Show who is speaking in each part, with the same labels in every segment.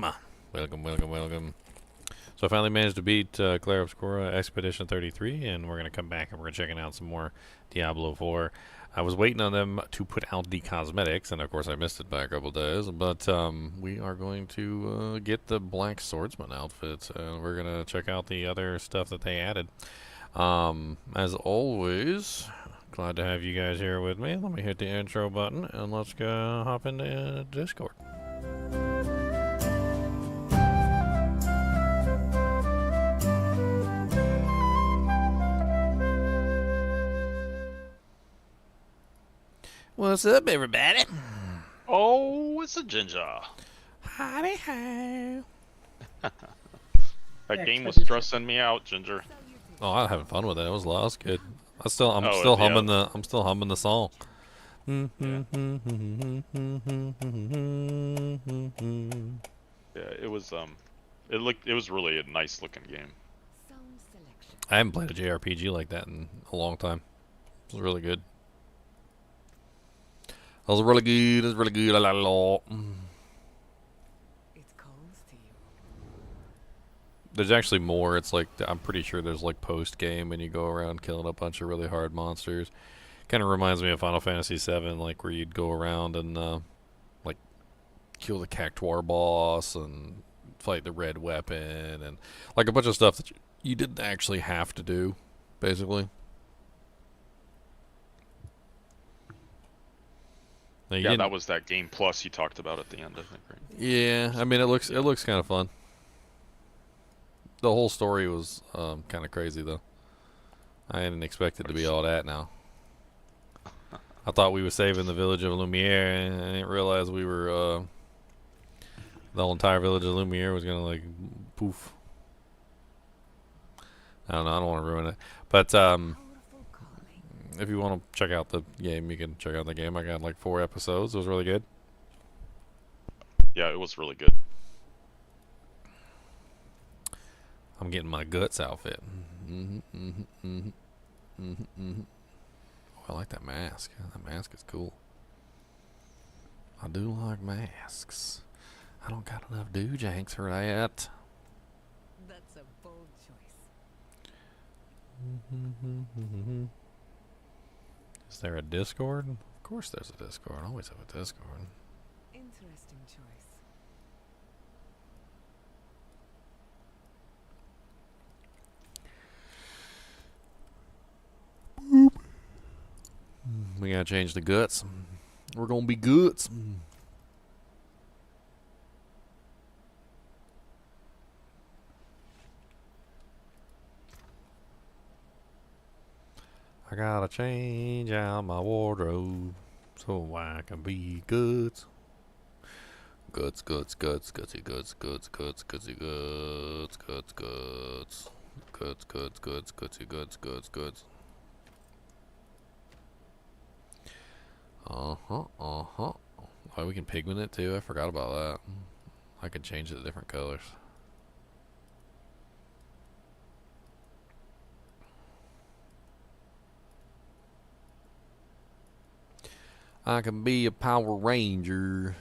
Speaker 1: welcome. Welcome, welcome, welcome. So I finally managed to beat Claire Obscura Expedition 33, and we're going to come back and we're checking out some more Diablo 4. I was waiting on them to put out the cosmetics, and of course I missed it by a couple days, but we are going to get the Black Swordsman outfit, and we're going to check out the other stuff that they added. As always, glad to have you guys here with me. Let me hit the intro button, and let's go hop into Discord. What's up, everybody?
Speaker 2: Oh, it's a ginger.
Speaker 1: Howdy ho.
Speaker 2: That game was stressing me out, Ginger.
Speaker 1: Oh, I'm having fun with it. It was good. I'm still humming the song.
Speaker 2: Yeah, it was it was really a nice looking game.
Speaker 1: I haven't played a JRPG like that in a long time. It was really good. It was really good. It was really good. I like it a lot. There's actually more. It's like, I'm pretty sure there's like post game and you go around killing a bunch of really hard monsters. Kind of reminds me of Final Fantasy VII, like where you'd go around and like kill the Cactuar boss and fight the red weapon and like a bunch of stuff that you didn't actually have to do, basically.
Speaker 2: Yeah, that was that game plus you talked about at the end, I think, right?
Speaker 1: Yeah, I mean it looks kind of fun. The whole story was kind of crazy though. I didn't expect it to be all that now. I thought we were saving the village of Lumiere, and I didn't realize we were the whole entire village of Lumiere was gonna like poof. I don't know. I don't want to ruin it, but if you want to check out the game, you can check out the game. I got like 4 episodes. It was really good.
Speaker 2: Yeah, it was really good.
Speaker 1: I'm getting my guts outfit. Oh, I like that mask. That mask is cool. I do like masks. I don't got enough doojanks for that.
Speaker 3: That's a bold choice.
Speaker 1: Is there a Discord? Of course there's a Discord. I always have a Discord.
Speaker 3: Interesting choice.
Speaker 1: We gotta change the guts. We're gonna be guts. I gotta change out my wardrobe so I can be guts. Guts, guts, guts, gutsy, guts, guts, guts, gutsy, guts, guts, guts, guts, guts, guts, gutsy, guts, guts, guts. Oh, we can pigment it too. I forgot about that. I can change it to different colors. I can be a Power Ranger.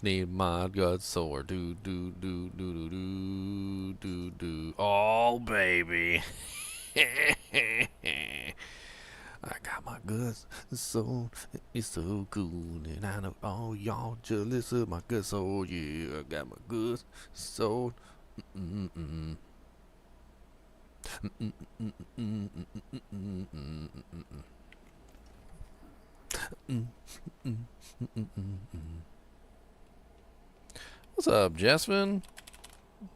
Speaker 1: Need my gut sword. Do do do do do do do do. Oh baby. I got my guts sword. It's so cool, and I know all y'all jealous of my gut sword. Yeah, I got my guts sword. What's up, Jasmine?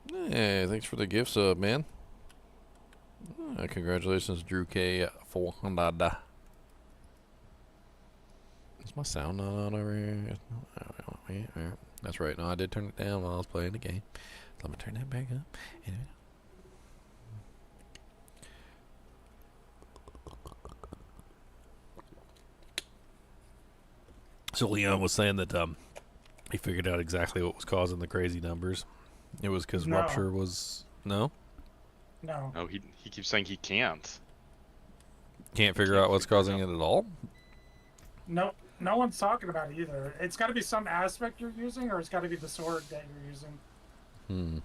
Speaker 1: Hey, thanks for the gift sub, man. Congratulations, Drew K. 400. Is my sound not on over here? That's right. No, I did turn it down while I was playing the game. Let me turn that back up. So Leon was saying that he figured out exactly what was causing the crazy numbers. It was because
Speaker 4: No.
Speaker 1: Rupture was no.
Speaker 4: No.
Speaker 2: No, he keeps saying he can't.
Speaker 1: Can't figure
Speaker 2: can't
Speaker 1: out what's
Speaker 2: figure it
Speaker 1: causing
Speaker 2: out.
Speaker 1: it at all.
Speaker 4: No. No one's talking about it either. It's got to be some aspect you're using, or it's got to be the sword that you're using.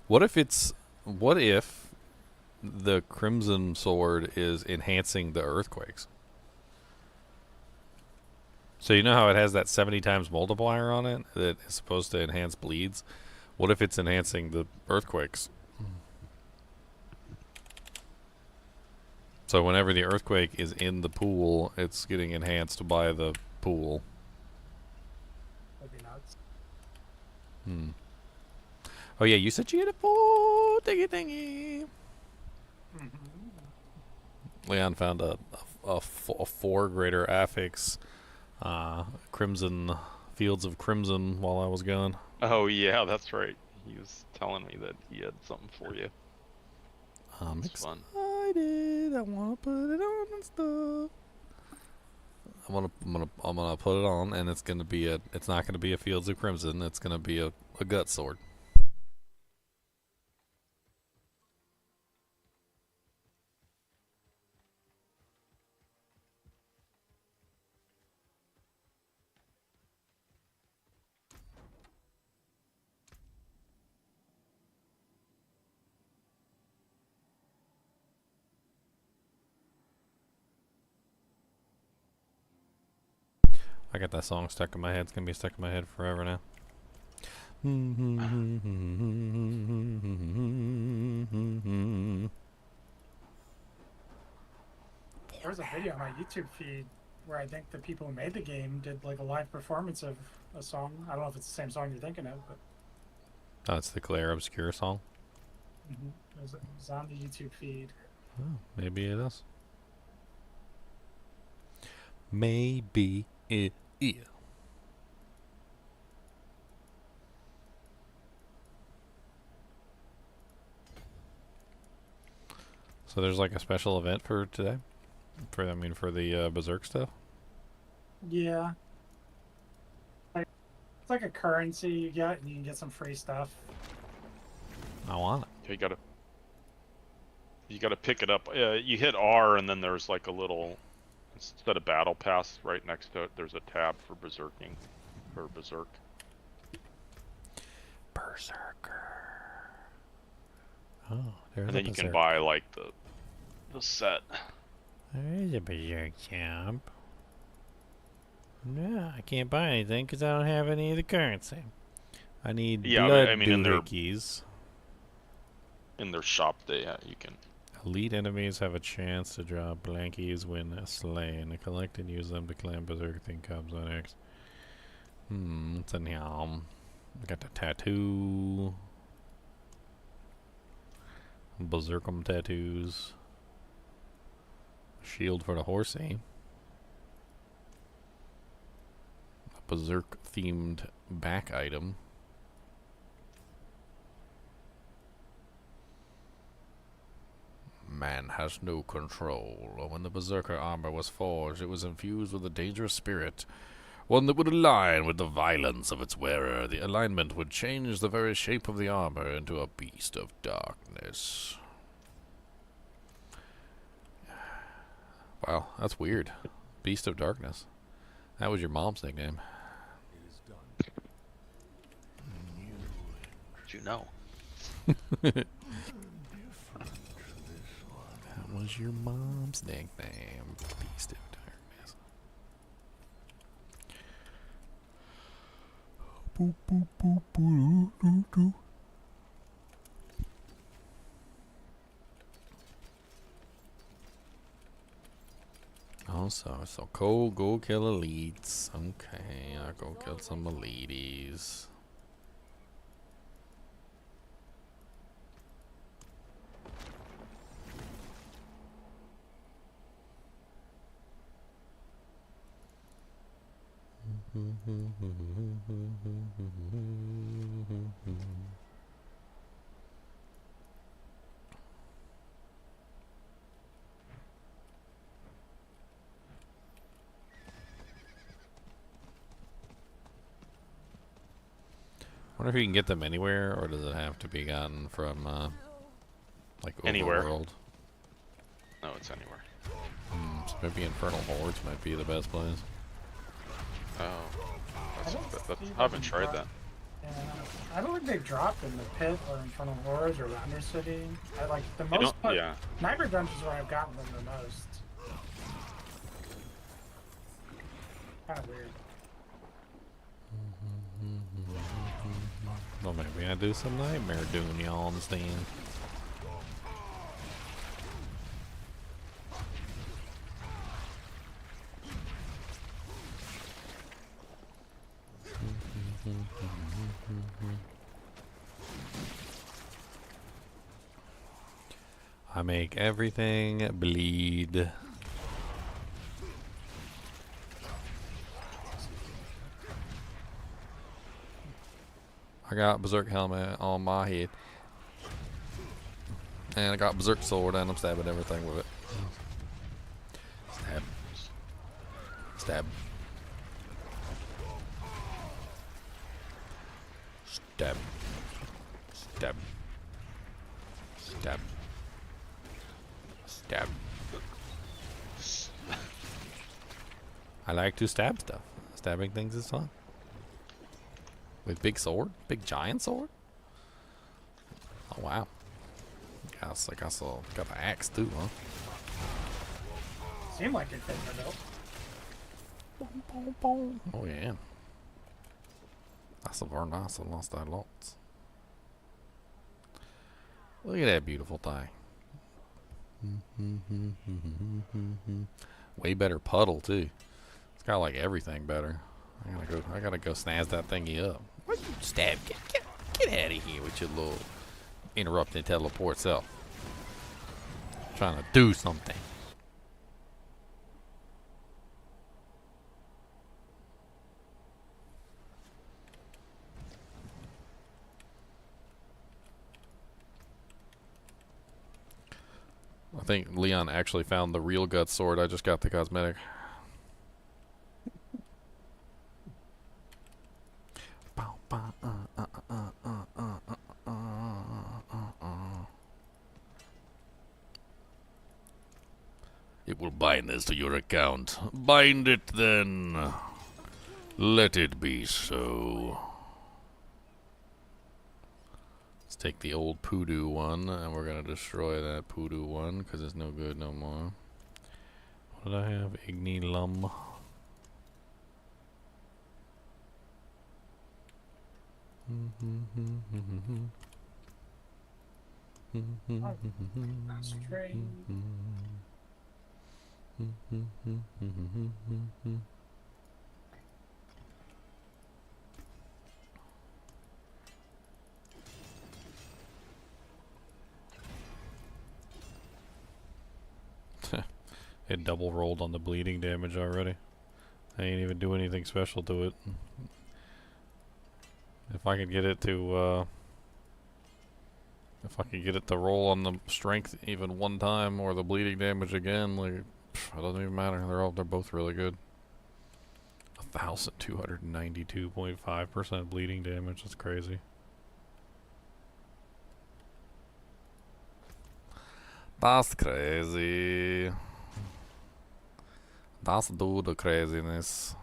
Speaker 1: What if the Crimson Sword is enhancing the earthquakes? So you know how it has that 70 times multiplier on it that is supposed to enhance bleeds? What if it's enhancing the earthquakes? So whenever the earthquake is in the pool, it's getting enhanced by the pool.
Speaker 4: That'd be nuts.
Speaker 1: Oh yeah, you said you had a full thingy. Leon found a 4 greater affix, crimson fields of crimson while I was gone.
Speaker 2: Oh yeah, that's right. He was telling me that he had something for you.
Speaker 1: I'm
Speaker 2: It's fun.
Speaker 1: excited. I want to put it on and stuff. I'm gonna put it on, and it's gonna be a. It's not gonna be a Fields of Crimson. It's gonna be a gut sword. I got that song stuck in my head. It's gonna be stuck in my head forever now.
Speaker 4: There was a video on my YouTube feed where I think the people who made the game did like a live performance of a song. I don't know if it's the same song you're thinking of, but
Speaker 1: That's the Claire Obscure song.
Speaker 4: it was on the YouTube feed.
Speaker 1: Oh, maybe it is. Maybe it is. So there's like a special event for today? For the Berserk stuff?
Speaker 4: Yeah. It's like a currency you get, and you can get some free stuff.
Speaker 1: I want it.
Speaker 2: Yeah, you gotta pick it up. You hit R, and then there's like a little, instead of battle pass right next to it, there's a tab for berserking, or berserk.
Speaker 1: Berserker. Oh, there's
Speaker 2: And
Speaker 1: a
Speaker 2: then you can
Speaker 1: Berserk.
Speaker 2: buy like the set.
Speaker 1: There's a Berserk champ. No, I can't buy anything because I don't have any of the currency. I need blood doohickeys.
Speaker 2: In their shop, you can.
Speaker 1: Elite enemies have a chance to draw blankies when slain. Collect and use them to claim Berserk thing comes on X. What's in here? I got the tattoo. Berserkum tattoos. Shield for the horsey. A Berserk themed back item. Man has no control. When the Berserker armor was forged, it was infused with a dangerous spirit, one that would align with the violence of its wearer. The alignment would change the very shape of the armor into a beast of darkness. Wow, that's weird. Beast of Darkness. That was your mom's nickname.
Speaker 2: Did you know?
Speaker 1: That was your mom's nickname. Beast of Darkness. Boop, boop, boop, boop, doo, doo. Oh, so Cole, go kill elites. Okay, I'll go kill some elites. Wonder if you can get them anywhere, or does it have to be gotten from, like,
Speaker 2: Anywhere.
Speaker 1: Overworld?
Speaker 2: No, it's anywhere.
Speaker 1: So maybe Infernal Hordes might be the best place.
Speaker 2: Oh, I haven't tried that.
Speaker 4: Yeah, I don't think they've dropped in the pit or Infernal Hordes or the Undercity. I like the most.
Speaker 2: Yeah.
Speaker 4: Nightmare Dungeons where I've gotten them the most. Kind of weird.
Speaker 1: Well, maybe I do some Nightmare Dune, y'all understand? I make everything bleed. I got Berserk helmet on my head. And I got Berserk sword and I'm stabbing everything with it. Stab. Stab. Stab. Stab. Stab. Stab. I like to stab stuff. Stabbing things is fun. With big sword? Big giant sword? Oh wow. I saw got the axe too, huh?
Speaker 4: Seemed like it fit the belt.
Speaker 1: Boom, boom, boom. Oh yeah. That's a very nice and lost that lots. Look at that beautiful thing. Way better puddle too. It's got like everything better. I gotta go snazz that thingy up. What you stab? Get out of here with your little interrupting teleport self. Trying to do something. I think Leon actually found the real gut sword. I just got the cosmetic. It will bind this to your account. Bind it then. Let it be so. Let's take the old Poodoo one, and we're gonna destroy that Poodoo one, because it's no good no more. What did I have? Igni Lum. It double rolled on the bleeding damage already. I ain't even do anything special to it. If I could get it to roll on the strength even one time or the bleeding damage again, like it doesn't even matter. They're both really good. 1,292.5% bleeding damage. That's crazy. That's crazy. That's do the craziness.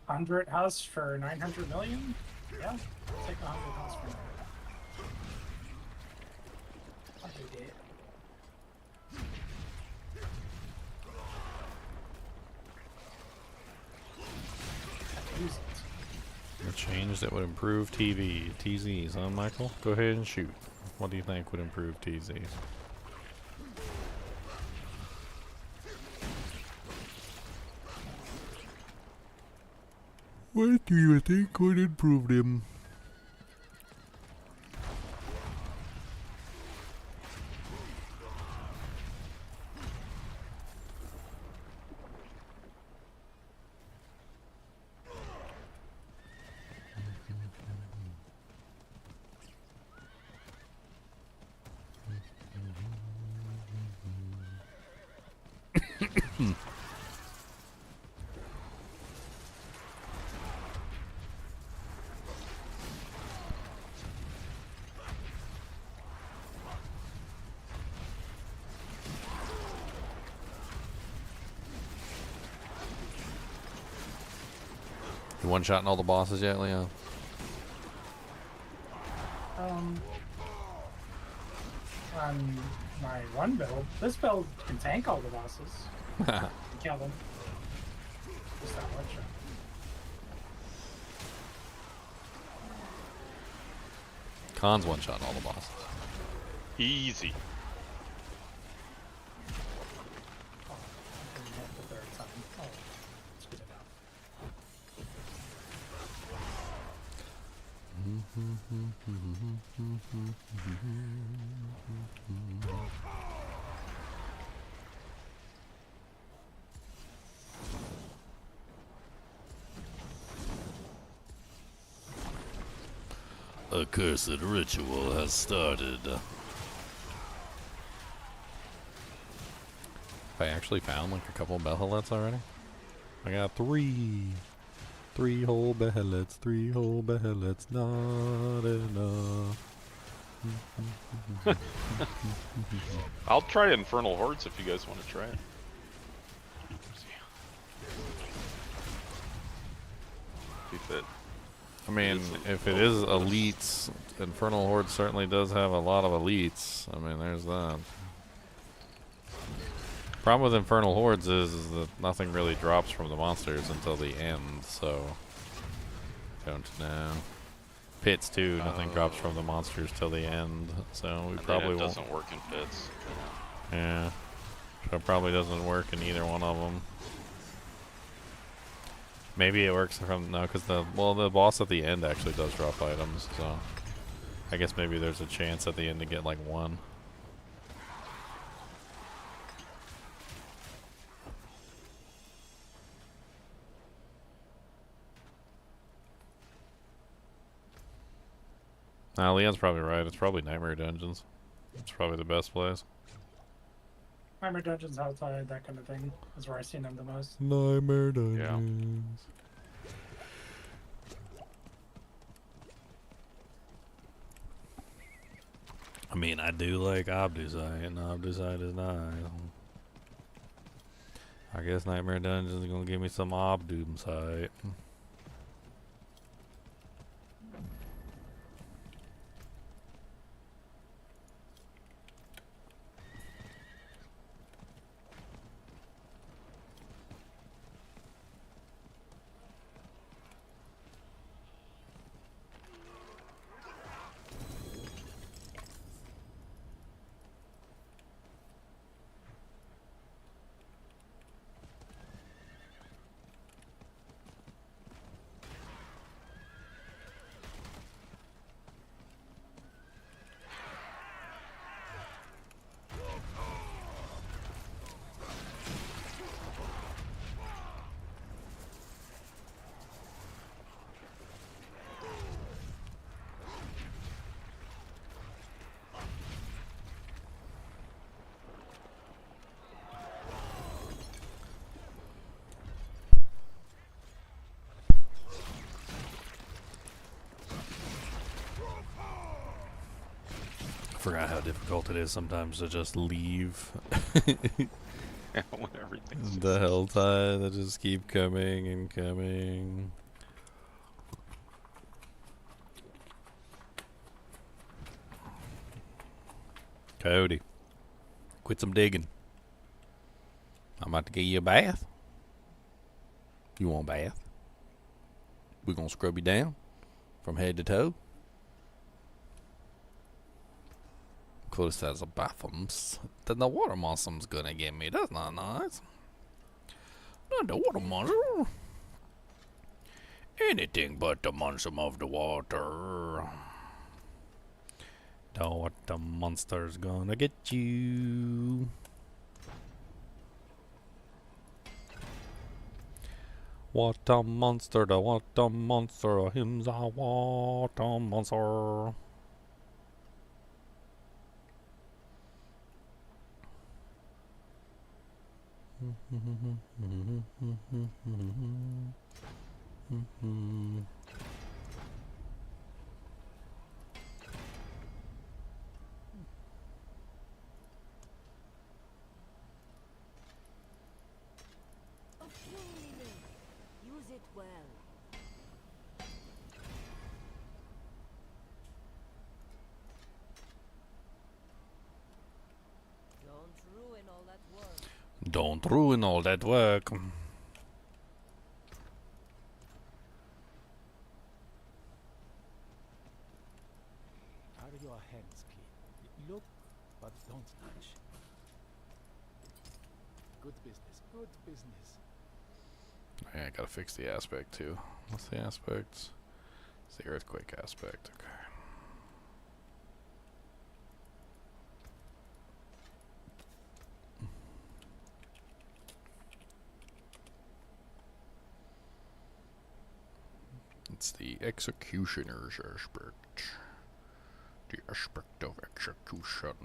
Speaker 4: $100 house for 900 million? Yeah, I'll take a 100 house for that. I'll take it. Use it.
Speaker 1: A change that would improve TZs, huh, Michael? Go ahead and shoot. What do you think would improve TZs? What do you think would improve them? You one-shotting all the bosses yet, Leon?
Speaker 4: On my one build, this build can tank all the bosses. And kill them. Just that one shot.
Speaker 1: Khan's one-shotting all the bosses.
Speaker 2: Easy.
Speaker 4: Oh, I didn't hit the third time. Oh, let's get it out.
Speaker 1: A cursed ritual has started. I actually found like a couple of Behelits already. I got three. 3 whole Behelits, 3 whole Behelits, not enough.
Speaker 2: I'll try Infernal Hordes if you guys want to try it. If it
Speaker 1: I mean, if it is elites, Infernal Horde certainly does have a lot of elites. I mean, there's that. Problem with Infernal Hordes is that nothing really drops from the monsters until the end, so don't know. Pits too, nothing drops from the monsters till the end, so we probably
Speaker 2: it
Speaker 1: won't.
Speaker 2: doesn't work in pits.
Speaker 1: Yeah, so it probably doesn't work in either one of them. Maybe it works from because the boss at the end actually does drop items, so I guess maybe there's a chance at the end to get like one. Nah, Leon's probably right. It's probably Nightmare Dungeons. It's probably the best place.
Speaker 4: Nightmare Dungeons, HellTide, that kind of thing is where I've seen them the most.
Speaker 1: Nightmare Dungeons. I mean, I do like Obdusite, and Obdusite is nice. I guess Nightmare Dungeons is gonna give me some Obdusite. Forgot how difficult it is sometimes to just leave
Speaker 2: When everything's
Speaker 1: the HellTide. That just keep coming and coming. Coyote, quit some digging. I'm about to give you a bath. You want a bath? We're gonna scrub you down from head to toe. Close as a bathrooms. Then the water monster's gonna get me. That's not nice. Not the water monster. Anything but the monster of the water. The water monster's gonna get you. Water monster, the water monster, him's a water monster.
Speaker 5: Use it well.
Speaker 1: Don't ruin all that work.
Speaker 5: Are your hands clean? Look, but don't touch. Good business, good business.
Speaker 1: Yeah, I gotta fix the aspect too. What's the aspect? It's the earthquake aspect. Okay. It's the executioner's aspect. The aspect of execution.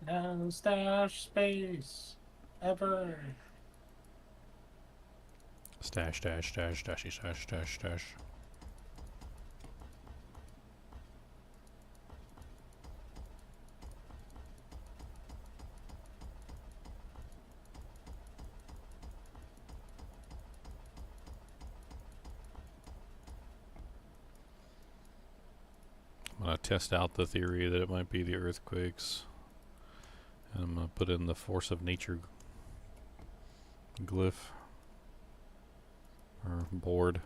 Speaker 4: No stash space ever.
Speaker 1: Stash, stash, stash, stashy, stash, stash, stash. I'm gonna test out the theory that it might be the earthquakes. And I'm gonna put in the force of nature glyph. Or board.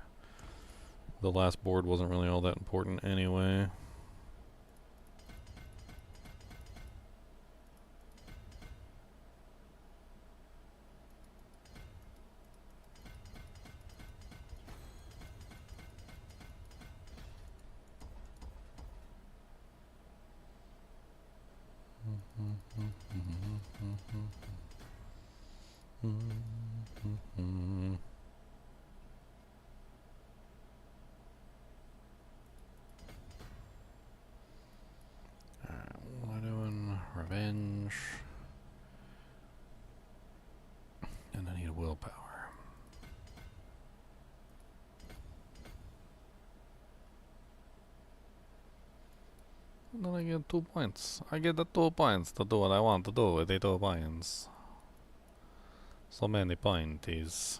Speaker 1: The last board wasn't really all that important anyway. We're doing revenge. And I need a willpower. And then I get 2 points. I get the 2 points to do what I want to do with the 2 points. So many pointies.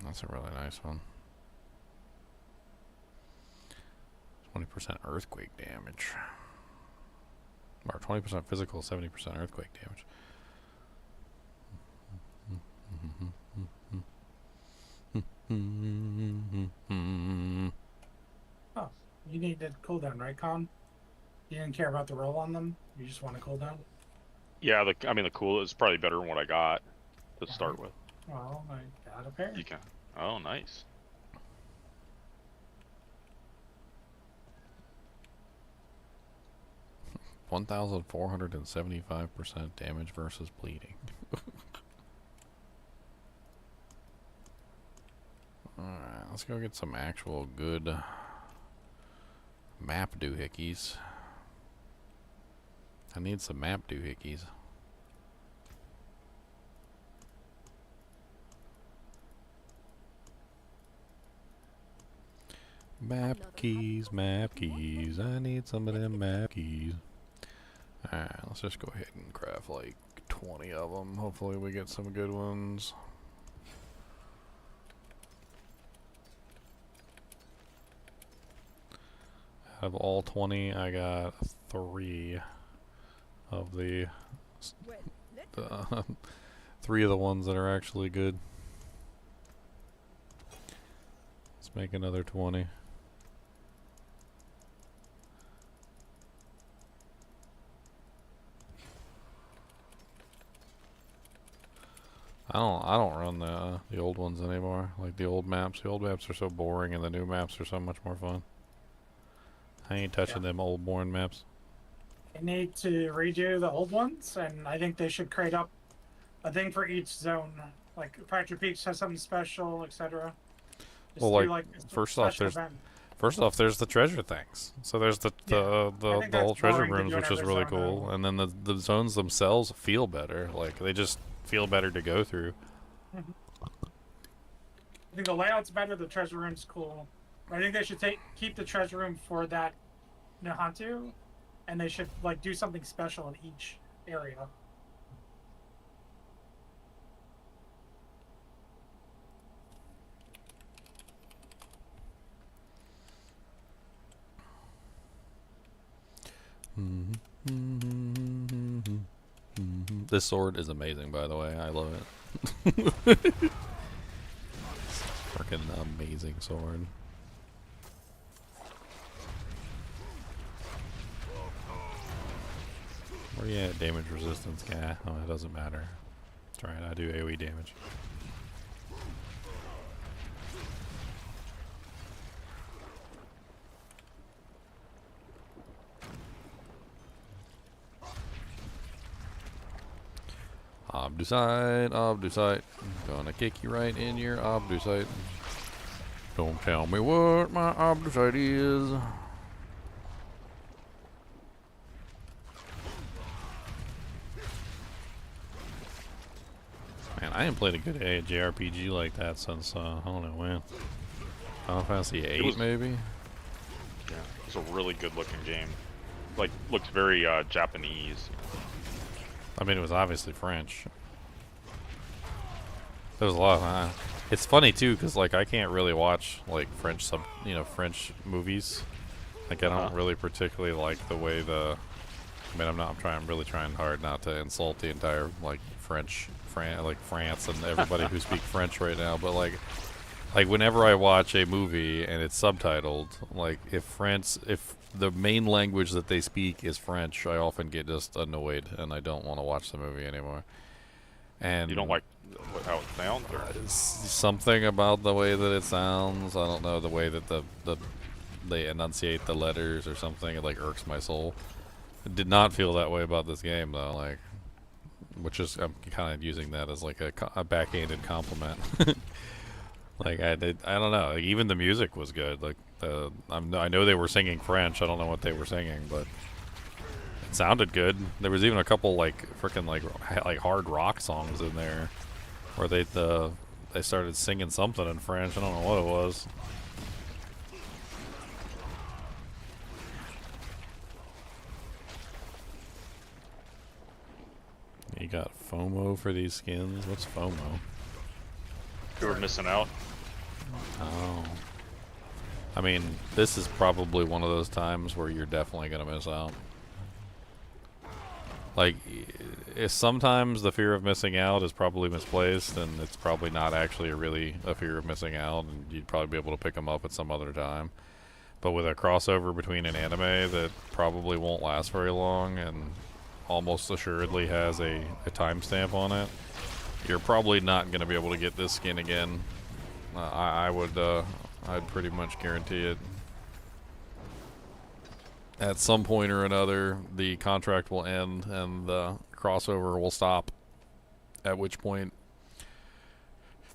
Speaker 1: That's a really nice one. 20% earthquake damage. Or 20% physical, 70% earthquake damage.
Speaker 4: Oh, you needed cooldown, right, Con? You didn't care about the roll on them? You just want a cooldown?
Speaker 2: Yeah, I mean the cool is probably better than what I got to start with.
Speaker 4: Well, I got a pair.
Speaker 2: You can. Oh, nice.
Speaker 1: (1,475% damage versus bleeding). Alright, let's go get some actual good map doohickeys. I need some map doohickeys. Map keys, map keys. I need some of them map keys. Alright, let's just go ahead and craft like 20 of them. Hopefully we get some good ones. Out of all 20, I got 3 of the 3 of the ones that are actually good. Let's make another 20. I don't run the old ones anymore, like the old maps. The old maps are so boring, and the new maps are so much more fun. I ain't touching them old boring maps.
Speaker 4: They need to redo the old ones, and I think they should create up a thing for each zone. Like Fractured Peaks has something special, etc.
Speaker 1: Well, like first off, there's the treasure things. So there's the whole treasure rooms, which is really cool, and then the zones themselves feel better. Like they just feel better to go through.
Speaker 4: I think the layout's better. The treasure room's cool. I think they should keep the treasure room for that Nahantu, and they should like do something special in each area.
Speaker 1: This sword is amazing, by the way. I love it. Freaking amazing sword. Where you at, damage resistance? Yeah, oh, it doesn't matter. That's right, I do AoE damage. Obducite. Gonna kick you right in your obducite. Don't tell me what my obducite is. Man, I ain't played a good JRPG like that since, I don't know when. Final Fantasy VIII, maybe?
Speaker 2: Yeah, it's a really good looking game. Like, looks very Japanese.
Speaker 1: I mean, it was obviously French. There was a lot of, it's funny too, because like I can't really watch like French French movies. Like I don't really particularly like the way the. I mean, I'm really trying hard not to insult the entire like France and everybody who speak French right now. But like whenever I watch a movie and it's subtitled, like if the main language that they speak is French, I often get just annoyed and I don't want to watch the movie anymore. And
Speaker 2: you don't like how it sounds, or
Speaker 1: something about the way that it sounds. I don't know, the way that they enunciate the letters or something. It like irks my soul. It did not feel that way about this game though. Like, which is I'm kind of using that as like a backhanded compliment. Like I don't know. Like, even the music was good. Like I know they were singing French. I don't know what they were singing, but it sounded good. There was even a couple like freaking like hard rock songs in there, where they started singing something in French. I don't know what it was. You got FOMO for these skins. What's FOMO?
Speaker 2: you were missing out.
Speaker 1: Oh. I mean, this is probably one of those times where you're definitely going to miss out. Like, sometimes the fear of missing out is probably misplaced, and it's probably not actually a fear of missing out, and you'd probably be able to pick them up at some other time. But with a crossover between an anime that probably won't last very long and almost assuredly has a timestamp on it, you're probably not going to be able to get this skin again. I'd pretty much guarantee it. At some point or another, the contract will end and the crossover will stop, at which point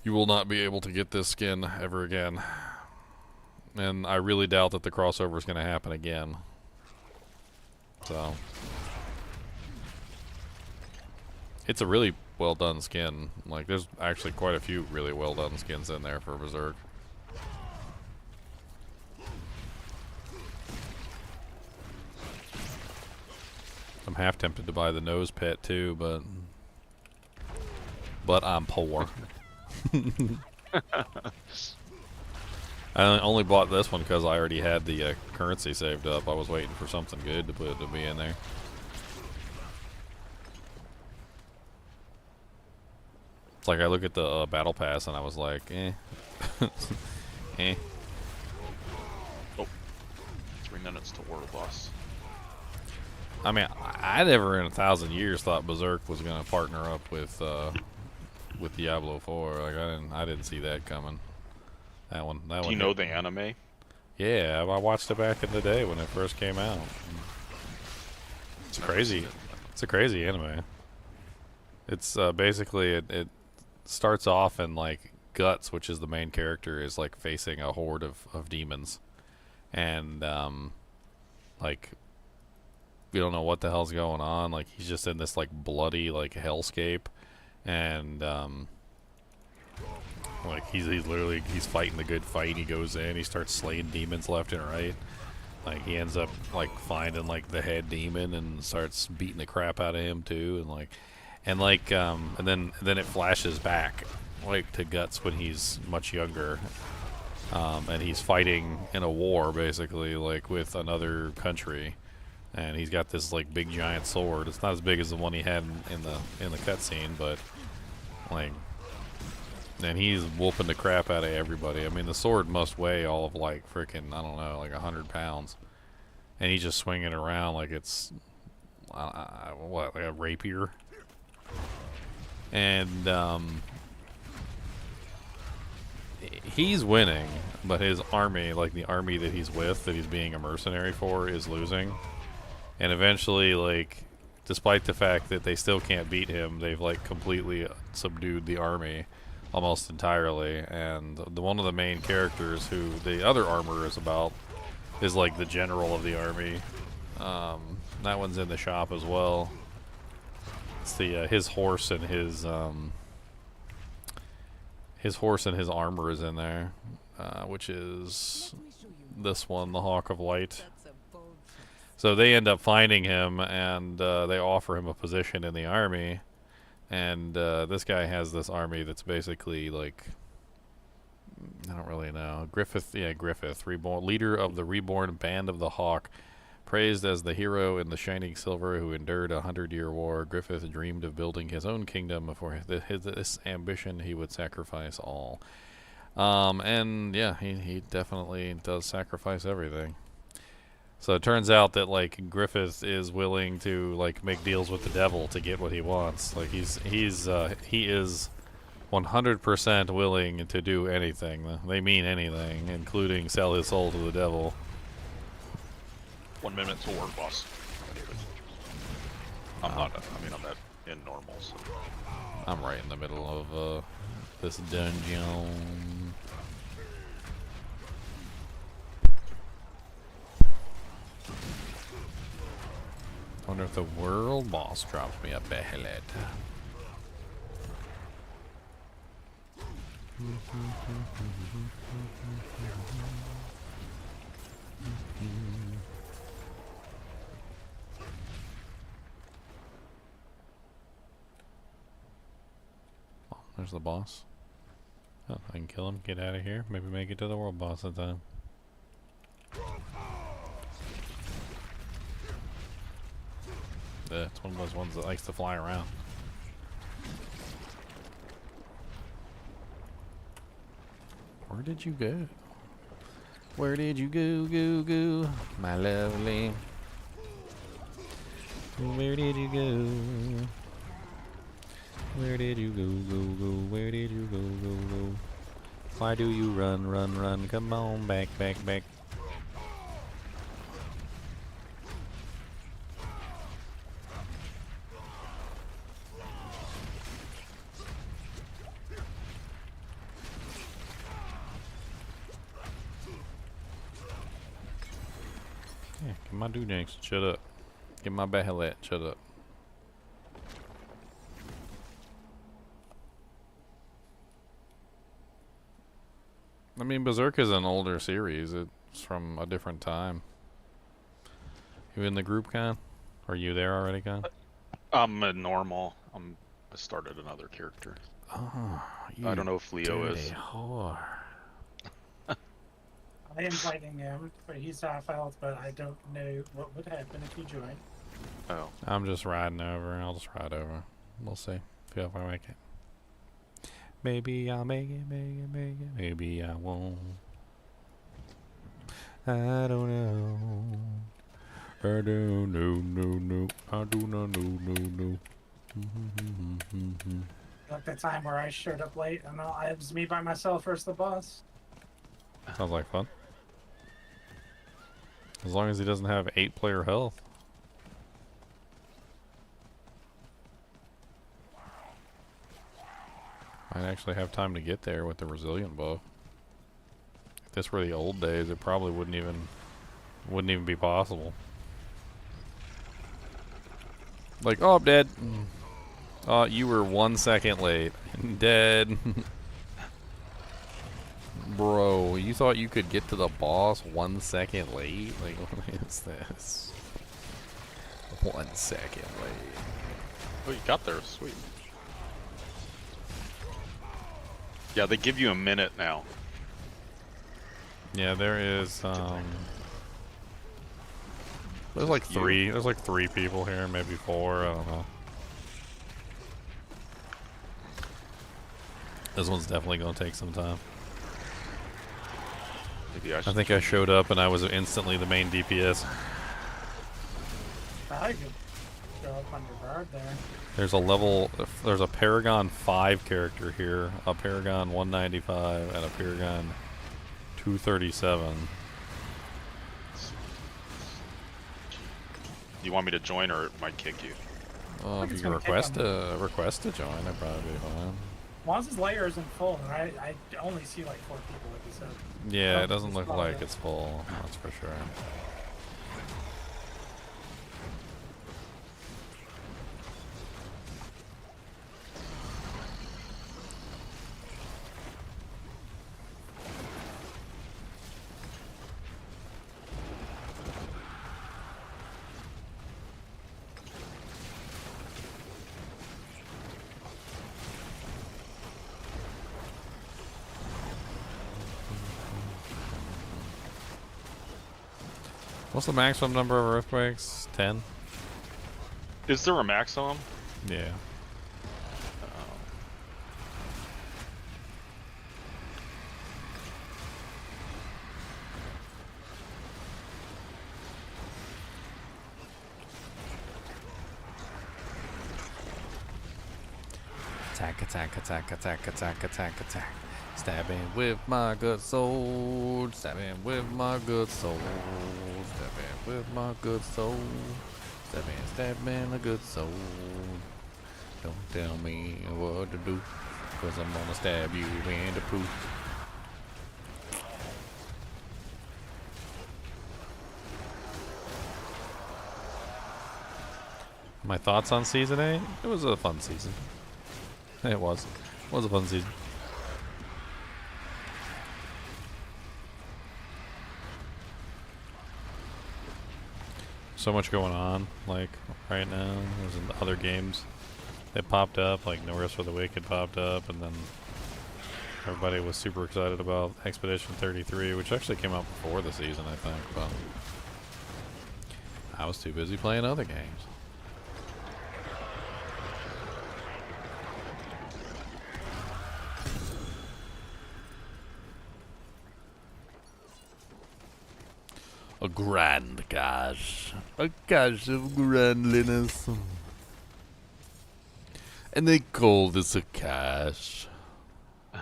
Speaker 1: you will not be able to get this skin ever again. And I really doubt that the crossover is going to happen again. So it's a really well done skin. Like, there's actually quite a few really well done skins in there for Berserk. I'm half tempted to buy the nose pet too, but I'm poor. I only bought this one because I already had the currency saved up. I was waiting for something good to be in there. It's like I look at the battle pass and I was like, eh. Eh.
Speaker 2: Oh, 3 minutes to World Boss.
Speaker 1: I mean, I never in 1,000 years thought Berserk was gonna partner up with Diablo 4. Like I didn't see that coming. That one.
Speaker 2: Do you know the anime?
Speaker 1: Yeah, I watched it back in the day when it first came out. It's crazy. It's a crazy anime. It's basically it starts off in like Guts, which is the main character, is like facing a horde of demons, and like, we don't know what the hell's going on. Like, he's just in this like bloody like hellscape, and Like he's literally fighting the good fight. He goes in, he starts slaying demons left and right. Like he ends up like finding like the head demon and starts beating the crap out of him too, and then it flashes back like to Guts when he's much younger. And he's fighting in a war basically like with another country, and he's got this like big giant sword. It's not as big as the one he had in the cutscene, but like, and he's whooping the crap out of everybody. I mean, the sword must weigh all of like freaking, I don't know, like 100 pounds, and he's just swinging it around like it's what, like a rapier. And he's winning, but his army, like the army that he's with, that he's being a mercenary for, is losing. And eventually, like, despite the fact that they still can't beat him, they've like completely subdued the army almost entirely. And one of the main characters, who the other armor is about, is like the general of the army. That one's in the shop as well. It's the his horse and his armor is in there, which is this one, the Hawk of Light. So they end up finding him, and they offer him a position in the army. And this guy has this army that's basically like, I don't really know. Griffith, reborn, leader of the reborn Band of the Hawk. Praised as the hero in the Shining Silver who endured a 100-year war, Griffith dreamed of building his own kingdom. For this ambition, he would sacrifice all. And yeah, he definitely does sacrifice everything. So it turns out that like Griffith is willing to like make deals with the devil to get what he wants. Like he is 100% willing to do anything. They mean anything, including sell his soul to the devil.
Speaker 2: 1 minute to war boss. I'm not. I mean, I'm at in normal. So.
Speaker 1: I'm right in the middle of this dungeon. I wonder if the world boss drops me a Behelit. Oh, there's the boss. Oh, I can kill him, get out of here, maybe make it to the world boss in time. It's one of those ones that likes to fly around. Where did you go? Where did you go, my lovely? Where did you go? Where did you go? Where did you go? Why do you run? Come on, back. Yeah, get my Dudanks, shut up. Get my Behelit, shut up. I mean, Berserk is an older series. It's from a different time. You in the group, Con? Are you there already, Con?
Speaker 2: I'm a normal. I started another character.
Speaker 1: Oh,
Speaker 2: I don't know if Leo is.
Speaker 1: Whore.
Speaker 4: I am fighting him, but he's half health, but I don't know what would happen if he joined.
Speaker 2: Oh.
Speaker 1: I'm just riding over. I'll just ride over. We'll see. See if I make it. Maybe I'll make it. Maybe I won't. I don't know. I don't know. I do not know.
Speaker 4: Like the time where I showed up late, and it was me by myself versus the boss.
Speaker 1: Sounds like fun. As long as he doesn't have 8-player health. Might actually have time to get there with the resilient buff. If this were the old days, it probably wouldn't even be possible. Like, oh, I'm dead. Oh, you were 1 second late. Dead. Bro, you thought you could get to the boss 1 second late? Like, what is this? 1 second late.
Speaker 2: Oh, you got there. Sweet. Yeah, they give you a minute now.
Speaker 1: Yeah, there is, there's like
Speaker 2: You?
Speaker 1: three. There's like 3 people here, maybe 4. I don't know. This one's definitely gonna take some time.
Speaker 2: Maybe I
Speaker 1: I
Speaker 2: should
Speaker 1: think I
Speaker 2: join
Speaker 1: showed up and I was instantly the main DPS.
Speaker 4: I could go up under Barb there.
Speaker 1: There's a Paragon 5 character here, a Paragon 195, and a Paragon 237.
Speaker 2: You want me to join, or it might kick you?
Speaker 1: If you can request to join, I'd probably be fine.
Speaker 4: Once his layer isn't full, and I only see like 4 people like you said.
Speaker 1: Yeah,
Speaker 4: Oh,
Speaker 1: it doesn't
Speaker 4: it's
Speaker 1: look
Speaker 4: probably-
Speaker 1: like it's full, that's for sure. What's the maximum number of earthquakes? 10?
Speaker 2: Is there a maximum?
Speaker 1: Yeah. Attack, attack, attack, attack, attack, attack, attack. Stabbing with my good sword. Stabbing with my good sword. Stabbing with my good sword. Stabbing, stabbing a good sword. Don't tell me what to do, 'cause I'm gonna stab you in the poop. My thoughts on season 8? It was a fun season. It was. It was a fun season. So much going on, like, right now. There's other games that popped up, like No Rest for the Wicked popped up, and then everybody was super excited about Expedition 33, which actually came out before the season, I think, but I was too busy playing other games. A grand cache. A cache of grandliness. And they call this a cache. I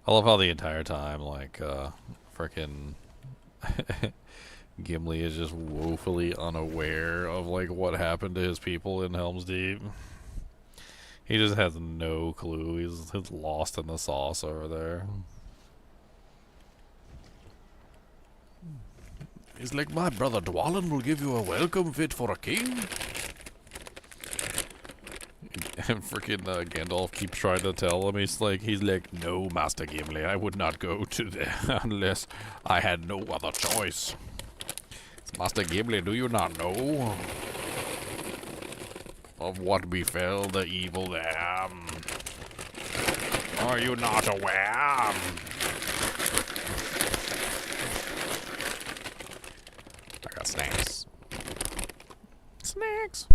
Speaker 1: love how the entire time, like, frickin' Gimli is just woefully unaware of, like, what happened to his people in Helm's Deep. He just has no clue. He's lost in the sauce over there. He's like, my brother Dwalin will give you a welcome fit for a king. And freaking Gandalf keeps trying to tell him. He's like, no, Master Gimli, I would not go to there unless I had no other choice. Master Gimli, do you not know of what befell the evil there? Are you not aware? I got snacks. Snacks.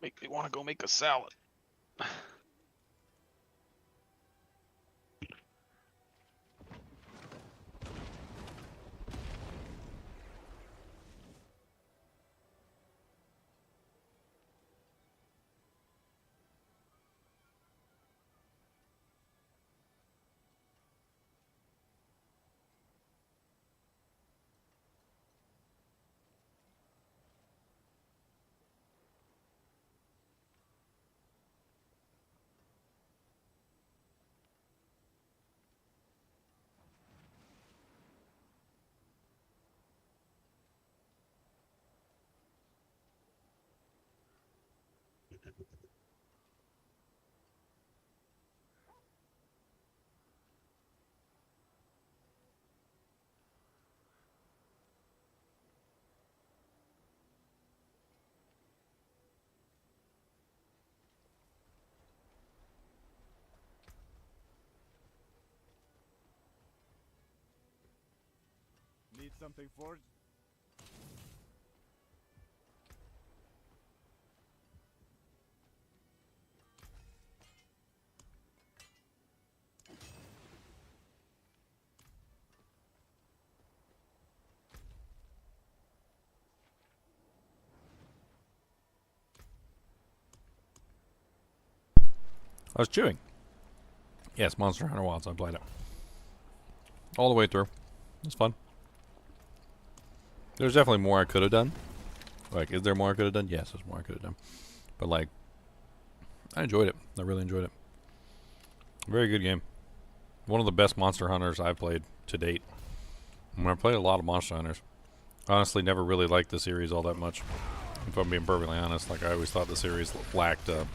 Speaker 2: Make me want to go make a salad.
Speaker 5: Need something forged?
Speaker 1: I was chewing. Yes, Monster Hunter Wilds. I played it all the way through. It was fun. There's definitely more I could have done. Like, is there more I could have done? Yes, there's more I could have done. But like, I enjoyed it. I really enjoyed it. Very good game. One of the best Monster Hunters I've played to date. I played a lot of Monster Hunters. Honestly, never really liked the series all that much. If I'm being perfectly honest, like I always thought the series lacked a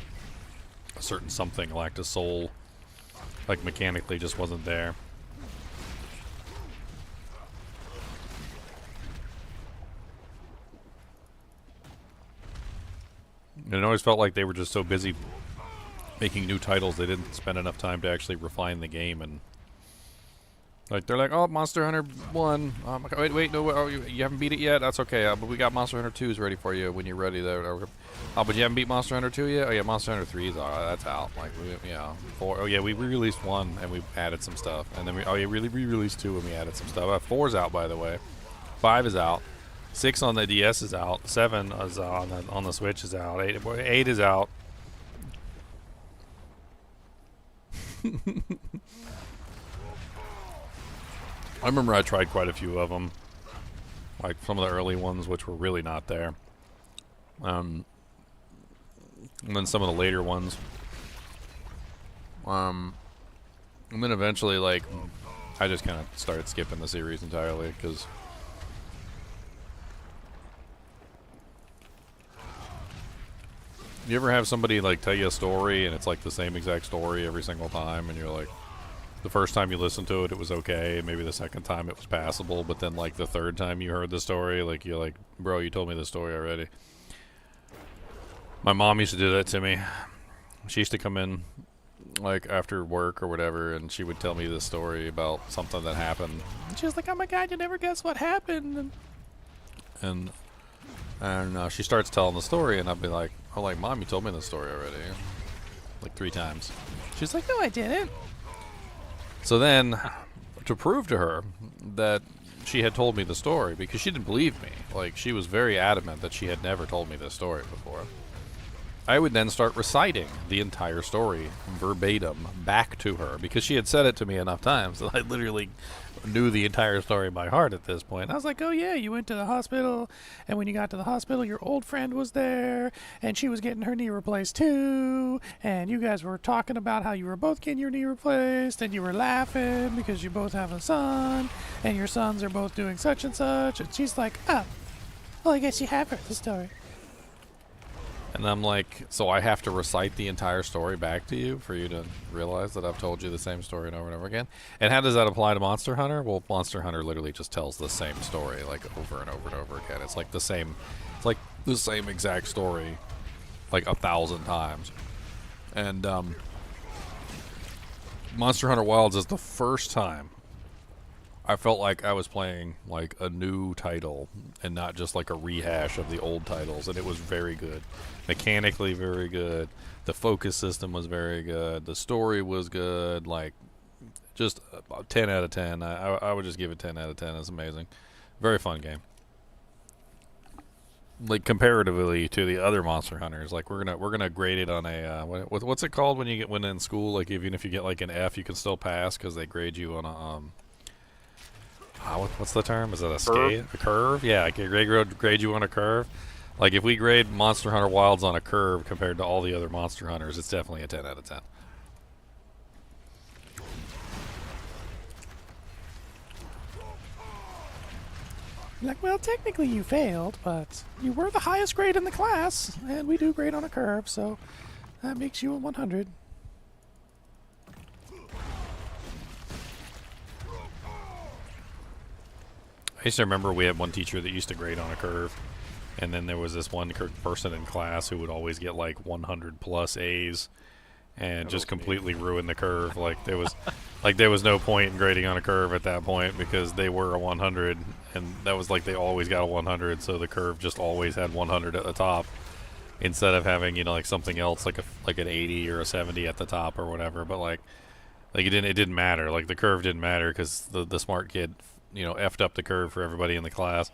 Speaker 1: certain something, lacked a soul. Like mechanically, just wasn't there. And it always felt like they were just so busy making new titles, they didn't spend enough time to actually refine the game. And like they're like, oh, Monster Hunter 1. Wait, no, oh, you haven't beat it yet? That's okay. But we got Monster Hunter 2's ready for you when you're ready. There. Oh, but you haven't beat Monster Hunter 2 yet? Oh yeah, Monster Hunter 3's that's out. Like, yeah, 4. Oh yeah, we re-released 1 and we added some stuff, and then we re-released 2 and we added some stuff. 4's out, by the way. 5 is out. 6 on the DS is out. 7 is on the Switch is out. 8 is out. I remember I tried quite a few of them, like some of the early ones, which were really not there. And then some of the later ones. And then eventually, like, I just kind of started skipping the series entirely because you ever have somebody like tell you a story and it's like the same exact story every single time, and you're like, the first time you listened to it, it was okay, maybe the second time it was passable, but then like the third time you heard the story, like you're like, bro, you told me this story already. My mom used to do that to me. She used to come in like after work or whatever, and she would tell me this story about something that happened. And she was like, oh my god, you never guess what happened. And she starts telling the story, and I'd be like, oh, like, Mom, you told me this story already. Like 3 times. She's like, no, I didn't. So then, to prove to her that she had told me the story, because she didn't believe me, like, she was very adamant that she had never told me this story before, I would then start reciting the entire story verbatim back to her, because she had said it to me enough times that I literally knew the entire story by heart at this point. I was like, oh yeah, you went to the hospital, and when you got to the hospital, your old friend was there, and she was getting her knee replaced too, and you guys were talking about how you were both getting your knee replaced, and you were laughing because you both have a son, and your sons are both doing such and such. And she's like, oh, well, I guess you have heard the story. And I'm like, so I have to recite the entire story back to you for you to realize that I've told you the same story over and over again? And how does that apply to Monster Hunter? Well, Monster Hunter literally just tells the same story, like, over and over and over again. It's like the same exact story, like 1,000 times. And Monster Hunter Wilds is the first time I felt like I was playing like a new title and not just like a rehash of the old titles, and it was very good. Mechanically very good. The focus system was very good. The story was good. Like, just 10 out of 10. I would just give it 10 out of 10. It's amazing. Very fun game. Like, comparatively to the other Monster Hunters, like we're gonna grade it on a what's it called when you get when in school? Like, even if you get like an F, you can still pass because they grade you on a what's the term? Is it a scale? A curve? Yeah, grade you on a curve. Like, if we grade Monster Hunter Wilds on a curve compared to all the other Monster Hunters, it's definitely a 10 out of 10.
Speaker 6: Like, well, technically you failed, but you were the highest grade in the class, and we do grade on a curve, so that makes you a 100.
Speaker 1: I used to remember we had one teacher that used to grade on a curve, and then there was this one person in class who would always get like 100 plus A's and just completely ruin the curve. Like, there was Like, there was no point in grading on a curve at that point because they were a 100, and that was like they always got a 100, so the curve just always had 100 at the top instead of having, you know, like something else like an 80 or a 70 at the top or whatever. But like it didn't matter. Like, the curve didn't matter because the smart kid, you know, effed up the curve for everybody in the class.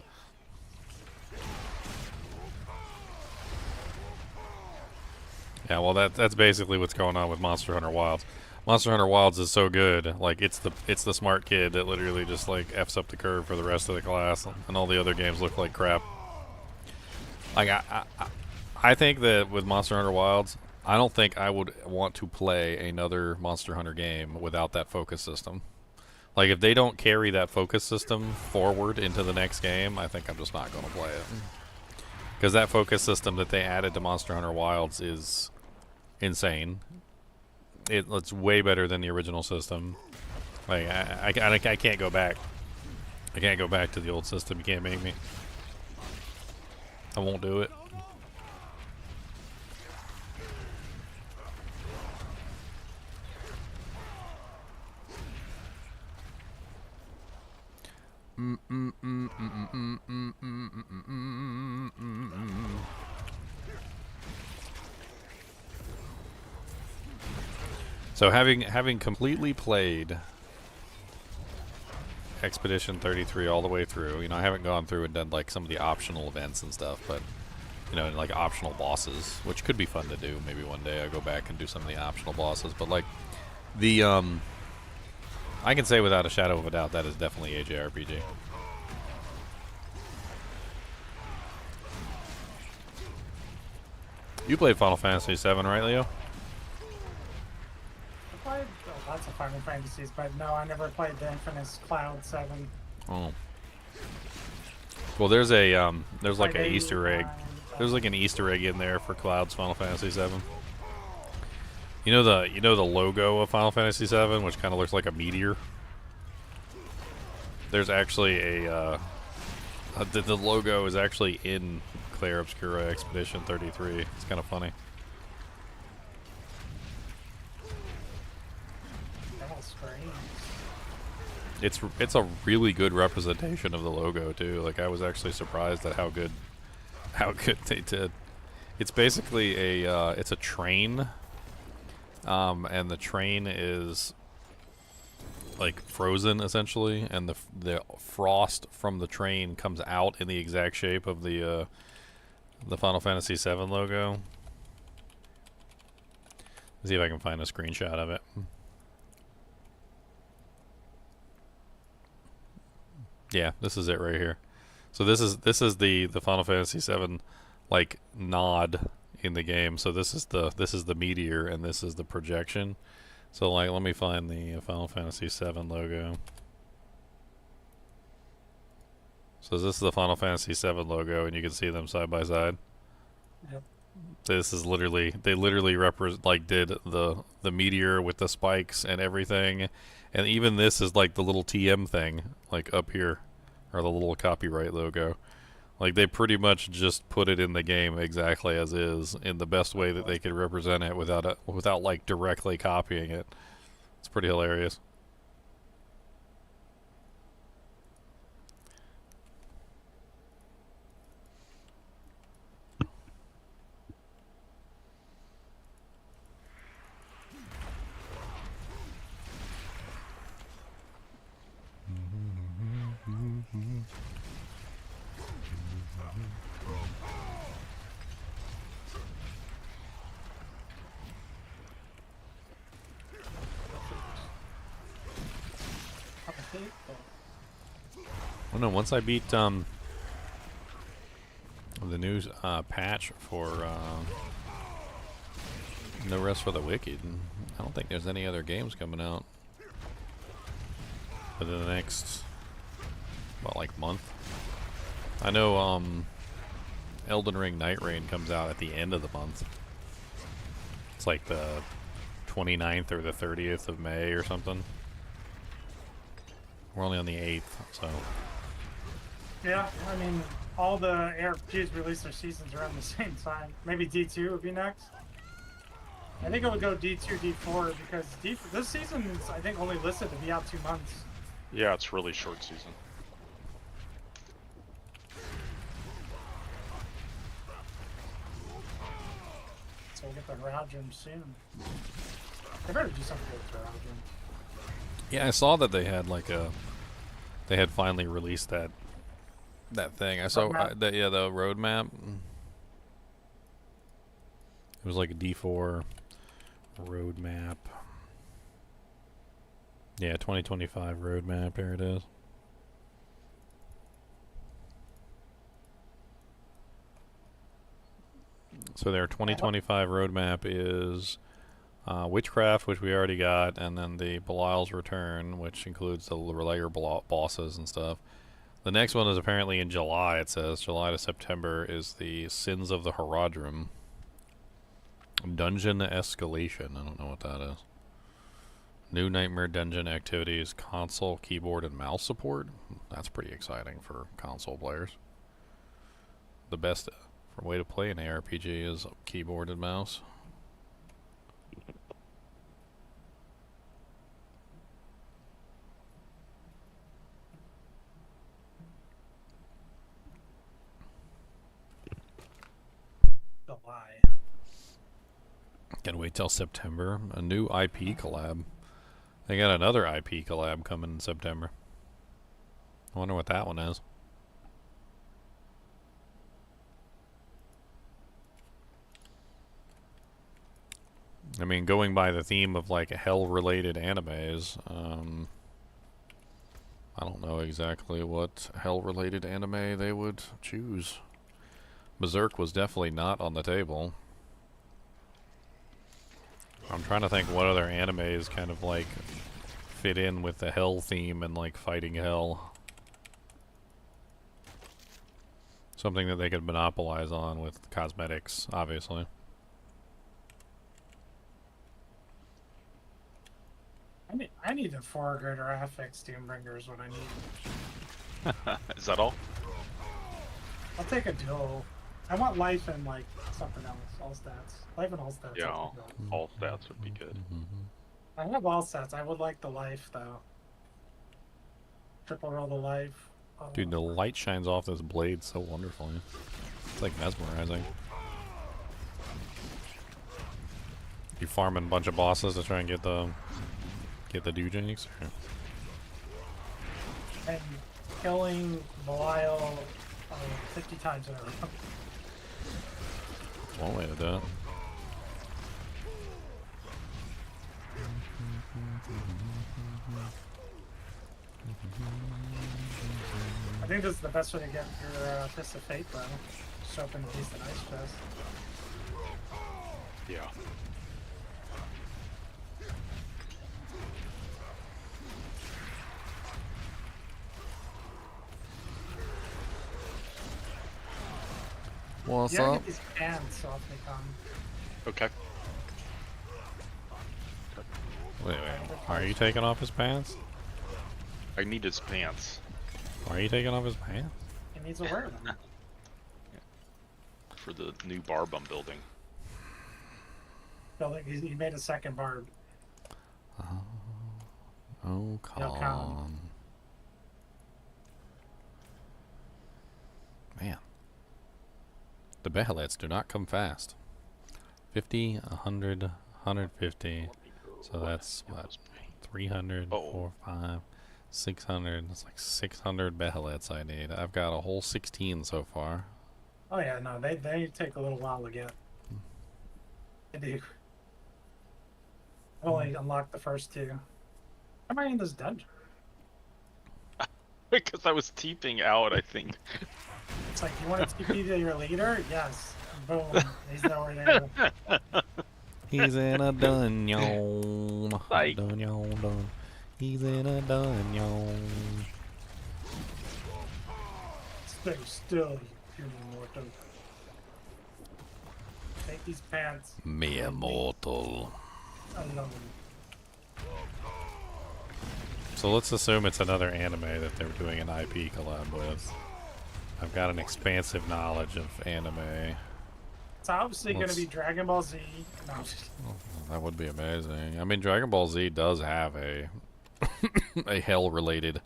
Speaker 1: Yeah, well, that's basically what's going on with Monster Hunter Wilds. Monster Hunter Wilds is so good, like it's the smart kid that literally just like f's up the curve for the rest of the class, and all the other games look like crap. Like I think that with Monster Hunter Wilds, I don't think I would want to play another Monster Hunter game without that focus system. Like, if they don't carry that focus system forward into the next game, I think I'm just not going to play it. Because that focus system that they added to Monster Hunter Wilds is insane. It's way better than the original system. Like, I can't go back. I can't go back to the old system. You can't make me. I won't do it. So having completely played Expedition 33 all the way through, you know, I haven't gone through and done like some of the optional events and stuff, but you know, like optional bosses, which could be fun to do. Maybe one day I'll go back and do some of the optional bosses, but like the I can say without a shadow of a doubt that is definitely a JRPG. You played Final Fantasy VII, right, Leo?
Speaker 4: I played lots of Final Fantasies, but no, I never played the infamous Cloud 7.
Speaker 1: Oh. Well, there's a there's like an
Speaker 4: 89,
Speaker 1: Easter egg. There's like an Easter egg in there for Cloud's Final Fantasy VII. You know the logo of Final Fantasy VII, which kind of looks like a meteor. There's actually a the logo is actually in Clair Obscura Expedition 33. It's kind of funny.
Speaker 4: That's strange.
Speaker 1: It's a really good representation of the logo too. Like, I was actually surprised at how good they did. It's basically it's a train, and the train is like frozen essentially, and the frost from the train comes out in the exact shape of the Final Fantasy VII logo. Let's see if I can find a screenshot of it. Yeah, this is it right here. So this is the Final Fantasy VII like nod in the game. So this is the meteor, and this is the projection. So like, let me find the Final Fantasy VII logo. So this is the Final Fantasy VII logo, and you can see them side by side.
Speaker 4: Yep.
Speaker 1: This is literally, they literally did the meteor with the spikes and everything, and even this is like the little TM thing like up here, or the little copyright logo. Like, they pretty much just put it in the game exactly as is, in the best way that they could represent it without like directly copying it. It's pretty hilarious. Well, no, once I beat the new patch for No Rest for the Wicked, I don't think there's any other games coming out within the next, well, like month. I know Elden Ring Night Rain comes out at the end of the month. It's like the 29th or the 30th of May or something. We're only on the 8th, so.
Speaker 4: Yeah, I mean, all the ARPGs release their seasons around the same time. Maybe D2 would be next. I think it would go D2, D4 because this season is, I think, only listed to be out 2 months.
Speaker 2: Yeah, it's really short season.
Speaker 4: So we'll get the Rouge soon. They better do something with the Rouge.
Speaker 1: Yeah, I saw that they had like they had finally released that thing. I saw
Speaker 4: Roadmap?
Speaker 1: the roadmap. It was like a D4 roadmap. Yeah, 2025 roadmap. There it is. So their 2025 roadmap is Witchcraft, which we already got, and then the Belial's Return, which includes the layer bosses and stuff. The next one is apparently in July, it says. July to September is the Sins of the Horadrim. Dungeon Escalation. I don't know what that is. New Nightmare Dungeon activities, console, keyboard, and mouse support. That's pretty exciting for console players. The best way to play an ARPG is keyboard and mouse.
Speaker 4: July.
Speaker 1: Gotta wait till September. A new IP collab. They got another IP collab coming in September. I wonder what that one is. I mean, going by the theme of like hell-related animes, I don't know exactly what hell-related anime they would choose. Berserk was definitely not on the table. I'm trying to think what other animes kind of like fit in with the hell theme and like fighting hell. Something that they could monopolize on with cosmetics, obviously.
Speaker 4: I need a 4 greater affix Doombringer is what I need.
Speaker 2: Is that all?
Speaker 4: I'll take a dual. I want life and like something else. All stats. Life and all stats.
Speaker 2: Yeah,
Speaker 4: I'll take dual.
Speaker 2: all stats would be good.
Speaker 4: I have all stats. I would like the life though. Triple roll the life. Oh,
Speaker 1: Dude, the light shines off this blade so wonderfully. It's like mesmerizing. You farming a bunch of bosses to try and get the dujinks?
Speaker 4: and killing Belial 50 times in a row.
Speaker 1: One way to do it.
Speaker 4: I think this is the best way to get your Fist of Fate, though. Just open a piece of ice chest.
Speaker 2: Yeah.
Speaker 1: What's
Speaker 4: You gotta
Speaker 1: up?
Speaker 4: get these pants off me, Con.
Speaker 2: Okay.
Speaker 1: Wait. Are you taking off his pants?
Speaker 2: I need his pants.
Speaker 1: Why are you taking off his pants?
Speaker 4: He needs to wear them.
Speaker 2: For the new Barb I'm building.
Speaker 4: He made a second Barb.
Speaker 1: Oh, come
Speaker 4: come.
Speaker 1: on. Man. The Behelits do not come fast. 50, 100, 150. So that's what? 300,
Speaker 2: Oh.
Speaker 1: 4, 5, 600. That's like 600 Behelits I need. I've got a whole 16 so far.
Speaker 4: Oh yeah, no, they take a little while to get. They do. I only unlocked the first 2. How am I in this dungeon?
Speaker 2: Because I was TPing out, I think.
Speaker 4: It's like, you want to TP to your leader? Yes. Boom. He's nowhere there.
Speaker 1: He's in a dungeon.
Speaker 2: Psych.
Speaker 1: Dungeon. He's in a dungeon.
Speaker 4: Stay still, you puny mortal. Take these pants
Speaker 1: Mere mortal.
Speaker 4: alone.
Speaker 1: So let's assume it's another anime that they're doing an IP collab with. I've got an expansive knowledge of anime.
Speaker 4: It's obviously going to be
Speaker 1: Let's-
Speaker 4: Dragon Ball Z. No, I'm just-
Speaker 1: That would be amazing. I mean, Dragon Ball Z does have a a hell-related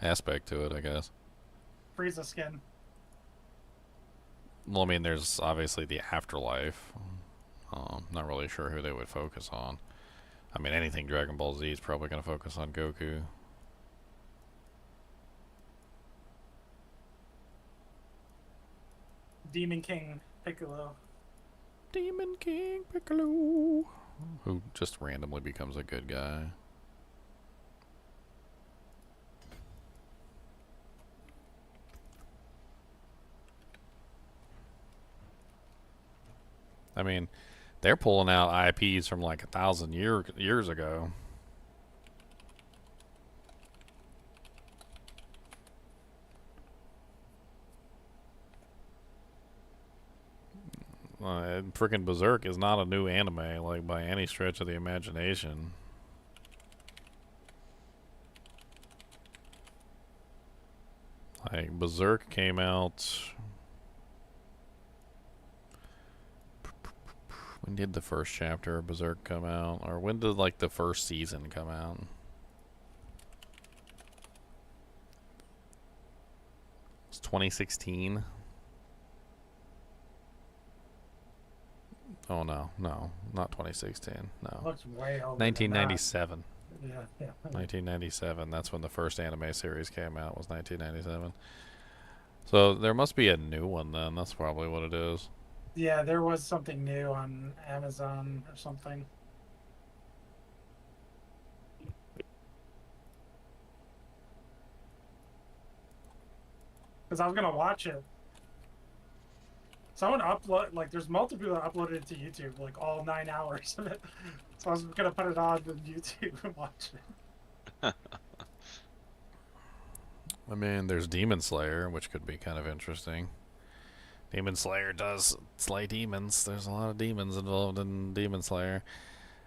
Speaker 1: aspect to it, I guess.
Speaker 4: Frieza skin.
Speaker 1: Well, I mean, there's obviously the afterlife. Not really sure who they would focus on. I mean, anything Dragon Ball Z is probably going to focus on Goku.
Speaker 4: Demon King Piccolo.
Speaker 1: Demon King Piccolo, who just randomly becomes a good guy. I mean, they're pulling out IPs from like 1,000 years ago. Freaking Berserk is not a new anime, like by any stretch of the imagination. Like Berserk came out. When did the first chapter of Berserk come out? Or when did like the first season come out? It's 2016. Oh no, not 2016. No.
Speaker 4: Looks way older.
Speaker 1: 1997.
Speaker 4: Than that. Yeah.
Speaker 1: 1997. That's when the first anime series came out. Was 1997. So there must be a new one then. That's probably what it is.
Speaker 4: Yeah, there was something new on Amazon or something. Because I was gonna watch it. Someone upload like there's multiple people that uploaded it to YouTube, like all 9 hours of it. So I was gonna put it on YouTube and watch it.
Speaker 1: I mean, there's Demon Slayer, which could be kind of interesting. Demon Slayer does slay demons. There's a lot of demons involved in Demon Slayer.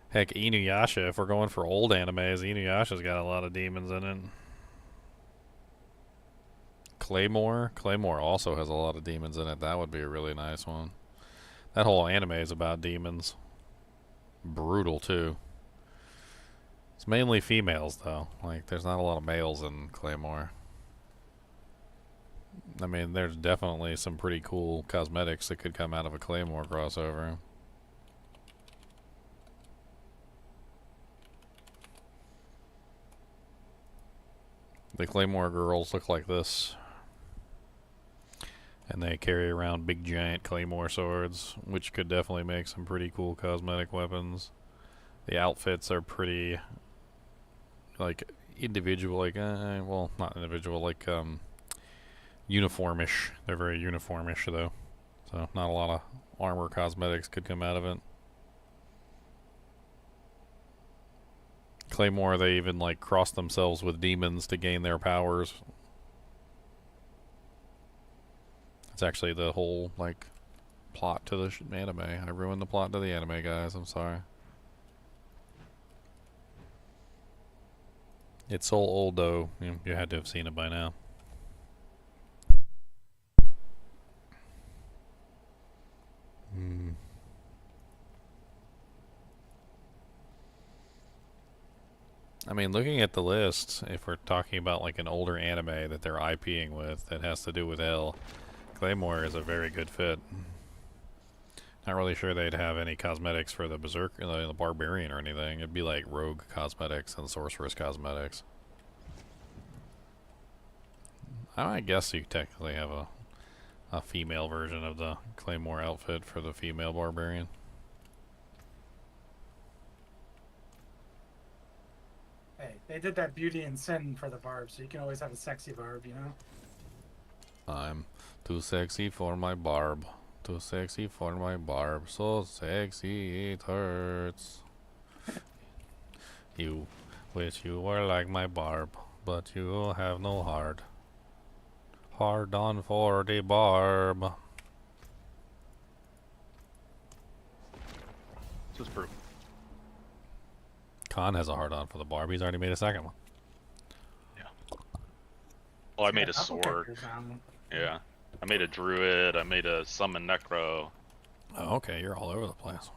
Speaker 1: Heck, Inuyasha, if we're going for old animes, Inuyasha's got a lot of demons in it. Claymore also has a lot of demons in it. That would be a really nice one. That whole anime is about demons. Brutal, too. It's mainly females, though. Like, there's not a lot of males in Claymore. I mean, there's definitely some pretty cool cosmetics that could come out of a Claymore crossover. The Claymore girls look like this. And they carry around big giant Claymore swords, which could definitely make some pretty cool cosmetic weapons. The outfits are pretty, like, individual, like, well, not individual, like, uniformish. They're very uniformish, though. So, not a lot of armor cosmetics could come out of it. Claymore, they even, like, cross themselves with demons to gain their powers. It's actually the whole, like, plot to the anime. I ruined the plot to the anime, guys. I'm sorry. It's so old, though. You had to have seen it by now. I mean, looking at the list, if we're talking about, like, an older anime that they're IPing with that has to do with hell, Claymore is a very good fit. Not really sure they'd have any cosmetics for the Berserk, the barbarian or anything. It'd be like rogue cosmetics and sorceress cosmetics. I guess you technically have a female version of the Claymore outfit for the female barbarian.
Speaker 4: Hey, they did that Beauty and Sin for the Barb, so you can always have a sexy Barb, you know?
Speaker 1: I'm too sexy for my Barb. Too sexy for my Barb. So sexy it hurts. You wish you were like my Barb, but you have no heart. Hard on for the Barb.
Speaker 2: This is proof.
Speaker 1: Khan has a hard on for the Barb. He's already made a second one.
Speaker 2: Oh, I made a
Speaker 4: Yeah, couple
Speaker 2: sword.
Speaker 4: characters on.
Speaker 2: Yeah. I made a druid. I made a summon Necro.
Speaker 1: Oh, okay, you're all over the place.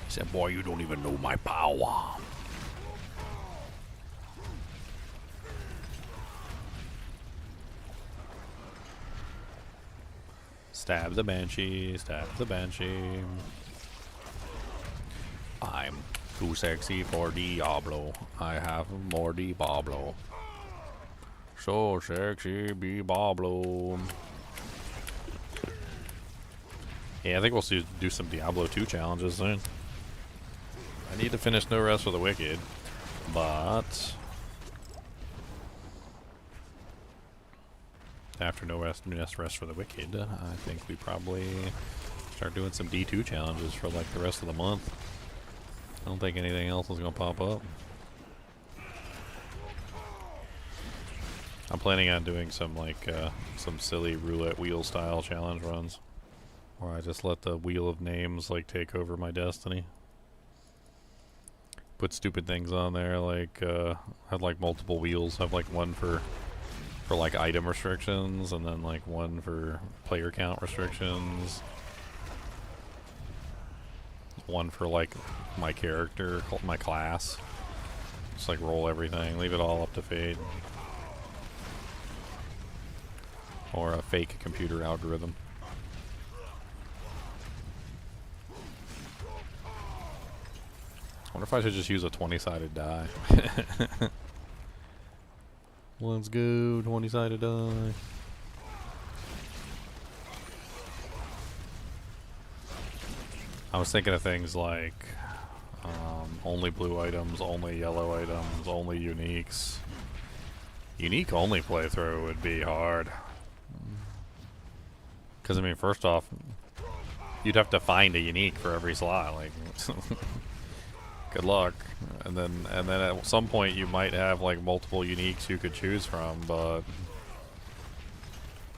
Speaker 1: He said, boy, you don't even know my power. Stab the banshee, stab the banshee. I'm too sexy for Diablo. I have more Diablo. So sexy, Diablo. Yeah, I think we'll do some Diablo 2 challenges soon. I need to finish No Rest for the Wicked, but after No Rest for the Wicked, I think we probably start doing some D2 challenges for like the rest of the month. I don't think anything else is gonna pop up. I'm planning on doing some like some silly roulette wheel style challenge runs, where I just let the wheel of names like take over my destiny. Put stupid things on there, like have like multiple wheels. Have like one for like item restrictions, and then like one for player count restrictions. One for like my character, my class. Just like roll everything, leave it all up to fate. Or a fake computer algorithm. I wonder if I should just use a 20-sided die. Let's go, 20-sided die. I was thinking of things like only blue items, only yellow items, only uniques. Unique only playthrough would be hard. Because I mean, first off, you'd have to find a unique for every slot. Like, good luck. And then at some point you might have like multiple uniques you could choose from, but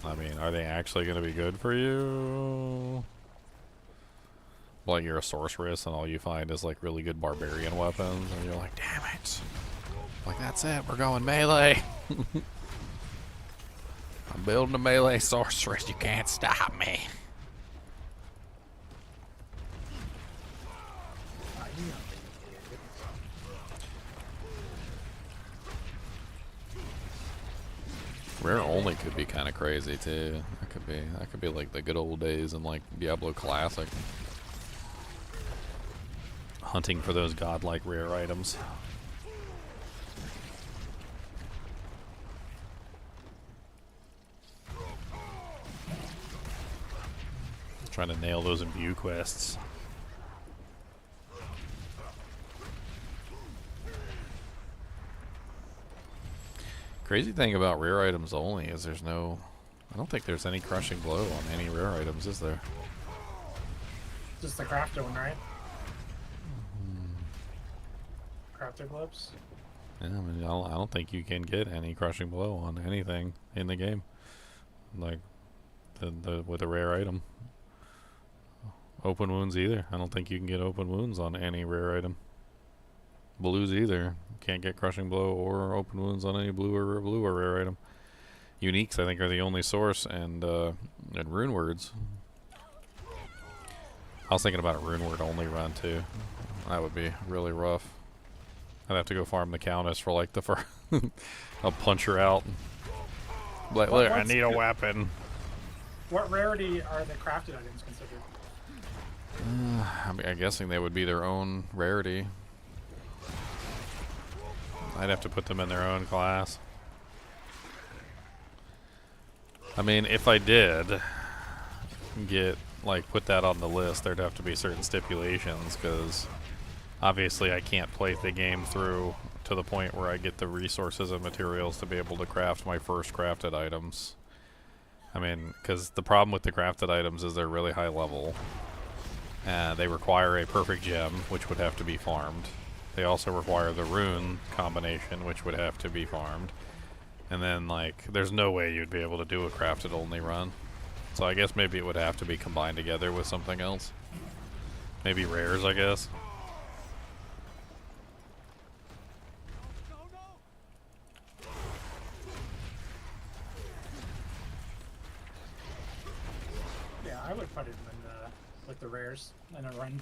Speaker 1: I mean, are they actually going to be good for you? Like you're a sorceress and all you find is like really good barbarian weapons, and you're like, damn it. Like, that's it, we're going melee. I'm building a melee sorceress, you can't stop me. Rare only could be kind of crazy too. That could be like the good old days in like Diablo Classic. Hunting for those godlike rare items. Trying to nail those imbue quests. Crazy thing about rare items only is I don't think there's any crushing blow on any rare items, is there?
Speaker 4: Just the crafted one, right? Crafted gloves.
Speaker 1: Yeah, I mean, I don't think you can get any crushing blow on anything in the game, like with a rare item. Open wounds either. I don't think you can get open wounds on any rare item. Blues either. Can't get crushing blow or open wounds on any blue or rare item. Uniques, I think, are the only source, and rune words. I was thinking about a rune word only run too. That would be really rough. I'd have to go farm the countess for like the first. I'll punch her out. Like, look, I need a weapon.
Speaker 4: What rarity are the crafted items considered?
Speaker 1: I mean, I'm guessing they would be their own rarity. I'd have to put them in their own class. I mean, if I did get, like, put that on the list, there'd have to be certain stipulations, because obviously I can't play the game through to the point where I get the resources and materials to be able to craft my first crafted items. I mean, because the problem with the crafted items is they're really high level. They require a perfect gem, which would have to be farmed. They also require the rune combination, which would have to be farmed. And then, like, there's no way you'd be able to do a crafted only run. So I guess maybe it would have to be combined together with something else. Maybe rares, I guess.
Speaker 4: I would put it in with the rares and a run.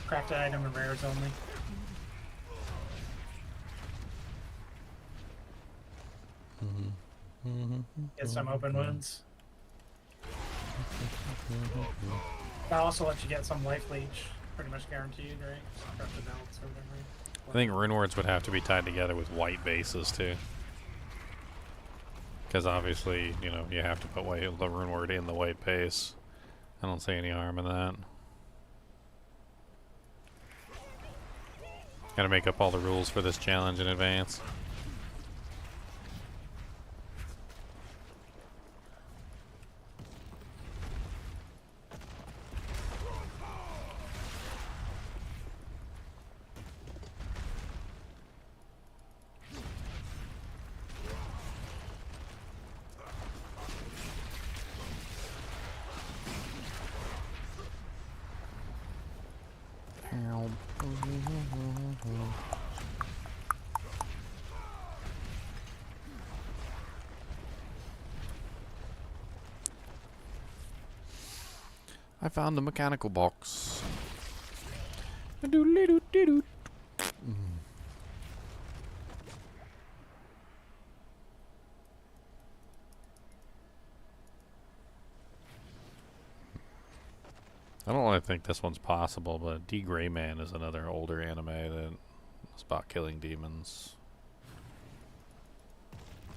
Speaker 4: Crafted item and rares only. Get some open wounds. That also lets you get some life leech, pretty much guaranteed, right? Crafted belts or whatever.
Speaker 1: I think rune words would have to be tied together with white bases too. Because obviously, you know, you have to put the rune word in the white base. I don't see any harm in that. Gotta make up all the rules for this challenge in advance. I found the mechanical box. Doodle-doo-doo-doo. I don't really think this one's possible, but D. Gray Man is another older anime that is about killing demons.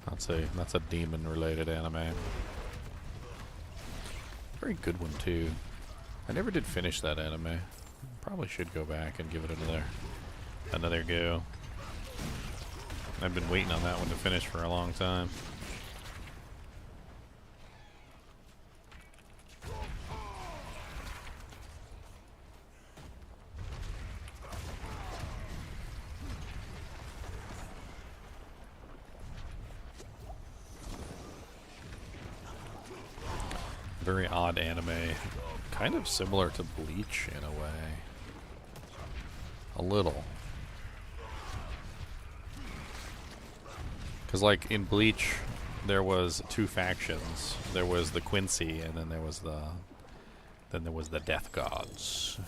Speaker 1: That's a demon-related anime. Very good one too. I never did finish that anime. Probably should go back and give it another go. I've been waiting on that one to finish for a long time. Very odd anime. Kind of similar to Bleach in a way. A little. Because like in Bleach, there was two factions. There was the Quincy, and then there was the Death Gods.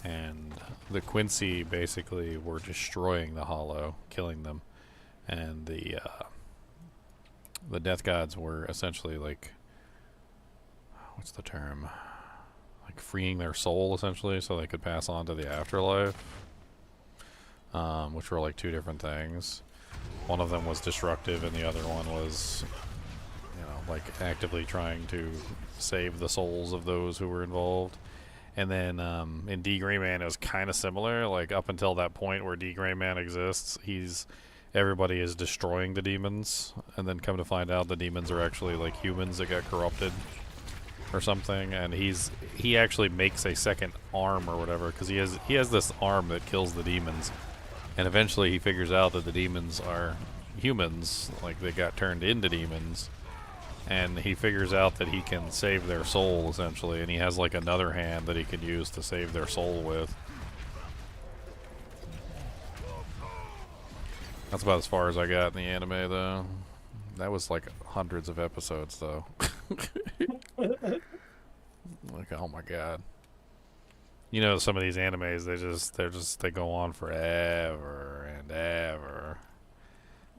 Speaker 1: And the Quincy basically were destroying the Hollow, killing them. And the Death Gods were essentially like, what's the term? Like freeing their soul, essentially, so they could pass on to the afterlife. Which were like two different things. One of them was destructive, and the other one was, you know, like actively trying to save the souls of those who were involved. And then in D. Gray Man, it was kind of similar. Like up until that point where D. Gray Man exists, everybody is destroying the demons, and then come to find out the demons are actually like humans that got corrupted or something, and he actually makes a second arm or whatever, because he has this arm that kills the demons, and eventually he figures out that the demons are humans, like they got turned into demons, and he figures out that he can save their soul essentially, and he has like another hand that he can use to save their soul with. That's about as far as I got in the anime though. That was like hundreds of episodes though. Like, oh my god. You know, some of these animes, they go on forever and ever.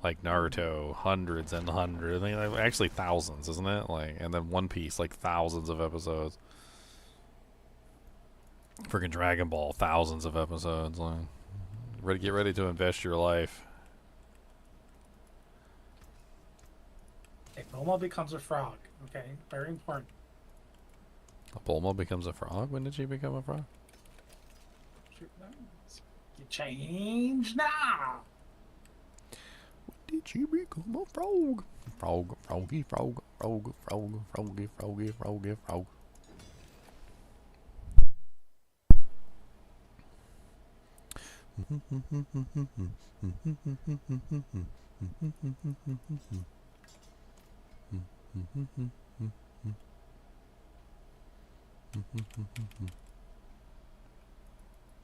Speaker 1: Like Naruto, hundreds and hundreds. I mean, actually thousands, isn't it? Like, and then One Piece, like thousands of episodes. Freaking Dragon Ball, thousands of episodes. Like, get ready to invest your life.
Speaker 4: If Bulma becomes a frog, okay? Very important.
Speaker 1: Bulma becomes a frog? When did she become a frog?
Speaker 4: You change now!
Speaker 1: When did she become a frog? Frog, froggy, frog, frog, frog, froggy, froggy, froggy, frog.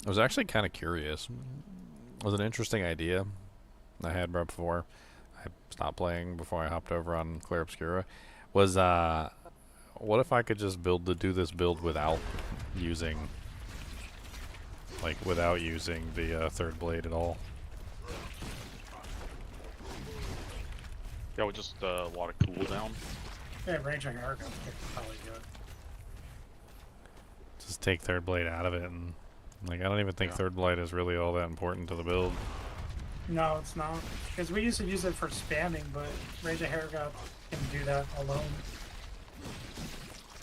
Speaker 1: I was actually kind of curious. It was an interesting idea I had before. I stopped playing before I hopped over on Clair Obscura. Was what if I could just do this build without using, without using the third blade at all?
Speaker 2: Yeah, with just a lot of cooldown.
Speaker 4: Yeah, range of hair could probably do it.
Speaker 1: Just take third blade out of it, and I don't even think third blade is really all that important to the build.
Speaker 4: No, it's not. Because we used to use it for spamming, but range of hair can do that alone.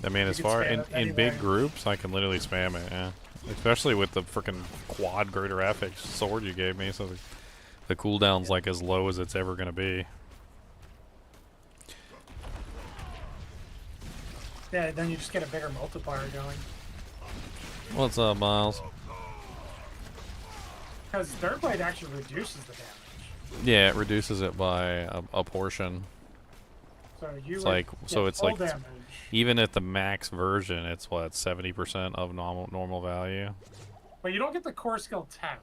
Speaker 1: I mean, as far in big groups, I can literally spam it. Yeah, especially with the freaking quad greater affix sword you gave me, so the cooldown's like as low as it's ever gonna be.
Speaker 4: Yeah, then you just get a bigger multiplier going.
Speaker 1: What's up, Miles?
Speaker 4: Because third blade actually reduces the damage.
Speaker 1: Yeah, it reduces it by a portion.
Speaker 4: So you
Speaker 1: It's
Speaker 4: it's like damage.
Speaker 1: Even at the max version, it's what, 70% of normal value.
Speaker 4: But you don't get the core skill tag.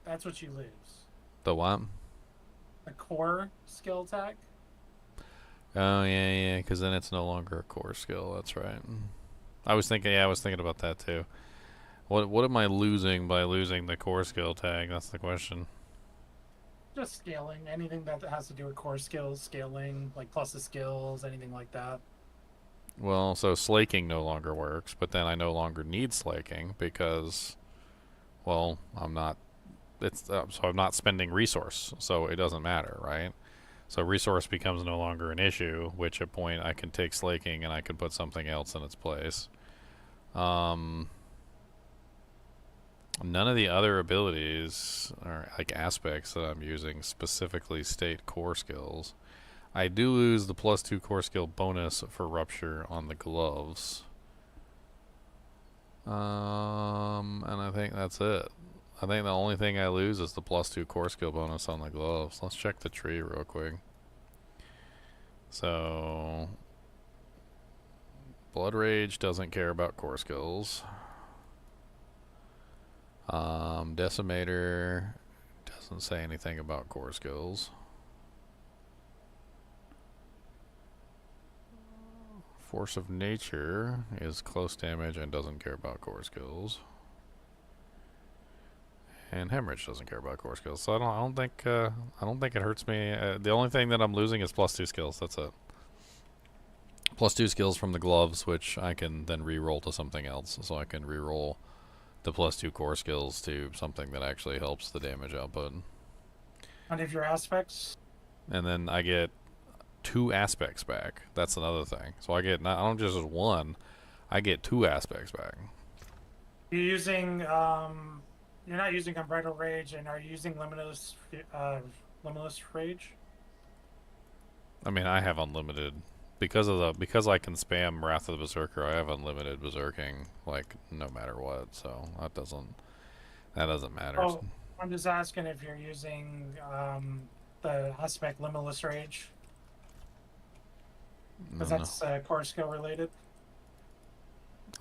Speaker 4: That's what you lose.
Speaker 1: The what?
Speaker 4: The core skill tag.
Speaker 1: Oh yeah, because then it's no longer a core skill. That's right. I was thinking about that too. What am I losing by losing the core skill tag? That's the question.
Speaker 4: Just scaling. Anything that has to do with core skills, scaling, like plus the skills, anything like that.
Speaker 1: Well, so slaking no longer works, but then I no longer need slaking because, well, I'm not. So I'm not spending resource, so it doesn't matter, right? So resource becomes no longer an issue, which at point I can take slaking and I can put something else in its place. None of the other abilities or aspects that I'm using specifically state core skills. I do lose the +2 core skill bonus for Rupture on the gloves. And I think that's it. I think the only thing I lose is the +2 core skill bonus on the gloves. Let's check the tree real quick. So, Blood Rage doesn't care about core skills. Decimator doesn't say anything about core skills. Force of Nature is close damage and doesn't care about core skills. And Hemorrhage doesn't care about core skills, so I don't think it hurts me. The only thing that I'm losing is +2 skills. That's it. +2 skills from the gloves, which I can then re-roll to something else. So I can re-roll the +2 core skills to something that actually helps the damage output.
Speaker 4: One of your aspects.
Speaker 1: And then I get 2 aspects back. That's another thing. So I don't just one, I get 2 aspects back.
Speaker 4: You're using you're not using Unbridled Rage, and are you using Limitless Rage?
Speaker 1: I mean, I have unlimited because I can spam Wrath of the Berserker. I have unlimited berserking, no matter what. So that doesn't matter.
Speaker 4: Oh, I'm just asking if you're using the aspect Limitless Rage, because that's core skill related.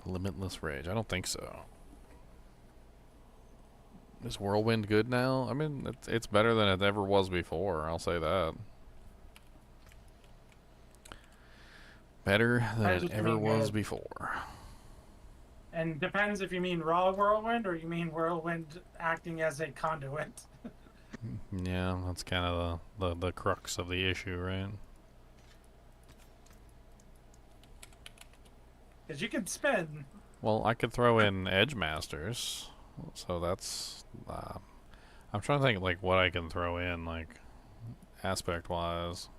Speaker 1: Limitless Rage. I don't think so. Is Whirlwind good now? I mean, it's better than it ever was before. I'll say that. Better than it ever was before.
Speaker 4: And depends if you mean raw Whirlwind or you mean Whirlwind acting as a conduit.
Speaker 1: Yeah, that's kind of the crux of the issue, right?
Speaker 4: Because you can spin.
Speaker 1: Well, I could throw in Edge Masters. So that's I'm trying to think what I can throw in aspect wise.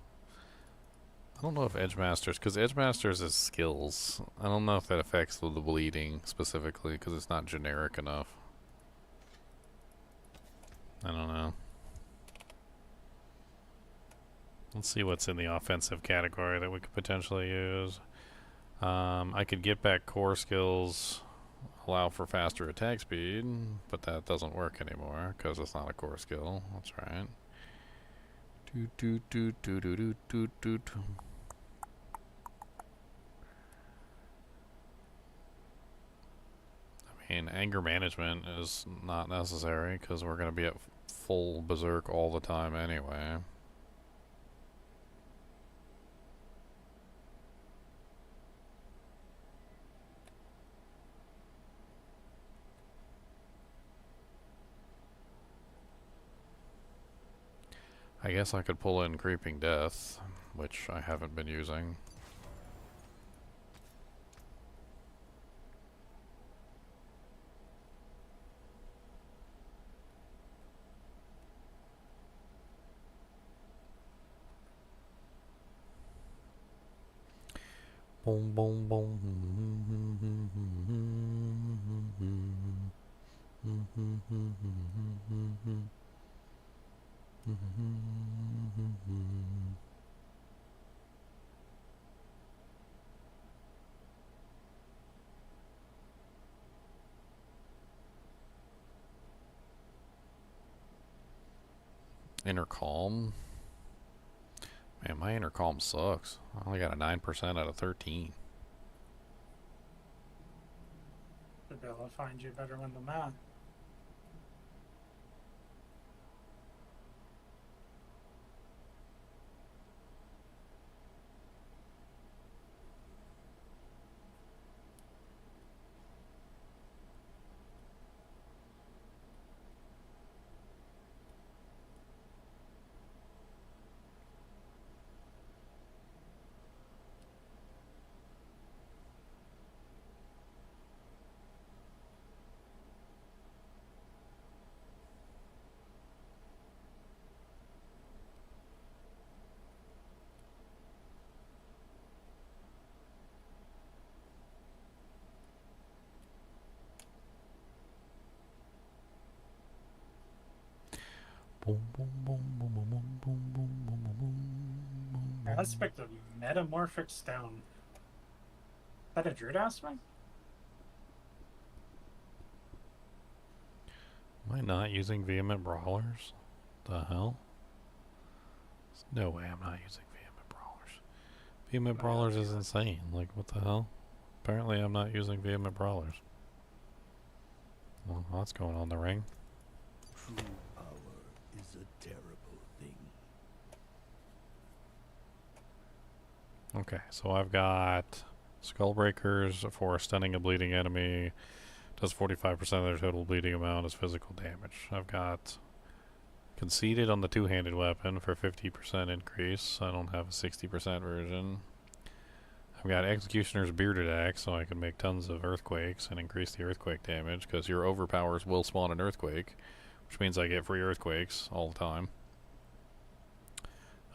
Speaker 1: I don't know if Edge Masters, because Edge Masters is skills. I don't know if that affects the bleeding specifically because it's not generic enough. I don't know. Let's see what's in the offensive category that we could potentially use. I could get back core skills. Allow for faster attack speed, but that doesn't work anymore because it's not a core skill. That's right. I mean, anger management is not necessary because we're going to be at full berserk all the time anyway. I guess I could pull in Creeping Death, which I haven't been using. Boom, boom, boom. Inner Calm. Man, my Inner Calm sucks. I only got a 9% out of 13.
Speaker 4: Should be able to find you a better one than that.
Speaker 1: Boom, boom, boom, boom, boom, boom, boom, boom, boom, boom, boom.
Speaker 4: Aspect of Metamorphic Stone. Is that a Druid aspect?
Speaker 1: Am I not using Vehement Brawlers? The hell? There's no way I'm not using Vehement Brawlers. Vehement Brawlers is insane. Like, what the hell? Apparently I'm not using Vehement Brawlers. Well, what's going on in the ring?
Speaker 7: True power is a terrible thing.
Speaker 1: Okay, so I've got Skullbreakers for stunning a bleeding enemy. Does 45% of their total bleeding amount as physical damage. I've got Conceited on the two-handed weapon for 50% increase. I don't have a 60% version. I've got Executioner's Bearded Axe, so I can make tons of earthquakes and increase the earthquake damage, because your overpowers will spawn an earthquake, which means I get free earthquakes all the time.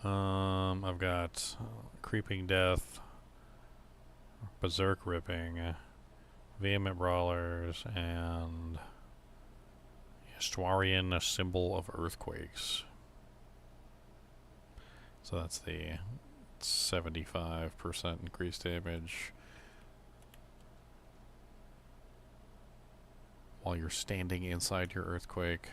Speaker 1: I've got Creeping Death, Berserk Ripping, Vehement Brawlers, and Estuarian, a Symbol of Earthquakes. So that's the 75% increased damage while you're standing inside your earthquake.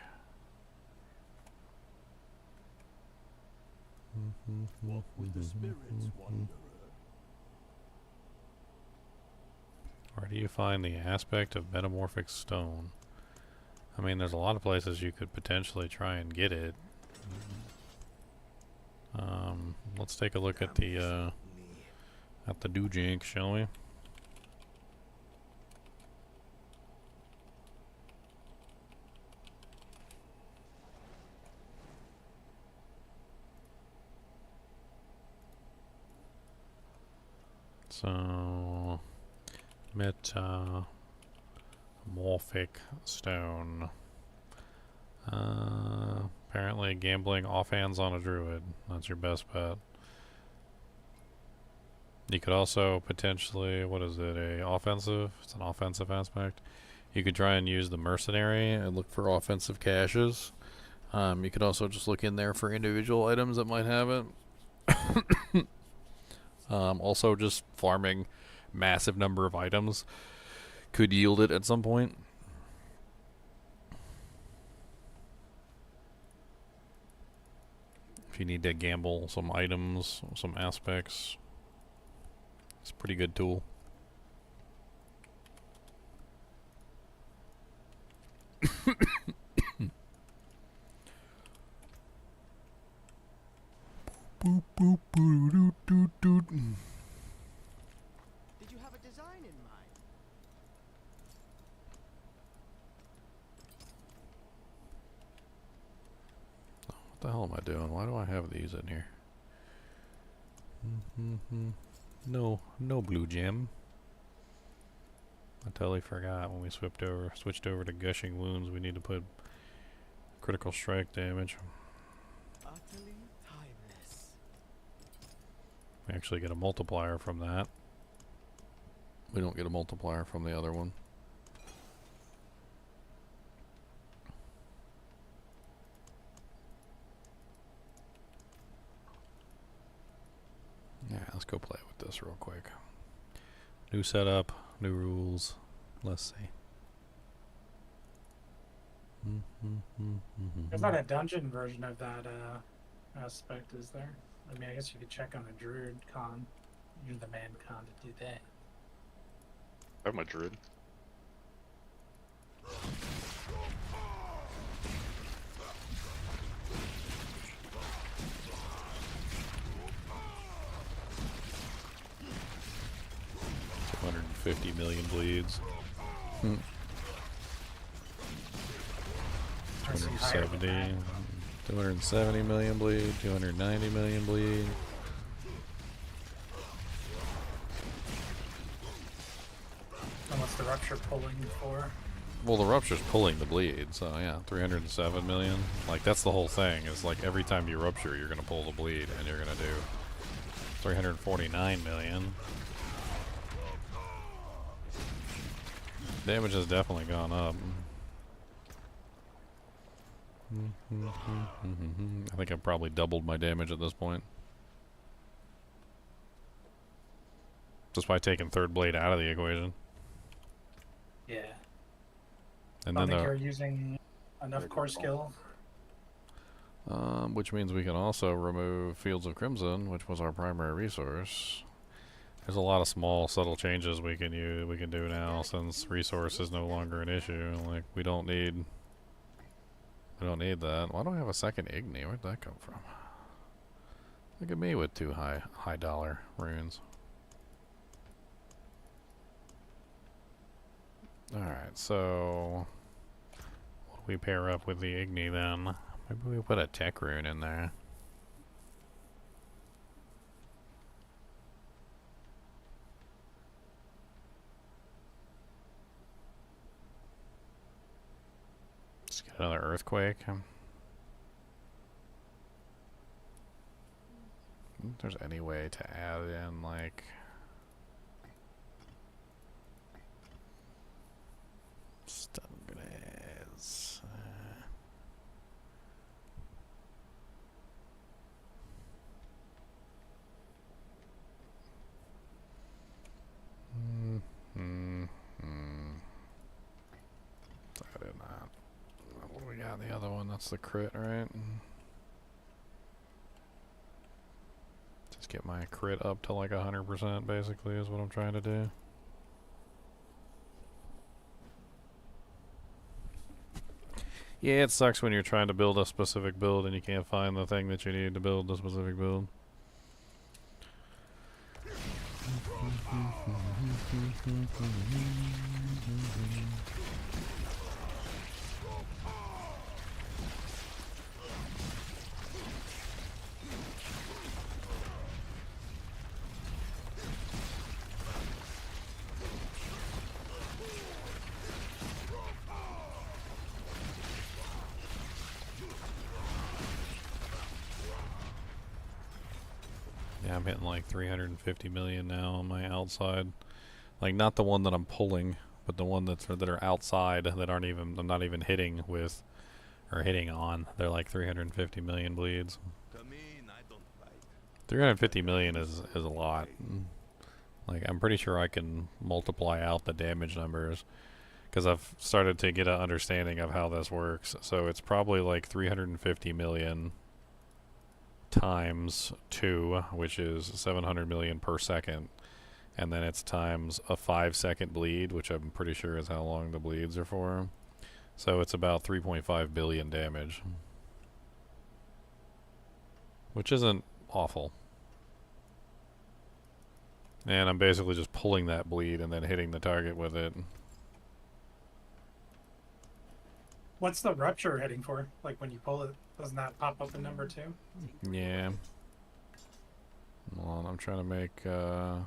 Speaker 7: Walk with the spirits, wanderer.
Speaker 1: Where do you find the aspect of Metamorphic Stone? I mean, there's a lot of places you could potentially try and get it. Let's take a look at the Doojink, shall we? So, Metamorphic Stone. Apparently gambling offhands on a druid. That's your best bet. You could also potentially, what is it, it's an offensive aspect. You could try and use the mercenary and look for offensive caches. You could also just look in there for individual items that might have it. Also just farming massive number of items could yield it at some point. If you need to gamble some items, some aspects, it's a pretty good tool. Boop, boop, boo, doo, doo, doo.
Speaker 8: Did you have a design in mind?
Speaker 1: What the hell am I doing? Why do I have these in here? No, no blue gem. I totally forgot when we switched over to gushing wounds. We need to put critical strike damage.
Speaker 8: Utterly timeless.
Speaker 1: We actually get a multiplier from that. We don't get a multiplier from the other one. Yeah, let's go play with this real quick. New setup, new rules. Let's see.
Speaker 4: There's not a dungeon version of that aspect, is there? I mean, I guess you could check on a druid con. You're the man con to do that.
Speaker 2: I have my druid.
Speaker 1: $250 million bleeds. 270. 270 million bleed. 290 million bleed.
Speaker 4: And what's the rupture pulling for?
Speaker 1: Well, the rupture's pulling the bleed, so yeah, 307 million. Like, that's the whole thing. Is like every time you rupture, you're gonna pull the bleed, and you're gonna do 349 million. Damage has definitely gone up. I think I've probably doubled my damage at this point. Just by taking third blade out of the equation.
Speaker 4: Yeah.
Speaker 1: And
Speaker 4: I
Speaker 1: then
Speaker 4: think
Speaker 1: the
Speaker 4: you're using enough core skill.
Speaker 1: which means we can also remove Fields of Crimson, which was our primary resource. There's a lot of small, subtle changes we can do now, since resource is no longer an issue. Like, we don't need that. Why don't I have a second Igni? Where'd that come from? Look at me with two high dollar runes. Alright, so what do we pair up with the Igni then? Maybe we put a tech rune in there. Let's get another earthquake. If there's any way to add in, like, stun grenades. I did not. What do we got in the other one? That's the crit, right? Just get my crit up to like 100% basically is what I'm trying to do. Yeah, it sucks when you're trying to build a specific build and you can't find the thing that you need to build the specific build. Yeah, I'm hitting like 350 million now on my outside. Like, not the one that I'm pulling, but the one that are outside that aren't even, I'm not even hitting with, or hitting on. They're like 350 million bleeds. 350 million is a lot. Like, I'm pretty sure I can multiply out the damage numbers, because I've started to get an understanding of how this works. So it's probably like 350 million times 2, which is 700 million per second, and then it's times a 5-second bleed, which I'm pretty sure is how long the bleeds are for. So it's about 3.5 billion damage, which isn't awful. And I'm basically just pulling that bleed and then hitting the target with it.
Speaker 4: What's the rupture hitting for? Like when you pull it? Doesn't that pop up in number 2?
Speaker 1: Yeah. Hold on, I'm trying to make, need to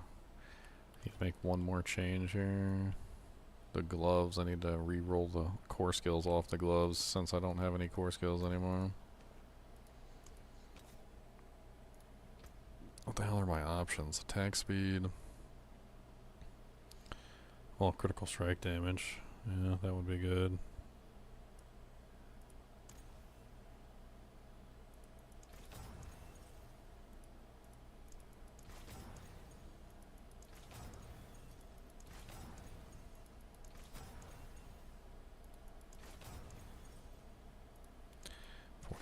Speaker 1: make one more change here. The gloves, I need to re-roll the core skills off the gloves since I don't have any core skills anymore. What the hell are my options? Attack speed. Well, critical strike damage. Yeah, that would be good.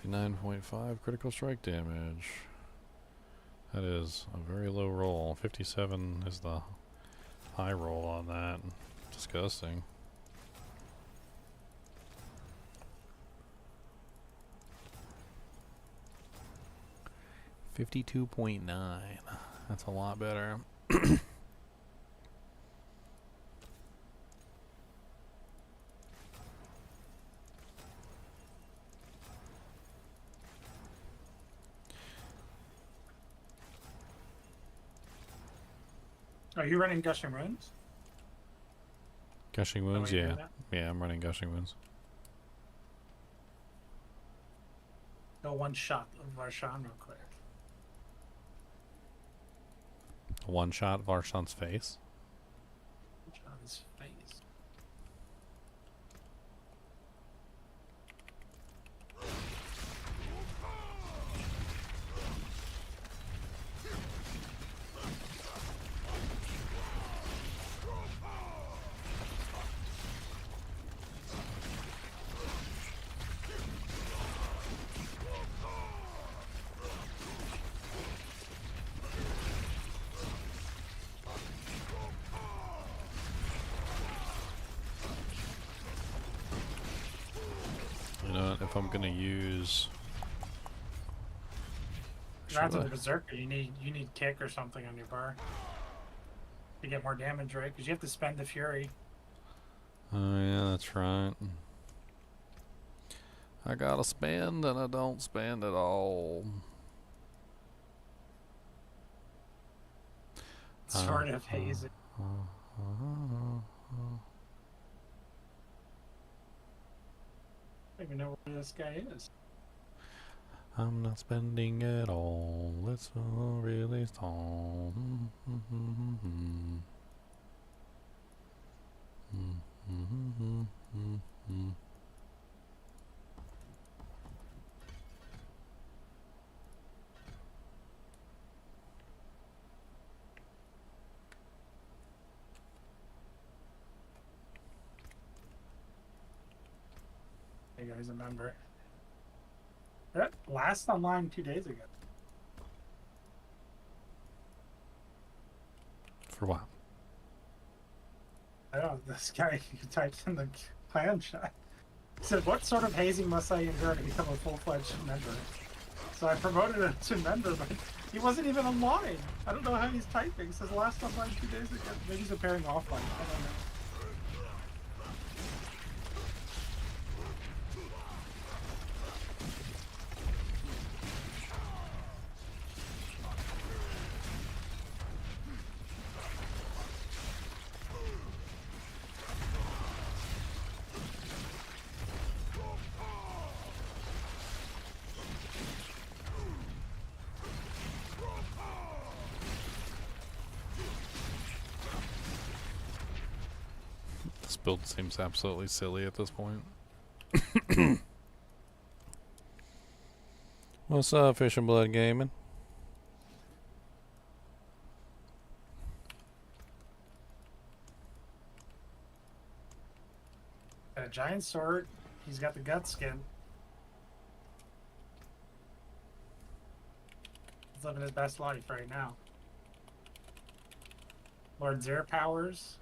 Speaker 1: $49.5 critical strike damage. That is a very low roll. 57 is the high roll on that. Disgusting. $52.9. That's a lot better.
Speaker 4: Are you running Gushing Runes?
Speaker 1: Gushing
Speaker 4: Oh,
Speaker 1: wounds,
Speaker 4: you're
Speaker 1: yeah.
Speaker 4: doing that?
Speaker 1: Yeah, I'm running gushing wounds.
Speaker 4: Go one shot of Varshan real quick.
Speaker 1: One shot Varshan's face.
Speaker 4: Shot his face.
Speaker 1: You know what, if I'm gonna use...
Speaker 4: Not to
Speaker 1: Should
Speaker 4: the
Speaker 1: I?
Speaker 4: Berserker, you need kick or something on your bar to get more damage, right? Because you have to spend the fury.
Speaker 1: Oh yeah, that's right. I gotta spend and I don't spend at all.
Speaker 4: Sort of hazy. I don't even know where this guy is.
Speaker 1: I'm not spending at all. It's really strong.
Speaker 4: You guys remember? That last online 2 days ago.
Speaker 1: For what?
Speaker 4: I don't know, this guy who typed in the clan chat said, "What sort of hazing must I endure to become a full-fledged member?" So I promoted him to member, but he wasn't even online. I don't know how he's typing. It says last online 2 days ago. Maybe he's appearing offline. I don't know.
Speaker 1: This build seems absolutely silly at this point. What's up, Fish and Blood Gaming?
Speaker 4: Got a giant sword. He's got the gut skin. He's living his best life right now. Lord Zero powers.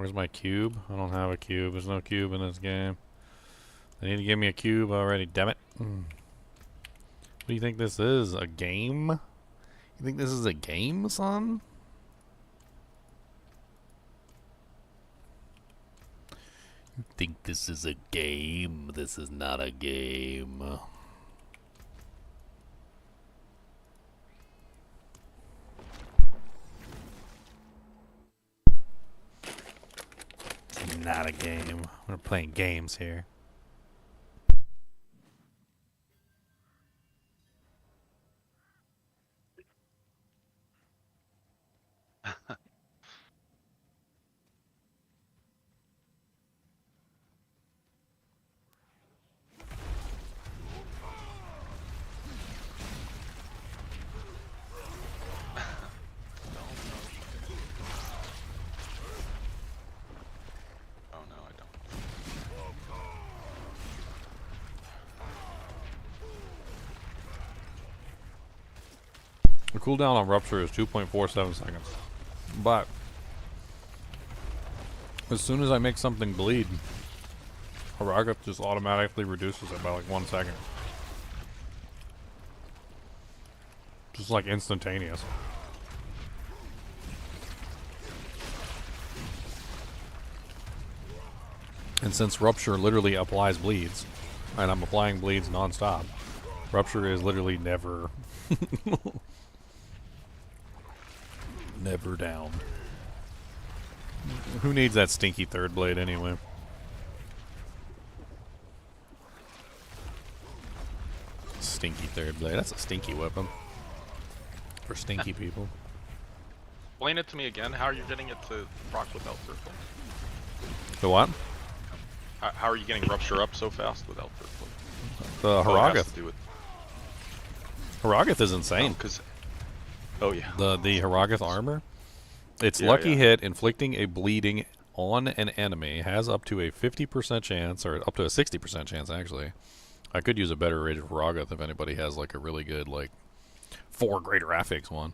Speaker 1: Where's my cube? I don't have a cube. There's no cube in this game. They need to give me a cube already, damn it. What do you think this is? A game? You think this is a game, son? You think this is a game? This is not a game. It's not a game. We're playing games here.
Speaker 2: Oh no, I don't.
Speaker 1: The cooldown on Rupture is 2.47 seconds. But as soon as I make something bleed, Haraga just automatically reduces it by like 1 second. Just like instantaneous. And since Rupture literally applies bleeds, and I'm applying bleeds non-stop, Rupture is literally never never down. Who needs that stinky third blade anyway? Stinky third blade. That's a stinky weapon. For stinky people.
Speaker 2: Explain it to me again. How are you getting it to proc without circle?
Speaker 1: The what?
Speaker 2: How are you getting Rupture up so fast without circle?
Speaker 1: The
Speaker 2: Oh, it has
Speaker 1: Haragath.
Speaker 2: to do with...
Speaker 1: Haragath is insane.
Speaker 2: Oh yeah.
Speaker 1: The Haragath armor. Its
Speaker 2: Yeah,
Speaker 1: lucky
Speaker 2: yeah.
Speaker 1: hit inflicting a bleeding on an enemy has up to a 50% chance, or up to a 60% chance actually. I could use a better rated Haragath if anybody has like a really good like 4 greater affix one.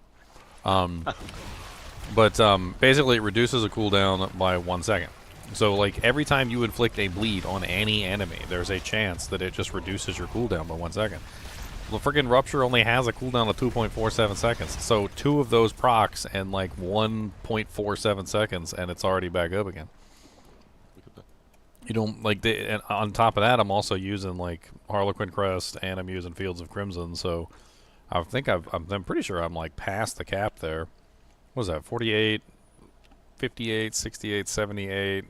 Speaker 1: But basically it reduces a cooldown by 1 second. So like every time you inflict a bleed on any enemy, there's a chance that it just reduces your cooldown by 1 second. The friggin' Rupture only has a cooldown of 2.47 seconds. So 2 of those procs and like 1.47 seconds and it's already back up again.
Speaker 2: Look at that.
Speaker 1: You don't like and on top of that I'm also using like Harlequin Crest and I'm using Fields of Crimson, so I think I'm pretty sure I'm like past the cap there. What was that? 48, 58, 68, 78.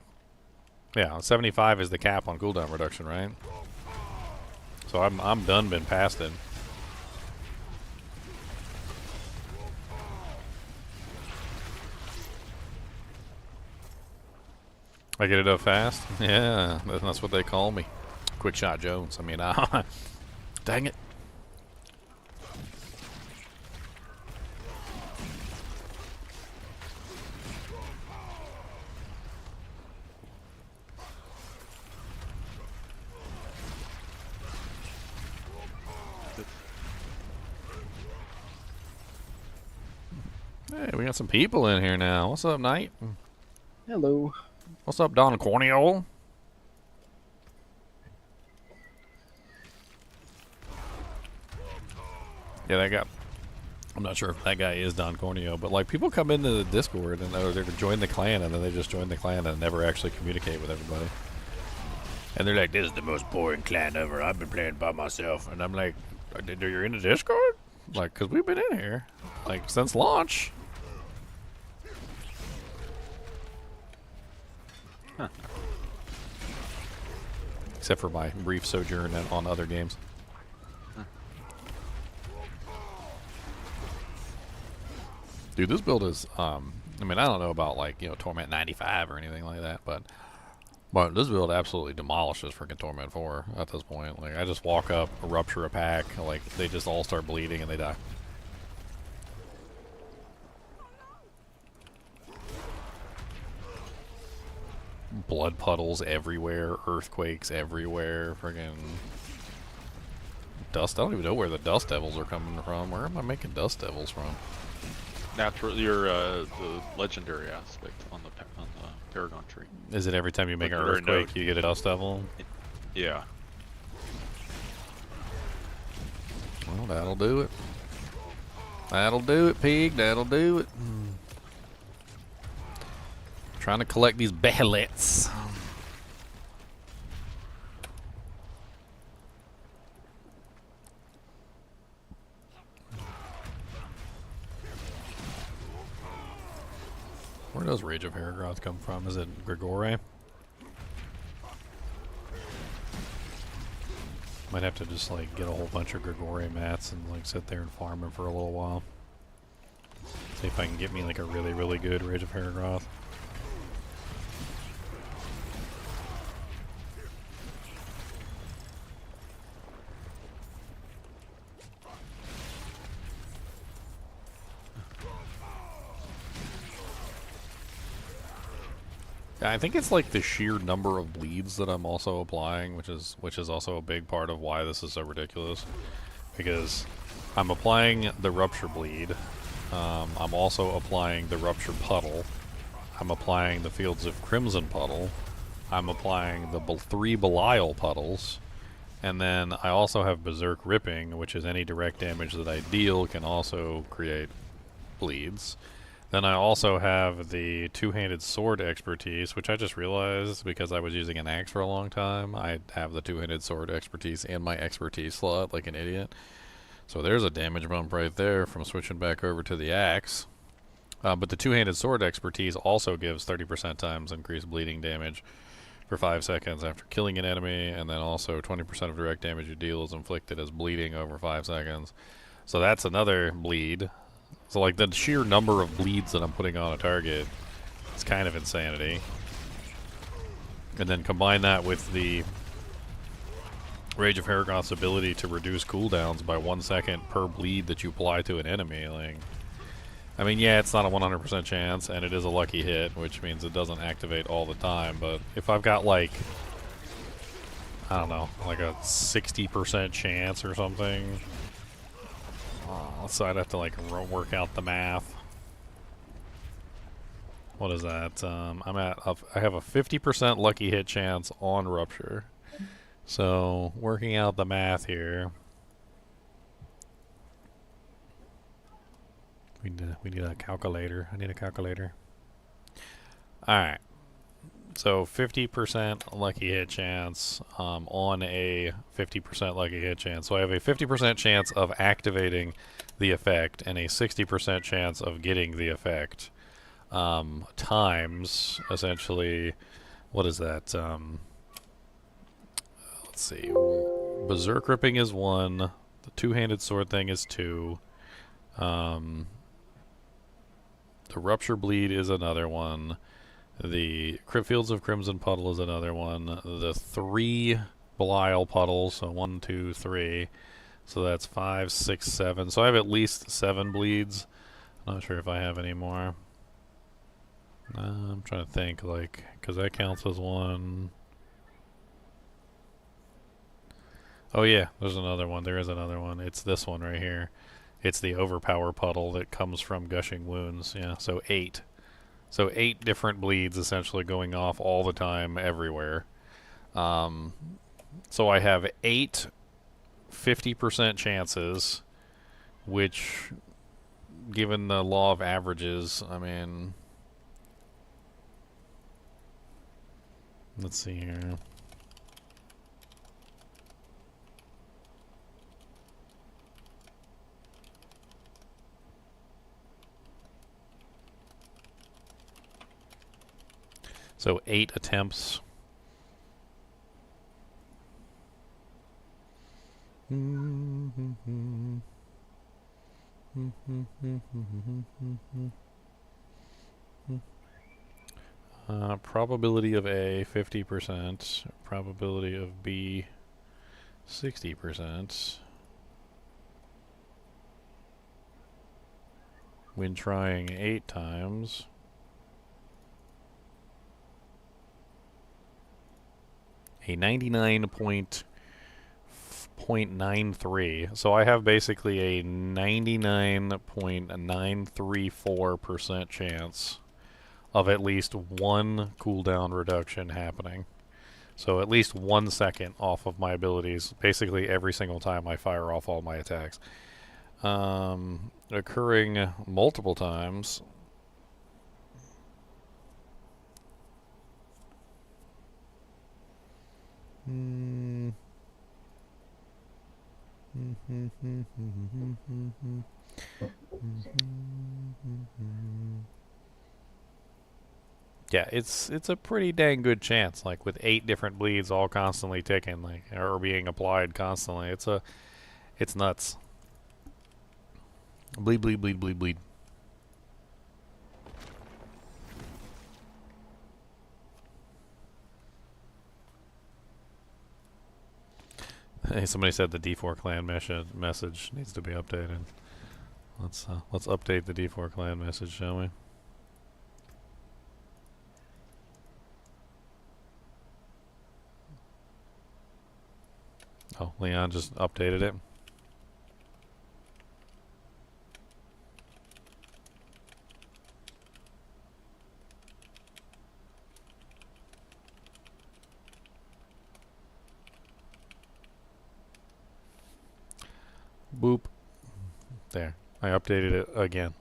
Speaker 1: Yeah, 75 is the cap on cooldown reduction, right? So I'm done, been past it. I get it up fast? Yeah, that's what they call me. Quick Shot Jones. I mean, dang it. Hey, we got some people in here now. What's up, Knight?
Speaker 9: Hello.
Speaker 1: What's up, Don Corneo? Yeah, that guy. I'm not sure if that guy is Don Corneo, but like people come into the Discord and they're join the clan and then they just join the clan and never actually communicate with everybody. And they're like, "This is the most boring clan ever. I've been playing by myself." And I'm like, "You're in the Discord? Like, cause we've been in here like since launch."
Speaker 2: Huh.
Speaker 1: Except for my brief sojourn on other games. Dude, this build is, I mean, I don't know about, like, you know, Torment 95 or anything like that, but this build absolutely demolishes freaking Torment 4 at this point. Like, I just walk up, rupture a pack, like, they just all start bleeding and they die. Blood puddles everywhere, earthquakes everywhere, friggin' dust. I don't even know where the dust devils are coming from. Where am I making dust devils from?
Speaker 2: natural, your the legendary aspect on the Paragon tree.
Speaker 1: Is it every time you make an
Speaker 2: Legendary
Speaker 1: earthquake
Speaker 2: node.
Speaker 1: you get a dust devil?
Speaker 2: Yeah.
Speaker 1: Well, that'll do it. That'll do it, pig. That'll do it. Trying to collect these Behelits. Where does Rage of Heragroth come from? Is it Grigore? Might have to just like get a whole bunch of Grigore mats and like sit there and farm them for a little while. See if I can get me like a really, really good Rage of Heragroth. I think it's like the sheer number of bleeds that I'm also applying, which is also a big part of why this is so ridiculous. Because I'm applying the Rupture bleed, I'm also applying the Rupture puddle, I'm applying the Fields of Crimson puddle, I'm applying the 3 Belial puddles, and then I also have Berserk ripping, which is any direct damage that I deal can also create bleeds. Then I also have the two-handed sword expertise, which I just realized because I was using an axe for a long time. I have the two-handed sword expertise in my expertise slot like an idiot. So there's a damage bump right there from switching back over to the axe. But the two-handed sword expertise also gives 30% times increased bleeding damage for 5 seconds after killing an enemy, and then also 20% of direct damage you deal is inflicted as bleeding over 5 seconds. So that's another bleed. So like the sheer number of bleeds that I'm putting on a target is kind of insanity. And then combine that with the Rage of Heragroth's ability to reduce cooldowns by 1 second per bleed that you apply to an enemy. Like, I mean, yeah, it's not a 100% chance, and it is a lucky hit, which means it doesn't activate all the time. But if I've got like, I don't know, like a 60% chance or something. So I'd have to like work out the math. What is that? I have a 50% lucky hit chance on Rupture. So working out the math here. We need a calculator. I need a calculator. All right. So 50% lucky hit chance on a 50% lucky hit chance. So I have a 50% chance of activating the effect and a 60% chance of getting the effect times essentially, what is that? Let's see. Berserk ripping is 1. The two-handed sword thing is 2. The Rupture bleed is another 1. The Fields of Crimson puddle is another 1. The 3 Belial puddles, so 1, 2, 3. So that's 5, 6, 7. So I have at least 7 bleeds. Not sure if I have any more. I'm trying to think, like, because that counts as 1. Oh yeah, there's another one. There is another one. It's this one right here. It's the Overpower puddle that comes from Gushing Wounds. Yeah, so 8. So 8 different bleeds essentially going off all the time, everywhere. So I have 8 50% chances, which, given the law of averages, I mean, let's see here. So 8 attempts. Probability of A 50%, probability of B 60%. When trying 8 times. A 99.2% 99.93. So I have basically a 99.934% chance of at least one cooldown reduction happening. So at least 1 second off of my abilities, basically every single time I fire off all my attacks. Occurring multiple times. Yeah, it's a pretty dang good chance. Like with 8 different bleeds all constantly ticking, like or being applied constantly. It's nuts. Bleed, bleed, bleed, bleed, bleed. Hey, somebody said the D4 clan message needs to be updated. Let's update the D4 clan message, shall we? Oh, Leon just updated it. Boop. There. I updated it again.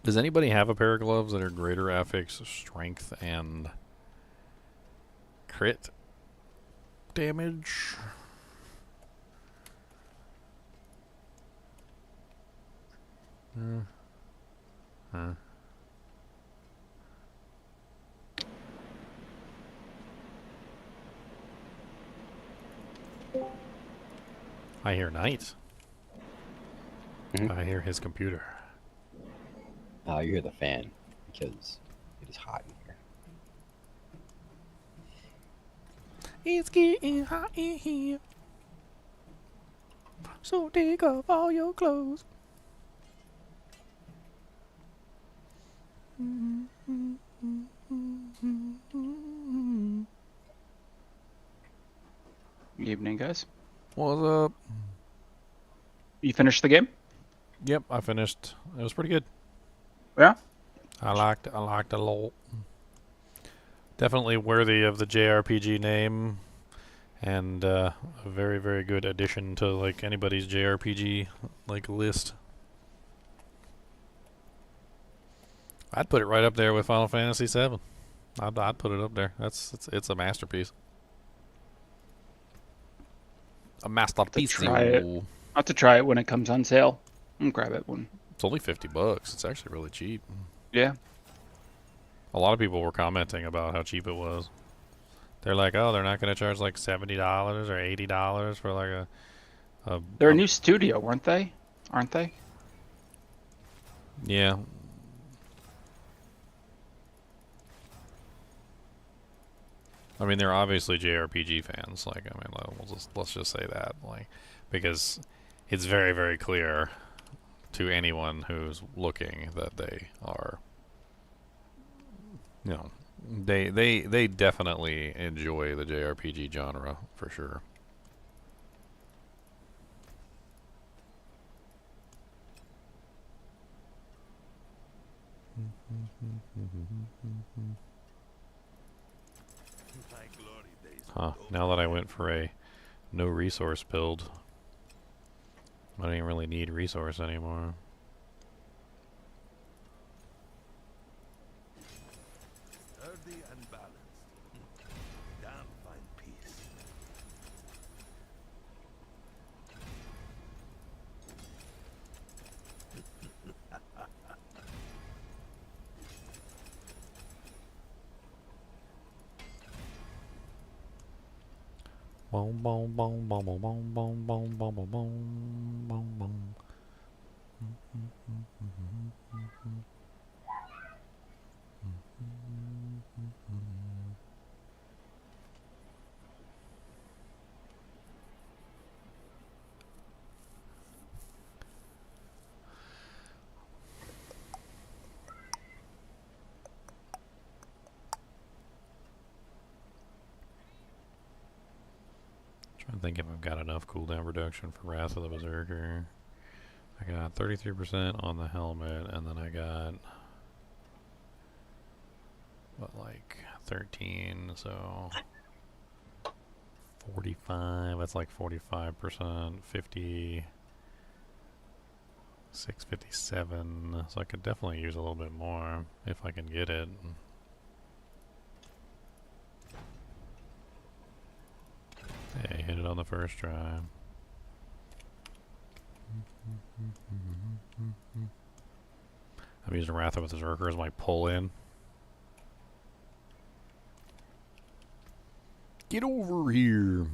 Speaker 1: Does anybody have a pair of gloves that are greater affix strength and crit damage? I hear Knight. I hear his computer.
Speaker 9: Oh, you hear the fan because it is hot in here.
Speaker 6: It's getting hot in here. So take off all your clothes.
Speaker 10: Evening, guys.
Speaker 1: What's up?
Speaker 10: You finished the game?
Speaker 1: Yep, I finished. It was pretty good.
Speaker 10: Yeah?
Speaker 1: I liked it a lot. Definitely worthy of the JRPG name, and a very, very good addition to like anybody's JRPG like list. I'd put it right up there with Final Fantasy VII. I'd put it up there. It's a masterpiece. A masterpiece.
Speaker 10: Try it. I'll have to try it when it comes on sale. I'll grab it when.
Speaker 1: It's only $50. It's actually really cheap.
Speaker 10: Yeah.
Speaker 1: A lot of people were commenting about how cheap it was. They're like, oh, they're not going to charge like $70 or $80 for like a
Speaker 10: They're a new studio, weren't they? Aren't they?
Speaker 1: Yeah. I mean, they're obviously JRPG fans. Like, I mean, let's just say that, like, because it's very, very clear to anyone who's looking that they are, you know, they definitely enjoy the JRPG genre for sure. Huh, now that I went for a no resource build, I don't even really need resource anymore.
Speaker 7: Sturdy and balanced. Damn fine piece.
Speaker 1: Boom, boom, boom, boom, boom, boom, boom, boom, boom, boom, boom, boom, boom. Trying to think if I've got enough cooldown reduction for Wrath of the Berserker. I got 33% on the helmet, and then I got, what, like 13, so 45, that's like 45%, 50, 657, so I could definitely use a little bit more if I can get it. Hey, hit it on the first try. I'm using Wrath of the Berserker as my pull-in. Get over here!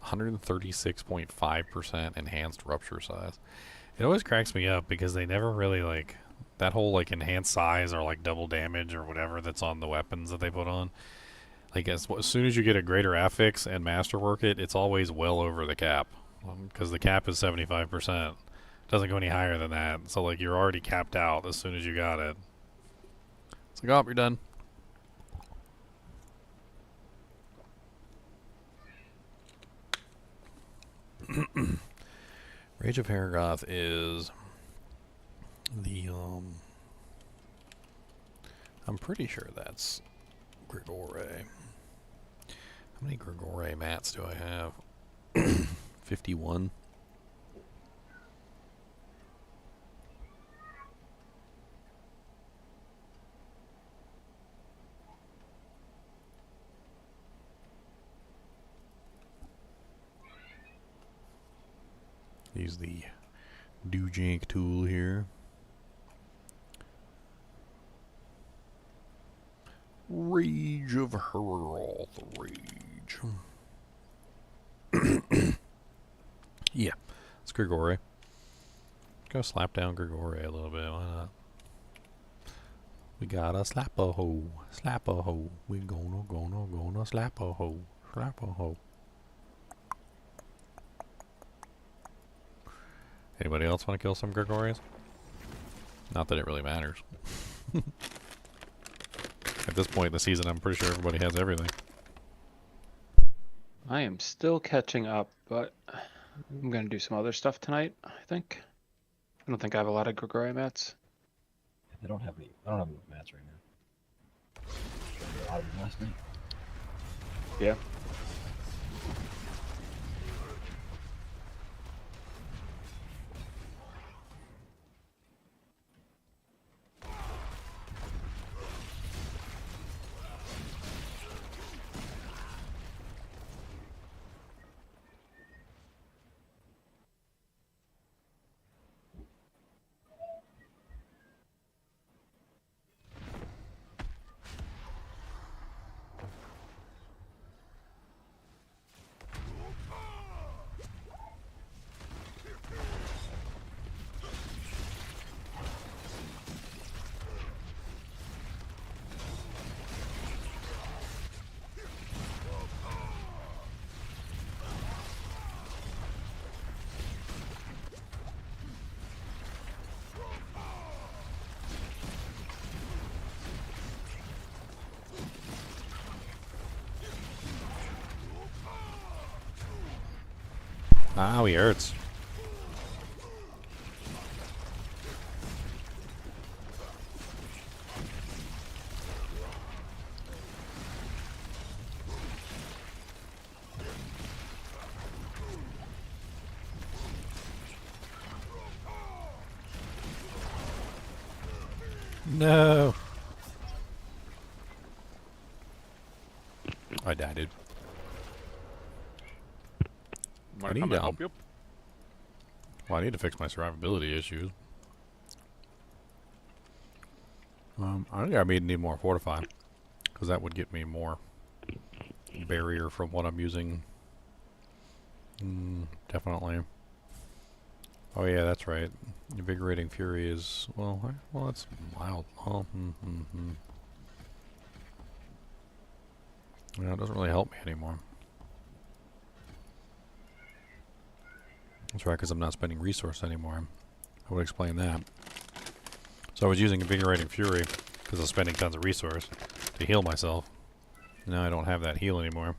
Speaker 1: (136.5% enhanced rupture size). It always cracks me up because they never really like that whole like enhanced size or like double damage or whatever that's on the weapons that they put on. Like as soon as you get a greater affix and masterwork it, it's always well over the cap because the cap is 75%. Doesn't go any higher than that. So like you're already capped out as soon as you got it. It's like, oh, you're done. Rage of Haragoth is the I'm pretty sure that's Grigore. How many Grigore mats do I have? 51. Use the Dujink tool here. Rage of Haragoth. Rage. Yeah, it's Grigore. Go slap down Grigore a little bit. Why not? We gotta slap a hoe. Slap a hoe. We gonna slap a hoe. Slap a hoe. Anybody else want to kill some Grigores? Not that it really matters. At this point in the season, I'm pretty sure everybody has everything.
Speaker 10: I am still catching up, but I'm gonna do some other stuff tonight, I think. I don't think I have a lot of Grigori mats.
Speaker 9: I don't have any mats right now. A lot of them last night.
Speaker 10: Yeah.
Speaker 1: Ow, he hurts. No. I died, dude.
Speaker 2: Want to come and help you?
Speaker 1: Well, I need to fix my survivability issues. I think I may need more fortify, because that would get me more barrier from what I'm using. Definitely. Oh yeah, that's right. Invigorating Fury is well, that's mild. Oh, Well, it doesn't really help me anymore. That's right, because I'm not spending resource anymore. I would explain that. So I was using Invigorating Fury because I was spending tons of resource to heal myself. Now I don't have that heal anymore.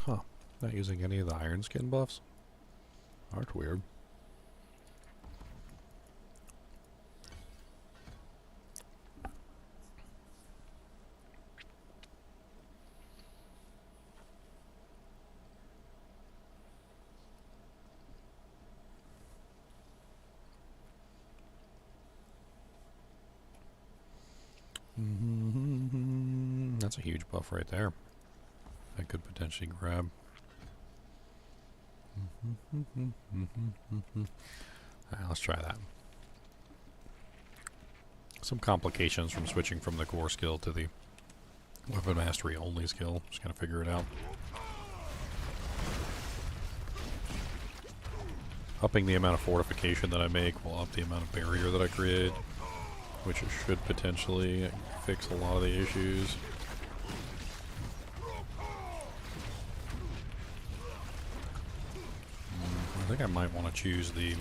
Speaker 1: Huh. Not using any of the iron skin buffs? That's weird. That's a huge buff right there. I could potentially grab. Alright, let's try that. Some complications from switching from the core skill to the weapon mastery only skill. Just gotta figure it out. Upping the amount of fortification that I make will up the amount of barrier that I create, which it should potentially fix a lot of the issues. I think I might want to choose the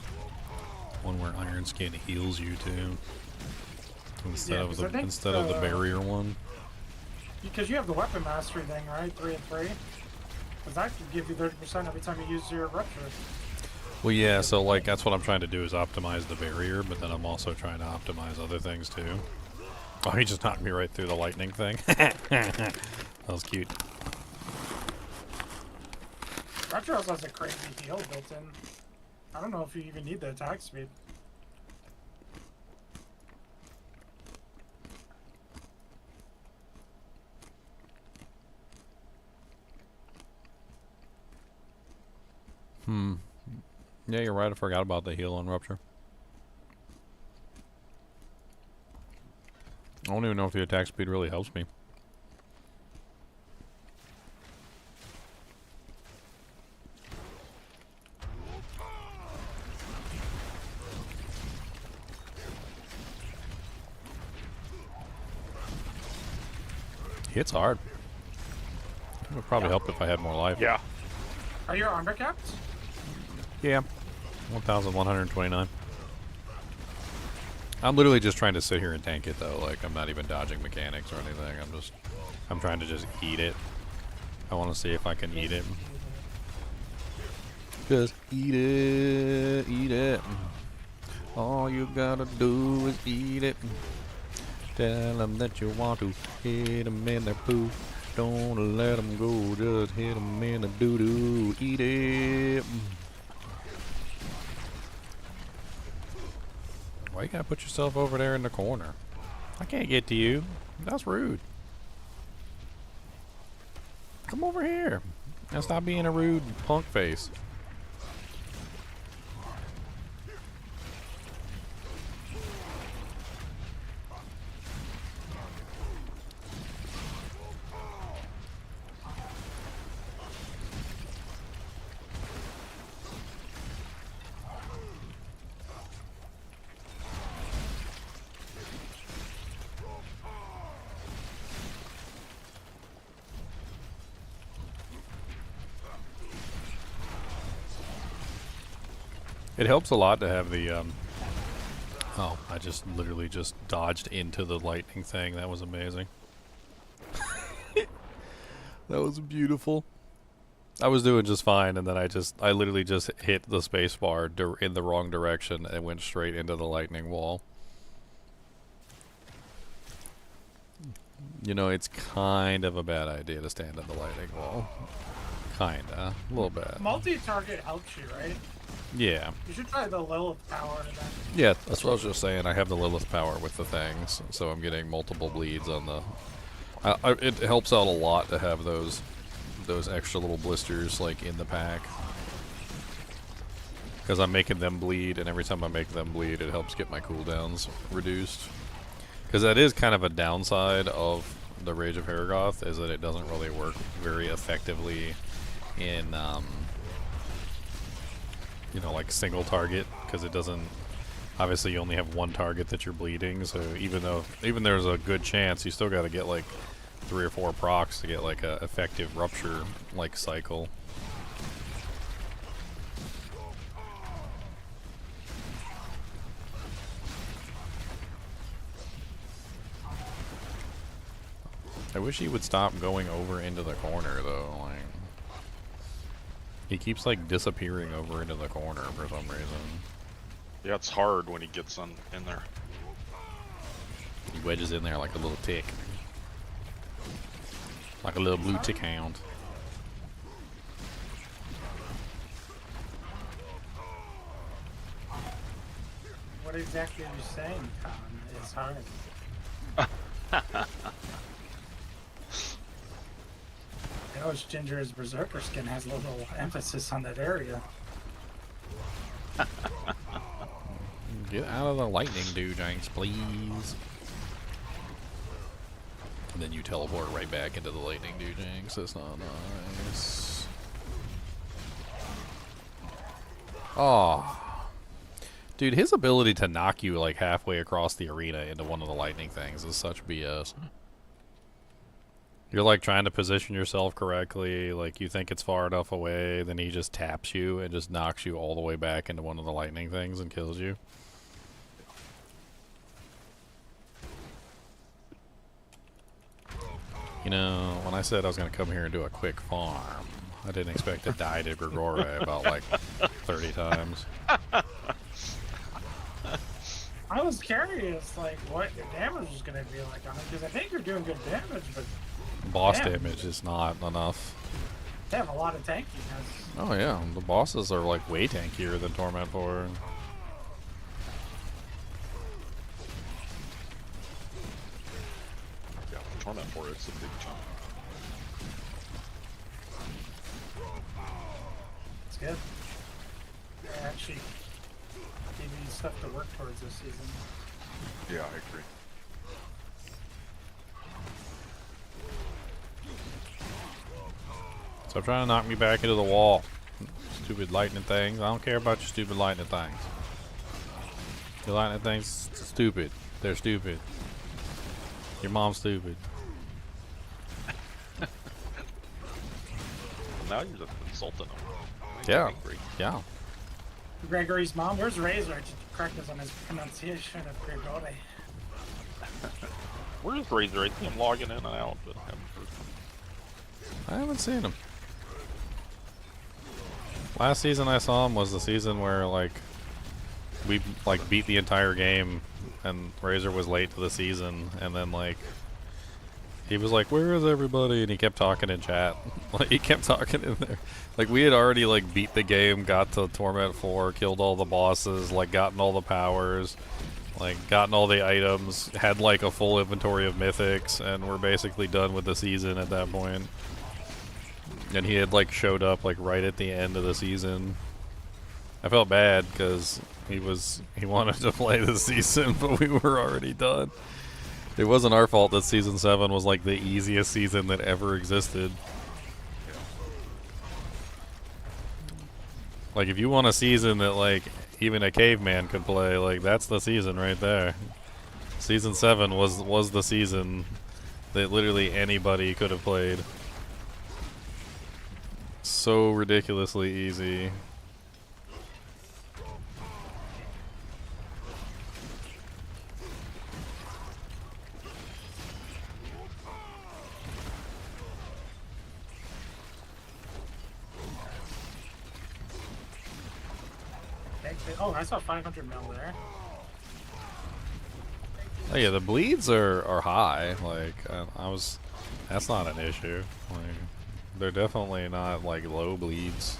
Speaker 1: one where Iron Skin heals you too, instead of the barrier one.
Speaker 4: Because you have the weapon mastery thing, right? 3 and 3. Because that could give you 30% every time you use your Rupture.
Speaker 1: Well, yeah. So like that's what I'm trying to do is optimize the barrier, but then I'm also trying to optimize other things too. Oh, he just knocked me right through the lightning thing. That was cute.
Speaker 4: Rupture also has a crazy heal built in. I don't know if you even need the attack speed.
Speaker 1: Yeah, you're right. I forgot about the heal on Rupture. I don't even know if the attack speed really helps me. Hits hard. It would probably help if I had more life.
Speaker 2: Yeah.
Speaker 4: Are you undercapped?
Speaker 1: Yeah. 1,129. I'm literally just trying to sit here and tank it though. Like I'm not even dodging mechanics or anything. I'm trying to just eat it. I want to see if I can eat it. Just eat it, eat it. All you gotta do is eat it. Tell them that you want to hit them in their poo. Don't let them go, just hit them in the doo-doo. Eat it. Why you gotta put yourself over there in the corner? I can't get to you. That's rude. Come over here and stop being a rude punk face. It helps a lot to have the, oh, I just literally just dodged into the lightning thing. That was amazing. That was beautiful. I was doing just fine, and then I literally just hit the space bar in the wrong direction and went straight into the lightning wall. You know, it's kind of a bad idea to stand in the lightning wall. Kinda. A little bit.
Speaker 4: Multi-target helps you, right?
Speaker 1: Yeah.
Speaker 4: You should try the Lilith power.
Speaker 1: Yeah, that's what I was just saying. I have the Lilith power with the things, so I'm getting multiple bleeds on the... it helps out a lot to have those extra little blisters, like, in the pack. Because I'm making them bleed, and every time I make them bleed, it helps get my cooldowns reduced. Because that is kind of a downside of the Rage of Haragoth, is that it doesn't really work very effectively in, you know, like single target, because it doesn't, obviously you only have one target that you're bleeding, so even there's a good chance, you still got to get like 3 or 4 procs to get like a effective Rupture like cycle. I wish he would stop going over into the corner though, like he keeps like disappearing over into the corner for some reason.
Speaker 2: Yeah, it's hard when he gets in there.
Speaker 1: He wedges in there like a little tick. Like a little blue tick hound.
Speaker 4: What exactly are you saying, Tom? It's hard. I know Ginger's Berserker skin has a little emphasis on that area.
Speaker 1: Get out of the lightning, dude, Jinx, please. And then you teleport right back into the lightning, dude, Jinx. That's not nice. Oh. Dude, his ability to knock you like halfway across the arena into one of the lightning things is such BS. You're like trying to position yourself correctly, like you think it's far enough away, then he just taps you and just knocks you all the way back into one of the lightning things and kills you. You know, when I said I was going to come here and do a quick farm, I didn't expect to die to Grigore about like 30 times.
Speaker 4: I was curious, like, what your damage was going to be like on it, because I think you're doing good damage, but...
Speaker 1: Boss damage is not enough.
Speaker 4: They have a lot of tankiness.
Speaker 1: Oh yeah, the bosses are like way tankier than Torment 4.
Speaker 2: Yeah, Torment 4, it's a big chunk.
Speaker 4: It's good. They actually give you stuff to work towards this season.
Speaker 2: Yeah, I agree.
Speaker 1: Stop trying to knock me back into the wall. Stupid lightning things. I don't care about your stupid lightning things. Your lightning things are stupid. They're stupid. Your mom's stupid.
Speaker 2: Now you're just insulting him.
Speaker 1: Yeah. Yeah.
Speaker 4: Gregory's mom, where's Razor to correct us on his pronunciation of Grigore?
Speaker 2: Where's Razor? I see him logging in and out, but
Speaker 1: I haven't seen him. Last season I saw him was the season where like we like beat the entire game and Razor was late to the season, and then like he was like, "Where is everybody?" and he kept talking in chat. Like he kept talking in there. Like we had already like beat the game, got to Torment 4, killed all the bosses, like gotten all the powers, like gotten all the items, had like a full inventory of mythics, and we're basically done with the season at that point. And he had like showed up like right at the end of the season. I felt bad because he wanted to play the season, but we were already done. It wasn't our fault that season 7 was like the easiest season that ever existed. Like if you want a season that like even a caveman could play, like that's the season right there. Season 7 was the season that literally anybody could have played. So ridiculously easy.
Speaker 4: Oh, I saw 500 mil there.
Speaker 1: Oh yeah, the bleeds are high. Like that's not an issue. Like they're definitely not like low bleeds.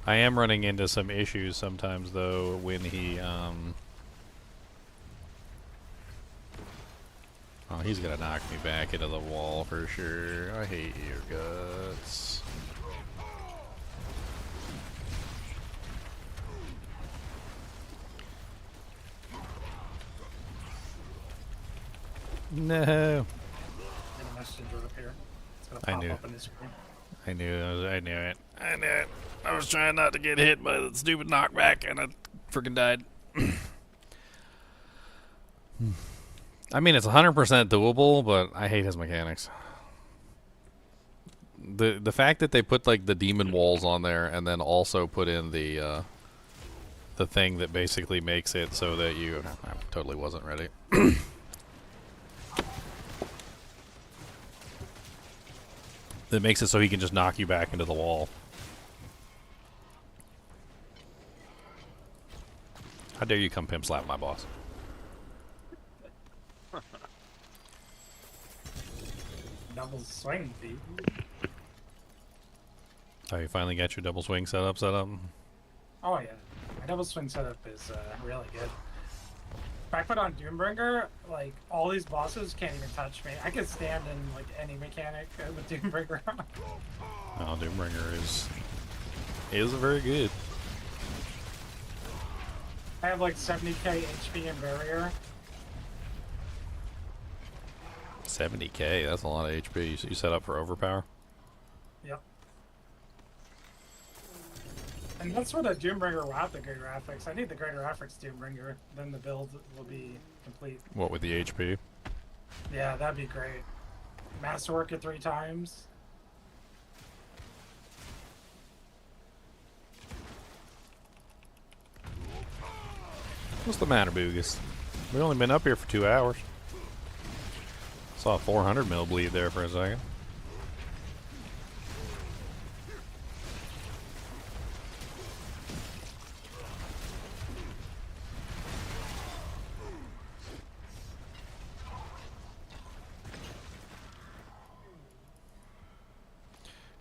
Speaker 1: I am running into some issues sometimes though when he oh, he's gonna knock me back into the wall for sure. I hate your guts. No.
Speaker 4: And a messenger up here. It's gonna
Speaker 1: I
Speaker 4: pop
Speaker 1: knew.
Speaker 4: up on the screen.
Speaker 1: I knew it. I knew it. I knew it. I was trying not to get hit by the stupid knockback, and I freaking died. I mean, it's 100% doable, but I hate his mechanics. The fact that they put like the demon walls on there, and then also put in the thing that basically makes it so that you. I totally wasn't ready. That makes it so he can just knock you back into the wall. How dare you come pimp slap my boss?
Speaker 4: Double swing, dude.
Speaker 1: Oh, you finally got your double swing set up?
Speaker 4: Oh yeah, my double swing setup is really good. If I put on Doombringer, like all these bosses can't even touch me. I can stand in like any mechanic with Doombringer on.
Speaker 1: Oh, Doombringer is very good.
Speaker 4: I have like 70k HP and barrier.
Speaker 1: 70k, that's a lot of HP. You set up for overpower?
Speaker 4: Yep. And that's where the Doombringer will have the greater affix. I need the greater affix Doombringer, then the build will be complete.
Speaker 1: What with the HP?
Speaker 4: Yeah, that'd be great. Masterwork it 3 times.
Speaker 1: What's the matter, Boogus? We've only been up here for 2 hours. Saw a 400 mil bleed there for a second.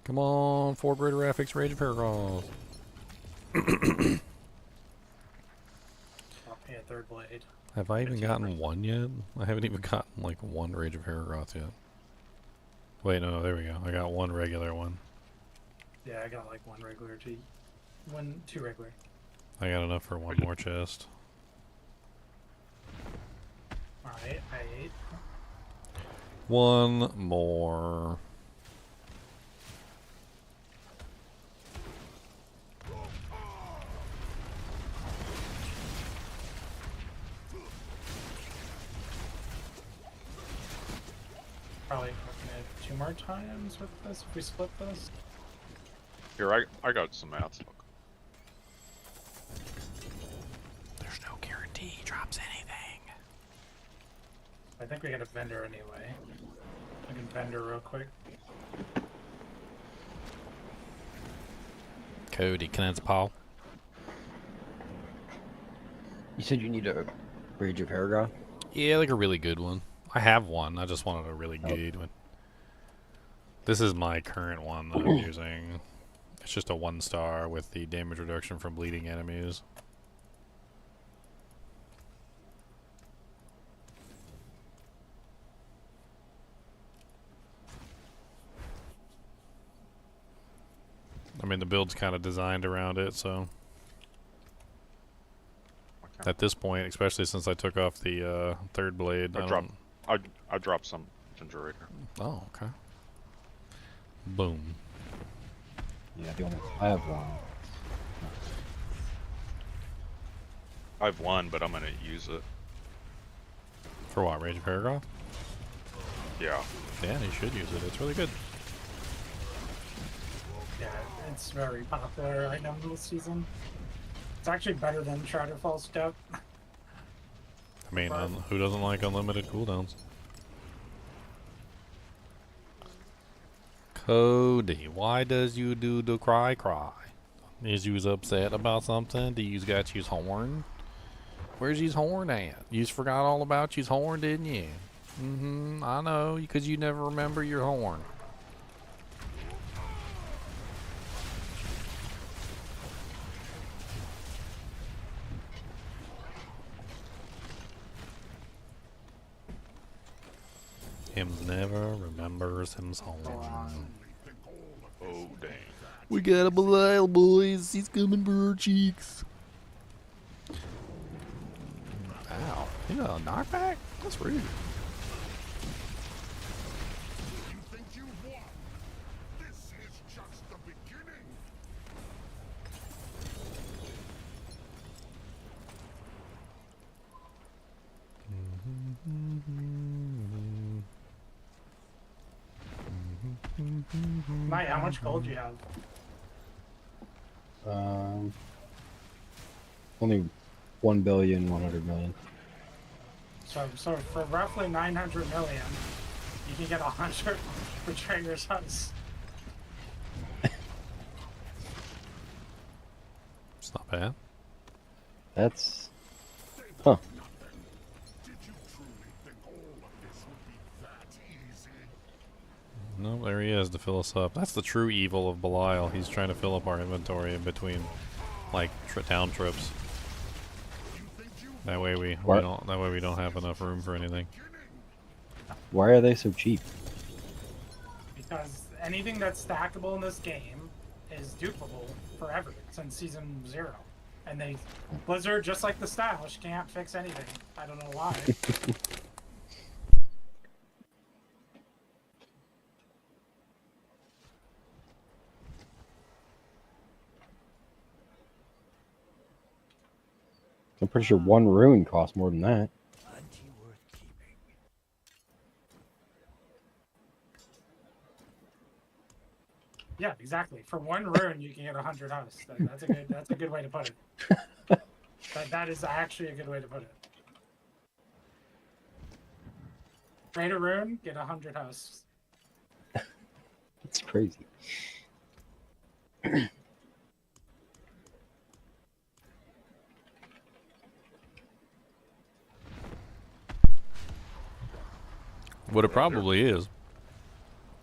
Speaker 1: Come on, 4 greater affix, Rage of Paragraphs.
Speaker 4: Yeah, third blade.
Speaker 1: Have I even gotten one yet? I haven't even gotten like 1 Rage of Paragraphs yet. Wait, no, there we go. I got 1 regular one.
Speaker 4: Yeah, I got like 1 regular, 2 regular.
Speaker 1: I got enough for 1 more chest.
Speaker 4: Alright, I ate.
Speaker 1: 1 more.
Speaker 4: Probably looking at 2 more times with this if we split this.
Speaker 2: Here, I got some mats.
Speaker 1: There's no guarantee he drops anything.
Speaker 4: I think we got a vendor anyway. I can vendor real quick.
Speaker 1: Cody, can I Paul?
Speaker 9: You said you need a Rage of Paragon?
Speaker 1: Yeah, like a really good one. I have one. I just wanted a really good one. This is my current one that I'm using. It's just a 1-star with the damage reduction from bleeding enemies. I mean, the build's kind of designed around it, so... At this point, especially since I took off the 3rd blade,
Speaker 2: I dropped some ginger right here.
Speaker 1: Oh, okay. Boom.
Speaker 9: Yeah, I have 1.
Speaker 2: I have 1, but I'm gonna use it.
Speaker 1: For what, Rage of Paragraph?
Speaker 2: Yeah.
Speaker 1: Yeah, you should use it. It's really good.
Speaker 4: Yeah, it's very popular right now in this season. It's actually better than Shadowfall Step.
Speaker 1: I mean, who doesn't like unlimited cooldowns? Cody, why does you do the cry? Is you's upset about something? Do you's got you's horn? Where's you's horn at? You's forgot all about you's horn, didn't you? I know, because you never remember your horn. Hims never remembers him's horn.
Speaker 2: Oh, dang.
Speaker 1: We got a Belial, boys. He's coming for our cheeks. Ow. You know, a knockback? That's rude.
Speaker 4: Mate, how much gold do you have?
Speaker 9: Only 1,100,000,000.
Speaker 4: So for roughly 900 million, you can get 100 Betrayer's Huts.
Speaker 1: It's not bad.
Speaker 9: That's... Huh.
Speaker 1: No, there he is to fill us up. That's the true evil of Belial. He's trying to fill up our inventory in between, like, town trips. That way we don't. That way we don't have enough room for anything.
Speaker 9: Why are they so cheap?
Speaker 4: Because anything that's stackable in this game is dupable forever since season 0. And Blizzard, just like the Stash, can't fix anything. I don't know why.
Speaker 9: I'm pretty sure one rune costs more than that.
Speaker 7: Plenty worth keeping.
Speaker 4: Yeah, exactly. For one rune, you can get 100 house. That's a good way to put it. That is actually a good way to put it. Trade a rune, get 100 house.
Speaker 9: It's crazy.
Speaker 1: What it probably is,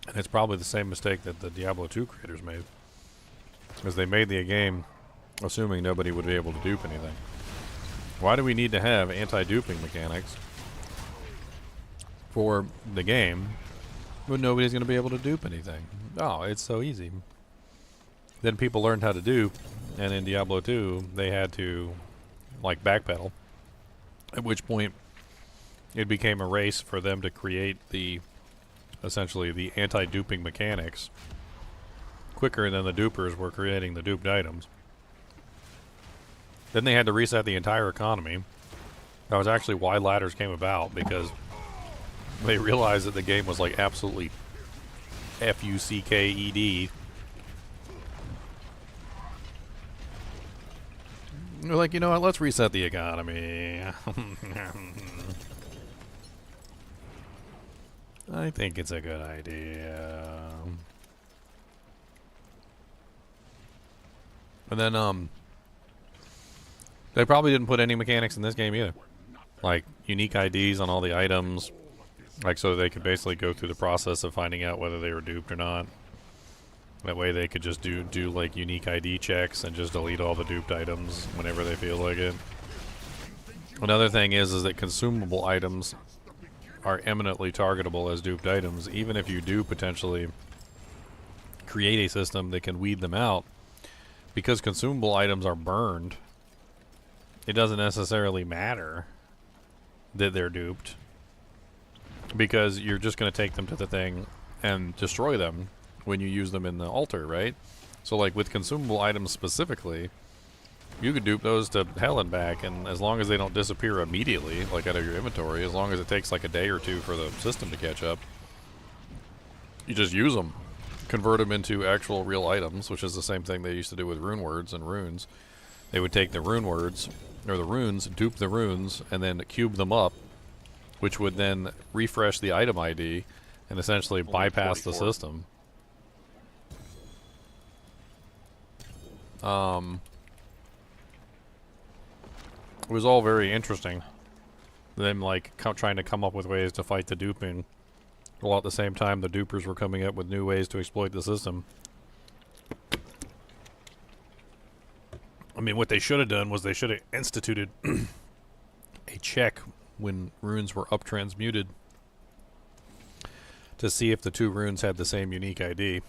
Speaker 1: and it's probably the same mistake that the Diablo II creators made, is they made the game assuming nobody would be able to dupe anything. Why do we need to have anti-duping mechanics for the game when nobody's going to be able to dupe anything? Oh, it's so easy. Then people learned how to dupe, and in Diablo II, they had to, like, backpedal, at which point it became a race for them to create essentially the anti-duping mechanics quicker than the dupers were creating the duped items. Then they had to reset the entire economy. That was actually why ladders came about, because they realized that the game was like absolutely fucked. They're like, you know what, let's reset the economy. I think it's a good idea. And then, they probably didn't put any mechanics in this game either. Like, unique IDs on all the items. Like, so they could basically go through the process of finding out whether they were duped or not. That way they could just do like, unique ID checks and just delete all the duped items whenever they feel like it. Another thing is that consumable items are eminently targetable as duped items, even if you do potentially create a system that can weed them out. Because consumable items are burned, it doesn't necessarily matter that they're duped, because you're just going to take them to the thing and destroy them when you use them in the altar, right? So like with consumable items specifically, you could dupe those to hell and back, and as long as they don't disappear immediately, like out of your inventory, as long as it takes like a day or two for the system to catch up, you just use them. Convert them into actual real items, which is the same thing they used to do with rune words and runes. They would take the rune words, or the runes, dupe the runes, and then cube them up, which would then refresh the item ID and essentially
Speaker 2: Only
Speaker 1: bypass
Speaker 2: 24.
Speaker 1: the system. it was all very interesting. Them like trying to come up with ways to fight the duping, while at the same time the dupers were coming up with new ways to exploit the system. I mean, what they should have done was they should have instituted a check when runes were up transmuted to see if the two runes had the same unique ID,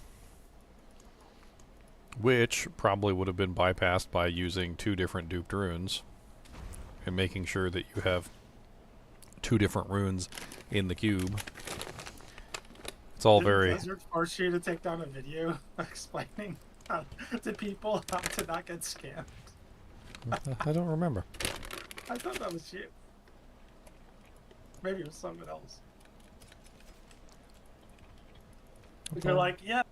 Speaker 1: which probably would have been bypassed by using two different duped runes and making sure that you have two different runes in the cube. It's all very...
Speaker 4: Blizzard force you to take down a video explaining to people how to not get scammed?
Speaker 1: I don't remember.
Speaker 4: I thought that was you. Maybe it was someone else.
Speaker 1: Okay.
Speaker 4: You're like, yeah,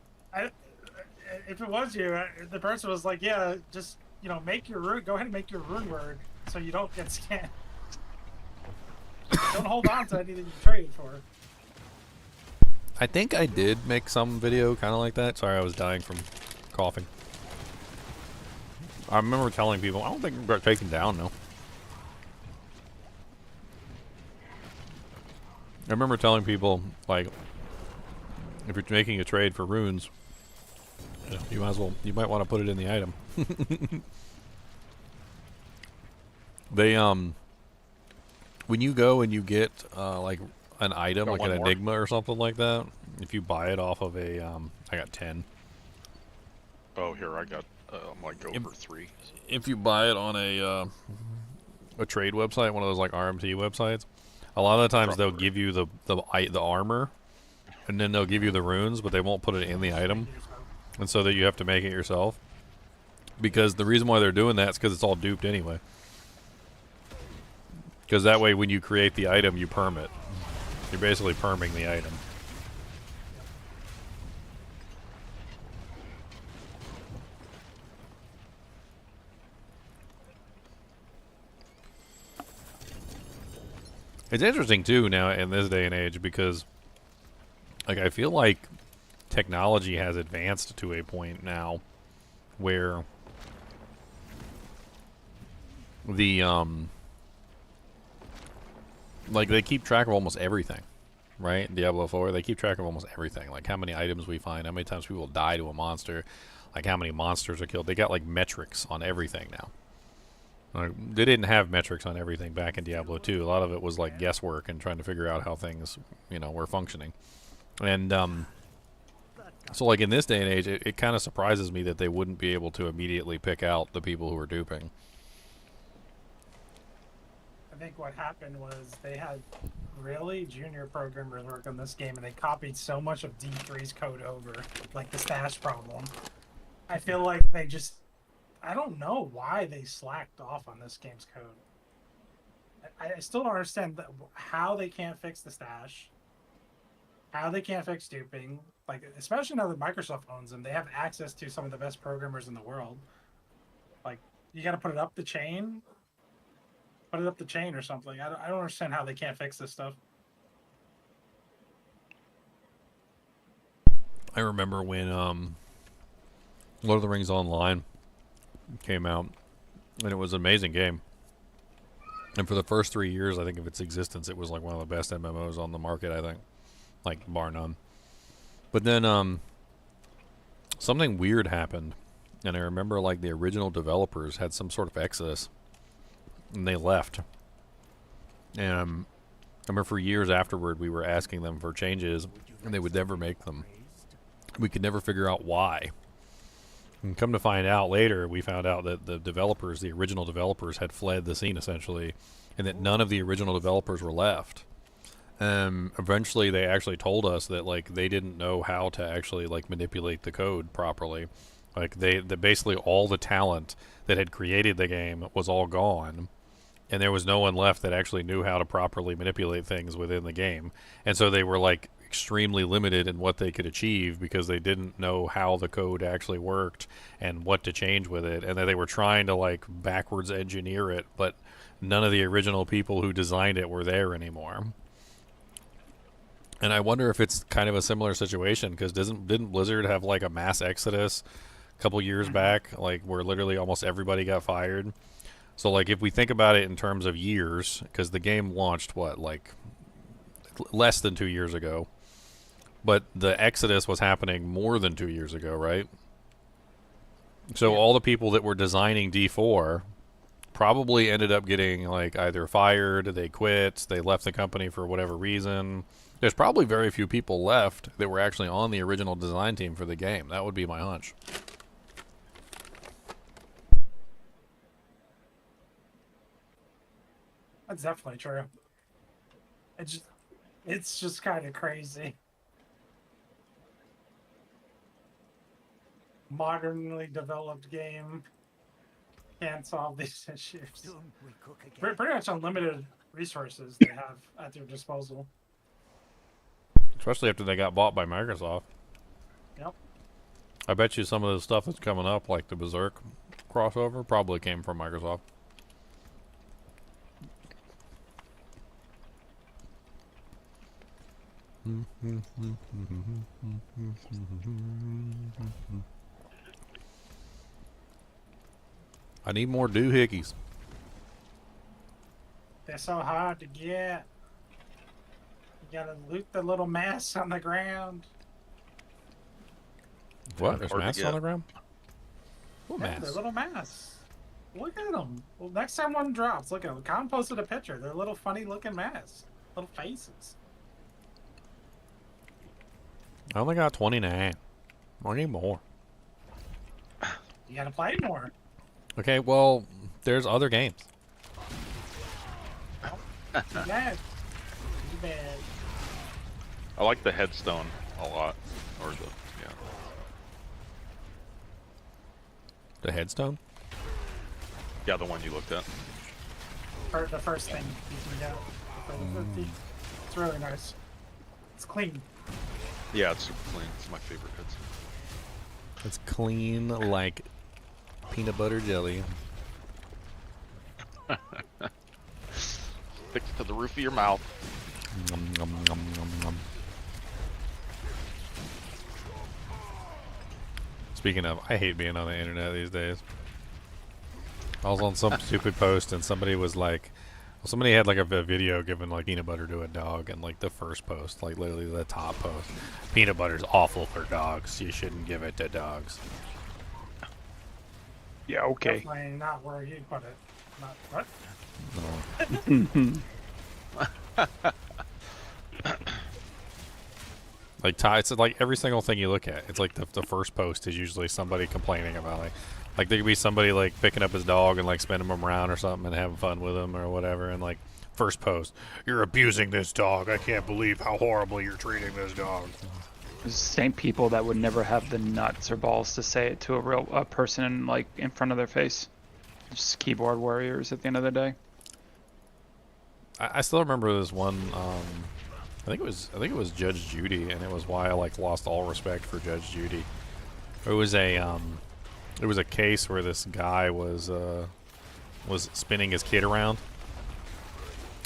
Speaker 4: if it was you, the person was like, yeah, just, you know, make your rune, go ahead and make your rune word so you don't get scammed. Don't hold on to anything you traded for.
Speaker 1: I think I did make some video kind of like that. Sorry, I was dying from coughing. I remember telling people, I don't think we got taken down, though. I remember telling people, like, if you're making a trade for runes, you might as well, you might want to put it in the item. They, when you go and you get, like, an item,
Speaker 2: Got
Speaker 1: like
Speaker 2: one
Speaker 1: an
Speaker 2: more.
Speaker 1: enigma or something like that, if you buy it off of a, I got 10.
Speaker 2: Oh, here I got. Might go for 3.
Speaker 1: If you buy it on a trade website, one of those like RMT websites, a lot of the times they'll give you the armor, and then they'll give you the runes, but they won't put it in the item, and so that you have to make it yourself. Because the reason why they're doing that is because it's all duped anyway. Because that way, when you create the item, you perm it. You're basically perming the item. It's interesting too now in this day and age because, like, I feel like technology has advanced to a point now where the like they keep track of almost everything, right? In Diablo 4, they keep track of almost everything, like how many items we find, how many times people die to a monster, like how many monsters are killed. They got like metrics on everything now. They didn't have metrics on everything back in Diablo 2. A lot of it was like guesswork and trying to figure out how things, you know, were functioning. And so like in this day and age, it kind of surprises me that they wouldn't be able to immediately pick out the people who were duping.
Speaker 4: I think what happened was they had really junior programmers work on this game, and they copied so much of D3's code over, like the stash problem. I feel like they just, I don't know why they slacked off on this game's code. I still don't understand how they can't fix the stash, how they can't fix duping, like, especially now that Microsoft owns them. They have access to some of the best programmers in the world. Like, you got to put it up the chain. Put it up the chain or something. I don't understand how they can't fix this stuff.
Speaker 1: I remember when Lord of the Rings Online came out, and it was an amazing game. And for the first 3 years, I think, of its existence, it was like one of the best MMOs on the market, I think. Like, bar none. But then something weird happened, and I remember like the original developers had some sort of exodus, and they left. And I remember for years afterward, we were asking them for changes, and they would never make them. We could never figure out why. And come to find out later, we found out that the developers, the original developers, had fled the scene essentially, and that none of the original developers were left. Eventually, they actually told us that like they didn't know how to actually like manipulate the code properly. Like basically all the talent that had created the game was all gone, and there was no one left that actually knew how to properly manipulate things within the game. And so they were like extremely limited in what they could achieve because they didn't know how the code actually worked and what to change with it, and that they were trying to like backwards engineer it, but none of the original people who designed it were there anymore. And I wonder if it's kind of a similar situation, because didn't Blizzard have like a mass exodus a couple years back, like where literally almost everybody got fired. So like if we think about it in terms of years, because the game launched what, like less than 2 years ago, but the exodus was happening more than 2 years ago, right? So all the people that were designing D4 probably ended up getting like either fired, they quit, they left the company for whatever reason. There's probably very few people left that were actually on the original design team for the game. That would be my hunch.
Speaker 4: That's definitely true. It's just kind of crazy. Modernly developed game can't solve these issues. Pretty much unlimited resources they have at their disposal.
Speaker 1: Especially after they got bought by Microsoft.
Speaker 4: Yep.
Speaker 1: I bet you some of the stuff that's coming up, like the Berserk crossover, probably came from Microsoft. I need more doohickeys.
Speaker 4: They're so hard to get. You gotta loot the little mass on the ground.
Speaker 1: What? There's
Speaker 2: Hard to
Speaker 1: masks
Speaker 2: get.
Speaker 1: on the ground? What
Speaker 4: Yeah,
Speaker 1: masks?
Speaker 4: they're little masks. Look at them. Well, next time one drops, look at them. Con posted a picture. They're little funny looking masks. Little faces.
Speaker 1: I only got 29. I need more.
Speaker 4: You gotta play more.
Speaker 1: Okay, well, there's other games.
Speaker 4: Too bad. Too bad.
Speaker 2: I like the headstone a lot, or the
Speaker 1: The headstone?
Speaker 2: yeah, the one you looked at.
Speaker 4: Or the first thing you can get. It's really nice. It's clean.
Speaker 2: Yeah, it's super clean. It's my favorite headstone.
Speaker 1: It's clean like peanut butter jelly.
Speaker 2: Sticks to the roof of your mouth.
Speaker 1: Nom, nom, nom, nom, nom. Speaking of, I hate being on the internet these days. I was on some stupid post and somebody was like, somebody had like a video giving like peanut butter to a dog, and like the first post, like literally the top post, peanut butter's awful for dogs. You shouldn't give it to dogs.
Speaker 10: Yeah, okay.
Speaker 4: Definitely not where you put it. Not what?
Speaker 1: Like it's like every single thing you look at, it's like the first post is usually somebody complaining about like there could be somebody like picking up his dog and like spinning him around or something and having fun with him or whatever, and like first post, you're abusing this dog. I can't believe how horribly you're treating this dog.
Speaker 10: The same people that would never have the nuts or balls to say it to a person like in front of their face. Just keyboard warriors at the end of the day.
Speaker 1: I still remember this one. I think it was Judge Judy, and it was why I like lost all respect for Judge Judy. It was a case where this guy was spinning his kid around.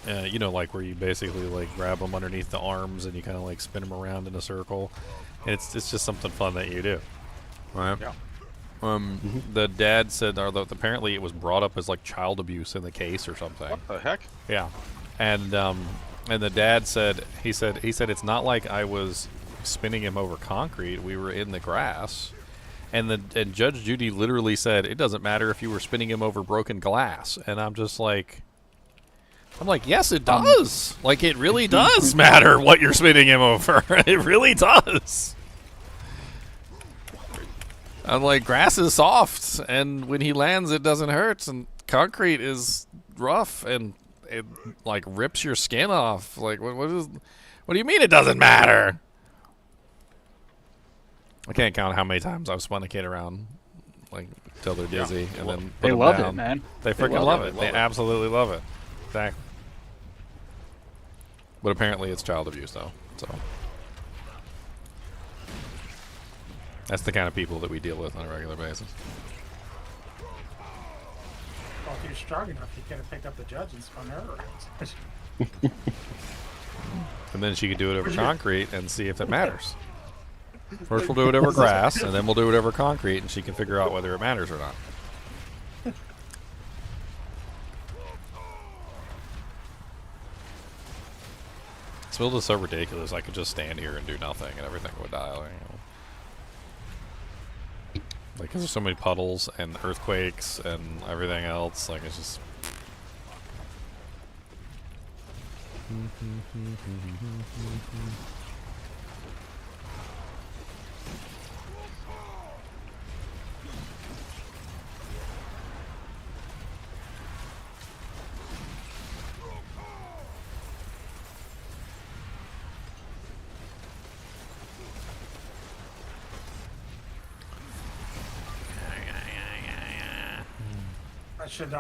Speaker 1: You know, like where you basically like grab him underneath the arms and you kind of like spin him around in a circle. And it's just something fun that you do, right?
Speaker 2: Yeah.
Speaker 1: The dad said, or apparently it was brought up as like child abuse in the case or something.
Speaker 2: What the heck?
Speaker 1: Yeah, and the dad said he said it's not like I was spinning him over concrete. We were in the grass, and Judge Judy literally said it doesn't matter if you were spinning him over broken glass. And I'm like, yes, it does. Like it really does matter what you're spinning him over. It really does. I'm like, grass is soft, and when he lands, it doesn't hurt, and concrete is rough, and it like rips your skin off. Like, what do you mean it doesn't matter? I can't count how many times I've spun a kid around, like till they're dizzy, and then put
Speaker 10: They
Speaker 1: them
Speaker 10: love
Speaker 1: down.
Speaker 10: it, man.
Speaker 1: They freaking love it.
Speaker 2: love
Speaker 1: They
Speaker 2: it.
Speaker 1: absolutely love it. Exactly. But apparently, it's child abuse, though. So. That's the kind of people that we deal with on a regular basis.
Speaker 4: Well, if you're strong enough, you could have picked up the judge and spun her around.
Speaker 1: And then she could do it over concrete and see if it matters. First we'll do whatever grass, and then we'll do whatever concrete, and she can figure out whether it matters or not. This build is so ridiculous, I could just stand here and do nothing, and everything would die. You know? Like, 'cause there's so many puddles, and earthquakes, and everything else, like, it's just...
Speaker 4: I should,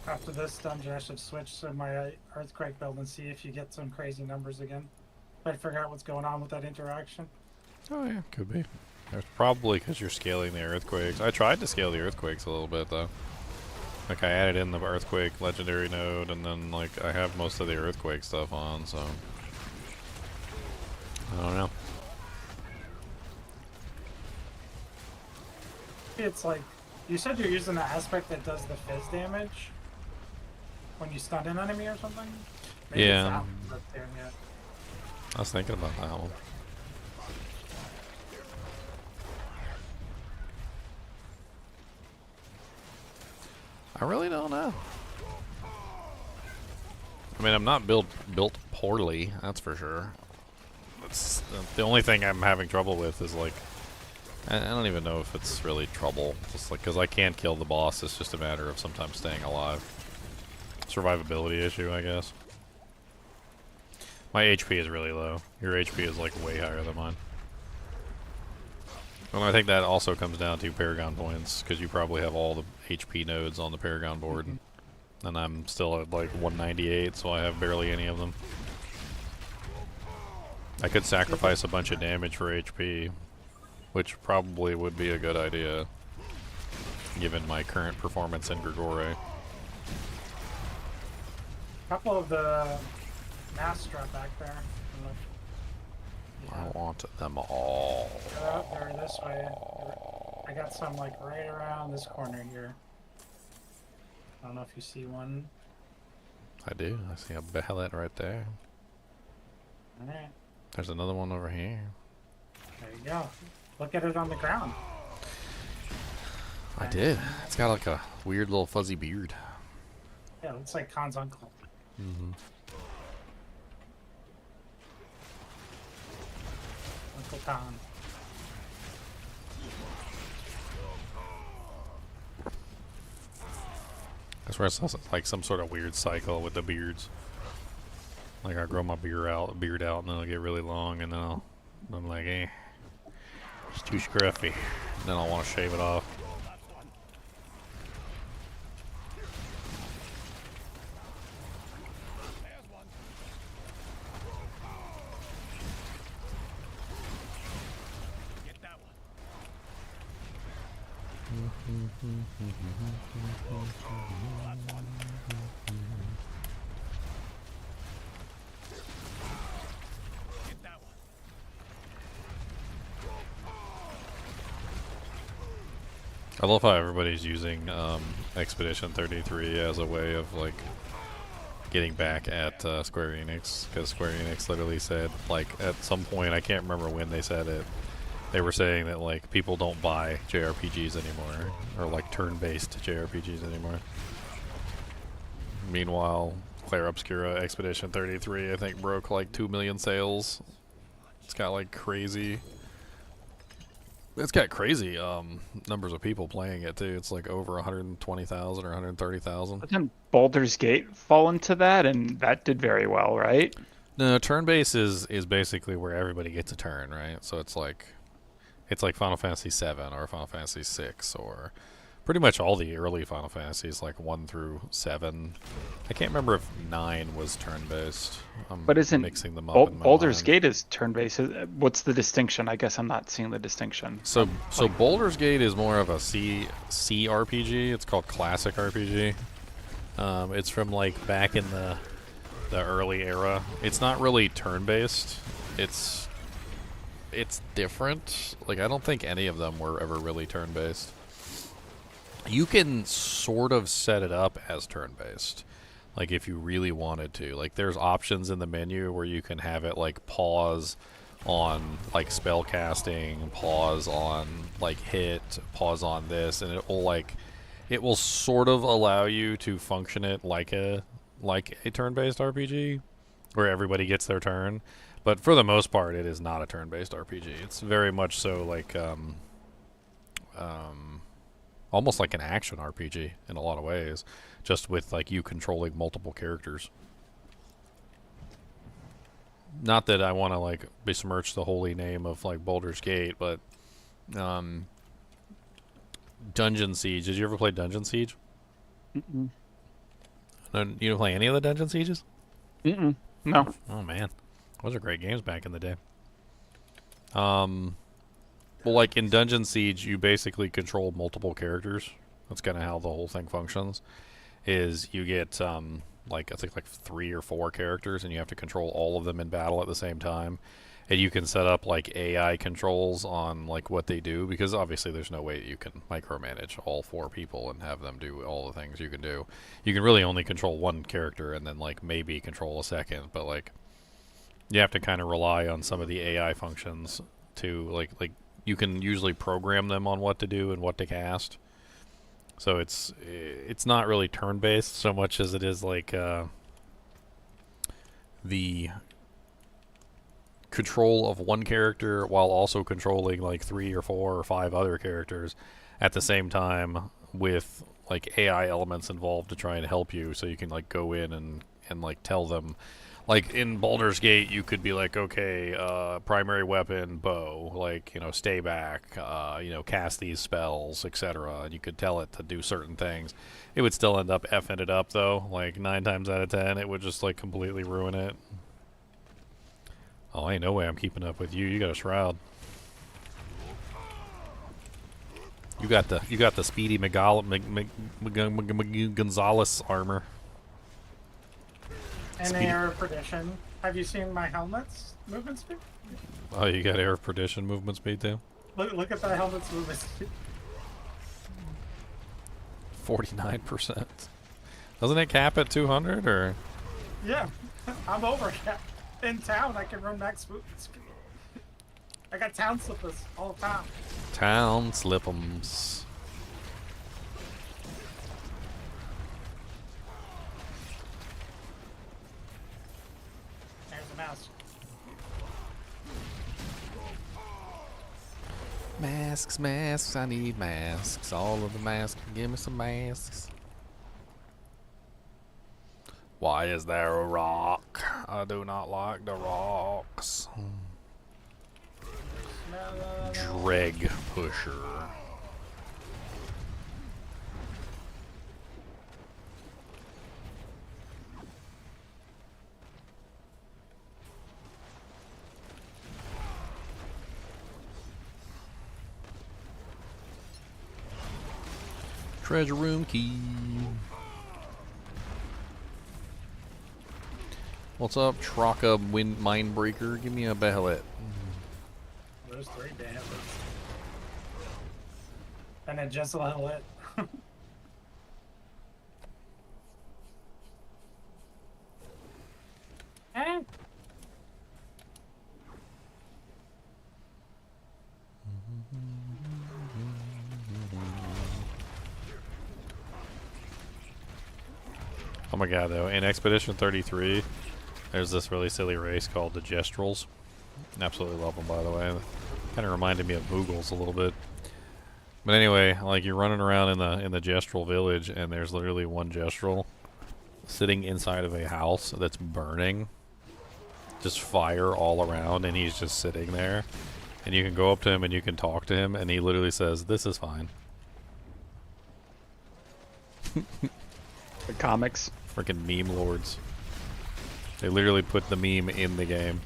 Speaker 4: after this dungeon, I should switch to my earthquake build and see if you get some crazy numbers again. Try to figure out what's going on with that interaction.
Speaker 1: Oh yeah, could be. There's probably because you're scaling the earthquakes. I tried to scale the earthquakes a little bit though. Like I added in the earthquake legendary node, and then like I have most of the earthquake stuff on, so I don't know.
Speaker 4: It's like, you said you're using the aspect that does the fizz damage when you stun an enemy or something? Maybe it's
Speaker 1: Yeah.
Speaker 4: that one, but damn, yeah.
Speaker 1: I was thinking about that one. I really don't know. I mean, I'm not built poorly, that's for sure. It's, the only thing I'm having trouble with is like, I don't even know if it's really trouble. Just like, because I can't kill the boss, it's just a matter of sometimes staying alive. Survivability issue, I guess. My HP is really low. Your HP is like way higher than mine. And I think that also comes down to Paragon points, because you probably have all the HP nodes on the Paragon board. And I'm still at like 198, so I have barely any of them. I could sacrifice a bunch of damage for HP, which probably would be a good idea, given my current performance in Grigore.
Speaker 4: A couple of the masks drop back there.
Speaker 1: I want them all.
Speaker 4: They're out there this way. I got some like right around this corner here. I don't know if you see one.
Speaker 1: I do. I see a Behelit right there.
Speaker 4: Alright,
Speaker 1: There's another one over here.
Speaker 4: there you go. Look at it on the ground.
Speaker 1: I did. It's got like a weird little fuzzy beard.
Speaker 4: Yeah, it looks like Khan's uncle.
Speaker 1: Mm-hmm.
Speaker 4: Uncle Khan.
Speaker 1: That's where it's like some sort of weird cycle with the beards. Like I grow my beard out, and then it'll get really long, and then I'm like, eh, it's too scruffy. And then I'll want to shave it off. I love how everybody's using Expedition 33 as a way of like getting back at Square Enix, because Square Enix literally said, like, at some point, I can't remember when they said it, they were saying that like people don't buy JRPGs anymore, or like turn-based JRPGs anymore. Meanwhile, Claire Obscura Expedition 33 I think broke like 2 million sales. It's got like crazy numbers of people playing it too. It's like over 120,000 or 130,000.
Speaker 10: Doesn't Baldur's Gate fall into that? And that did very well, right?
Speaker 1: No, turn-based is basically where everybody gets a turn, right? So it's like Final Fantasy VII or Final Fantasy VI, or pretty much all the early Final Fantasies, like 1 through 7. I can't remember if 9 was turn-based.
Speaker 10: But isn't
Speaker 1: mixing them up in my
Speaker 10: Baldur's
Speaker 1: mind.
Speaker 10: Gate is turn-based? What's the distinction? I guess I'm not seeing the distinction.
Speaker 1: So Baldur's Gate is more of a CRPG. It's called Classic RPG. It's from like back in the early era. It's not really turn-based. It's it's different. Like, I don't think any of them were ever really turn-based. You can sort of set it up as turn-based, like if you really wanted to. Like, there's options in the menu where you can have it like pause on like spell casting, pause on like hit, pause on this, and it will sort of allow you to function it like a turn-based RPG where everybody gets their turn. But for the most part, it is not a turn-based RPG. It's very much so like almost like an action RPG in a lot of ways, just with like you controlling multiple characters. Not that I want to like besmirch the holy name of like Baldur's Gate, but Dungeon Siege. Did you ever play Dungeon Siege?
Speaker 10: Mm-mm.
Speaker 1: No, you didn't play any of the Dungeon Sieges?
Speaker 10: Mm-mm. No.
Speaker 1: Oh man, those are great games back in the day. Well, like in Dungeon Siege, you basically control multiple characters. That's kind of how the whole thing functions. Is you get like I think like 3 or 4 characters, and you have to control all of them in battle at the same time. And you can set up like AI controls on like what they do, because obviously there's no way that you can micromanage all 4 people and have them do all the things you can do. You can really only control one character and then like maybe control a second, but like you have to kind of rely on some of the AI functions to like you can usually program them on what to do and what to cast. So it's not really turn-based so much as it is like the control of one character while also controlling like 3 or 4 or 5 other characters at the same time, with like AI elements involved to try and help you, so you can like go in and like tell them. Like in Baldur's Gate, you could be like, okay, primary weapon, bow, like, you know, stay back, you know, cast these spells, etc. And you could tell it to do certain things. It would still end up effing it up, though. Like 9 times out of 10, it would just like completely ruin it. Oh, ain't no way I'm keeping up with you. You got a shroud. You got the speedy Gonzalez armor.
Speaker 4: And Air of Perdition. Have you seen my helmet's movement speed?
Speaker 1: Oh, you got Air of Perdition movement speed too?
Speaker 4: Look at the helmet's movement speed.
Speaker 1: 49%. Doesn't it cap at 200 or?
Speaker 4: Yeah, I'm over cap. In town, I can run max movement speed. I got town slippers all the time.
Speaker 1: Town slip'ems.
Speaker 4: There's the mouse.
Speaker 1: Masks, masks, I need masks. All of the masks, give me some masks. Why is there a rock? I do not like the rocks. Dreg pusher. Treasure room key. What's up, Traka Mindbreaker? Give me a Behelit.
Speaker 4: There's 3 Behelits. And then just a little lit. Eh?
Speaker 1: Oh my god, though, in Expedition 33, there's this really silly race called the Gestrels. Absolutely love them, by the way. Kind of reminded me of Moogles a little bit. But anyway, like, you're running around in the Gestral village, and there's literally one Gestral sitting inside of a house that's burning. Just fire all around, and he's just sitting there. And you can go up to him and you can talk to him, and he literally says, "This is fine."
Speaker 10: The comics.
Speaker 1: Freaking meme lords. They literally put the meme in the game.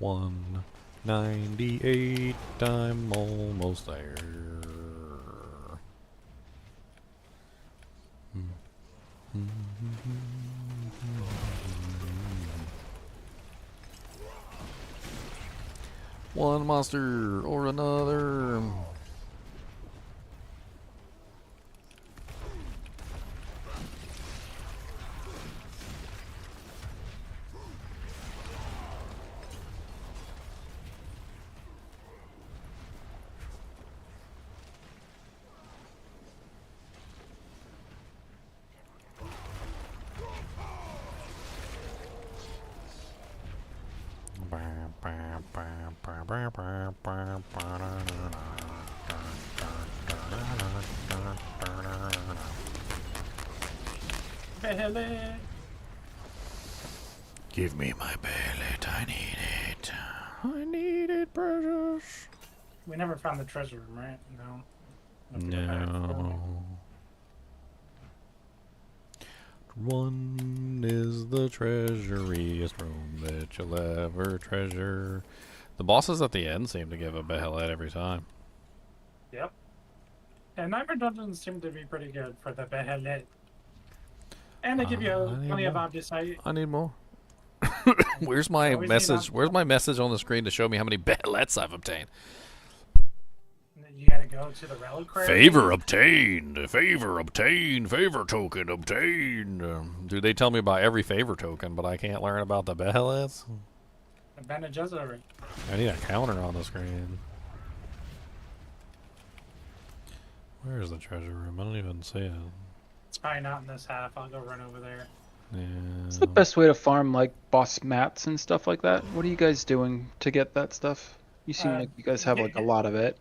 Speaker 1: $198. I'm almost there. One monster or another.
Speaker 4: Behelit.
Speaker 1: Give me my Behelit, I need it. I need it, precious.
Speaker 4: We never found the treasure room, right? No. Have to go back for it.
Speaker 1: No. One is the treasuriest room that you'll ever treasure. The bosses at the end seem to give a Behelit every time.
Speaker 4: Yep. And Nightmare Dungeons seem to be pretty good for the Behelit. And they give you
Speaker 1: I need
Speaker 4: plenty of
Speaker 1: more.
Speaker 4: obvious sight.
Speaker 1: I need more. Where's my
Speaker 4: Always need
Speaker 1: message?
Speaker 4: op-
Speaker 1: Where's my message on the screen to show me how many Behelits I've obtained?
Speaker 4: You gotta go to the reliquary.
Speaker 1: Favor obtained. Favor obtained. Favor token obtained. Dude, they tell me about every favor token, but I can't learn about the Behelits.
Speaker 4: The Bene Gesserit.
Speaker 1: I need a counter on the screen. Where is the treasure room? I don't even see it.
Speaker 4: It's probably not in this half. I'll go run over there.
Speaker 1: Yeah.
Speaker 10: What's the best way to farm like boss mats and stuff like that? What are you guys doing to get that stuff? You seem like you guys have like a lot of it.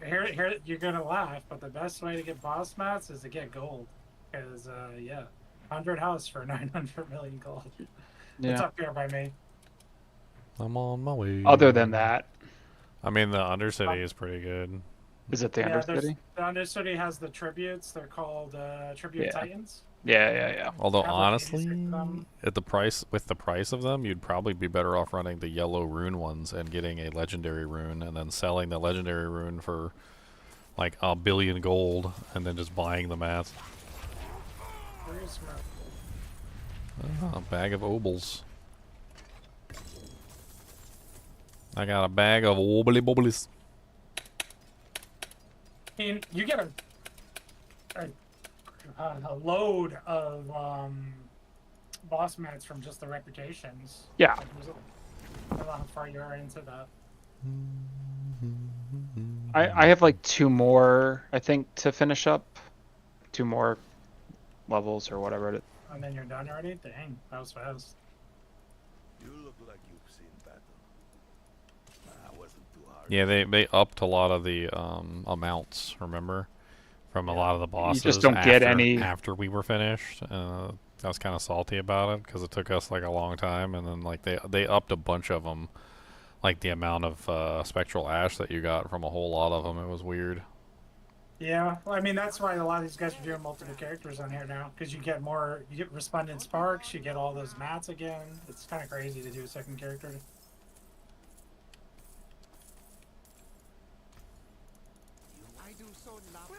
Speaker 4: Here, you're gonna laugh, but the best way to get boss mats is to get gold. Because, yeah, 100 house for 900 million gold. It's
Speaker 10: Yeah.
Speaker 4: up here by me.
Speaker 1: I'm on my way.
Speaker 10: Other than that,
Speaker 1: I mean, the Undercity is pretty good.
Speaker 10: is it the
Speaker 4: Yeah,
Speaker 10: Undercity?
Speaker 4: the Undercity has the tributes. They're called Tribute
Speaker 10: Yeah.
Speaker 4: Titans.
Speaker 10: Yeah.
Speaker 1: Although
Speaker 4: Have like
Speaker 1: honestly,
Speaker 4: 86 of them.
Speaker 1: at the price with the price of them, you'd probably be better off running the yellow rune ones and getting a legendary rune, and then selling the legendary rune for like 1 billion gold, and then just buying the mats.
Speaker 4: Where's my...
Speaker 1: A bag of obols. I got a bag of wobbly bobblies.
Speaker 4: And you get a load of boss mats from just the reputations.
Speaker 10: Yeah.
Speaker 4: I don't know how far you are into that.
Speaker 10: I have like 2 more, I think, to finish up. 2 more levels or whatever it is.
Speaker 4: And then you're done already? Dang, that was fast.
Speaker 7: You look like you've seen battle. Wasn't too hard.
Speaker 1: Yeah, they upped a lot of the amounts. Remember, from a lot of the bosses.
Speaker 10: just don't get
Speaker 1: after,
Speaker 10: any-
Speaker 1: after we were finished. I was kind of salty about it because it took us like a long time, and then like they upped a bunch of them, like the amount of spectral ash that you got from a whole lot of them. It was weird.
Speaker 4: Yeah, well, I mean, that's why a lot of these guys are doing multiple characters on here now, because you get more, you get Resplendent Sparks, you get all those mats again. It's kind of crazy to do a second character.
Speaker 8: I do so love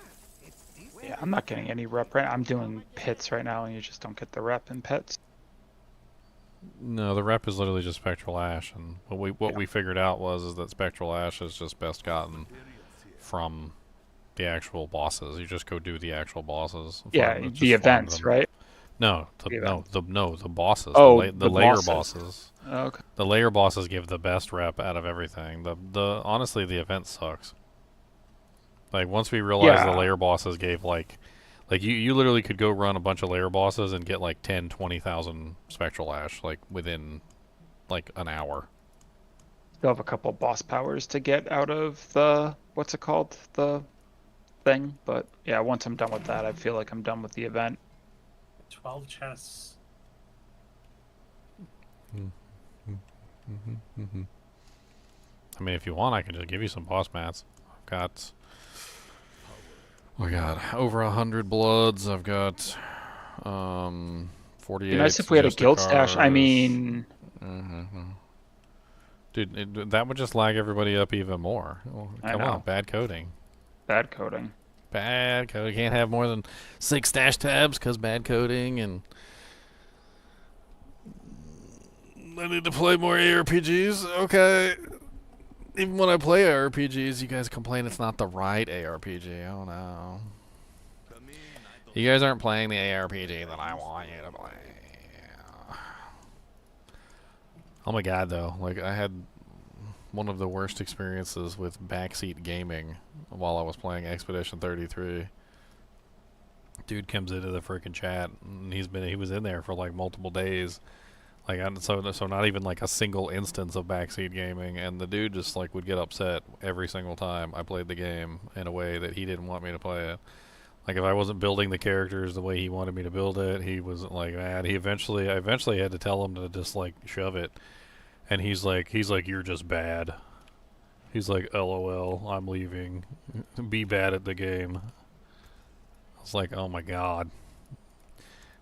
Speaker 8: it's this.
Speaker 10: Yeah, I'm not getting any rep right. I'm doing pits right now, and you just don't get the rep in pits.
Speaker 1: No, the rep is literally just spectral ash, and what we figured out is that spectral ash is just best gotten from the actual bosses. You just go do the actual bosses.
Speaker 10: Yeah,
Speaker 1: just
Speaker 10: the
Speaker 1: farm
Speaker 10: events,
Speaker 1: them.
Speaker 10: right?
Speaker 1: No,
Speaker 10: The events.
Speaker 1: the bosses.
Speaker 10: Oh,
Speaker 1: the
Speaker 10: the
Speaker 1: layer
Speaker 10: bosses.
Speaker 1: bosses.
Speaker 10: Oh, okay.
Speaker 1: The layer bosses give the best rep out of everything. The honestly, the event sucks. Like once we realized the
Speaker 10: Yeah.
Speaker 1: layer bosses gave like you literally could go run a bunch of layer bosses and get like 10-20,000 spectral ash like within like an hour.
Speaker 10: Still have a couple boss powers to get out of the what's it called, the thing. But yeah, once I'm done with that, I feel like I'm done with the event.
Speaker 4: 12 chests.
Speaker 1: I mean, if you want, I can just give you some boss mats. I got over 100 bloods. I've got 48.
Speaker 10: It'd be nice if we had a guild stash. I
Speaker 1: Justicars.
Speaker 10: mean,
Speaker 1: Dude, that would just lag everybody up even more. Oh,
Speaker 10: I
Speaker 1: come
Speaker 10: know.
Speaker 1: on, bad coding.
Speaker 10: bad coding.
Speaker 1: Bad code. Can't have more than 6 stash tabs because bad coding, and I need to play more ARPGs. Okay. Even when I play ARPGs, you guys complain it's not the right ARPG. Oh no. You guys aren't playing the ARPG that I want you to play. Oh my god, though. Like, I had one of the worst experiences with backseat gaming while I was playing Expedition 33. Dude comes into the freaking chat, and he was in there for like multiple days. Like, so not even like a single instance of backseat gaming, and the dude just like would get upset every single time I played the game in a way that he didn't want me to play it. Like, if I wasn't building the characters the way he wanted me to build it, he wasn't like mad. I eventually had to tell him to just like shove it, and he's like, you're just bad. He's like, LOL, I'm leaving. Be bad at the game. I was like, oh my god.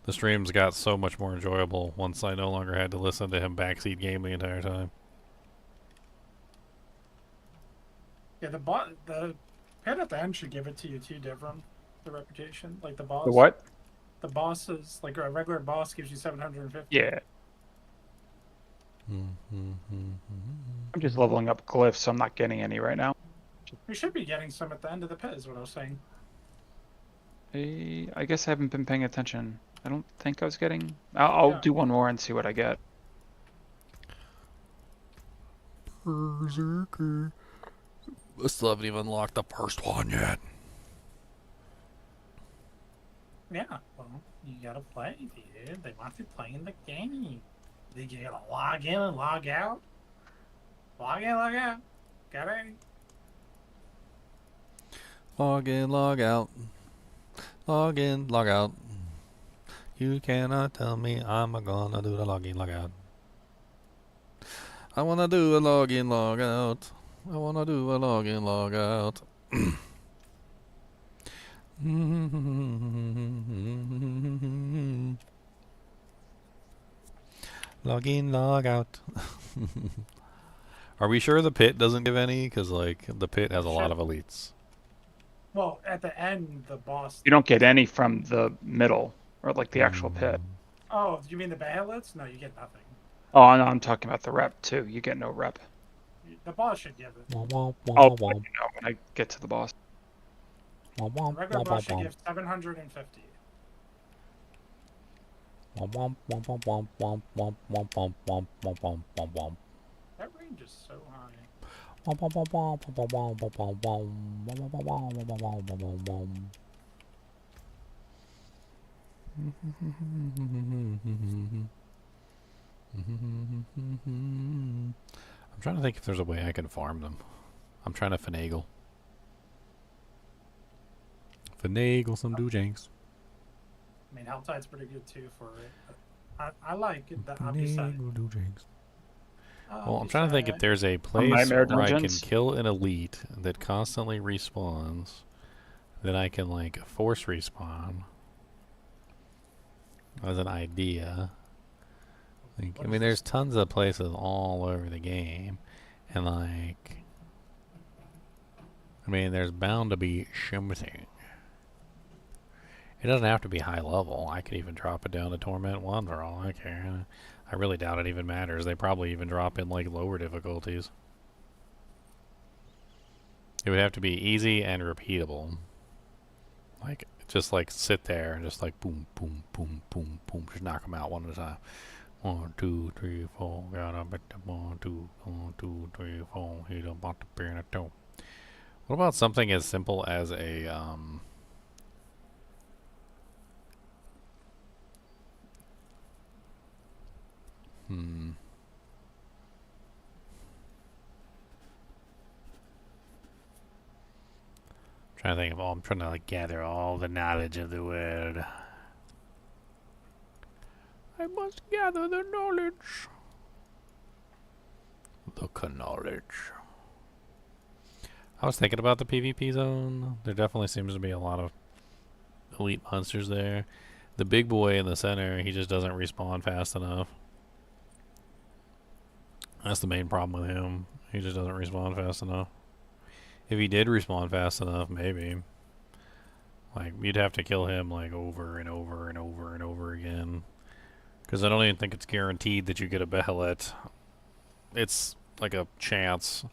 Speaker 1: The streams got so much more enjoyable once I no longer had to listen to him backseat game the entire time.
Speaker 4: Yeah, the pit at the end should give it to you too, Devram. The reputation, like the boss.
Speaker 10: The what?
Speaker 4: The bosses, like a regular boss gives you 750.
Speaker 10: Yeah. I'm just leveling up glyphs, so I'm not getting any right now.
Speaker 4: You should be getting some at the end of the pit, is what I was saying.
Speaker 10: I guess I haven't been paying attention. I don't think I was getting... I'll do one more and see what I get.
Speaker 1: Berserker. I still haven't even unlocked the first one yet.
Speaker 4: Yeah, well, you gotta play, dude. They want you playing the game. You gotta log in and log out. Log in, log out. Got it?
Speaker 1: Log in, log out. Log in, log out. You cannot tell me I'm gonna do the log in, log out. I wanna do a log in, log out. I wanna do a log in, log out. Log in, log out. Are we sure the pit doesn't give any? Because, like, the pit has a lot of elites.
Speaker 4: Well, at the end, the boss...
Speaker 10: You don't get any from the middle, or like the actual pit.
Speaker 4: Oh, you mean the Behelits? No, you get nothing.
Speaker 10: Oh, no, I'm talking about the rep, too. You get no rep.
Speaker 4: The boss should give it.
Speaker 10: I'll let you know when I get to the boss.
Speaker 4: The regular boss should give 750. That range is so high.
Speaker 1: I'm trying to think if there's a way I can farm them. I'm trying to finagle. Finagle some doojanks.
Speaker 4: I mean, HellTide's pretty good too for it. I like it. I'll be sad.
Speaker 1: Well, I'm trying to think if there's a place where I can kill an elite that constantly respawns, that I can, like, force respawn. As an idea. Like, I mean, there's tons of places all over the game, and, like, I mean, there's bound to be something. It doesn't have to be high level. I could even drop it down to Torment 1 for all I care. I really doubt it even matters. They probably even drop in, like, lower difficulties. It would have to be easy and repeatable. Like, just, like, sit there and just, like, boom, boom, boom, boom, boom. Just knock them out one at a time. 1, 2, 3, 4. Got a bit of 1, 2, 1, 2, 3, 4. He's about to burn it down. What about something as simple as a, trying to think of I'm trying to, like, gather all the knowledge of the world. I must gather the knowledge. The knowledge. I was thinking about the PvP zone. There definitely seems to be a lot of elite monsters there. The big boy in the center, he just doesn't respawn fast enough. That's the main problem with him. He just doesn't respawn fast enough. If he did respawn fast enough, maybe. Like, you'd have to kill him, like, over and over and over and over again. Because I don't even think it's guaranteed that you get a Behelit. It's like a chance.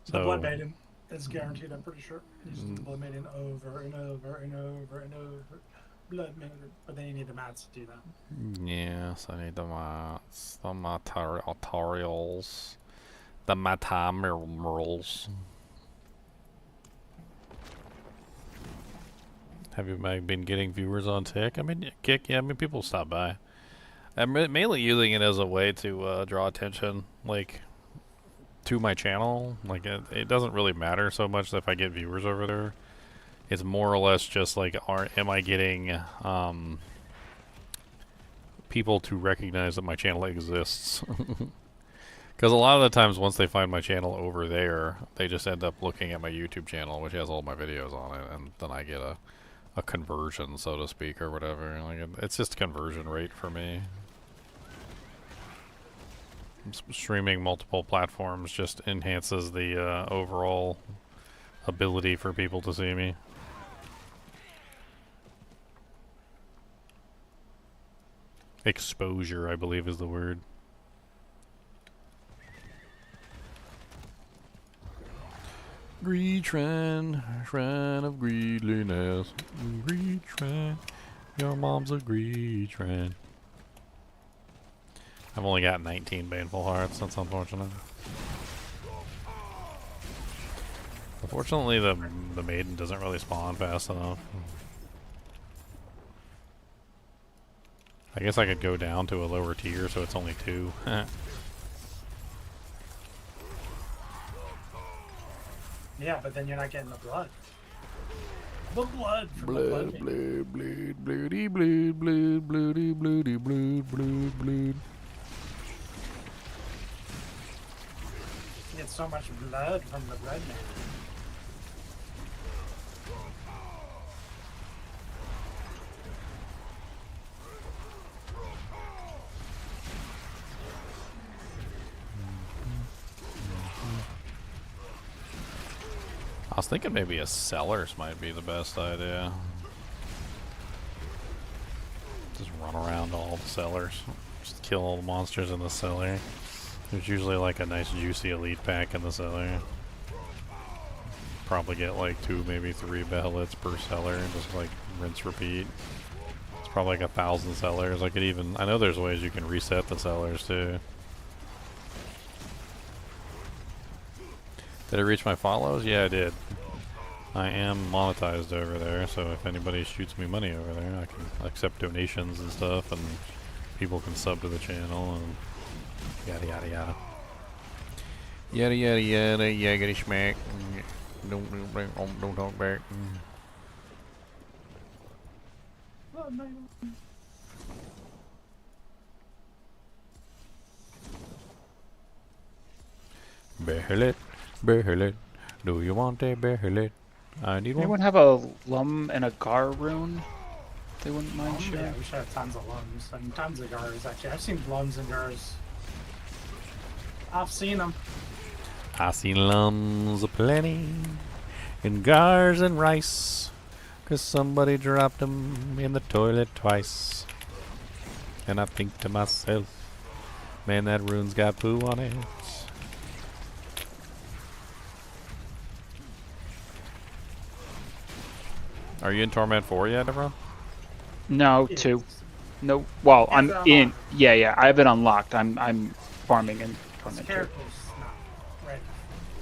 Speaker 1: So,
Speaker 4: The Blood Maiden is guaranteed, I'm pretty sure. You just do the Blood Maiden over and over and over and over. Blood Maiden. But then you need the mats to do that.
Speaker 1: yes, I need the mats. The materials. The materials. Have you been getting viewers on Tick? I mean, Kick, yeah, I mean, people stop by. I'm mainly using it as a way to draw attention, like, to my channel. Like, it doesn't really matter so much if I get viewers over there. It's more or less just like, am I getting people to recognize that my channel exists? Because a lot of the times, once they find my channel over there, they just end up looking at my YouTube channel, which has all my videos on it, and then I get a conversion, so to speak, or whatever. Like, it's just conversion rate for me. Streaming multiple platforms just enhances the overall ability for people to see me. Exposure, I believe, is the word. Greed shrine, shrine of greedliness. Greed shrine, your mom's a greed shrine. I've only got 19 baneful hearts, that's unfortunate. Unfortunately, the maiden doesn't really spawn fast enough. I guess I could go down to a lower tier so it's only 2.
Speaker 4: Yeah, but then you're not getting the blood. The blood from the
Speaker 1: Blood,
Speaker 4: Blood Maiden.
Speaker 1: blood, bloody, blood, blood, bloody, bloody, blood, blood, blood.
Speaker 4: You get so much blood from the Blood Maiden.
Speaker 1: I was thinking maybe a Cellars might be the best idea. Just run around all the cellars. Just kill all the monsters in the cellar. There's usually like a nice juicy elite pack in the cellar. Probably get like 2, maybe 3 Behelits per cellar and just like rinse repeat. It's probably like 1,000 cellars. I could even, I know there's ways you can reset the cellars too. Did I reach my follows? Yeah, I did. I am monetized over there, so if anybody shoots me money over there, I can accept donations and stuff, and people can sub to the channel, and yada yada yada. Yada yada yada, yaggity schmack. Don't talk back. Behelit. Behelit, do you want a Behelit? I need one.
Speaker 10: Anyone have a Lum and a Gar rune? They wouldn't mind
Speaker 4: Yeah,
Speaker 10: sharing.
Speaker 4: we should have tons of lums and tons of gars, actually. I've seen lums and gars. I've seen them.
Speaker 1: I seen lums aplenty, and gars and rice, 'cause somebody dropped 'em in the toilet twice. And I think to myself, man, that rune's got poo on it. Are you in Torment 4 yet, bro?
Speaker 10: No,
Speaker 4: Yeah.
Speaker 10: 2. No, well,
Speaker 4: Yeah,
Speaker 10: I'm
Speaker 4: they're
Speaker 10: in.
Speaker 4: unlocked.
Speaker 10: Yeah, I have it unlocked. I'm farming in
Speaker 4: His
Speaker 10: Torment 2.
Speaker 4: character's not ready.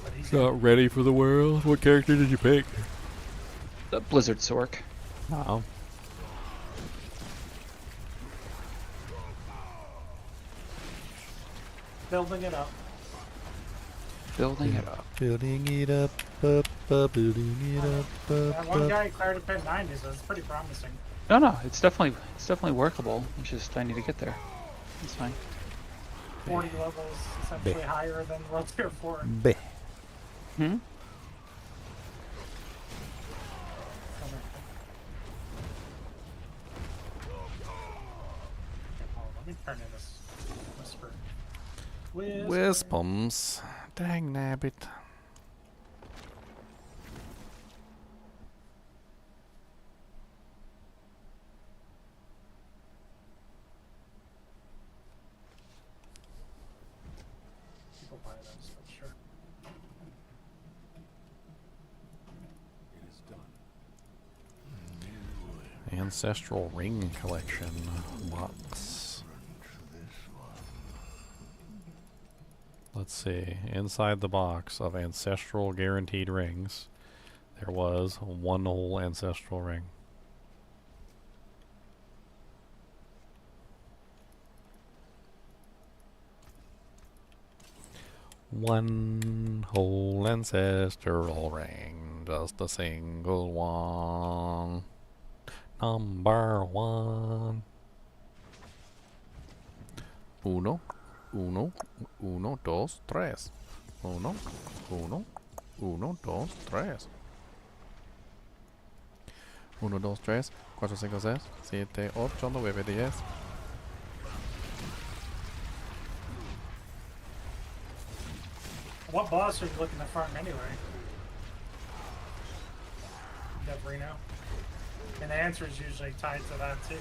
Speaker 4: But he's
Speaker 1: Not ready for the world. What character did you pick?
Speaker 10: The Blizzard Sorc.
Speaker 1: Oh.
Speaker 4: building it up.
Speaker 10: Building it up.
Speaker 1: Building it up, building it up,
Speaker 4: That one guy cleared a pit 90, so it's pretty promising.
Speaker 10: No, it's definitely workable. It's just I need to get there. It's fine.
Speaker 4: 40 levels, essentially higher than World Tier 4.
Speaker 1: Be.
Speaker 10: Hmm.
Speaker 4: Let me turn in this whisper.
Speaker 1: Wispums. Dang nabbit. Ancestral Ring Collection box. Let's see. Inside the box of Ancestral Guaranteed Rings, there was one whole Ancestral Ring. One whole Ancestral Ring, just a single one. Number one. Uno, dos, tres. Uno, dos, tres. 1, 2, 3, 4, 5, 6, 7, 8, 9, 10.
Speaker 4: What boss are you looking to farm anyway? Reno. And the answer is usually tied to that too.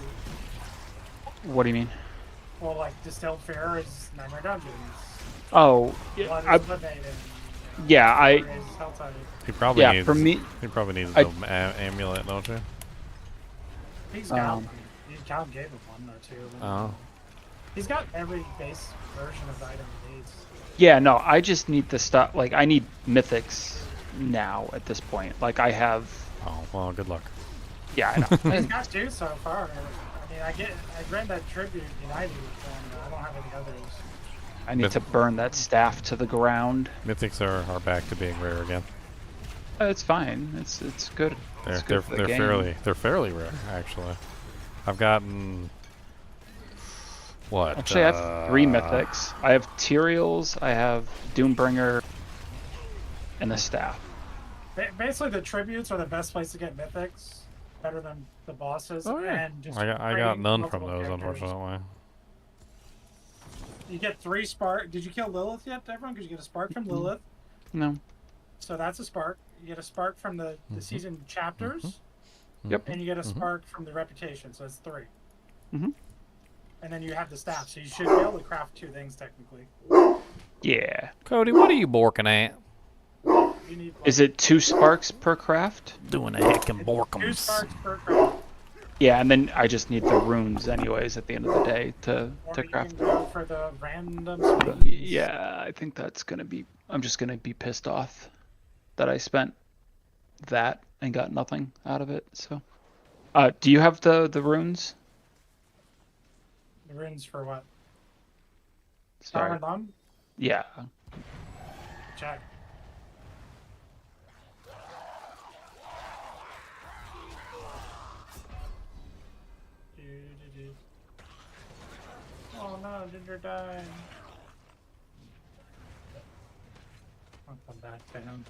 Speaker 10: What do you mean?
Speaker 4: Well, like Distilled Fare is Nightmare Dungeons.
Speaker 10: Oh,
Speaker 4: Blood
Speaker 10: I,
Speaker 4: is Lemonade and
Speaker 10: yeah, I.
Speaker 4: Fire is HellTide.
Speaker 1: He probably
Speaker 10: Yeah,
Speaker 1: needs.
Speaker 10: for me,
Speaker 1: he probably needs
Speaker 10: I-
Speaker 1: the amulet, don't you?
Speaker 4: He's got one. Cal gave him one or two.
Speaker 1: Oh.
Speaker 4: He's got every base version of the item he needs.
Speaker 10: yeah, no, I just need the stuff. Like, I need mythics now at this point. Like, I have.
Speaker 1: Oh well, good luck.
Speaker 10: Yeah, I know.
Speaker 4: He's got two so far. I mean, I read that tribute United, and I don't have any others.
Speaker 10: I need to burn that staff to the ground.
Speaker 1: Mythics are back to being rare again.
Speaker 10: It's fine. It's good. It's
Speaker 1: They're
Speaker 10: good for the game.
Speaker 1: fairly rare actually. I've gotten what?
Speaker 10: Actually, I have 3 mythics. I have Tyraels, I have Doombringer, and the staff.
Speaker 4: Basically, the tributes are the best place to get mythics, better than the bosses.
Speaker 1: Oh yeah.
Speaker 4: And just
Speaker 1: I got
Speaker 4: creating
Speaker 1: none from
Speaker 4: multiple
Speaker 1: those
Speaker 4: characters.
Speaker 1: unfortunately.
Speaker 4: You get 3 spark. Did you kill Lilith yet, everyone? Because you get a spark from Lilith.
Speaker 10: No.
Speaker 4: So that's a spark. You get a spark from the season chapters.
Speaker 10: Yep.
Speaker 4: And you get a spark from the reputation. So it's 3.
Speaker 10: Mhm.
Speaker 4: And then you have the staff. So you should be able to craft 2 things technically.
Speaker 10: Yeah.
Speaker 1: Cody, what are you borking at?
Speaker 4: You need like,
Speaker 10: Is it 2 sparks per craft?
Speaker 1: Doing a heckin'
Speaker 4: 2
Speaker 1: borkums.
Speaker 4: sparks per craft.
Speaker 10: Yeah, and then I just need the runes anyways at the end of the day to
Speaker 4: Or you
Speaker 10: craft.
Speaker 4: can go for the random swings.
Speaker 10: Yeah, I think that's gonna be. I'm just gonna be pissed off that I spent that and got nothing out of it. So, do you have the runes?
Speaker 4: The runes for what?
Speaker 10: Sorry.
Speaker 4: Power Lung?
Speaker 10: Yeah.
Speaker 4: Check. Oh no, Ginger died. I'll come back to him.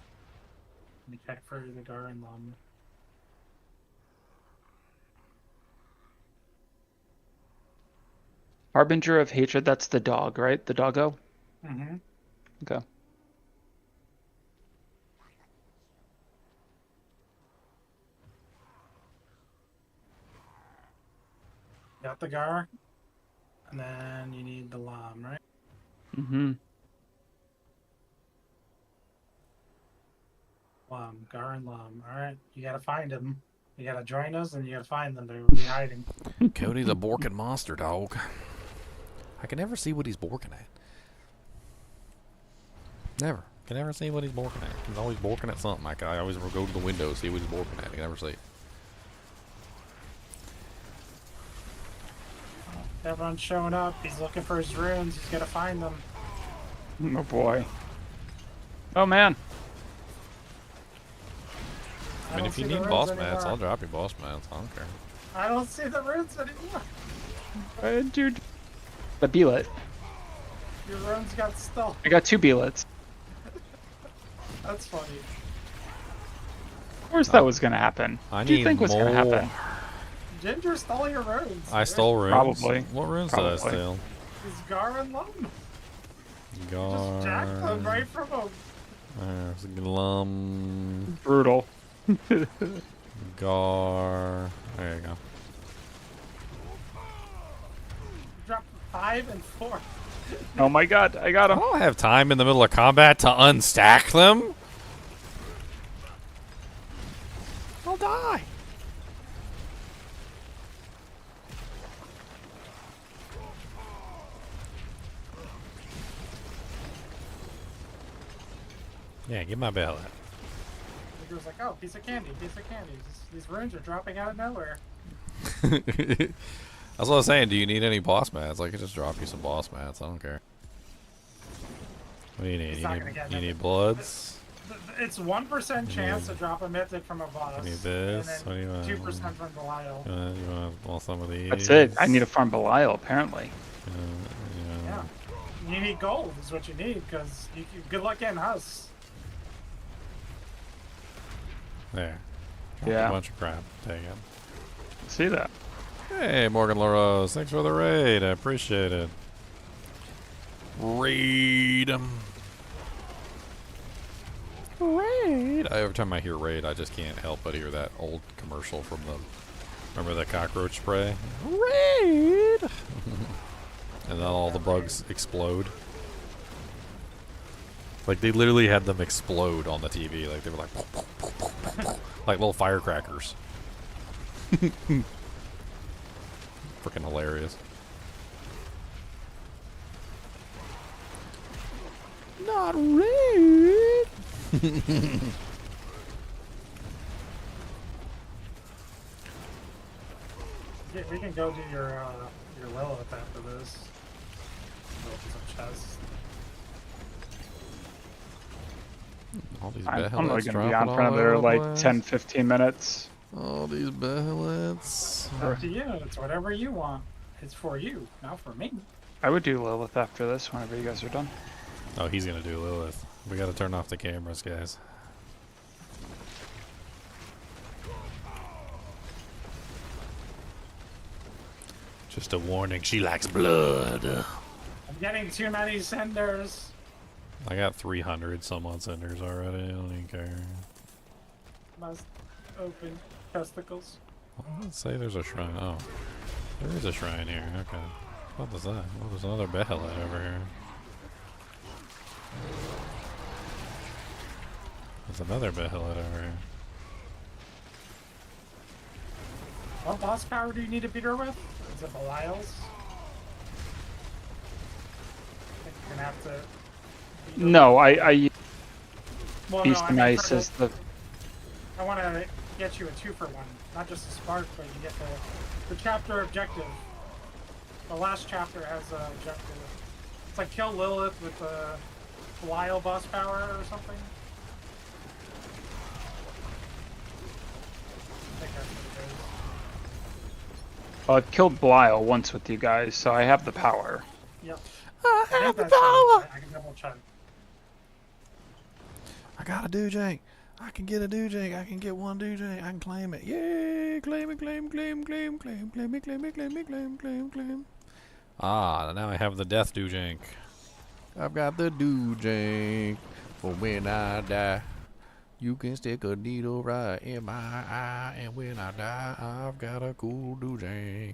Speaker 4: Let me check for the Garen Lum.
Speaker 10: Harbinger of Hatred. That's the dog, right? The doggo.
Speaker 4: Mm-hmm.
Speaker 10: Okay.
Speaker 4: Got the Gar. And then you need the Lam, right?
Speaker 10: Mm-hmm.
Speaker 4: Lam, Gar and Lam. Alright, you gotta find them. You gotta join us and you gotta find them. They'll be hiding.
Speaker 1: Cody's a borking monster dog. I can never see what he's borking at. Never. Can never see what he's borking at. He's always borking at something. I always go to the window see what he's borking at. I can never see it.
Speaker 4: Everyone's showing up. He's looking for his runes. He's gotta find them.
Speaker 10: Oh boy. Oh man.
Speaker 1: I mean,
Speaker 4: don't
Speaker 1: if you
Speaker 4: see the
Speaker 1: need
Speaker 4: runes
Speaker 1: boss
Speaker 4: anymore.
Speaker 1: mats, I'll drop you boss mats. I don't care.
Speaker 4: I don't see the runes anymore.
Speaker 10: Dude. The Behelit.
Speaker 4: Your runes got stolen.
Speaker 10: I got 2 Behelits.
Speaker 4: That's funny.
Speaker 10: Of course that was gonna happen.
Speaker 1: I
Speaker 10: What do you
Speaker 1: need
Speaker 10: think was gonna
Speaker 1: more.
Speaker 10: happen?
Speaker 4: Ginger stole your runes.
Speaker 1: I stole runes.
Speaker 10: Probably.
Speaker 1: What runes
Speaker 10: Probably.
Speaker 1: did I steal?
Speaker 4: Is Gar and Lum?
Speaker 1: Gar.
Speaker 4: Just jacked them right from him.
Speaker 1: There's Glum.
Speaker 10: Brutal.
Speaker 1: Gar. There you go.
Speaker 4: Drop 5 and 4.
Speaker 10: Oh my god, I got
Speaker 1: I
Speaker 10: him.
Speaker 1: don't have time in the middle of combat to unstack them.
Speaker 6: I'll die.
Speaker 1: Yeah, give my Behelit.
Speaker 4: He was like, oh, piece of candy, piece of candy. These runes are dropping out of nowhere.
Speaker 1: That's what I was saying. Do you need any boss mats? I could just drop you some boss mats. I don't care. What do you need? You need bloods?
Speaker 4: It's 1% chance to drop a mythic from a boss.
Speaker 1: You need this?
Speaker 4: And
Speaker 1: What do you want?
Speaker 4: 2% from Belial.
Speaker 1: You want some of these?
Speaker 10: That's it. I need to farm Belial, apparently.
Speaker 4: Yeah. You need gold is what you need, because good luck getting husks.
Speaker 1: There.
Speaker 10: Yeah.
Speaker 1: A bunch of crap. Take it.
Speaker 10: See that?
Speaker 1: Hey, Morgan LaRose. Thanks for the raid. I appreciate it. Raid. Raid. Every time I hear raid, I just can't help but hear that old commercial from the... Remember the cockroach spray? Raid! And then all the bugs explode. Like, they literally had them explode on the TV. Like, they were like... like little firecrackers. Freaking hilarious. Not raid!
Speaker 4: Yeah, we can go do your Lilith after this. Go open some chests.
Speaker 1: All these
Speaker 10: I'm
Speaker 1: Behelits
Speaker 10: only going to be
Speaker 1: dropping
Speaker 10: on for
Speaker 1: all
Speaker 10: another
Speaker 1: over the
Speaker 10: like
Speaker 1: place.
Speaker 10: 10-15 minutes.
Speaker 1: All these Behelits.
Speaker 4: Up to you. It's whatever you want. It's for you, not for me.
Speaker 10: I would do Lilith after this whenever you guys are done.
Speaker 1: Oh, he's gonna do Lilith. We gotta turn off the cameras, guys. Just a warning, she likes blood.
Speaker 4: I'm getting too many cinders.
Speaker 1: I got 300 some odd cinders already, I don't even care.
Speaker 4: Must open testicles.
Speaker 1: Let's say there's a shrine. Oh, there is a shrine here. Okay. What was that? Oh, there's another Behelit over here. There's another Behelit over here.
Speaker 4: What boss power do you need to beat her with? Is it Belial's? I think you're gonna have to...
Speaker 10: No, I
Speaker 4: Well,
Speaker 10: Beast
Speaker 4: I
Speaker 10: and
Speaker 4: mean,
Speaker 10: Ice
Speaker 4: for
Speaker 10: is the...
Speaker 4: I want to get you a 2-for-1. Not just a spark, but you get the chapter objective. The last chapter has an objective. It's like kill Lilith with the Belial boss power or something. I think that's what it is.
Speaker 10: Well, I've killed Belial once with you guys, so I have the power.
Speaker 4: Yep.
Speaker 6: I
Speaker 4: I
Speaker 6: have
Speaker 4: think
Speaker 6: the
Speaker 4: that's
Speaker 6: power!
Speaker 4: I can double check.
Speaker 1: I got a Dujang. I can get a Dujang. I can get one Dujang. I can claim it. Yay! Claim it, claim, claim, claim, claim, claim it, claim it, claim it, claim, claim, claim. Ah, now I have the Death Dujang. I've got the Dujang for when I die. You can stick a needle right in my eye, and when I die, I've got a cool Dujang.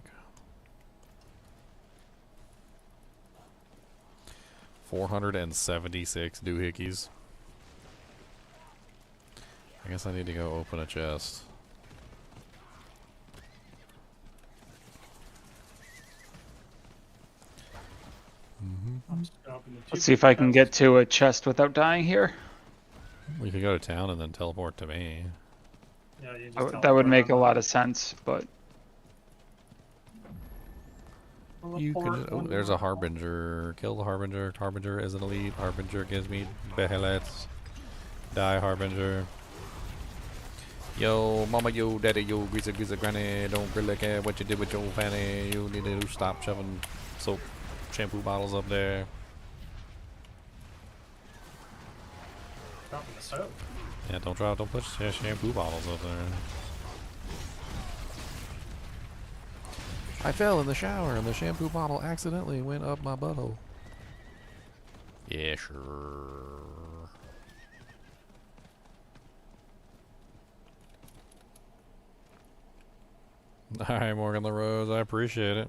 Speaker 1: 476 doohickeys. I guess I need to go open a chest.
Speaker 4: I'm just gonna open the
Speaker 10: Let's see if I can get to a chest without dying here.
Speaker 1: We could go to town and then teleport to me.
Speaker 4: Yeah, you just
Speaker 10: That would make a lot of sense, but
Speaker 1: You can. Oh, there's a Harbinger. Kill the Harbinger. Harbinger is an elite. Harbinger gives me Behelits. Die, Harbinger. Yo, mama, yo, daddy, yo, greaser, greaser, granny. Don't really care what you did with your fanny. You need to stop shoving soap shampoo bottles up there.
Speaker 4: Dropping the soap.
Speaker 1: Yeah, don't put shampoo bottles up there. I fell in the shower and the shampoo bottle accidentally went up my butthole. Yeah, sure. Alright, Morgan LaRose, I appreciate it.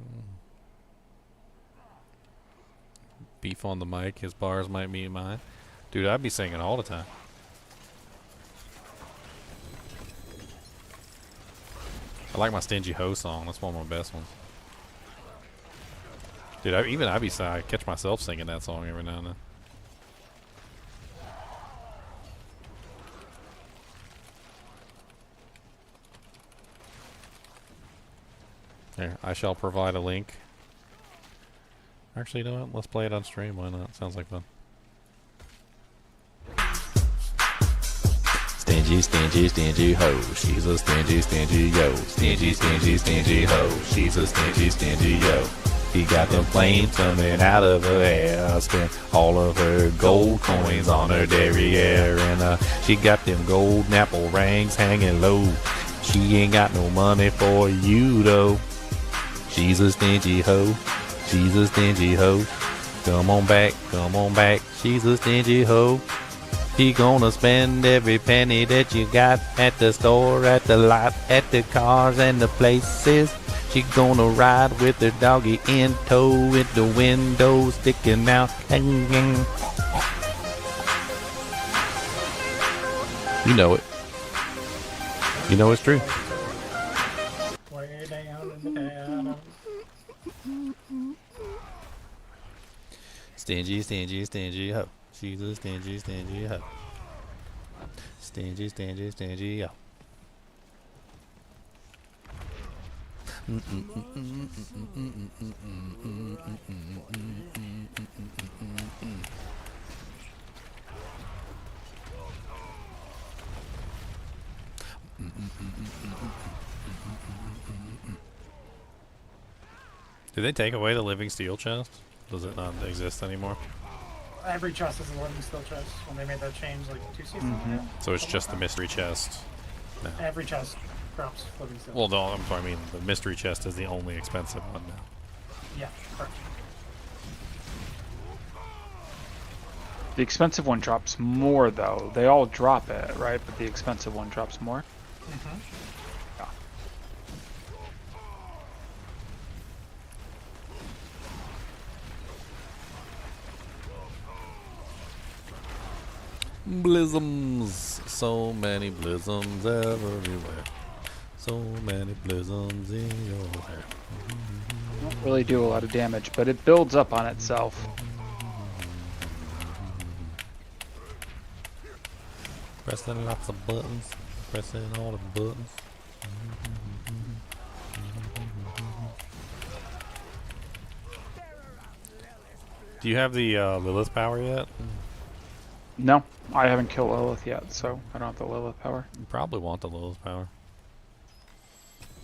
Speaker 1: Beef on the mic, his bars might meet mine. Dude, I'd be singing all the time. I like my Stingy Ho song, that's one of my best ones. Dude, I catch myself singing that song every now and then. Here, I shall provide a link. Actually, you know what? Let's play it on stream. Why not? Sounds like fun.
Speaker 11: Stingy, stingy, stingy hoe. She's a stingy, stingy yo. Stingy, stingy, stingy hoe. She's a stingy, stingy yo. He got them flames coming out of her hair. Spent all of her gold coins on her derriere. And she got them gold apple rings hanging low. She ain't got no money for you though. She's a stingy hoe. She's a stingy hoe. Come on back, come on back. She's a stingy hoe. He gonna spend every penny that you got at the store, at the lot, at the cars and the places. She gonna ride with her doggy in tow, with the window sticking out. You know it. You know it's true.
Speaker 4: Way down in the bottom.
Speaker 11: Stingy, stingy, stingy hoe. She's a stingy, stingy hoe. Stingy, stingy, stingy hoe.
Speaker 1: Did they take away the living steel chest? Does it not exist anymore?
Speaker 4: Every chest is a living steel chest when they made that change like 2 seasons ago.
Speaker 1: So it's just the mystery chest. No.
Speaker 4: Every chest drops living steel.
Speaker 1: Well, no, I'm sorry. I mean, the mystery chest is the only expensive one now.
Speaker 4: Yeah, correct.
Speaker 10: The expensive one drops more though. They all drop it, right? But the expensive one drops more.
Speaker 4: Mm-hmm.
Speaker 10: Yeah.
Speaker 11: Blizzums, so many blizzums everywhere. So many blizzums in your hair.
Speaker 10: Don't really do a lot of damage, but it builds up on itself.
Speaker 11: Pressing lots of buttons, pressing all the buttons.
Speaker 1: Do you have the Lilith power yet?
Speaker 10: No, I haven't killed Lilith yet, so I don't have the Lilith power.
Speaker 1: You probably want the Lilith power.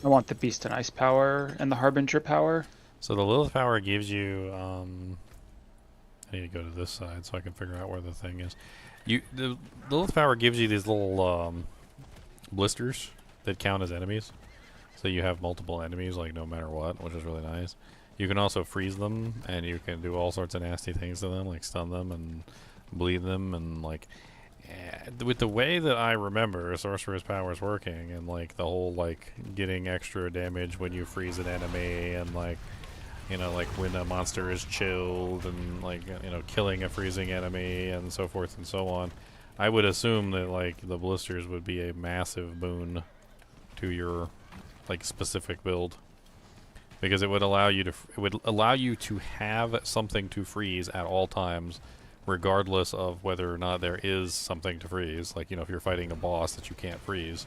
Speaker 10: I want the Beast and Ice power and the Harbinger power.
Speaker 1: So the Lilith power gives you. I need to go to this side so I can figure out where the thing is. The Lilith power gives you these little blisters that count as enemies. So you have multiple enemies, like no matter what, which is really nice. You can also freeze them, and you can do all sorts of nasty things to them, like stun them and bleed them, and like with the way that I remember sorceress powers working, and like the whole like getting extra damage when you freeze an enemy, and like you know like when a monster is chilled, and like you know killing a freezing enemy, and so forth and so on. I would assume that like the blisters would be a massive boon to your like specific build, because it would allow you to have something to freeze at all times, regardless of whether or not there is something to freeze. Like, you know, if you're fighting a boss that you can't freeze,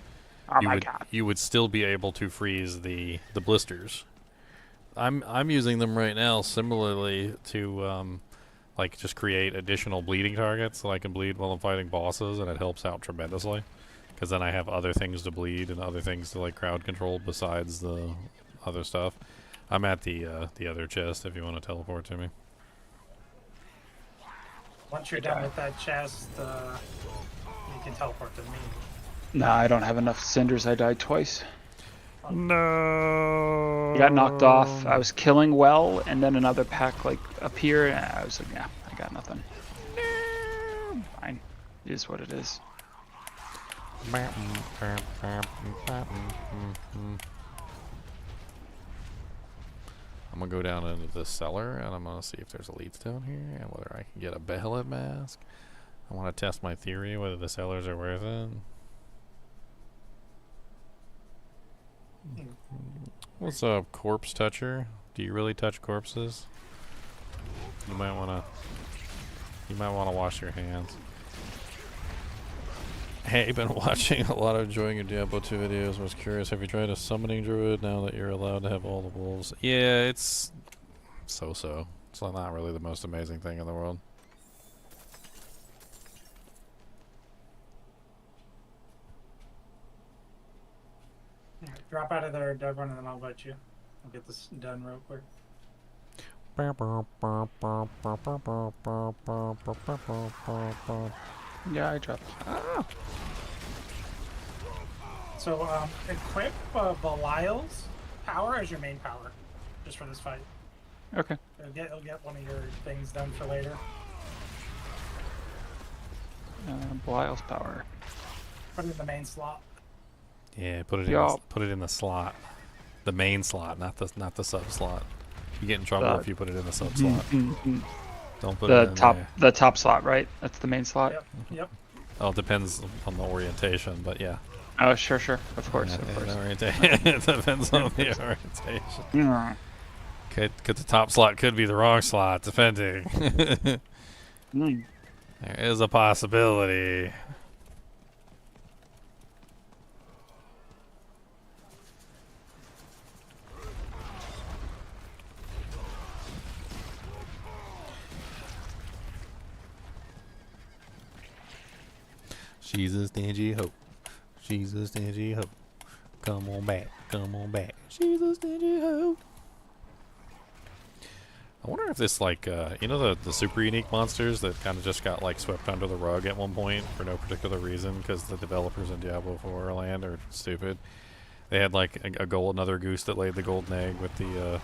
Speaker 1: you would still be able to freeze the blisters. I'm using them right now similarly to like just create additional bleeding targets so I can bleed while I'm fighting bosses, and it helps out tremendously, because then I have other things to bleed and other things to like crowd control besides the other stuff. I'm at the other chest if you want to teleport to me.
Speaker 4: Once you're done with that chest, you can teleport to me.
Speaker 10: Nah, I don't have enough cinders. I died twice.
Speaker 1: No.
Speaker 10: I got knocked off. I was killing well, and then another pack like appeared, and I was like, yeah, I got nothing. Fine. It is what it is.
Speaker 1: I'm gonna go down into the cellar, and I'm gonna see if there's elites down here, and whether I can get a Behelit mask. I want to test my theory whether the cellars are worth it. What's up, corpse toucher? Do you really touch corpses? You might wanna wash your hands. Hey, been watching a lot of enjoying your Diablo 2 videos. Was curious, have you tried a summoning druid now that you're allowed to have all the wolves? Yeah, it's so-so. It's not really the most amazing thing in the world.
Speaker 4: Alright, drop out of there, Devon, and then I'll let you. I'll get this done real quick.
Speaker 10: Yeah, I dropped.
Speaker 4: Ah. So, equip Belial's power as your main power, just for this fight.
Speaker 10: Okay.
Speaker 4: It'll get one of your things done for later.
Speaker 10: Belial's power.
Speaker 4: Put it in the main slot.
Speaker 1: Yeah, put it in the slot, the main slot, not the sub slot. You get in trouble if you put it in the sub slot. Don't put it in there.
Speaker 10: The top slot, right? That's the main slot.
Speaker 4: Yep.
Speaker 1: Oh, it depends on the orientation, but yeah.
Speaker 10: Oh, sure, of course,
Speaker 1: Yeah,
Speaker 10: of course.
Speaker 1: It depends on the orientation.
Speaker 10: Yeah.
Speaker 1: Could the top slot could be the wrong slot, depending. There is a possibility. She's a stingy hoe. She's a stingy hoe. Come on back. Come on back. She's a stingy hoe. I wonder if this, like, you know the super unique monsters that kind of just got, like, swept under the rug at one point for no particular reason because the developers in Diablo 4 land are stupid. They had, like, another goose that laid the golden egg with the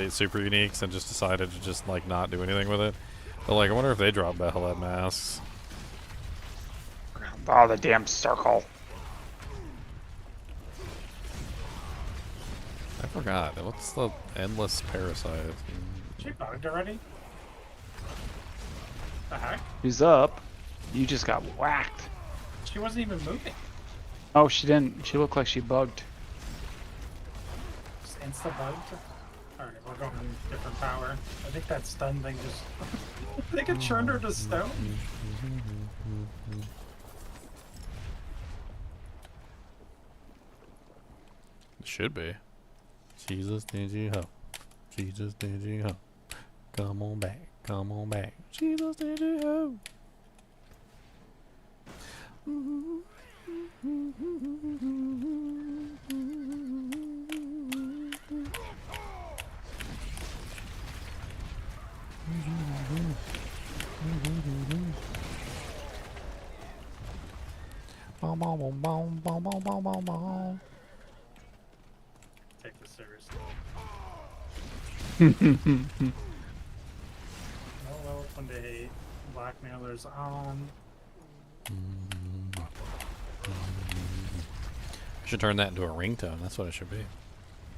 Speaker 1: super uniques and just decided to just, like, not do anything with it. But, like, I wonder if they drop Behelit masks.
Speaker 10: Oh, the damn circle.
Speaker 1: I forgot. What's the endless parasite?
Speaker 4: She bugged already? The heck?
Speaker 10: She's up. You just got whacked.
Speaker 4: She wasn't even moving.
Speaker 10: Oh, she didn't. She looked like she bugged.
Speaker 4: Just insta-bugged? Alright, we're going different power. I think that stun thing just... I think it turned her to stone.
Speaker 1: It should be. She's a stingy hoe. She's a stingy hoe. Come on back. Come on back. She's a stingy hoe. Bom, bom, bom, bom, bom, bom, bom, bom, bom.
Speaker 4: Take this seriously. No level 28. Blackmailer's on.
Speaker 1: Should turn that into a ringtone. That's what it should be.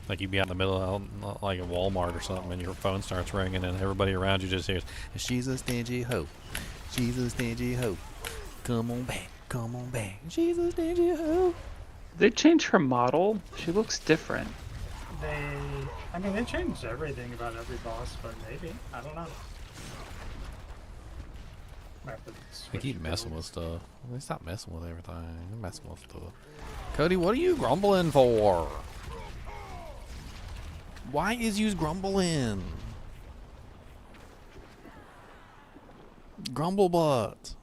Speaker 1: Like you'd be out in the middle of like a Walmart or something and your phone starts ringing and everybody around you just hears, she's a stingy hoe. She's a stingy hoe. Come on back. Come on back. She's a stingy hoe.
Speaker 10: They changed her model. She looks different.
Speaker 4: I mean, they changed everything about every boss, but maybe. I don't know.
Speaker 1: They keep messing with stuff. They stop messing with everything. They're messing with stuff. Cody, what are you grumbling for? Why is you grumbling? Grumble butt.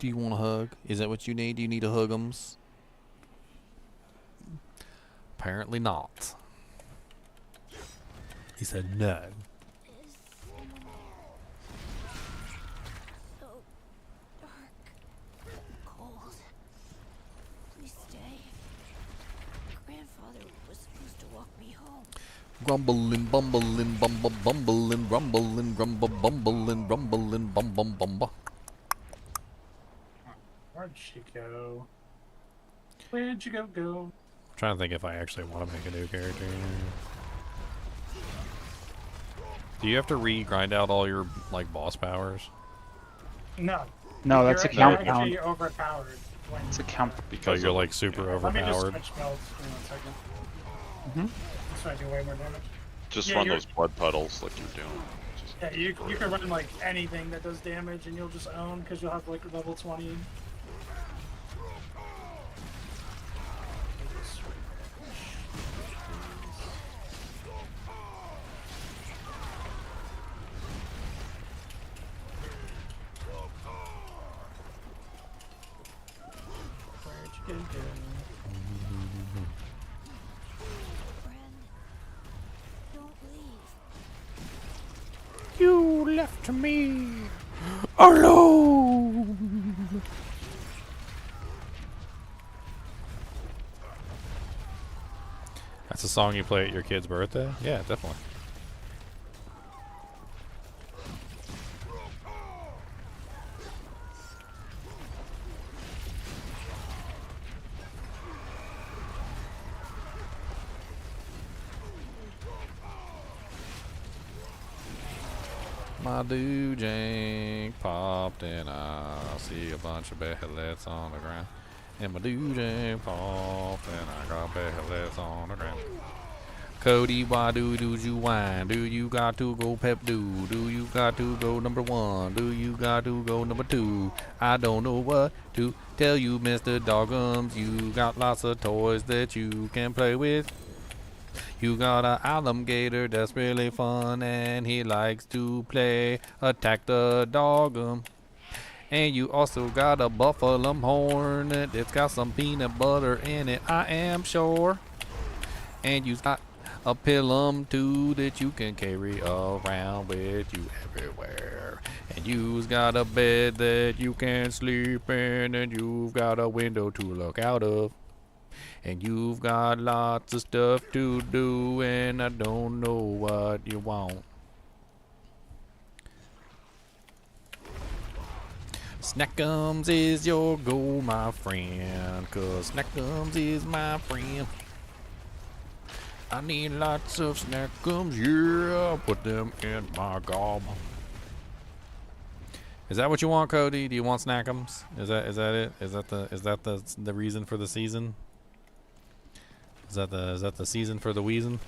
Speaker 1: Do you want a hug? Is that what you need? Do you need a hug'ems? Apparently not. He said no.
Speaker 12: So dark, cold. Please stay. Grandfather was supposed to walk me home.
Speaker 1: Grumbling, bumbling, bumble, bumbling, rumbling, grumble, bumbling, rumbling, bum bum bumba.
Speaker 4: Where'd she go? Where'd you go?
Speaker 1: I'm trying to think if I actually want to make a new character. Do you have to re-grind out all your like boss powers?
Speaker 4: No.
Speaker 10: No, that's a
Speaker 4: You're
Speaker 10: count.
Speaker 4: actually overpowered.
Speaker 10: It's a count.
Speaker 1: Because you're like super overpowered.
Speaker 4: Let me just switch builds for 1 second. So I do way more damage.
Speaker 2: Just
Speaker 4: Yeah,
Speaker 2: run
Speaker 4: you're-
Speaker 2: those blood puddles like you're doing. Just
Speaker 4: Yeah, you can run like anything that does damage, and you'll just own because you'll have like level 20. Where'd you go?
Speaker 12: Don't leave.
Speaker 6: You left me alone.
Speaker 1: That's a song you play at your kid's birthday? Yeah, definitely. My doojang popped and I see a bunch of Behelits on the ground. And my doojang popped and I got Behelits on the ground. Cody, why do you whine? Do you got to go pep do? Do you got to go number 1? Do you got to go number 2? I don't know what to tell you, Mr. Doggums. You got lots of toys that you can play with. You got an alligator that's really fun and he likes to play attack the doggum. And you also got a buffalo horn that's got some peanut butter in it, I am sure. And you got a pilum too that you can carry around with you everywhere. And you've got a bed that you can sleep in, and you've got a window to look out of. And you've got lots of stuff to do, and I don't know what you want. Snackums is your goal, my friend, 'cause Snackums is my friend. I need lots of Snackums, yeah, put them in my gob. Is that what you want, Cody? Do you want Snackums? Is that it? Is that the reason for the season? Is that the season for the wheezing?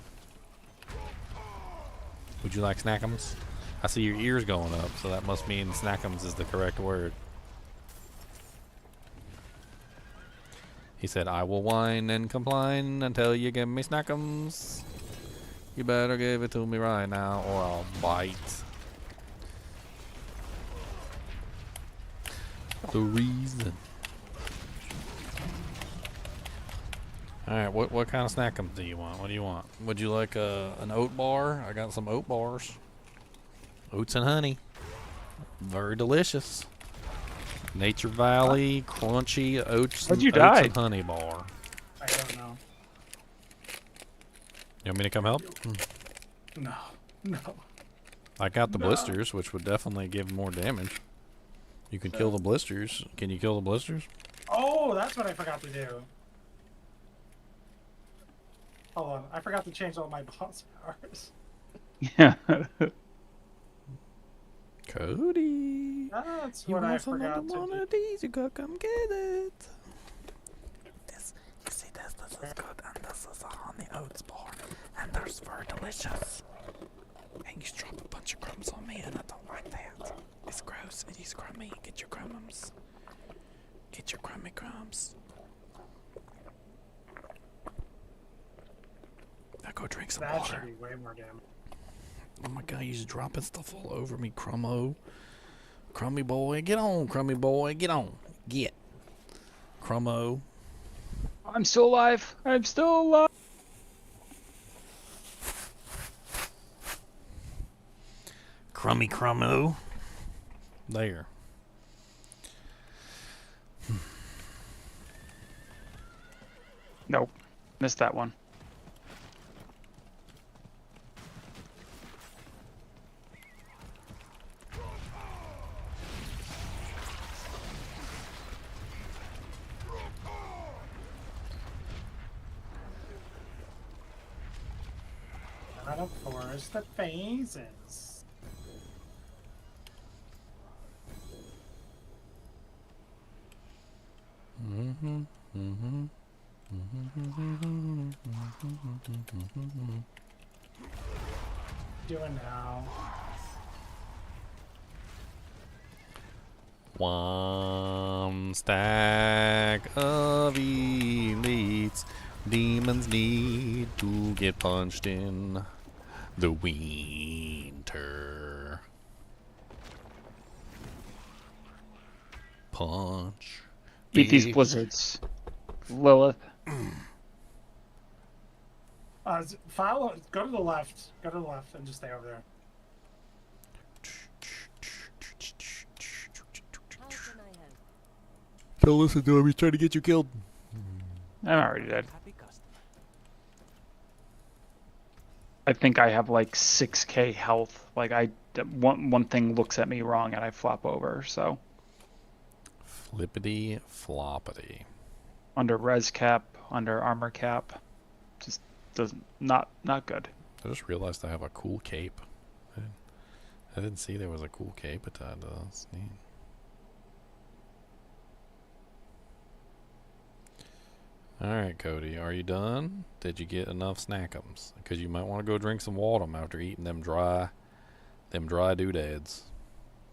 Speaker 1: Would you like Snackums? I see your ears going up, so that must mean Snackums is the correct word. He said, I will whine and complain until you give me Snackums. You better give it to me right now or I'll bite. The reason. Alright, what kind of Snackums do you want? What do you want? Would you like an oat bar? I got some oat bars. Oats and honey. Very delicious. Nature Valley, crunchy oats,
Speaker 10: How'd you
Speaker 1: oats
Speaker 10: die?
Speaker 1: and honey bar.
Speaker 4: I don't know.
Speaker 1: You want me to come help?
Speaker 4: No. No.
Speaker 1: I got the blisters, which would definitely give more damage. You can kill the blisters. Can you kill the blisters?
Speaker 4: Oh, that's what I forgot to do. Hold on. I forgot to change all my boss powers.
Speaker 10: Yeah.
Speaker 1: Cody.
Speaker 4: That's
Speaker 6: You
Speaker 4: what I
Speaker 6: want
Speaker 4: forgot
Speaker 6: another
Speaker 4: to
Speaker 6: one
Speaker 4: do.
Speaker 6: of these? You gotta come get it. This, you see, this is good, and this is a honey oats bar, and they're very delicious. And you drop a bunch of crumbs on me, and I don't like that. It's gross. It is crummy. Get your crumbs. Get your crummy crumbs. Now go drink some
Speaker 4: That
Speaker 6: water.
Speaker 4: should be way more damage.
Speaker 6: Oh my god, you're just dropping stuff all over me, Crummo. Crummy boy, get on, Crummy boy, get on. Get. Crummo.
Speaker 10: I'm still alive. I'm still alive.
Speaker 1: Crummy Crummo. There.
Speaker 10: Nope. Missed that one.
Speaker 4: And of course, the phases. Doing now.
Speaker 1: One stack of elites. Demons need to get punched in the winter. Punch.
Speaker 10: Eat these
Speaker 1: Big-
Speaker 10: blizzards, Lilith.
Speaker 4: Follow. Go to the left. Go to the left and just stay over there.
Speaker 3: How can I help?
Speaker 1: Don't listen to him. He's trying to get you killed.
Speaker 10: I'm already dead.
Speaker 5: Happy customer.
Speaker 10: I think I have like 6k health. Like one thing looks at me wrong and I flop over. So
Speaker 1: Flippity floppity.
Speaker 10: under res cap, under armor cap, just doesn't not good.
Speaker 1: I just realized I have a cool cape. I didn't see there was a cool cape attached to that. That's neat. Alright, Cody, are you done? Did you get enough snackums? Because you might want to go drink some water after eating them dry doodads.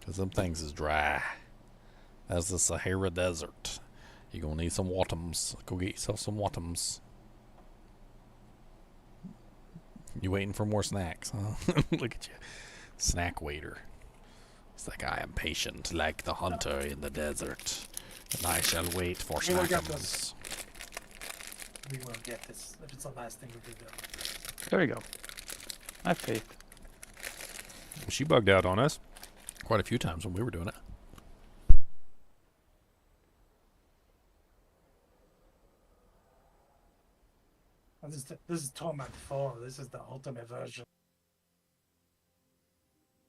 Speaker 1: Because them things is dry. That's the Sahara Desert. You're going to need some watums. Go get yourself some watums. You waiting for more snacks, huh? Look at you. Snack waiter. It's like, I am patient like the hunter in the desert. And I shall wait for
Speaker 4: We will get
Speaker 1: snackums.
Speaker 4: this. We will get this. If it's the last thing we do.
Speaker 10: There you go. I have faith.
Speaker 1: She bugged out on us quite a few times when we were doing it.
Speaker 4: This is Torment 4. This is the ultimate version.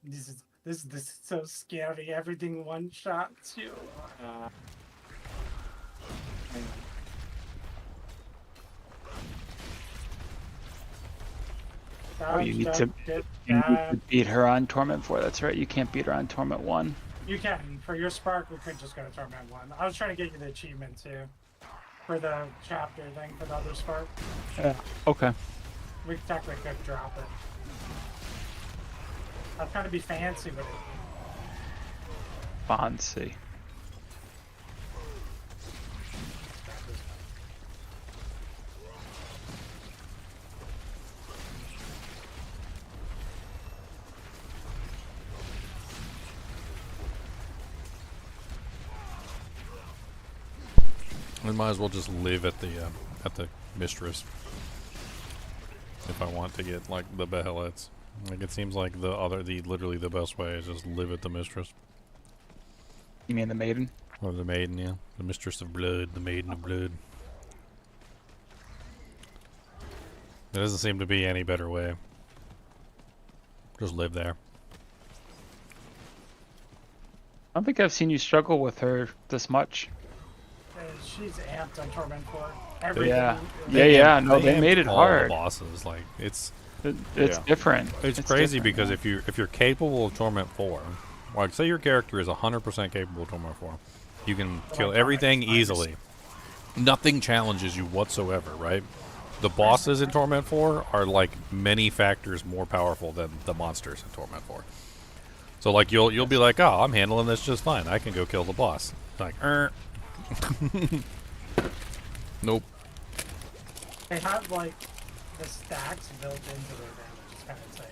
Speaker 4: This is so scary. Everything one shots you. Hang on.
Speaker 10: Oh, you need
Speaker 4: Dodge,
Speaker 10: to,
Speaker 4: dodge, get
Speaker 10: you need to
Speaker 4: that.
Speaker 10: beat her on Torment 4. That's right. You can't beat her on Torment 1.
Speaker 4: You can. For your spark, we could just go to Torment 1. I was trying to get you the achievement too. For the chapter thing, for the other spark.
Speaker 10: Yeah. Okay.
Speaker 4: We technically could drop it. I'm trying to be fancy with it.
Speaker 10: Fancy.
Speaker 1: I might as well just live at the mistress if I want to get like the Behelits. Like it seems like literally the best way is just live at the mistress.
Speaker 10: You mean the maiden?
Speaker 1: Or the maiden, yeah. The mistress of blood, the maiden of blood. There doesn't seem to be any better way. Just live there.
Speaker 10: I don't think I've seen you struggle with her this much.
Speaker 4: She's amped on Torment 4.
Speaker 10: Yeah.
Speaker 1: They
Speaker 10: Yeah. No,
Speaker 1: they
Speaker 10: they made it
Speaker 1: all
Speaker 10: hard.
Speaker 1: the bosses, like it's
Speaker 10: It's
Speaker 2: Yeah.
Speaker 10: different.
Speaker 1: It's crazy
Speaker 10: different,
Speaker 1: because
Speaker 10: yeah.
Speaker 1: if you're capable of Torment 4, like say your character is 100% capable of Torment 4, you can kill everything easily. Nothing challenges you whatsoever, right? The bosses in Torment 4 are like many factors more powerful than the monsters in Torment 4. So like you'll be like, "Oh, I'm handling this just fine. I can go kill the boss." Like, nope.
Speaker 4: They have like the stacks built into their damage. It's kind of insane.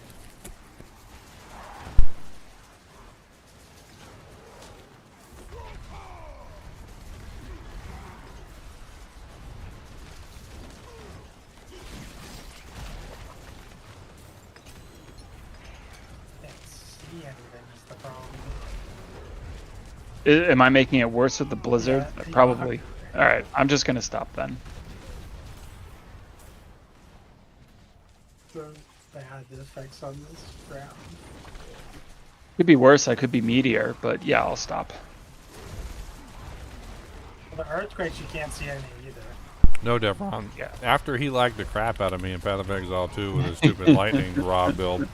Speaker 4: Can't see anything is the problem.
Speaker 10: Am I making it worse with the blizzard?
Speaker 4: Yeah, you
Speaker 10: Probably. All right. I'm just gonna stop then.
Speaker 4: So bad the effects on this round.
Speaker 10: Could be worse. I could be meteor, but yeah, I'll stop.
Speaker 4: Well, the earthquakes you can't see anything either.
Speaker 1: No, Devron.
Speaker 10: Yeah.
Speaker 1: After he lagged the crap out of me in Path of Exile 2 with his stupid lightning rod build,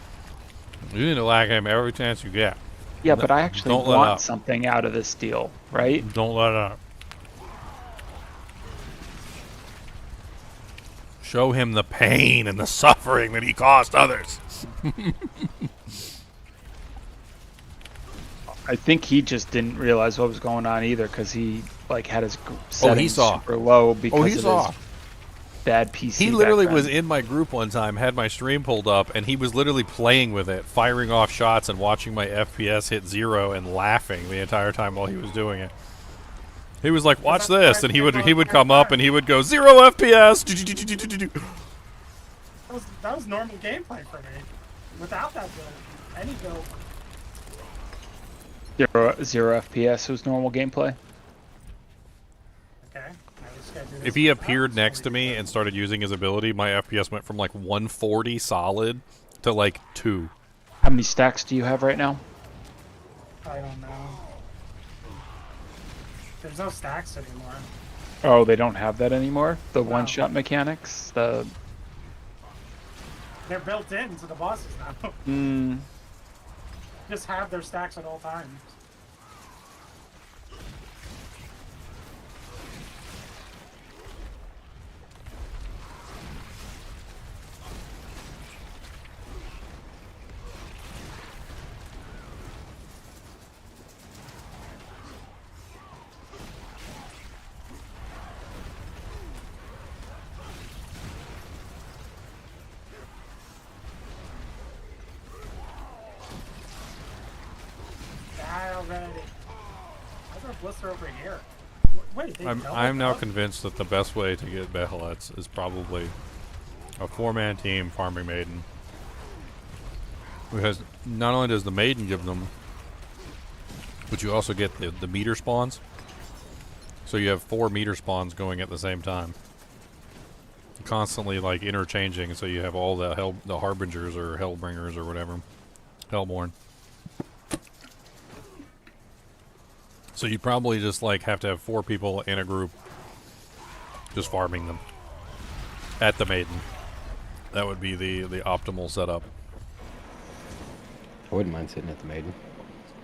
Speaker 1: you need to lag him every chance you get.
Speaker 10: Yeah, but I actually
Speaker 1: Don't let
Speaker 10: want
Speaker 1: up.
Speaker 10: something out of this deal, right?
Speaker 1: Don't let up. Show him the pain and the suffering that he caused others.
Speaker 10: I think he just didn't realize what was going on either, because he like had his settings
Speaker 1: saw.
Speaker 10: super low because
Speaker 1: he
Speaker 10: of
Speaker 1: saw.
Speaker 10: his bad PC.
Speaker 1: He literally
Speaker 10: background.
Speaker 1: was in my group one time, had my stream pulled up, and he was literally playing with it, firing off shots and watching my FPS hit 0 and laughing the entire time while he was doing it. He was like, "Watch this," and he would come up and he would go 0 FPS.
Speaker 4: That was normal gameplay for me. Without that build, any build.
Speaker 10: 0 FPS was normal gameplay.
Speaker 4: Okay.
Speaker 1: If he appeared next to me and started using his ability, my FPS went from like 140 solid to like 2.
Speaker 10: How many stacks do you have right now?
Speaker 4: I don't know. There's no stacks anymore.
Speaker 10: Oh, they don't have that anymore? The one-shot mechanics? The...
Speaker 4: They're built into the bosses now. Just have their stacks at all times. Blister over here. Wait,
Speaker 1: I'm now convinced that the best way to get Behelits is probably a 4-man team farming Maiden. Because not only does the Maiden give them, but you also get the meter spawns. So you have 4 meter spawns going at the same time. Constantly like interchanging, so you have all the Harbingers or Hellbringers or whatever. Hellborn. So you probably just like have to have 4 people in a group just farming them at the Maiden. That would be the optimal setup.
Speaker 9: I wouldn't mind sitting at the Maiden.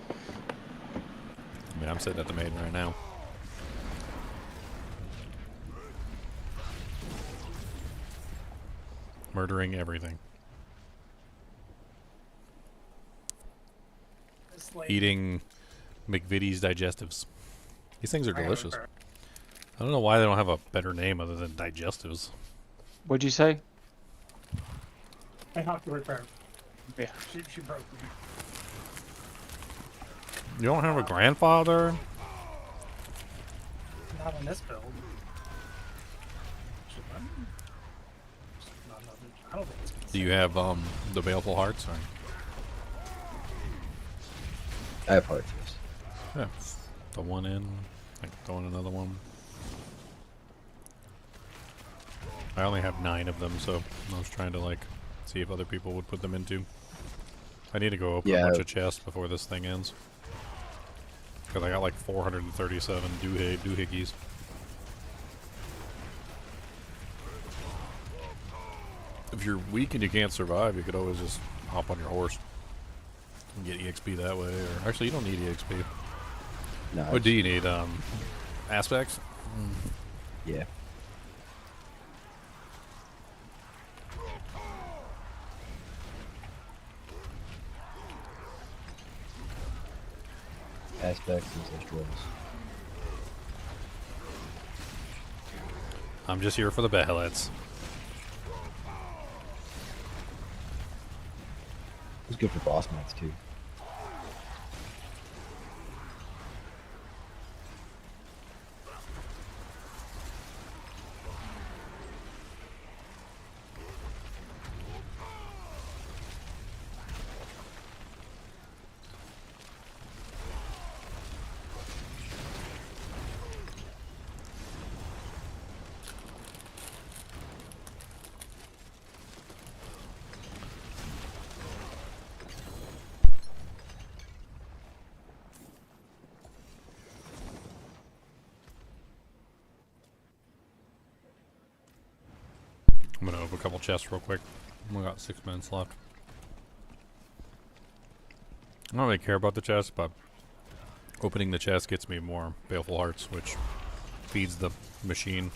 Speaker 1: I mean, I'm sitting at the Maiden right now. Murdering everything. Eating McVitie's digestives. These things are delicious. I don't know why they don't have a better name other than digestives.
Speaker 10: What'd you say?
Speaker 4: I have to repair.
Speaker 10: Yeah.
Speaker 4: She broke me.
Speaker 1: You don't have a grandfather?
Speaker 4: Not on this build. I don't think it's
Speaker 1: Do you have the Baleful Hearts? Or?
Speaker 9: I have hearts, yes.
Speaker 1: Yeah. The one in, like throw in another one. I only have 9 of them, so I was trying to like see if other people would put them into. I need to go open a bunch of chests before this thing ends. Because I got like 437 doohickeys. If you're weak and you can't survive, you could always just hop on your horse and get EXP that way. Or actually, you don't need EXP.
Speaker 9: No,
Speaker 1: What do you need? Aspects?
Speaker 9: Yeah. Aspects and destroys.
Speaker 1: I'm just here for the Behelits.
Speaker 9: It's good for boss mats too.
Speaker 1: I'm gonna open a couple chests real quick. We got 6 minutes left. I don't really care about the chest, but opening the chest gets me more Baleful Hearts, which feeds the machine.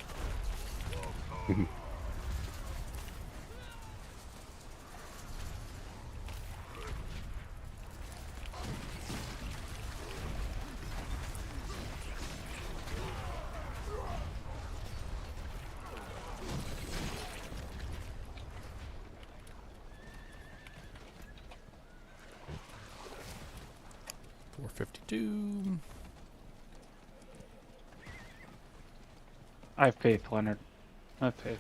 Speaker 1: 452.
Speaker 10: I have faith, Leonard. I have faith.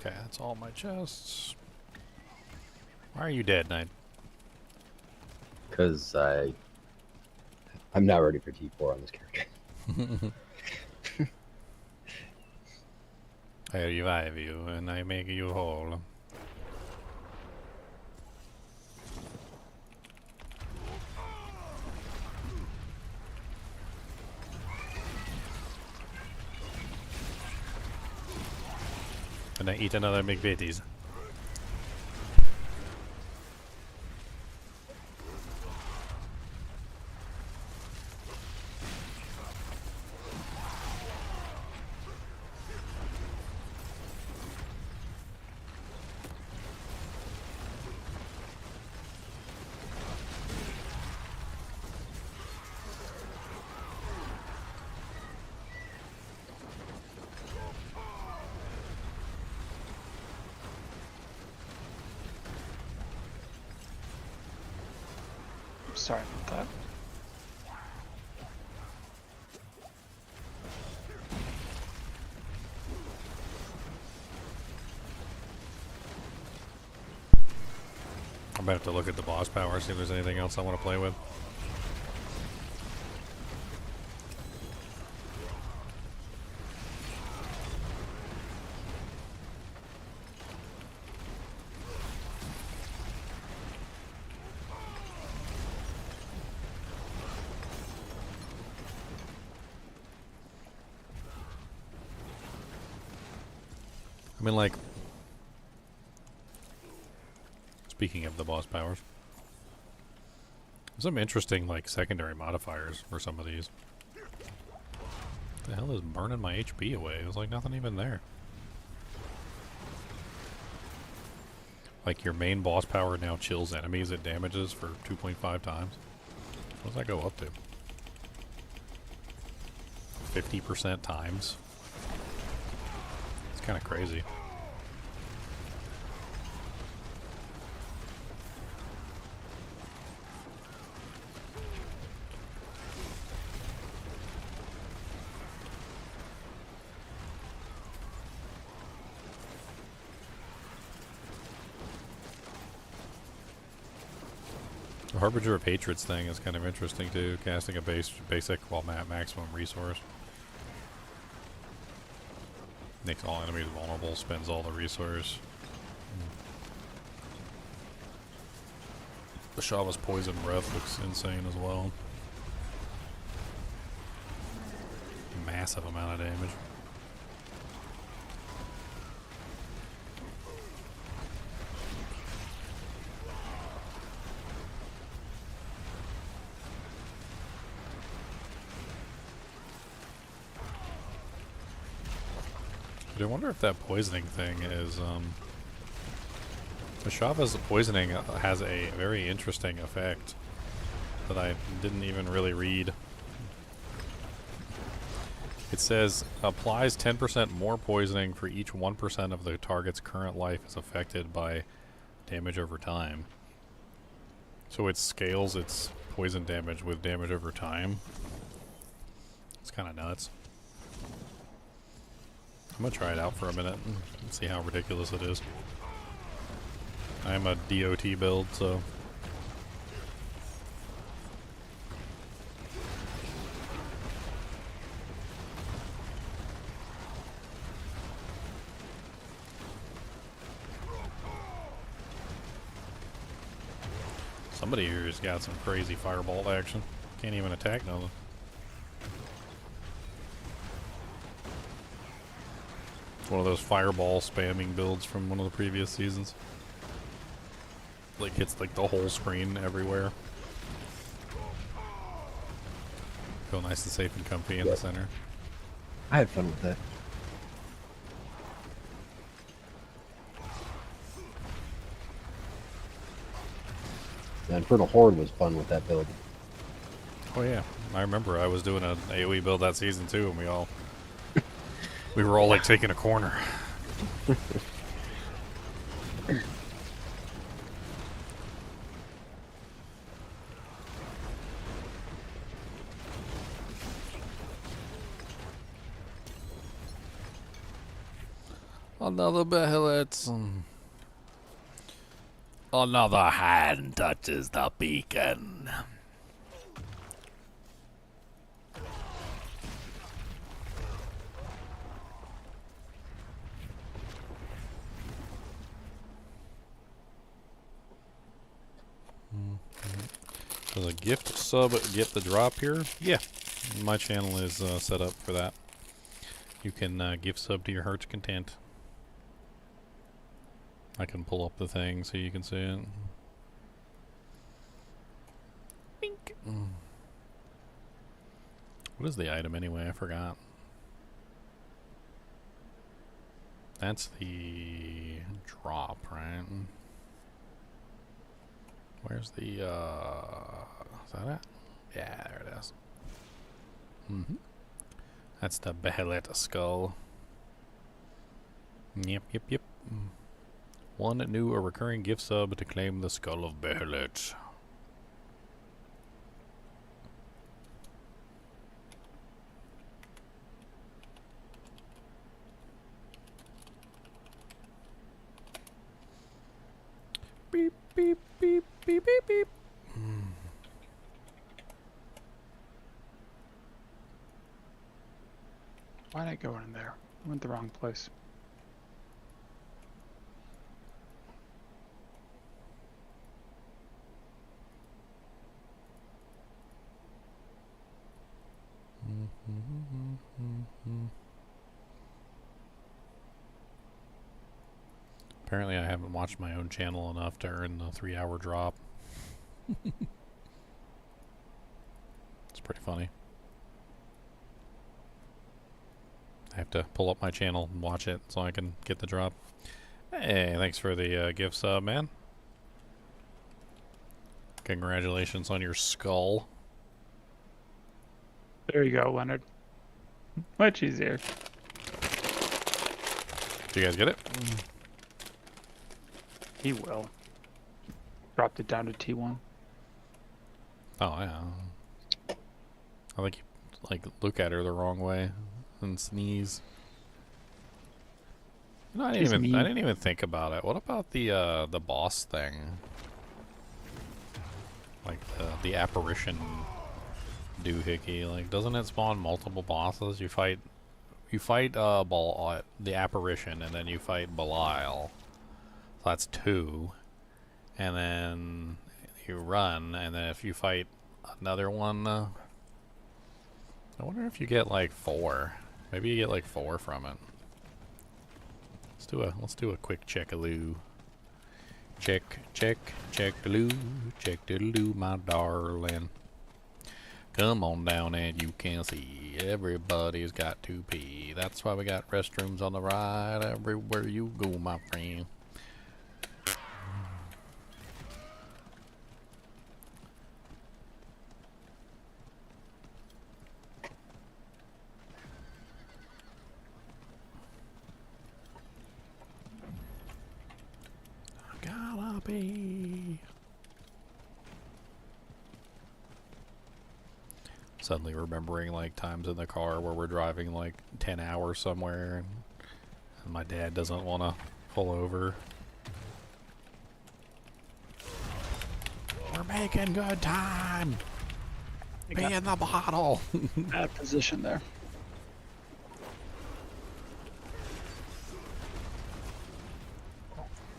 Speaker 1: Okay, that's all my chests. Why are you dead, Knight?
Speaker 9: Because I'm not ready for T4 on this character.
Speaker 1: I revive you and I make you whole. And I eat another McVitie's.
Speaker 10: Sorry about that.
Speaker 1: I'm about to look at the boss power, see if there's anything else I want to play with. I mean, like, speaking of the boss powers, some interesting, like, secondary modifiers for some of these. What the hell is burning my HP away? It was like nothing even there. Like, your main boss power now chills enemies it damages for 2.5 times. What does that go up to? 50% times? It's kind of crazy. The Harbinger of Hatreds thing is kind of interesting too, casting a basic while maximum resource. Makes all enemies vulnerable, spends all the resource. The Shava's Poison Breath looks insane as well. Massive amount of damage. I wonder if that poisoning thing is, the Shava's poisoning has a very interesting effect that I didn't even really read. It says, applies 10% more poisoning for each 1% of the target's current life is affected by damage over time. So it scales its poison damage with damage over time. It's kind of nuts. I'm gonna try it out for a minute and see how ridiculous it is. I'm a DOT build, so... Somebody here's got some crazy Firebolt action. Can't even attack nothing. It's one of those Fireball spamming builds from one of the previous seasons. Like hits like the whole screen everywhere. Feel nice and safe and comfy in the center.
Speaker 9: I had fun with that. The Infernal Horde was fun with that build.
Speaker 1: Oh yeah, I remember I was doing an AoE build that season too, and we were all like taking a corner. Another Behelits. Another hand touches the beacon. Does a gift sub get the drop here? Yeah, my channel is set up for that. You can gift sub to your heart's content. I can pull up the thing so you can see it. Bink. What is the item anyway? I forgot. That's the drop, right? Where's the, is that it? Yeah, there it is. That's the Behelit skull. Yep. One new or recurring gift sub to claim the skull of Behelit. Beep, beep, beep, beep, beep, beep.
Speaker 10: Why did I go in there? I went the wrong place.
Speaker 1: Apparently I haven't watched my own channel enough to earn the 3-hour drop. It's pretty funny. I have to pull up my channel and watch it so I can get the drop. Hey, thanks for the gift sub, man. Congratulations on your skull.
Speaker 10: There you go, Leonard. Much easier.
Speaker 1: Do you guys get it?
Speaker 10: He will. Dropped it down to T1.
Speaker 1: Oh, yeah. I think you, like, look at her the wrong way and sneeze. You know, I didn't even think about it. What about the boss thing? Like the apparition doohickey. Like, doesn't it spawn multiple bosses? You fight the apparition, and then you fight Belial. So that's 2. And then you run, and then if you fight another one, I wonder if you get like 4. Maybe you get like 4 from it. Let's do a quick check-a-loo. Check-a-loo, check-a-loo, my darling. Come on down and you can see everybody's got to pee. That's why we got restrooms on the right everywhere you go, my friend. Gotta be. Suddenly remembering like times in the car where we're driving like 10 hours somewhere and my dad doesn't want to pull over. We're making good time. Be in the bottle.
Speaker 10: Bad position there.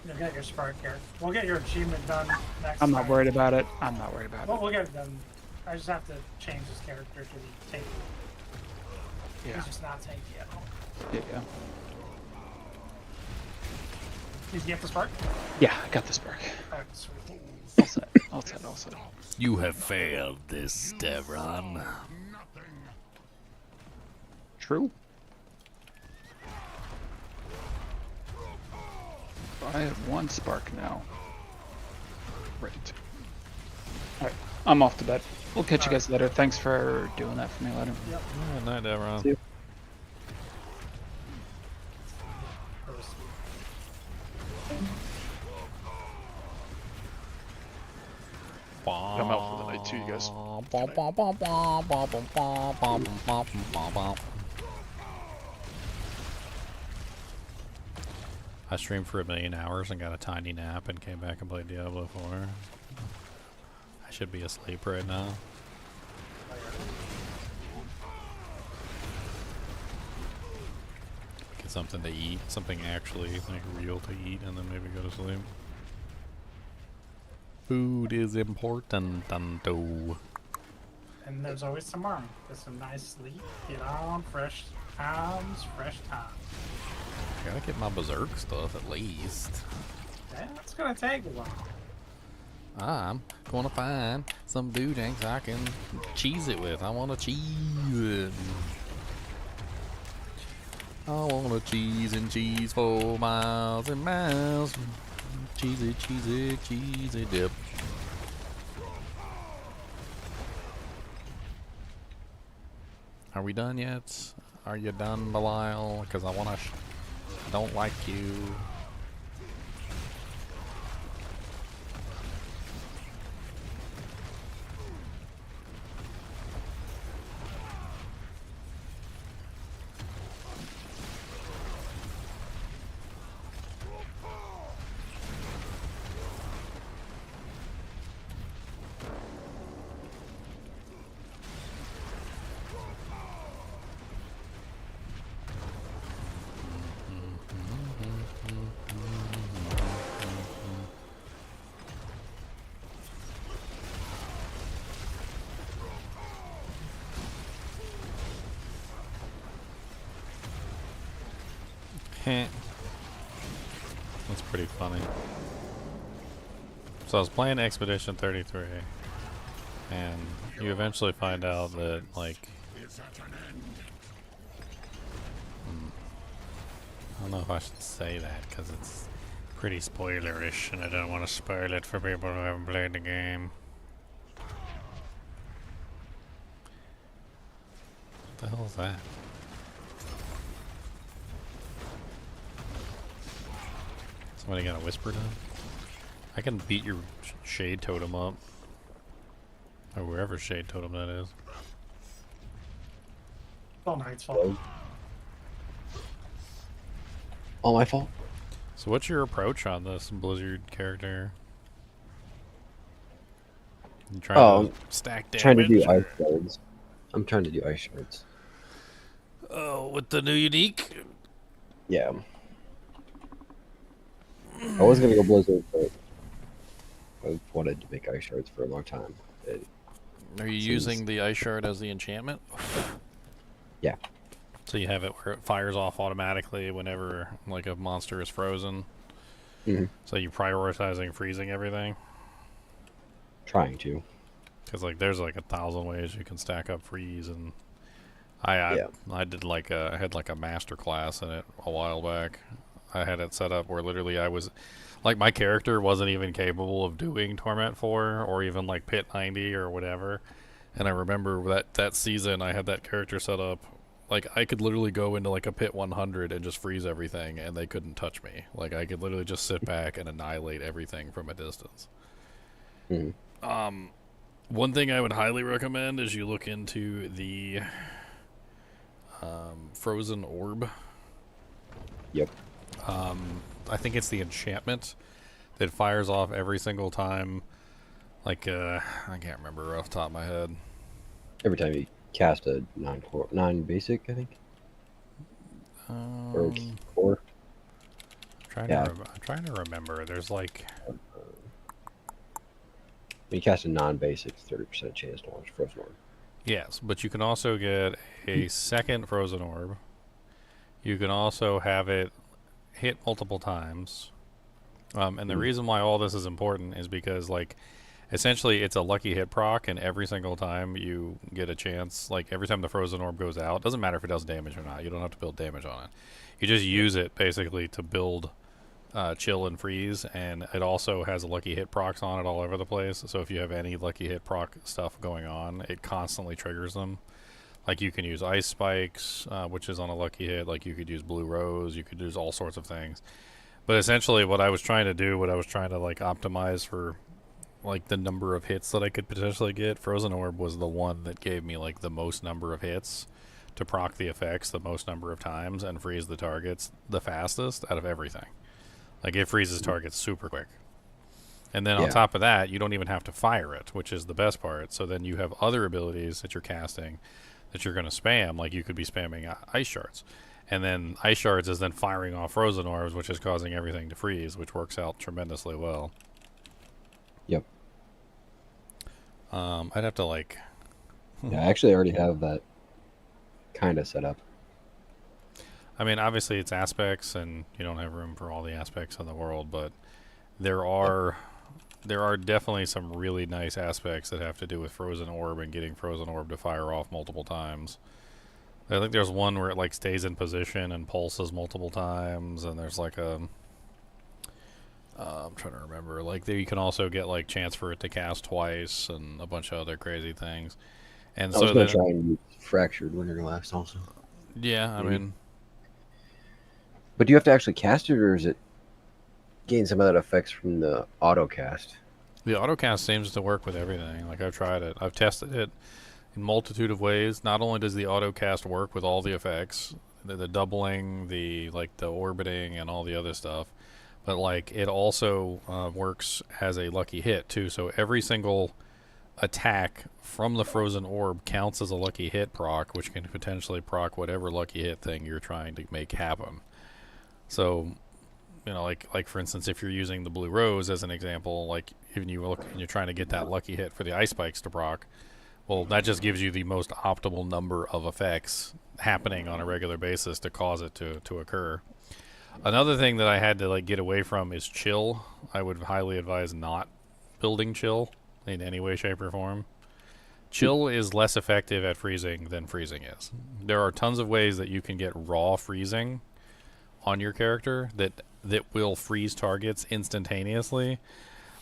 Speaker 4: You'll get your spark here. We'll get your achievement done next
Speaker 10: I'm not
Speaker 4: time.
Speaker 10: worried about it. I'm not worried about
Speaker 4: Well,
Speaker 10: it.
Speaker 4: we'll get it done. I just have to change his character to the tanky.
Speaker 10: Yeah.
Speaker 4: He's just not tanky at all.
Speaker 10: Yeah.
Speaker 4: Did you get the spark?
Speaker 10: Yeah, I got the spark.
Speaker 4: Alright, sweet.
Speaker 10: All set. All set. All set.
Speaker 11: You have failed this, Devron.
Speaker 10: True. I have 1 spark now. Right. Alright, I'm off to bed. We'll catch you guys later. Thanks for doing that for me later.
Speaker 4: Yep.
Speaker 1: Yeah, night, Devron.
Speaker 10: See you.
Speaker 2: I'm out for the night too, you guys.
Speaker 1: I streamed for 1,000,000 hours and got a tiny nap and came back and played Diablo 4. I should be asleep right now. Get something to eat, something actually like real to eat, and then maybe go to sleep. Food is important, Tanto.
Speaker 4: And there's always tomorrow. Get some nice sleep. Get on fresh times, fresh times.
Speaker 1: Gotta get my Berserk stuff at least.
Speaker 4: Yeah, it's gonna take a while.
Speaker 1: I'm gonna find some doodanks I can cheese it with. I wanna cheese it. I wanna cheese and cheese for miles and miles. Cheesy, cheesy, cheesy dip. Are we done yet? Are you done, Belial? Because I wanna. I don't like you. That's pretty funny. So I was playing Expedition 33, and you eventually find out that, like, I don't know if I should say that because it's pretty spoilerish, and I don't want to spoil it for people who haven't played the game. What the hell is that? Somebody got a whisper down? I can beat your shade totem up. Or wherever shade totem that is.
Speaker 4: All night's fault.
Speaker 9: All my fault.
Speaker 1: So what's your approach on this Blizzard character? You trying to stack damage?
Speaker 9: Trying to do ice shards. I'm trying to do ice shards.
Speaker 1: Oh, with the new unique?
Speaker 9: Yeah. I was gonna go Blizzard, but I've wanted to make ice shards for a long time.
Speaker 1: Are you using the ice shard as the enchantment?
Speaker 9: Yeah.
Speaker 1: So you have it where it fires off automatically whenever like a monster is frozen.
Speaker 9: Mm-hmm.
Speaker 1: So you're prioritizing freezing everything?
Speaker 9: Trying to.
Speaker 1: Because like there's like 1,000 ways you can stack up freeze, and I did like I had like a master class in it a while back. I had it set up where literally I was like, my character wasn't even capable of doing Torment 4 or even like Pit 90 or whatever. And I remember that season I had that character set up, like I could literally go into like a Pit 100 and just freeze everything and they couldn't touch me. Like I could literally just sit back and annihilate everything from a distance.
Speaker 9: Mm-hmm.
Speaker 1: One thing I would highly recommend is you look into the Frozen Orb.
Speaker 9: Yep.
Speaker 1: I think it's the enchantment that fires off every single time. Like, I can't remember off the top of my head.
Speaker 9: Every time you cast a non basic, I think. Or core.
Speaker 1: I'm I'm trying to remember. There's like
Speaker 9: When you cast a non-basic, 30% chance to launch Frozen Orb.
Speaker 1: yes, but you can also get a second frozen orb. You can also have it hit multiple times. And the reason why all this is important is because, like, essentially it's a lucky hit proc, and every single time you get a chance, like every time the frozen orb goes out, doesn't matter if it does damage or not. You don't have to build damage on it. You just use it basically to build chill and freeze, and it also has a lucky hit procs on it all over the place. So if you have any lucky hit proc stuff going on, it constantly triggers them. Like you can use ice spikes, which is on a lucky hit. Like you could use blue rose. You could use all sorts of things. But essentially, what I was trying to do, what I was trying to like optimize for, like the number of hits that I could potentially get, Frozen Orb was the one that gave me like the most number of hits to proc the effects the most number of times and freeze the targets the fastest out of everything. Like it freezes targets super quick. And then on top of that, you don't even have to fire it, which is the best part. So then you have other abilities that you're casting that you're going to spam. Like you could be spamming ice shards. And then ice shards is then firing off frozen orbs, which is causing everything to freeze, which works out tremendously well.
Speaker 9: Yep.
Speaker 1: I'd have to like...
Speaker 9: Yeah, I actually already have that kind of set up.
Speaker 1: I mean, obviously it's aspects, and you don't have room for all the aspects in the world, but there are definitely some really nice aspects that have to do with Frozen Orb and getting Frozen Orb to fire off multiple times. I think there's one where it like stays in position and pulses multiple times, and there's like a... I'm trying to remember. Like there, you can also get like chance for it to cast twice and a bunch of other crazy things. And
Speaker 9: I was going to try and use Fractured Winter Last also.
Speaker 1: Yeah, I mean...
Speaker 9: But do you have to actually cast it, or is it gain some of that effects from the auto cast?
Speaker 1: The auto cast seems to work with everything. Like I've tried it. I've tested it in multitude of ways. Not only does the auto cast work with all the effects, the doubling, the orbiting, and all the other stuff, but like it also works as a lucky hit too. So every single attack from the Frozen Orb counts as a lucky hit proc, which can potentially proc whatever lucky hit thing you're trying to make happen. So, you know, like for instance, if you're using the blue rose as an example, like even you look and you're trying to get that lucky hit for the ice spikes to proc, well, that just gives you the most optimal number of effects happening on a regular basis to cause it to occur. Another thing that I had to like get away from is chill. I would highly advise not building chill in any way, shape, or form. Chill is less effective at freezing than freezing is. There are tons of ways that you can get raw freezing on your character that will freeze targets instantaneously.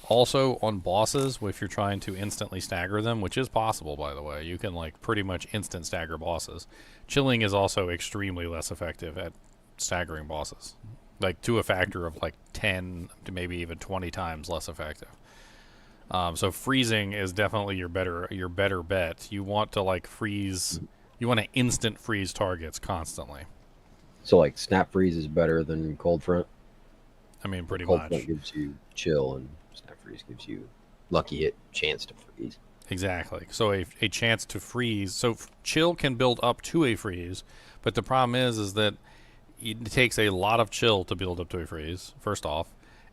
Speaker 1: Also on bosses, if you're trying to instantly stagger them, which is possible, by the way, you can like pretty much instant stagger bosses. Chilling is also extremely less effective at staggering bosses, like to a factor of like 10 to maybe even 20 times less effective. So freezing is definitely your better bet. You want to like freeze, you want to instant freeze targets constantly.
Speaker 9: So like Snap Freeze is better than Cold Front?
Speaker 1: I mean, pretty
Speaker 9: Cold
Speaker 1: much.
Speaker 9: Front gives you chill, and Snap Freeze gives you lucky hit chance to freeze.
Speaker 1: Exactly. So a chance to freeze. So chill can build up to a freeze, but the problem is that it takes a lot of chill to build up to a freeze, first off.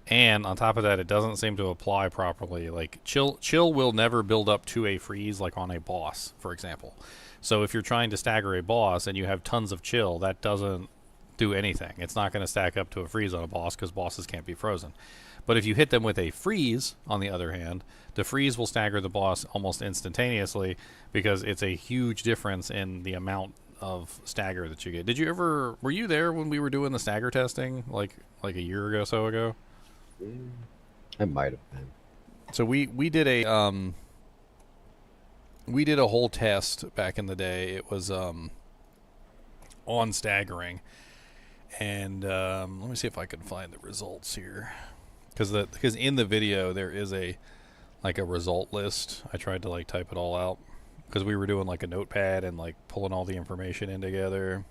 Speaker 1: And on top of that, it doesn't seem to apply properly. Like chill will never build up to a freeze like on a boss, for example. So if you're trying to stagger a boss and you have tons of chill, that doesn't do anything. It's not going to stack up to a freeze on a boss because bosses can't be frozen. But if you hit them with a freeze, on the other hand, the freeze will stagger the boss almost instantaneously because it's a huge difference in the amount of stagger that you get. Were you there when we were doing the stagger testing like a year ago, so ago?
Speaker 9: I might have been.
Speaker 1: So we did a whole test back in the day. It was on staggering. And let me see if I can find the results here, because in the video there is a result list. I tried to like type it all out because we were doing like a notepad and like pulling all the information in together.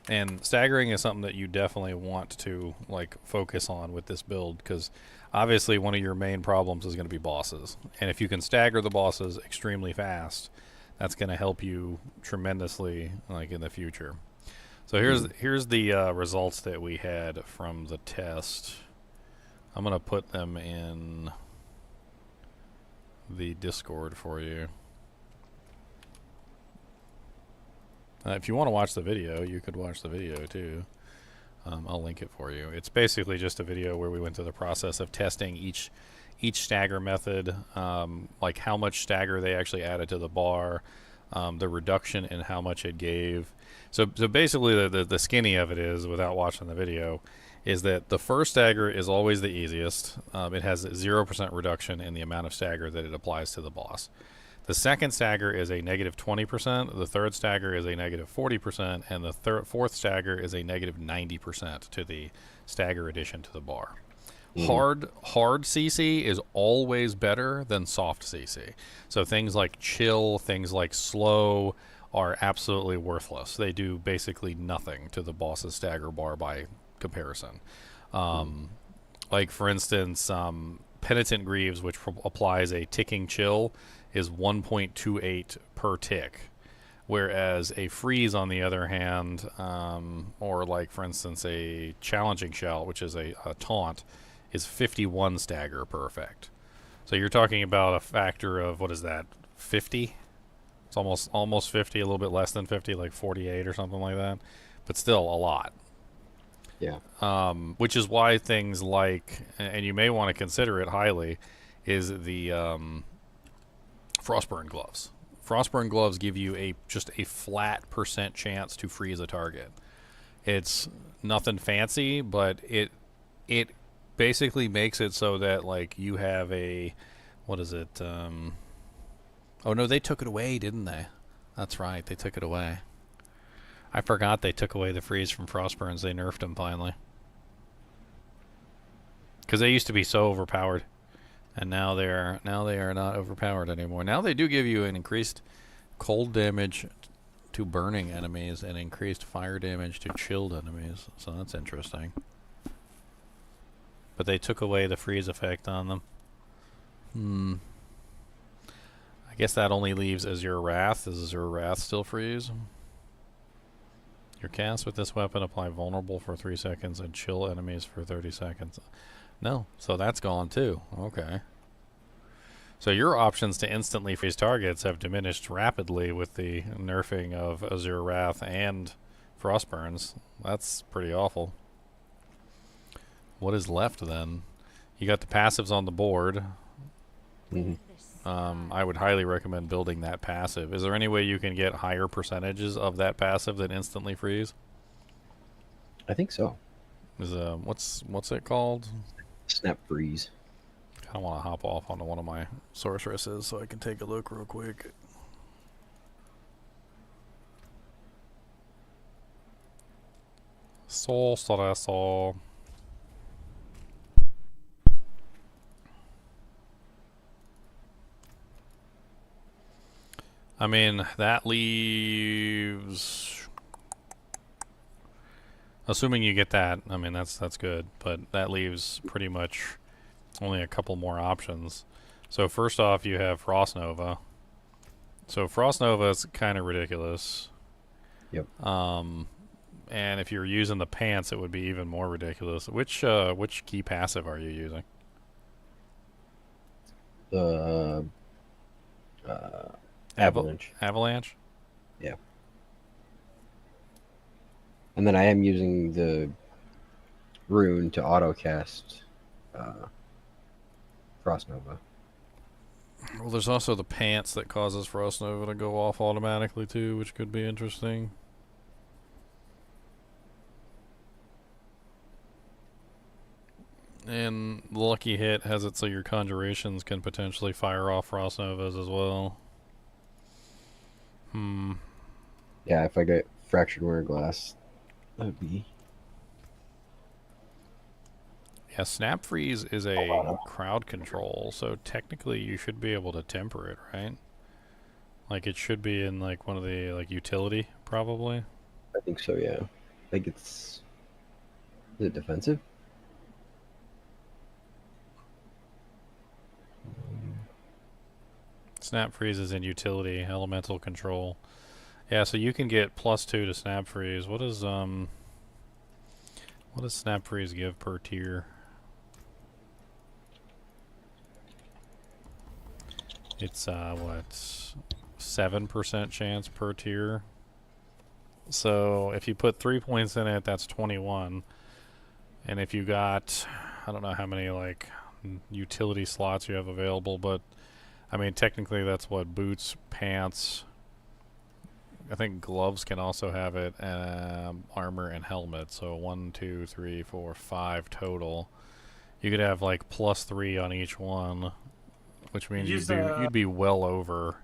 Speaker 1: And staggering is something that you definitely want to like focus on with this build, because obviously one of your main problems is going to be bosses, and if you can stagger the bosses extremely fast, that's going to help you tremendously like in the future. So here's the results that we had from the test. I'm gonna put them in the Discord for you. If you want to watch the video, you could watch the video too. I'll link it for you. It's basically just a video where we went through the process of testing each stagger method, like how much stagger they actually added to the bar, the reduction in how much it gave. So basically the skinny of it is, without watching the video, is that the first stagger is always the easiest. It has 0% reduction in the amount of stagger that it applies to the boss. The second stagger is a negative 20%, the third stagger is a negative 40%, and the fourth stagger is a negative 90% to the stagger addition to the bar. Hard CC is always better than soft CC. So things like chill, things like slow are absolutely worthless. They do basically nothing to the boss's stagger bar by comparison. Like for instance, Penitent Greaves, which applies a ticking chill, is 1.28 per tick, whereas a freeze, on the other hand, or like for instance a challenging shout, which is a taunt, is 51 stagger per effect. So you're talking about a factor of, what is that, 50? It's almost 50, a little bit less than 50, like 48 or something like that, but still a lot.
Speaker 9: Yeah.
Speaker 1: Which is why things like, and you may want to consider it highly, is the Frostburn gloves. Frostburn gloves give you just a flat % chance to freeze a target. It's nothing fancy, but it basically makes it so that like you have a, what is it? Oh no, they took it away, didn't they? That's right, they took it away. I forgot they took away the freeze from Frostburns. They nerfed them finally. Because they used to be so overpowered. And now they are not overpowered anymore. Now they do give you an increased cold damage to burning enemies and increased fire damage to chilled enemies. So that's interesting. But they took away the freeze effect on them. I guess that only leaves Azure Wrath. Does Azure Wrath still freeze? Your casts with this weapon apply vulnerable for 3 seconds and chill enemies for 30 seconds. No, so that's gone too. Okay. So your options to instantly freeze targets have diminished rapidly with the nerfing of Azure Wrath and Frostburns. That's pretty awful. What is left then? You got the passives on the board. I would highly recommend building that passive. Is there any way you can get higher percentages of that passive than instantly freeze?
Speaker 9: I think so.
Speaker 1: Is what's it called?
Speaker 9: Snap freeze.
Speaker 1: I want to hop off onto one of my sorceresses so I can take a look real quick. Sorceress. I mean, that leaves, assuming you get that, I mean, that's good, but that leaves pretty much only a couple more options. So first off, you have Frost Nova. So Frost Nova is kind of ridiculous.
Speaker 9: Yep.
Speaker 1: And if you're using the pants, it would be even more ridiculous. Which key passive are you using?
Speaker 9: Avalanche.
Speaker 1: Avalanche?
Speaker 9: Yeah. And then I am using the rune to auto-cast Frost Nova.
Speaker 1: Well, there's also the pants that causes Frost Nova to go off automatically too, which could be interesting. And the Lucky Hit has it so your conjurations can potentially fire off Frost Novas as well.
Speaker 9: Yeah, if I get Fractured Glass, that would be...
Speaker 1: Yeah, Snap Freeze is a crowd control, so technically you should be able to temper it, right? Like it should be in like one of the like utility, probably.
Speaker 9: I think so, yeah. I think it's... Is it defensive?
Speaker 1: Snap Freeze is in utility, elemental control. Yeah, so you can get +2 to snap freeze. What does snap freeze give per tier? It's what, 7% chance per tier. So if you put 3 points in it, that's 21. And if you got, I don't know how many like utility slots you have available, but I mean technically that's what, boots, pants. I think gloves can also have it, armor and helmet. So 1, 2, 3, 4, 5 total. You could have like +3 on each one, which means you'd be well over.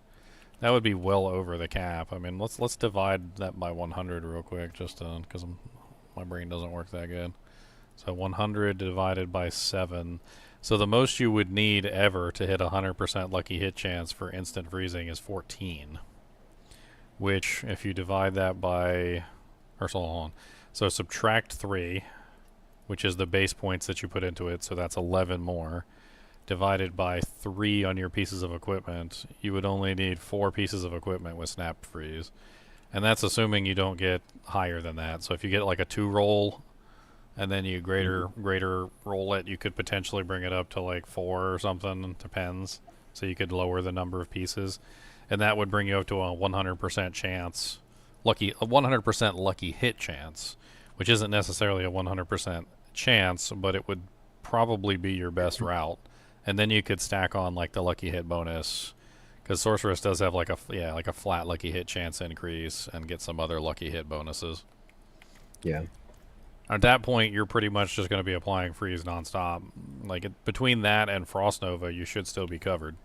Speaker 1: That would be well over the cap. I mean, let's divide that by 100 real quick, just because my brain doesn't work that good. So 100 divided by 7. So the most you would need ever to hit 100% lucky hit chance for instant freezing is 14. Which, if you divide that by, or so hold on. So subtract 3, which is the base points that you put into it. So that's 11 more. Divided by 3 on your pieces of equipment, you would only need 4 pieces of equipment with snap freeze. And that's assuming you don't get higher than that. So if you get like a 2 roll, and then you greater roll it, you could potentially bring it up to like 4 or something. Depends. So you could lower the number of pieces, and that would bring you up to a 100% chance, a 100% lucky hit chance, which isn't necessarily a 100% chance, but it would probably be your best route. And then you could stack on like the lucky hit bonus, because sorceress does have like a flat lucky hit chance increase, and get some other lucky hit bonuses.
Speaker 9: Yeah.
Speaker 1: At that point, you're pretty much just going to be applying freeze nonstop. Like between that and Frost Nova, you should still be covered.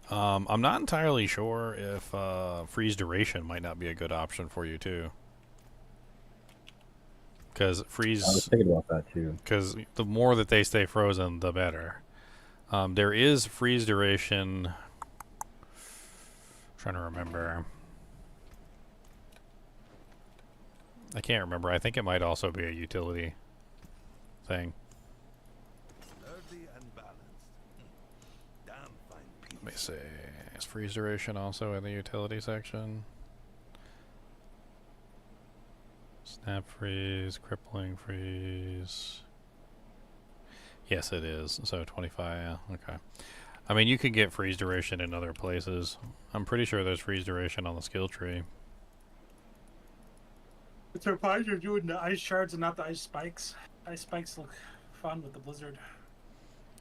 Speaker 1: I'm not entirely sure if freeze duration might not be a good option for you too. Because freeze.
Speaker 9: I was thinking about that too.
Speaker 1: Because the more that they stay frozen, the better. There is freeze duration. I'm trying to remember. I can't remember. I think it might also be a utility thing. Let me see. Is freeze duration also in the utility section? Snap freeze, crippling freeze. Yes, it is. So 25, yeah, okay. I mean, you could get freeze duration in other places. I'm pretty sure there's freeze duration on the skill tree.
Speaker 4: It's surprised you're doing the ice shards and not the ice spikes. Ice spikes look fun with the blizzard.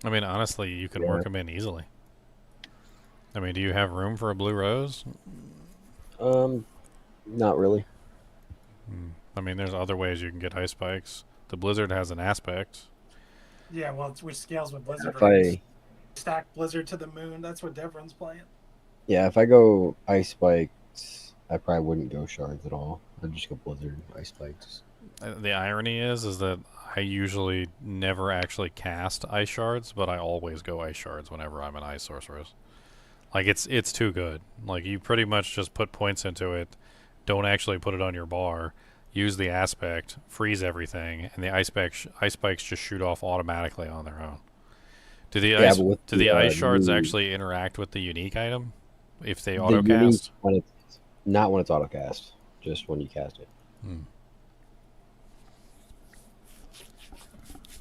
Speaker 1: I mean, honestly, you can work them in easily. I mean, do you have room for a blue rose?
Speaker 9: Not really.
Speaker 1: I mean, there's other ways you can get ice spikes. The blizzard has an aspect.
Speaker 4: Yeah, well, it's which scales with blizzard.
Speaker 9: If
Speaker 4: stack blizzard to the moon, that's what Devron's playing.
Speaker 9: Yeah, if I go ice spikes, I probably wouldn't go shards at all. I'd just go blizzard, ice spikes.
Speaker 1: The irony is that I usually never actually cast ice shards, but I always go ice shards whenever I'm an ice sorceress. Like, it's too good. Like, you pretty much just put points into it, don't actually put it on your bar, use the aspect, freeze everything, and the ice spikes just shoot off automatically on their own. Do the ice shards actually interact with the unique item if they auto-cast?
Speaker 9: Not when it's auto-cast, just when you cast it.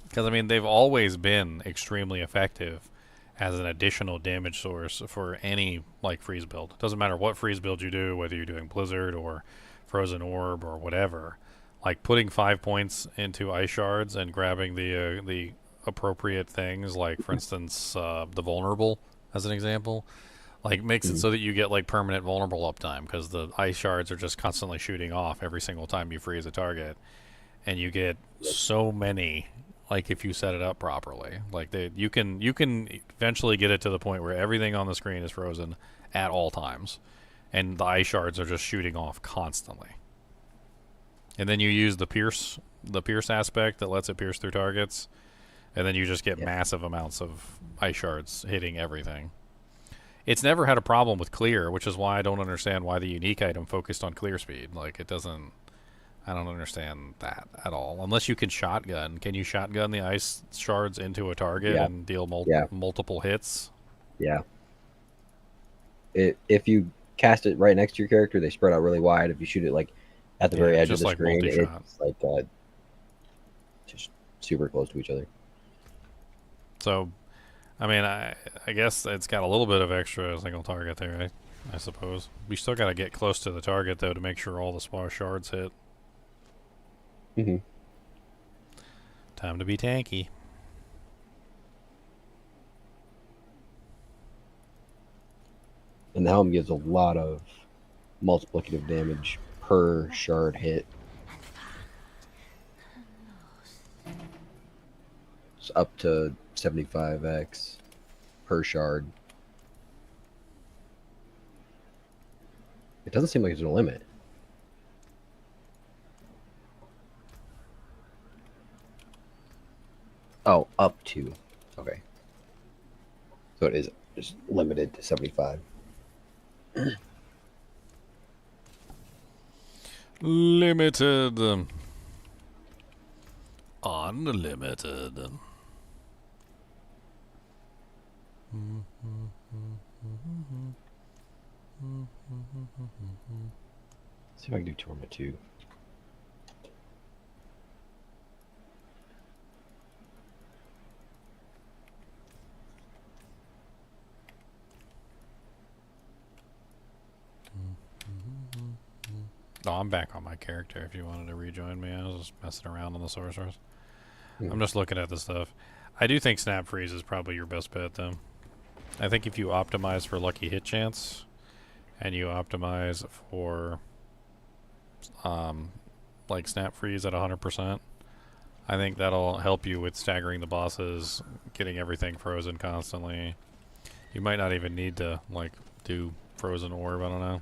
Speaker 1: Because, I mean, they've always been extremely effective as an additional damage source for any, like, freeze build. Doesn't matter what freeze build you do, whether you're doing Blizzard or Frozen Orb or whatever. Like, putting 5 points into ice shards and grabbing the appropriate things, like, for instance, the vulnerable, as an example, like, makes it so that you get, like, permanent vulnerable uptime, because the ice shards are just constantly shooting off every single time you freeze a target. And you get so many, like, if you set it up properly. Like, you can eventually get it to the point where everything on the screen is frozen at all times, and the ice shards are just shooting off constantly. And then you use the pierce aspect that lets it pierce through targets, and then you just get massive amounts of ice shards hitting everything. It's never had a problem with clear, which is why I don't understand why the unique item focused on clear speed. Like, it doesn't... I don't understand that at all. Unless you can shotgun. Can you shotgun the ice shards into a target and deal multiple hits?
Speaker 9: Yeah. if you cast it right next to your character, they spread out really wide. If you shoot it like at the very edge of
Speaker 1: just
Speaker 9: the
Speaker 1: like
Speaker 9: screen,
Speaker 1: multi-shot.
Speaker 9: it's like just super close to each other.
Speaker 1: So, I mean, I guess it's got a little bit of extra single target there, I suppose. We still got to get close to the target, though, to make sure all the small shards hit.
Speaker 9: Mm-hmm.
Speaker 1: Time to be tanky.
Speaker 9: And the helm gives a lot of multiplicative damage per shard hit. It's up to 75x per shard. It doesn't seem like there's a limit. Oh, up to. Okay. So it is just limited to 75.
Speaker 1: Limited. Unlimited.
Speaker 9: See if I can do Torment 2.
Speaker 1: Oh, I'm back on my character if you wanted to rejoin me. I was just messing around on the sorceress. I'm just looking at the stuff. I do think Snap Freeze is probably your best bet, though. I think if you optimize for lucky hit chance, and you optimize for, like Snap Freeze at 100%, I think that'll help you with staggering the bosses, getting everything frozen constantly. You might not even need to, like, do Frozen Orb, I don't know.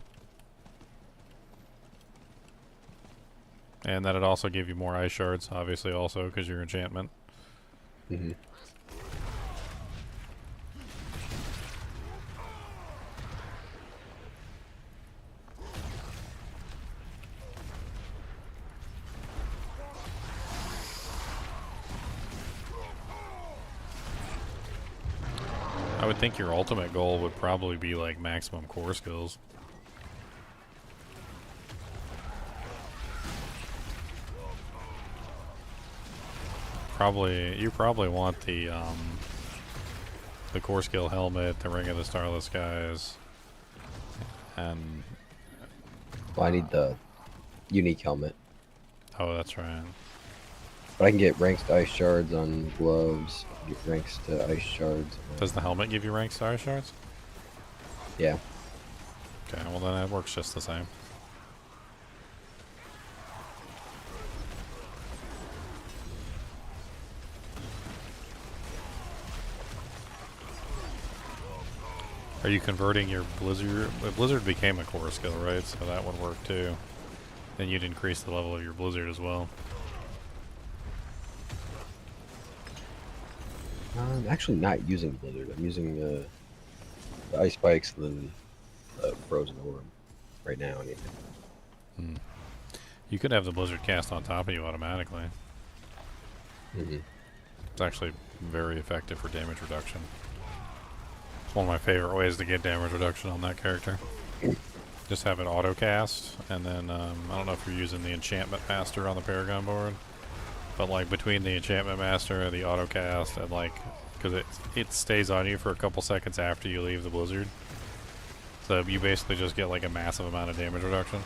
Speaker 1: And that'd also give you more ice shards, obviously, also, because you're enchantment.
Speaker 9: Mm-hmm.
Speaker 1: I would think your ultimate goal would probably be, like, maximum core skills. You probably want the core skill helmet, the Ring of the Starless Skies, and
Speaker 9: well, I need the unique helmet.
Speaker 1: Oh, that's right.
Speaker 9: But I can get ranks to ice shards on gloves. Get ranks to ice shards.
Speaker 1: Does the helmet give you ranks to ice shards?
Speaker 9: Yeah.
Speaker 1: Okay, well then it works just the same. Are you converting your Blizzard? Blizzard became a core skill, right? So that would work too. Then you'd increase the level of your Blizzard as well.
Speaker 9: I'm actually not using Blizzard. I'm using the Ice Spikes and then the Frozen Orb right now.
Speaker 1: Hmm. You could have the Blizzard cast on top of you automatically.
Speaker 9: Mm-hmm.
Speaker 1: It's actually very effective for damage reduction. It's one of my favorite ways to get damage reduction on that character. Just have it auto cast, and then I don't know if you're using the Enchantment Master on the Paragon board, but like between the Enchantment Master and the auto cast, and like because it stays on you for a couple seconds after you leave the Blizzard, so you basically just get like a massive amount of damage reduction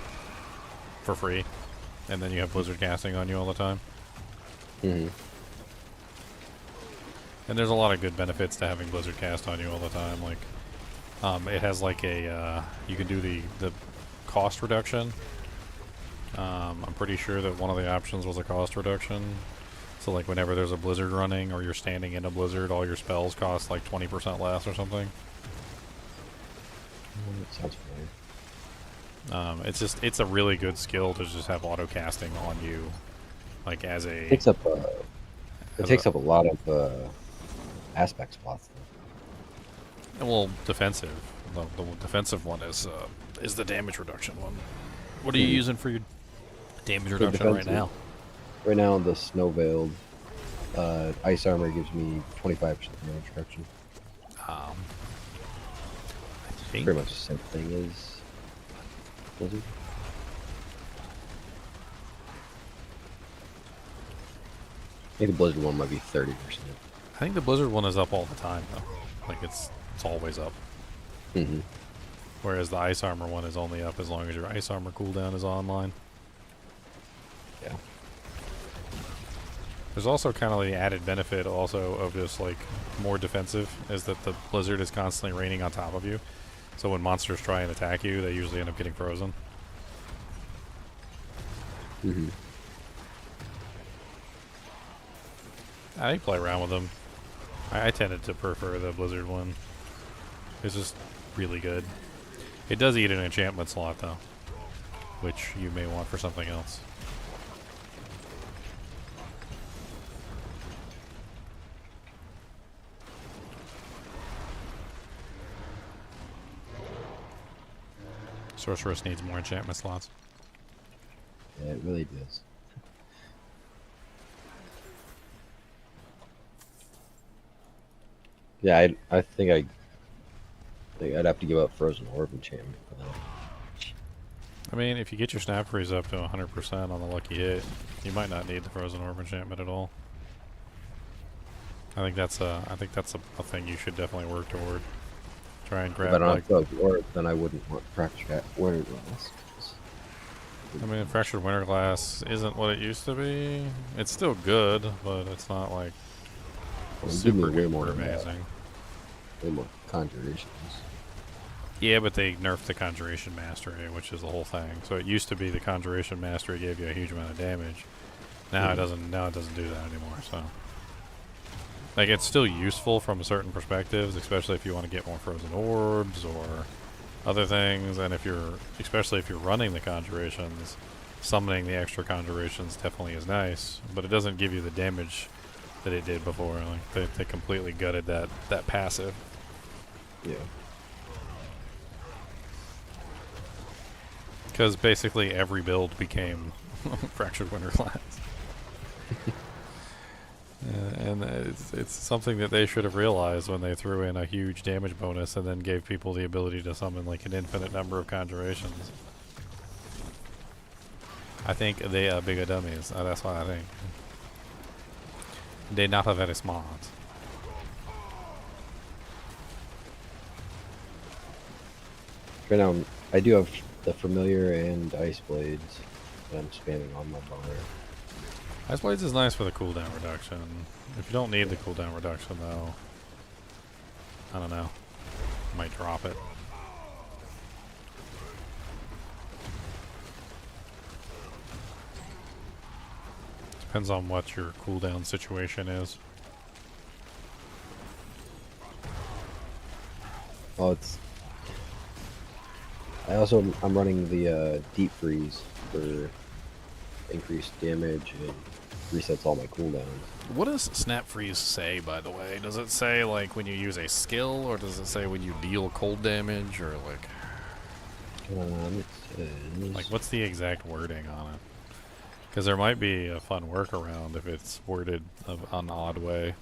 Speaker 1: for free, and then you have Blizzard casting on you all the time.
Speaker 9: Mm-hmm.
Speaker 1: And there's a lot of good benefits to having Blizzard cast on you all the time. Like, it has like a, you can do the cost reduction. I'm pretty sure that one of the options was a cost reduction. So like whenever there's a blizzard running or you're standing in a blizzard, all your spells cost like 20% less or something.
Speaker 9: That sounds familiar.
Speaker 1: It's a really good skill to just have auto casting on you, like as a.
Speaker 9: It takes up a lot of aspect spots.
Speaker 1: Well, defensive. The defensive one is the damage reduction one. What are you using for your damage reduction right now?
Speaker 9: Right now, the Snow Veiled Ice Armor gives me 25% damage reduction.
Speaker 1: Pink?
Speaker 9: Pretty much the same thing as Blizzard. I think the Blizzard one might be 30%.
Speaker 1: I think the Blizzard one is up all the time though. Like it's always up.
Speaker 9: Mm-hmm.
Speaker 1: Whereas the Ice Armor one is only up as long as your Ice Armor cooldown is online.
Speaker 9: Yeah.
Speaker 1: There's also kind of the added benefit also of just like more defensive is that the Blizzard is constantly raining on top of you. So when monsters try and attack you, they usually end up getting frozen.
Speaker 9: Mm-hmm.
Speaker 1: I play around with them. I tended to prefer the Blizzard one. It's just really good. It does eat an enchantment slot though, which you may want for something else. Sorceress needs more enchantment slots.
Speaker 9: Yeah, it really does. Yeah, I think I'd have to give up Frozen Orb enchantment for that.
Speaker 1: I mean, if you get your snap freeze up to 100% on the lucky hit, you might not need the Frozen Orb enchantment at all. I think that's a thing you should definitely work toward. Try and grab.
Speaker 9: If I don't
Speaker 1: like,
Speaker 9: have Orb, then I wouldn't want Fractured Winter Glass.
Speaker 1: I mean, Fractured Winter Glass isn't what it used to be. It's still good, but it's not like super
Speaker 9: way more
Speaker 1: amazing.
Speaker 9: Way more conjurations.
Speaker 1: Yeah, but they nerfed the Conjuration Mastery, which is the whole thing. So it used to be the Conjuration Mastery gave you a huge amount of damage. Now it doesn't. Now it doesn't do that anymore. So, like, it's still useful from certain perspectives, especially if you want to get more Frozen Orbs or other things. And especially if you're running the Conjurations, summoning the extra Conjurations definitely is nice. But it doesn't give you the damage that it did before. Like they completely gutted that passive.
Speaker 9: Yeah.
Speaker 1: Because basically every build became Fractured Winter Glass. And it's something that they should have realized when they threw in a huge damage bonus and then gave people the ability to summon like an infinite number of conjurations. I think they are bigger dummies. That's what I think. They're not very smart.
Speaker 9: Right now, I do have the Familiar and Ice Blades that I'm spamming on my bar.
Speaker 1: Ice Blades is nice for the cooldown reduction. If you don't need the cooldown reduction, though, I don't know. Might drop it. Depends on what your cooldown situation is.
Speaker 9: Oh, it's. I'm running the Deep Freeze for increased damage and resets all my cooldowns.
Speaker 1: What does Snap Freeze say, by the way? Does it say like when you use a skill, or does it say when you deal cold damage, or like?
Speaker 9: It says,
Speaker 1: like, what's the exact wording on it? Because there might be a fun workaround if it's worded an odd way.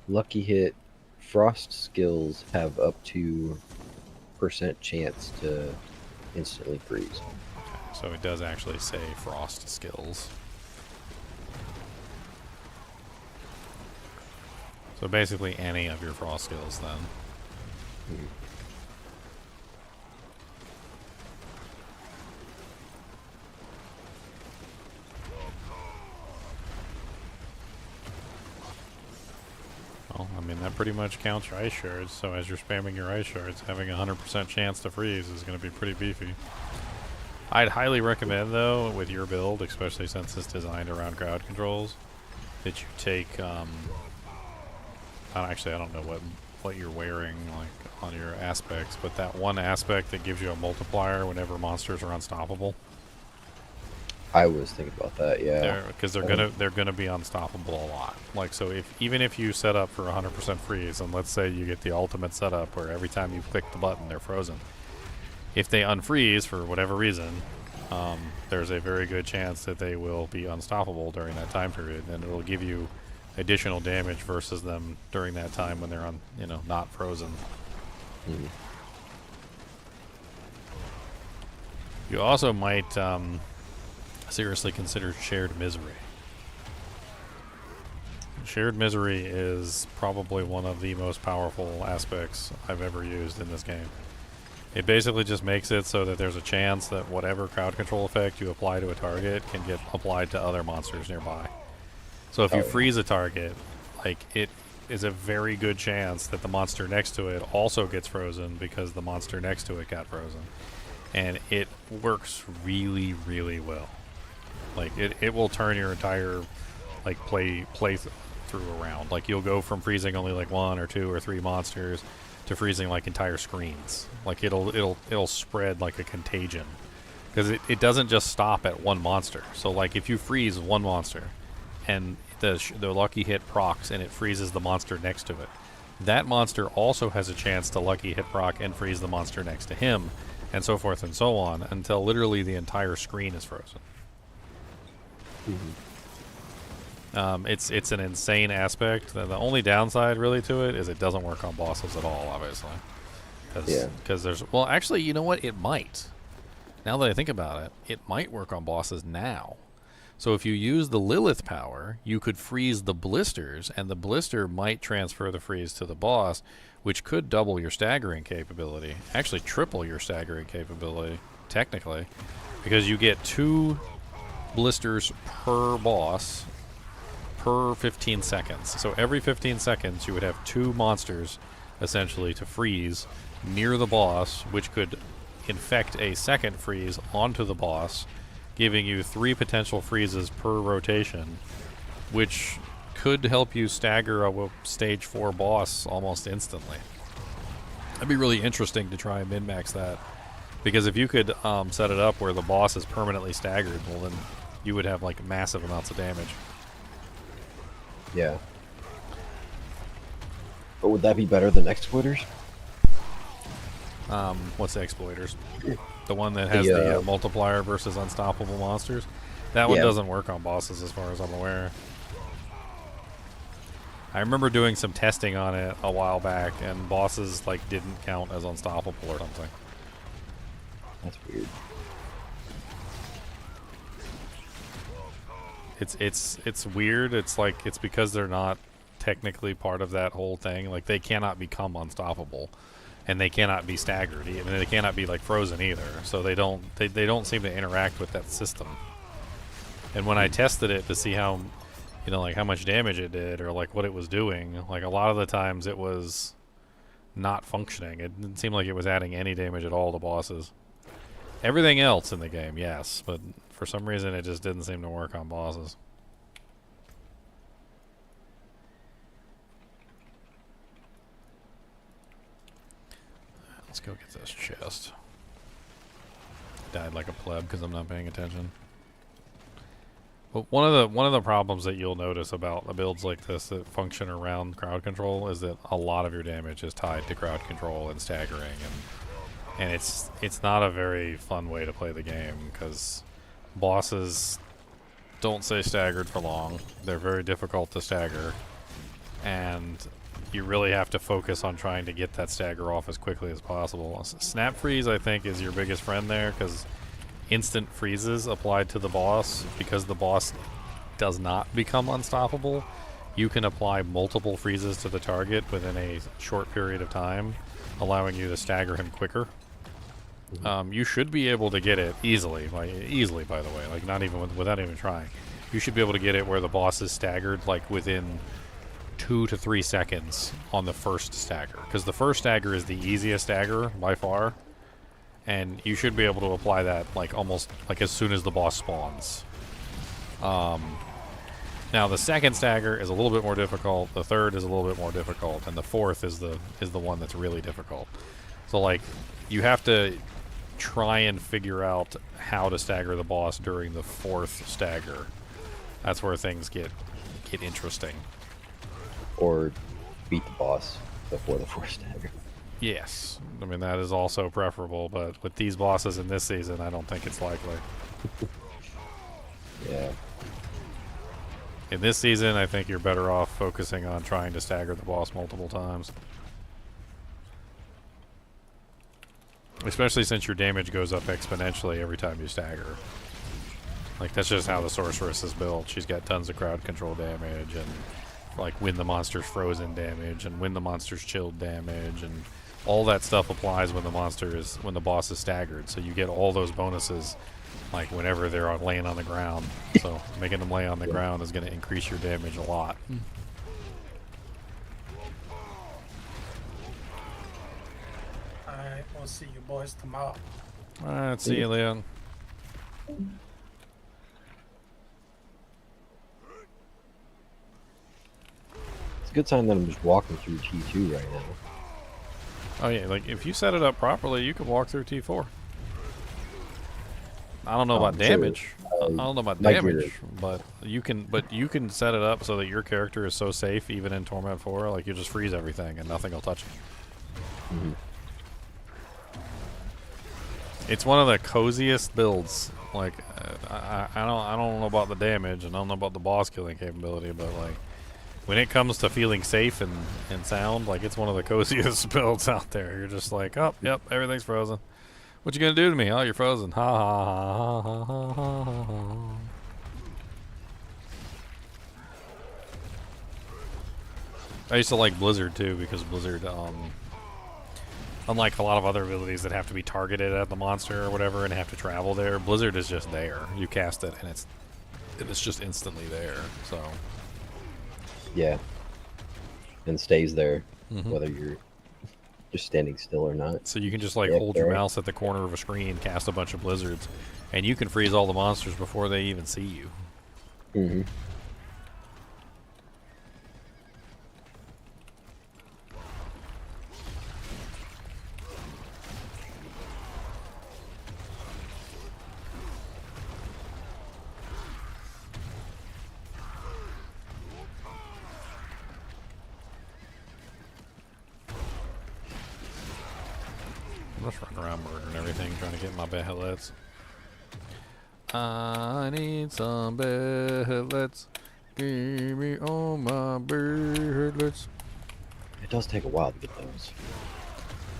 Speaker 9: Lucky hit. Frost skills have up to % chance to instantly freeze.
Speaker 1: Okay, so it does actually say frost skills. So basically any of your frost skills then.
Speaker 9: Mm-hmm.
Speaker 1: Well, I mean, that pretty much counts your ice shards, so as you're spamming your ice shards, having a 100% chance to freeze is going to be pretty beefy. I'd highly recommend, though, with your build, especially since it's designed around crowd controls, that you take, actually, I don't know what you're wearing, like, on your aspects, but that one aspect that gives you a multiplier whenever monsters are unstoppable.
Speaker 9: I was thinking about that, yeah.
Speaker 1: Because they're gonna be unstoppable a lot. Like, so even if you set up for 100% freeze, and let's say you get the ultimate setup where every time you click the button they're frozen, if they unfreeze for whatever reason, there's a very good chance that they will be unstoppable during that time period, and it'll give you additional damage versus them during that time when they're not frozen.
Speaker 9: Mm-hmm.
Speaker 1: You also might seriously consider shared misery. Shared misery is probably one of the most powerful aspects I've ever used in this game. It basically just makes it so that there's a chance that whatever crowd control effect you apply to a target can get applied to other monsters nearby. So if you freeze a target, like, it is a very good chance that the monster next to it also gets frozen because the monster next to it got frozen. And it works really, really well. Like, it will turn your entire, like, play through around. Like, you'll go from freezing only like 1 or 2 or 3 monsters to freezing like entire screens. Like, it'll spread like a contagion, because it doesn't just stop at one monster. So like, if you freeze one monster and the lucky hit procs and it freezes the monster next to it, that monster also has a chance to lucky hit proc and freeze the monster next to him, and so forth and so on, until literally the entire screen is frozen. It's an insane aspect. The only downside really to it is it doesn't work on bosses at all, obviously. Because there's, well, actually, you know what? It might. Now that I think about it, it might work on bosses now. So if you use the Lilith power, you could freeze the blisters, and the blister might transfer the freeze to the boss, which could double your staggering capability. Actually, triple your staggering capability, technically, because you get 2 blisters per boss per 15 seconds. So every 15 seconds you would have 2 monsters essentially to freeze near the boss, which could infect a second freeze onto the boss, giving you 3 potential freezes per rotation, which could help you stagger a stage 4 boss almost instantly. That'd be really interesting to try and min-max that, because if you could set it up where the boss is permanently staggered, well, then you would have like massive amounts of damage.
Speaker 9: Yeah. But would that be better than Exploiters?
Speaker 1: What's the Exploiters? The one that has the multiplier versus unstoppable monsters? That one doesn't work on bosses as far as I'm aware. I remember doing some testing on it a while back, and bosses like didn't count as unstoppable or something.
Speaker 9: That's weird.
Speaker 1: It's weird. It's like, it's because they're not technically part of that whole thing. Like, they cannot become unstoppable, and they cannot be staggered, and they cannot be like frozen either. So they don't seem to interact with that system. And when I tested it to see how, you know, like how much damage it did or like what it was doing, like a lot of the times it was not functioning. It didn't seem like it was adding any damage at all to bosses. Everything else in the game, yes, but for some reason it just didn't seem to work on bosses. Let's go get this chest. Died like a pleb because I'm not paying attention. But one of the problems that you'll notice about the builds like this that function around crowd control is that a lot of your damage is tied to crowd control and staggering, and it's not a very fun way to play the game, because bosses don't stay staggered for long. They're very difficult to stagger, and you really have to focus on trying to get that stagger off as quickly as possible. Snap freeze, I think, is your biggest friend there, because instant freezes applied to the boss, because the boss does not become unstoppable. You can apply multiple freezes to the target within a short period of time, allowing you to stagger him quicker. You should be able to get it easily, by the way, like not even without even trying. You should be able to get it where the boss is staggered like within 2 to 3 seconds on the first stagger, because the first stagger is the easiest stagger by far, and you should be able to apply that like almost like as soon as the boss spawns. Now the second stagger is a little bit more difficult, the third is a little bit more difficult, and the fourth is the one that's really difficult. So like, you have to try and figure out how to stagger the boss during the 4th stagger. That's where things get interesting.
Speaker 9: Or beat the boss before the 4th stagger.
Speaker 1: Yes, I mean that is also preferable, but with these bosses in this season, I don't think it's likely.
Speaker 9: Yeah.
Speaker 1: In this season, I think you're better off focusing on trying to stagger the boss multiple times. Especially since your damage goes up exponentially every time you stagger. Like, that's just how the sorceress is built. She's got tons of crowd control damage, and like when the monster's frozen damage, and when the monster's chilled damage, and all that stuff applies when the boss is staggered. So you get all those bonuses, like whenever they're laying on the ground. So making them lay on the ground is going to increase your damage a lot.
Speaker 4: Alright, we'll see you boys tomorrow.
Speaker 1: Alright, see you, Leon.
Speaker 9: It's a good sign that I'm just walking through T2 right now.
Speaker 1: Oh yeah, like if you set it up properly, you can walk through T4. I don't know about damage. I don't know about damage, but you can set it up so that your character is so safe even in Torment 4, like you just freeze everything and nothing will touch you.
Speaker 9: Mm-hmm.
Speaker 1: It's one of the coziest builds. Like I don't know about the damage and I don't know about the boss killing capability, but like when it comes to feeling safe and sound, like it's one of the coziest builds out there. You're just like, oh, yep, everything's frozen. What you gonna do to me? Oh, you're frozen. Ha ha ha ha ha ha ha ha. I used to like Blizzard too, because Blizzard, unlike a lot of other abilities that have to be targeted at the monster or whatever and have to travel there, Blizzard is just there. You cast it and it's just instantly there. So
Speaker 9: yeah, and stays there whether you're just standing still or not.
Speaker 1: So you can just like hold your mouse at the corner of a screen, cast a bunch of blizzards, and you can freeze all the monsters before they even see you.
Speaker 9: Mm-hmm.
Speaker 1: I'm just running around murdering everything, trying to get my Behelits. I need some Behelits. Give me all my Behelits.
Speaker 9: It does take a while to get those.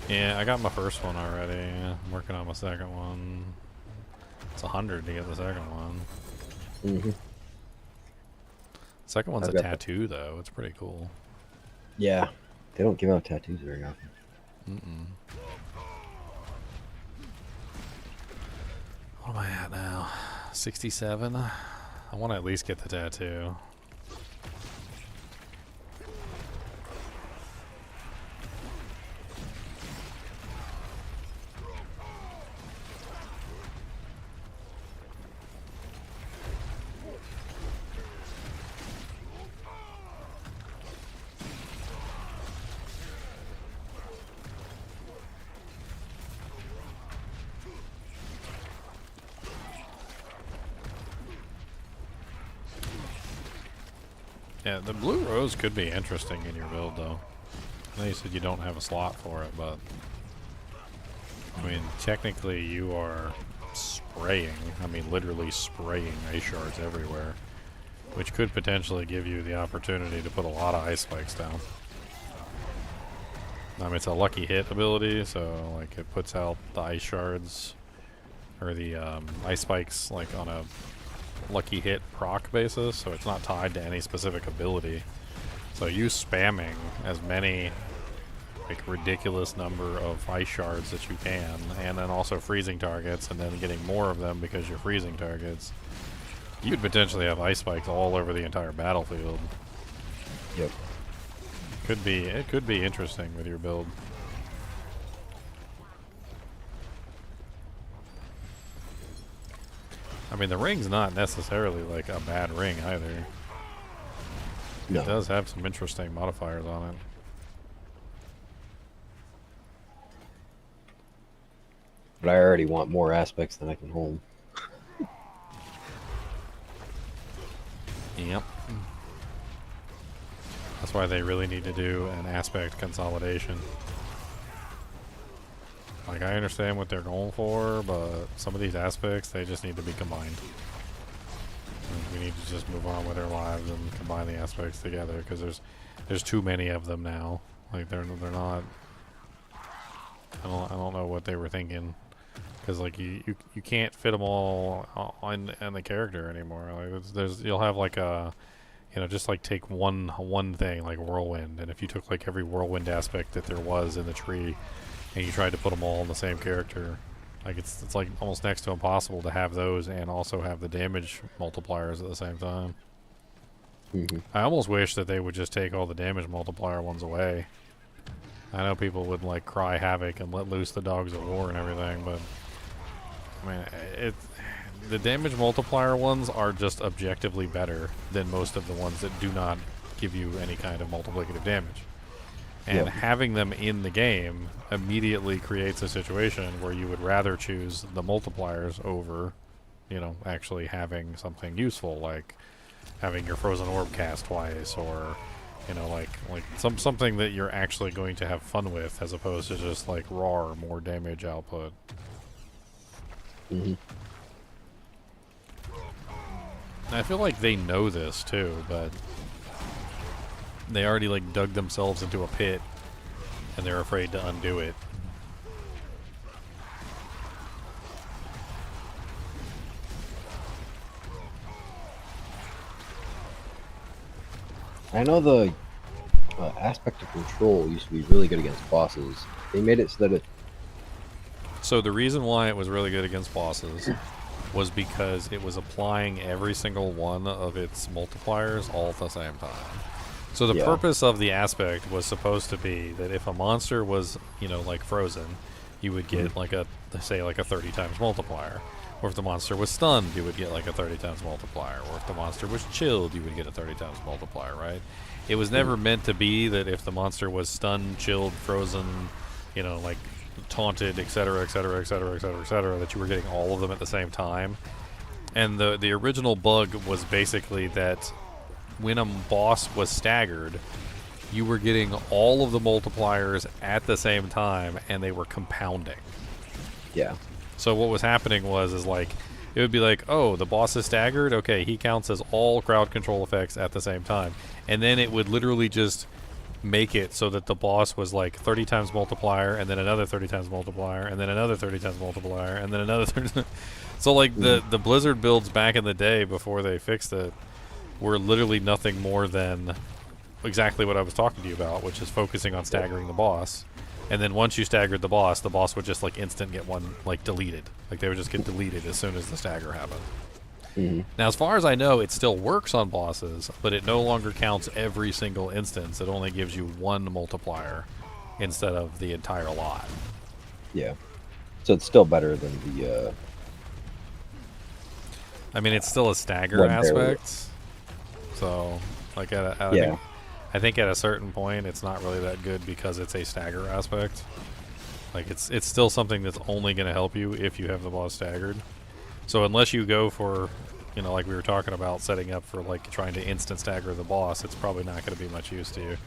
Speaker 1: Yeah, I got my first one already. I'm working on my second one. It's 100 to get the second one.
Speaker 9: Mm-hmm.
Speaker 1: Second one's a tattoo, though. It's pretty cool.
Speaker 9: Yeah, they don't give out tattoos very often.
Speaker 1: Mm-mm. What am I at now? 67? I want to at least get the tattoo. Yeah, the blue rose could be interesting in your build, though. I know you said you don't have a slot for it, but I mean, technically you are spraying, I mean literally spraying ice shards everywhere, which could potentially give you the opportunity to put a lot of ice spikes down. I mean, it's a lucky hit ability, so like it puts out the ice shards, or the ice spikes, like on a lucky hit proc basis, so it's not tied to any specific ability. So you spamming as many like ridiculous number of ice shards that you can, and then also freezing targets, and then getting more of them because you're freezing targets, you'd potentially have ice spikes all over the entire battlefield.
Speaker 9: Yep.
Speaker 1: It could be interesting with your build. I mean, the ring's not necessarily like a bad ring either.
Speaker 9: No.
Speaker 1: It does have some interesting modifiers on it.
Speaker 9: But I already want more aspects than I can hold.
Speaker 1: Yep. That's why they really need to do an aspect consolidation. Like, I understand what they're going for, but some of these aspects, they just need to be combined. And we need to just move on with our lives and combine the aspects together, because there's too many of them now. Like, they're not... I don't know what they were thinking, because like you can't fit them all on the character anymore. Like you'll have like a, you know, just like take one thing like whirlwind, and if you took like every whirlwind aspect that there was in the tree, and you tried to put them all in the same character, like it's like almost next to impossible to have those and also have the damage multipliers at the same time. I almost wish that they would just take all the damage multiplier ones away. I know people would like cry havoc and let loose the dogs of war and everything, but I mean, the damage multiplier ones are just objectively better than most of the ones that do not give you any kind of multiplicative damage. And having them in the game immediately creates a situation where you would rather choose the multipliers over, you know, actually having something useful, like having your frozen orb cast twice, or, you know, like something that you're actually going to have fun with, as opposed to just like raw more damage output. I feel like they know this too, but they already like dug themselves into a pit and they're afraid to undo it.
Speaker 9: I know the aspect of control used to be really good against bosses. They made it so that it...
Speaker 1: So the reason why it was really good against bosses was because it was applying every single one of its multipliers all at the same time. So the purpose of the aspect was supposed to be that if a monster was, you know, like frozen, you would get like a, say, like a 30 times multiplier. Or if the monster was stunned, you would get like a 30 times multiplier. Or if the monster was chilled, you would get a 30 times multiplier, right? It was never meant to be that if the monster was stunned, chilled, frozen, you know, like taunted, etc., etc., etc., etc., etc., that you were getting all of them at the same time. And the original bug was basically that when a boss was staggered, you were getting all of the multipliers at the same time, and they were compounding.
Speaker 9: Yeah.
Speaker 1: So what was happening was like, it would be like, oh, the boss is staggered? Okay, he counts as all crowd control effects at the same time. And then it would literally just make it so that the boss was like 30 times multiplier, and then another 30 times multiplier, and then another 30 times multiplier, and then another 30 So like the Blizzard builds back in the day before they fixed it were literally nothing more than exactly what I was talking to you about, which is focusing on staggering the boss. And then once you staggered the boss would just like instant get one like deleted. Like they would just get deleted as soon as the stagger happened. Now, as far as I know, it still works on bosses, but it no longer counts every single instance. It only gives you one multiplier instead of the entire lot.
Speaker 9: Yeah. So it's still better than the...
Speaker 1: I mean, it's still a stagger aspect. So, like, I think at a certain point, it's not really that good because it's a stagger aspect. Like, it's still something that's only going to help you if you have the boss staggered. So unless you go for, you know, like we were talking about, setting up for like trying to instant stagger the boss, it's probably not going to be much use to you.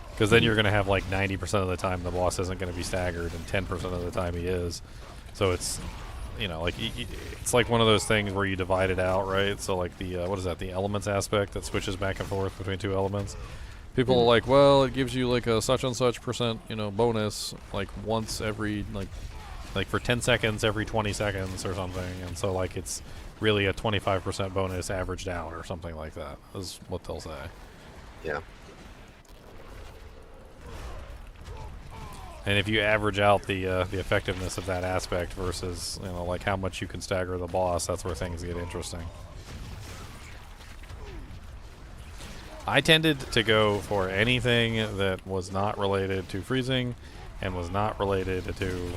Speaker 1: Because then you're going to have like 90% of the time the boss isn't going to be staggered, and 10% of the time he is. So it's, you know, like it's like one of those things where you divide it out, right? So like the what is that? The elements aspect that switches back and forth between two elements. People are like, well, it gives you like a such and such %, you know, bonus like once every like for 10 seconds every 20 seconds or something, and so like it's really a 25% bonus averaged out or something like that is what they'll say.
Speaker 9: Yeah.
Speaker 1: And if you average out the effectiveness of that aspect versus, you know, like how much you can stagger the boss, that's where things get interesting. I tended to go for anything that was not related to freezing and was not related to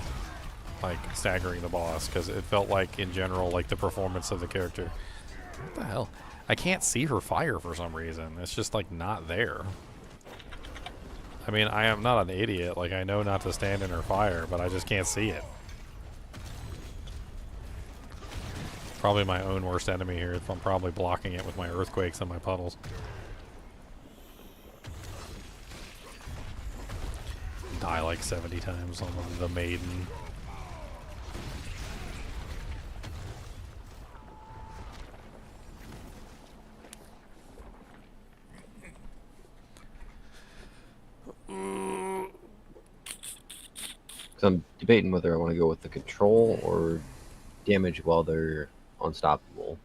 Speaker 1: like staggering the boss, because it felt like in general like the performance of the character. What the hell? I can't see her fire for some reason. It's just like not there. I mean, I am not an idiot. Like, I know not to stand in her fire, but I just can't see it. Probably my own worst enemy here if I'm probably blocking it with my earthquakes and my puddles. Die like 70 times on the maiden.
Speaker 9: Because I'm debating whether I want to go with the control or damage while they're unstoppable.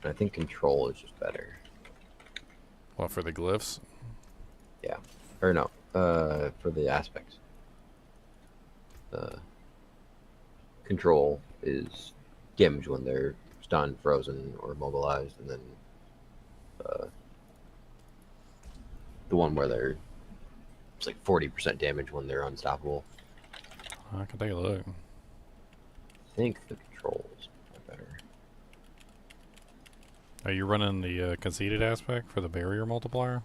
Speaker 9: And I think control is just better.
Speaker 1: What, for the glyphs?
Speaker 9: Yeah. Or no, for the aspects. Control is damage when they're stunned, frozen, or immobilized, and then the one where it's like 40% damage when they're unstoppable.
Speaker 1: I can take a look.
Speaker 9: I think the controls are better.
Speaker 1: Are you running the conceded aspect for the barrier multiplier?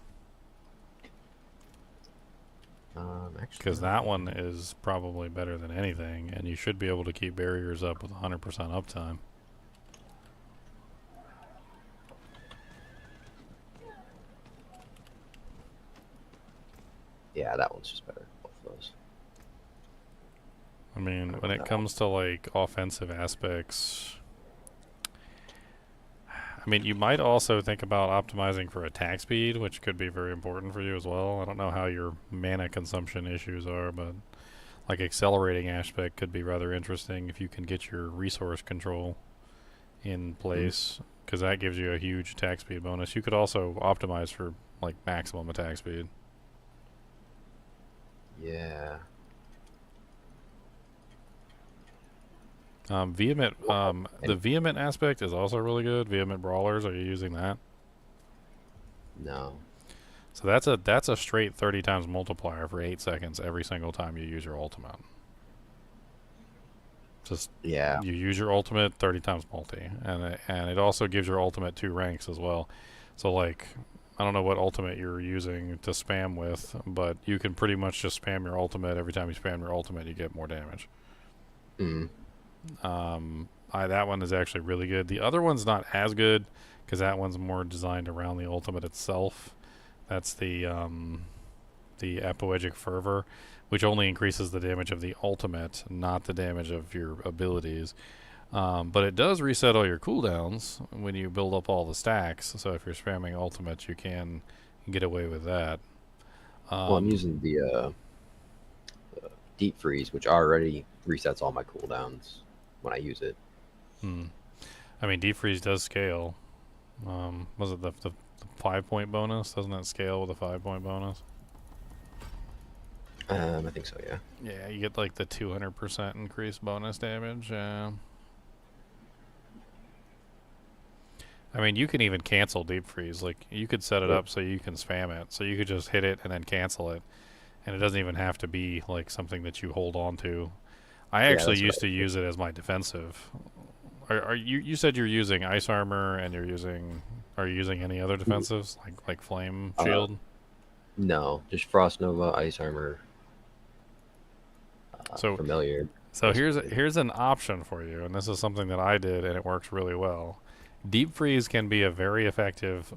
Speaker 9: Actually,
Speaker 1: Because that one is probably better than anything, and you should be able to keep barriers up with 100% uptime.
Speaker 9: Yeah, that one's just better. Both of those.
Speaker 1: I mean, when it comes to like offensive aspects, I mean, you might also think about optimizing for attack speed, which could be very important for you as well. I don't know how your mana consumption issues are, but like accelerating aspect could be rather interesting if you can get your resource control in place, because that gives you a huge attack speed bonus. You could also optimize for like maximum attack speed.
Speaker 9: Yeah.
Speaker 1: Vehement, the vehement aspect is also really good. Vehement brawlers, are you using that?
Speaker 9: No.
Speaker 1: So that's a straight 30 times multiplier for 8 seconds every single time you use your ultimate. Just
Speaker 9: Yeah.
Speaker 1: you use your ultimate 30 times multi, and it also gives your ultimate 2 ranks as well. So like, I don't know what ultimate you're using to spam with, but you can pretty much just spam your ultimate. Every time you spam your ultimate, you get more damage.
Speaker 9: Mm.
Speaker 1: That one is actually really good. The other one's not as good because that one's more designed around the ultimate itself. That's the apoetic fervor, which only increases the damage of the ultimate, not the damage of your abilities. But it does reset all your cooldowns when you build up all the stacks. So if you're spamming ultimate, you can get away with that.
Speaker 9: Well, I'm using the deep freeze, which already resets all my cooldowns when I use it.
Speaker 1: I mean, deep freeze does scale. Was it the 5-point bonus? Doesn't that scale with a 5-point bonus?
Speaker 9: I think so, yeah.
Speaker 1: Yeah, you get like the 200% increased bonus damage. I mean, you can even cancel deep freeze. Like, you could set it up so you can spam it. So you could just hit it and then cancel it. And it doesn't even have to be like something that you hold on to. I actually used to use it as my defensive. Are you said you're using ice armor and are you using any other defensives like flame shield?
Speaker 9: No, just frost nova, ice armor.
Speaker 1: So
Speaker 9: familiar.
Speaker 1: So here's an option for you, and this is something that I did and it works really well. Deep freeze can be a very effective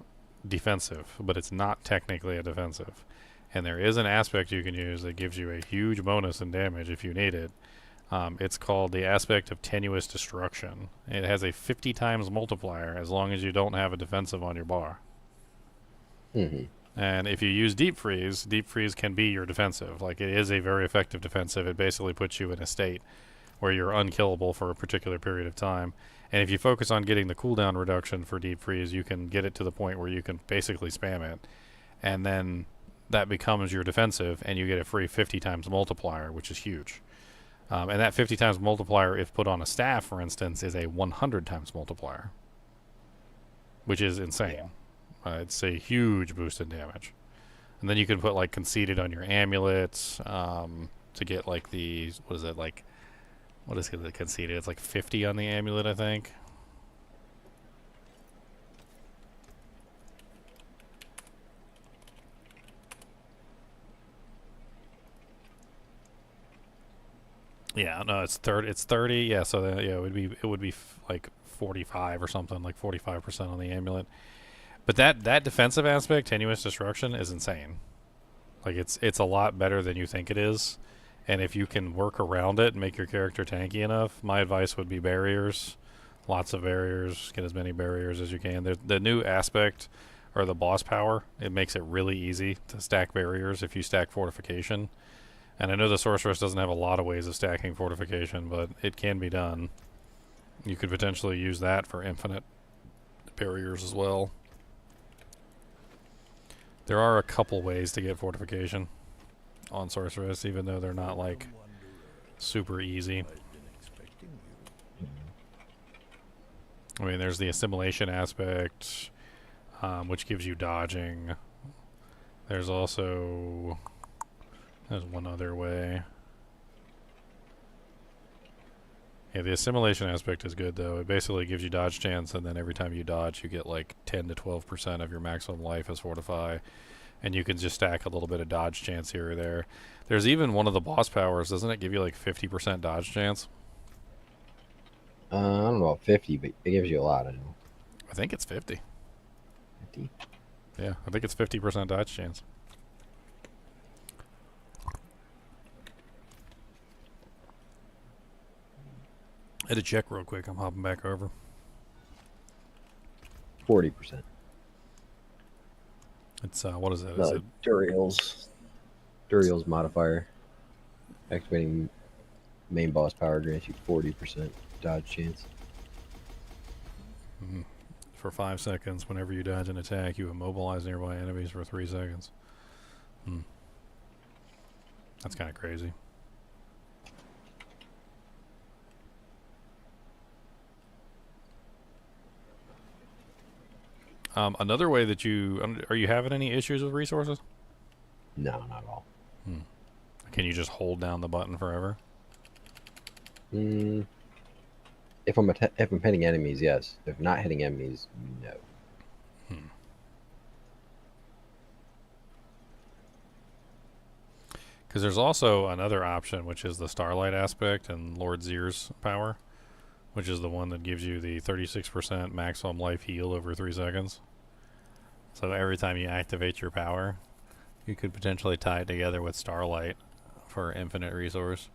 Speaker 1: defensive, but it's not technically a defensive. And there is an aspect you can use that gives you a huge bonus in damage if you need it. It's called the aspect of tenuous destruction. It has a 50 times multiplier as long as you don't have a defensive on your bar. And if you use deep freeze can be your defensive. Like, it is a very effective defensive. It basically puts you in a state where you're unkillable for a particular period of time. And if you focus on getting the cooldown reduction for deep freeze, you can get it to the point where you can basically spam it. And then that becomes your defensive, and you get a free 50 times multiplier, which is huge. And that 50 times multiplier, if put on a staff, for instance, is a 100 times multiplier, which is insane. It's a huge boost in damage. And then you can put, like, conceded on your amulets to get, like, the... What is it, like... What is it, conceded? It's like 50 on the amulet, I think. Yeah, no, it's 30. It's 30. Yeah, so that, yeah, it would be like 45 or something, like 45% on the amulet. But that defensive aspect, tenuous destruction, is insane. Like, it's a lot better than you think it is. And if you can work around it and make your character tanky enough, my advice would be barriers. Lots of barriers. Get as many barriers as you can. There's the new aspect, or the boss power, it makes it really easy to stack barriers if you stack fortification. And I know the sorceress doesn't have a lot of ways of stacking fortification, but it can be done. You could potentially use that for infinite barriers as well. There are a couple ways to get fortification on sorceress, even though they're not like super easy. I mean, there's the assimilation aspect, which gives you dodging. There's also... There's one other way. Yeah, the assimilation aspect is good, though. It basically gives you dodge chance, and then every time you dodge, you get like 10 to 12% of your maximum life as Fortify. And you can just stack a little bit of dodge chance here or there. There's even one of the boss powers, doesn't it give you like 50% dodge chance?
Speaker 9: I don't know about 50, but it gives you a lot, I know.
Speaker 1: I think it's 50.
Speaker 9: 50?
Speaker 1: Yeah, I think it's 50% dodge chance. I had to check real quick. I'm hopping back over.
Speaker 9: 40%.
Speaker 1: It's, what is that?
Speaker 9: No,
Speaker 1: Is it
Speaker 9: Duriel's modifier. Activating main boss power grants you 40% dodge chance.
Speaker 1: for 5 seconds? Whenever you dodge an attack, you immobilize nearby enemies for 3 seconds. That's kind of crazy. Another way that you... are you having any issues with resources?
Speaker 9: No, not at all.
Speaker 1: Can you just hold down the button forever?
Speaker 9: If I'm hitting enemies, yes. If not hitting enemies, no.
Speaker 1: Because there's also another option, which is the Starlight aspect and Lord Zir's power, which is the one that gives you the 36% maximum life heal over 3 seconds. So every time you activate your power, you could potentially tie it together with Starlight for infinite resource.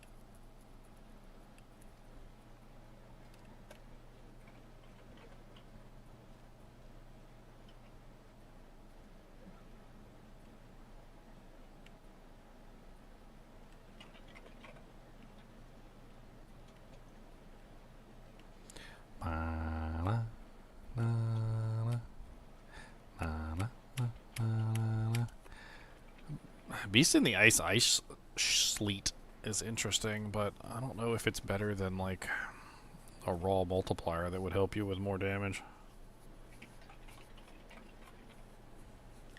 Speaker 1: Beast in the Ice Sleet is interesting, but I don't know if it's better than like a raw multiplier that would help you with more damage.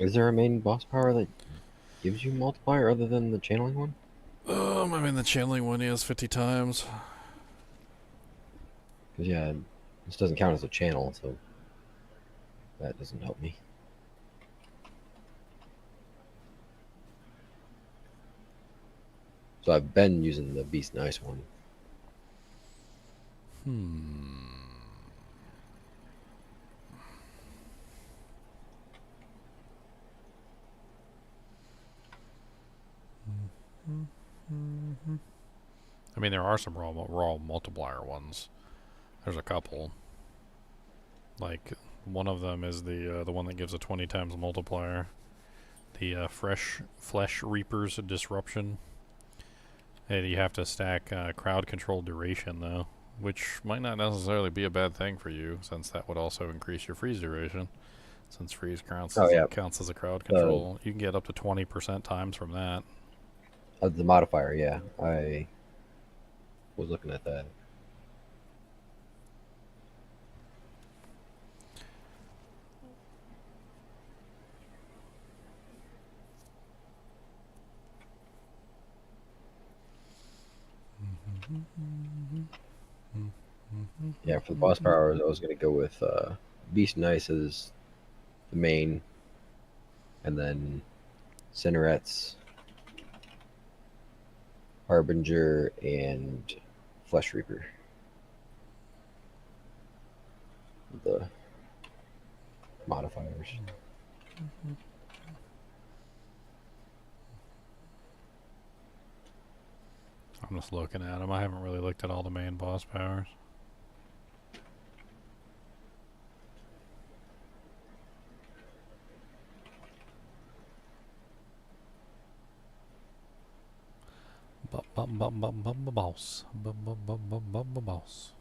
Speaker 9: Is there a main boss power that gives you multiplier other than the channeling one?
Speaker 1: I mean the channeling one is 50 times.
Speaker 9: Because yeah, this doesn't count as a channel, so that doesn't help me. So I've been using the Beast and Ice one.
Speaker 1: I mean, there are some raw multiplier ones. There's a couple. Like one of them is the one that gives a 20 times multiplier. The Flesh Reaper's Disruption. And you have to stack crowd control duration though, which might not necessarily be a bad thing for you, since that would also increase your freeze duration. Since freeze counts as a crowd control, you can get up to 20% times from that.
Speaker 9: The modifier, yeah. I was looking at that. Yeah, for the boss powers, I was going to go with Beast and Ice as the main, and then Cinerettes, Harbinger, and Flesh Reaper. The modifiers.
Speaker 1: I'm just looking at them. I haven't really looked at all the main boss powers. Boss. Boss.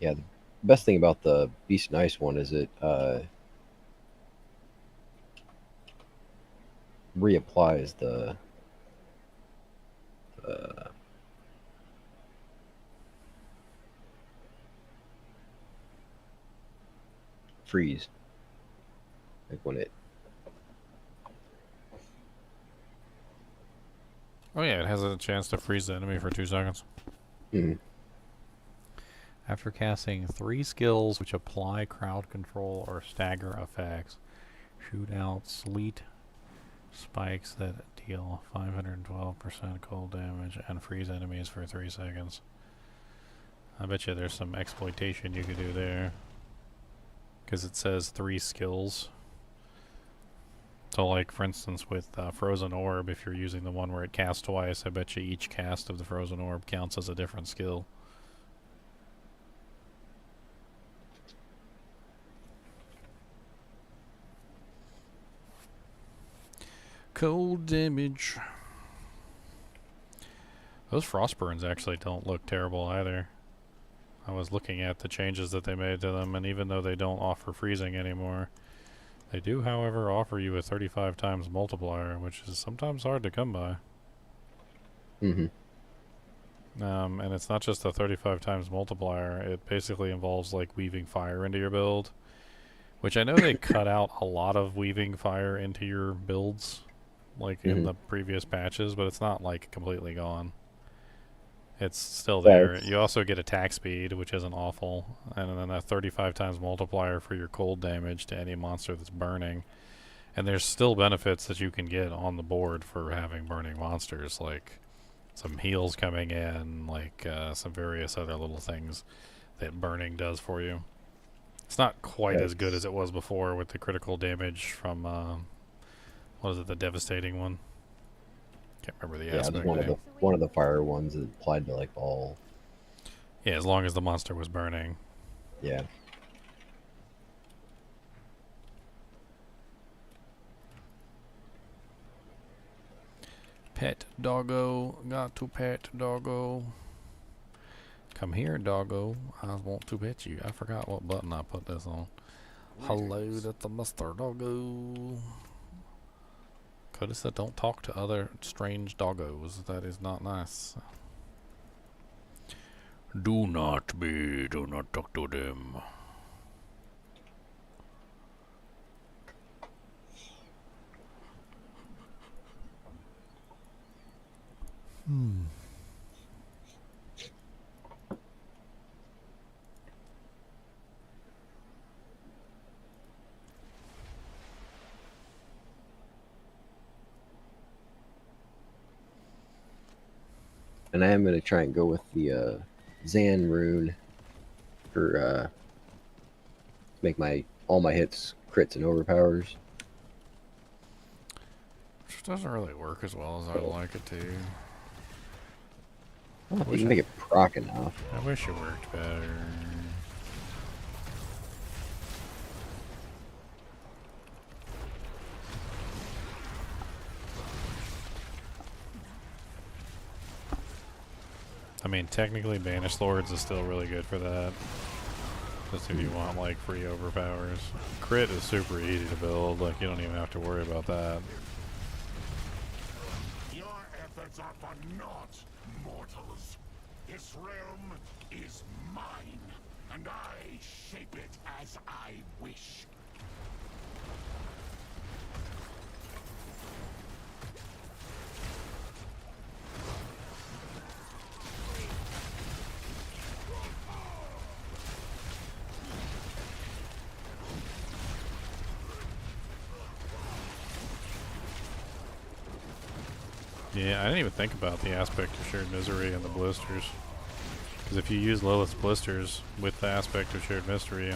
Speaker 9: Yeah, the best thing about the Beast and Ice one is it reapplies the freeze. Like when it.
Speaker 1: Oh yeah, it has a chance to freeze the enemy for 2 seconds.
Speaker 9: Mhm.
Speaker 1: After casting 3 skills which apply crowd control or stagger effects, shoot out sleet spikes that deal 512% cold damage and freeze enemies for 3 seconds. I bet you there's some exploitation you could do there. Because it says 3 skills. So like, for instance, with Frozen Orb, if you're using the one where it casts twice, I bet you each cast of the Frozen Orb counts as a different skill. Cold damage. Those frost burns actually don't look terrible either. I was looking at the changes that they made to them, and even though they don't offer freezing anymore, they do, however, offer you a 35 times multiplier, which is sometimes hard to come by.
Speaker 9: Mm-hmm.
Speaker 1: And it's not just a 35 times multiplier, it basically involves like weaving fire into your build, which I know they cut out a lot of weaving fire into your builds, like in the previous patches, but it's not like completely gone. It's still there. You also get attack speed, which isn't awful, and then a 35 times multiplier for your cold damage to any monster that's burning. And there's still benefits that you can get on the board for having burning monsters, like some heals coming in, like some various other little things that burning does for you. It's not quite as good as it was before with the critical damage from, what is it, the devastating one? Can't remember the aspect.
Speaker 9: One of the fire ones that applied to like all.
Speaker 1: Yeah, as long as the monster was burning.
Speaker 9: Yeah.
Speaker 1: Pet doggo, got to pet doggo. Come here, doggo. I want to pet you. I forgot what button I put this on. Hello, that's the Mr. Doggo. Could have said don't talk to other strange doggos. That is not nice. Do not talk to them.
Speaker 9: And I am going to try and go with the Zan rune for make all my hits crits and overpowers.
Speaker 1: Which doesn't really work as well as I'd like it to.
Speaker 9: Well, if you can make it proc enough.
Speaker 1: I wish it worked better. I mean, technically, Banished Lords is still really good for that. Just if you want, like, free overpowers. Crit is super easy to build, like, you don't even have to worry about that.
Speaker 13: Your efforts are for naught, mortals. This realm is mine, and I shape it as I wish.
Speaker 1: Yeah, I didn't even think about the aspect of Shared Misery and the blisters. Because if you use Lilith's blisters with the aspect of Shared Misery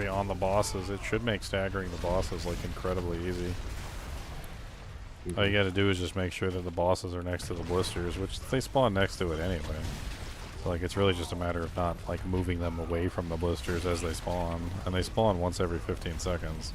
Speaker 1: on the bosses, it should make staggering the bosses like incredibly easy. All you gotta do is just make sure that the bosses are next to the blisters, which they spawn next to it anyway. So like it's really just a matter of not like moving them away from the blisters as they spawn. And they spawn once every 15 seconds.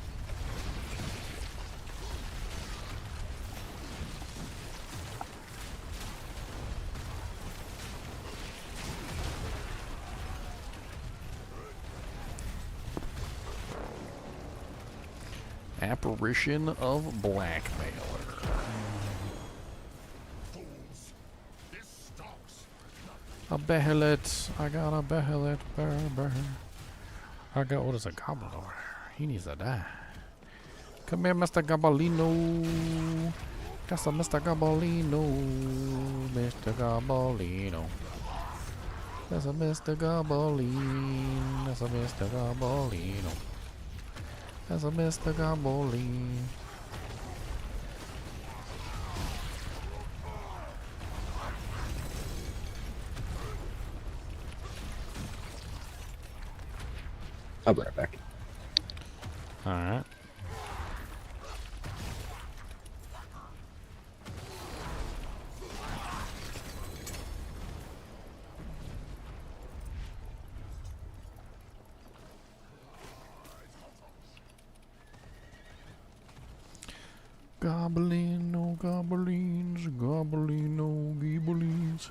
Speaker 1: Apparition of Blackmailer. A Behelit. I got a Behelit. Barb. I got, what is a goblin over there? He needs to die. Come here, Mr. Goblino. That's a Mr. Goblino. Mr. Goblino. That's a Mr. Goblin. That's a Mr. Goblino. That's a Mr. Goblin.
Speaker 9: I'll be right back.
Speaker 1: Alright. Goblino, goblins, goblino, gibelins.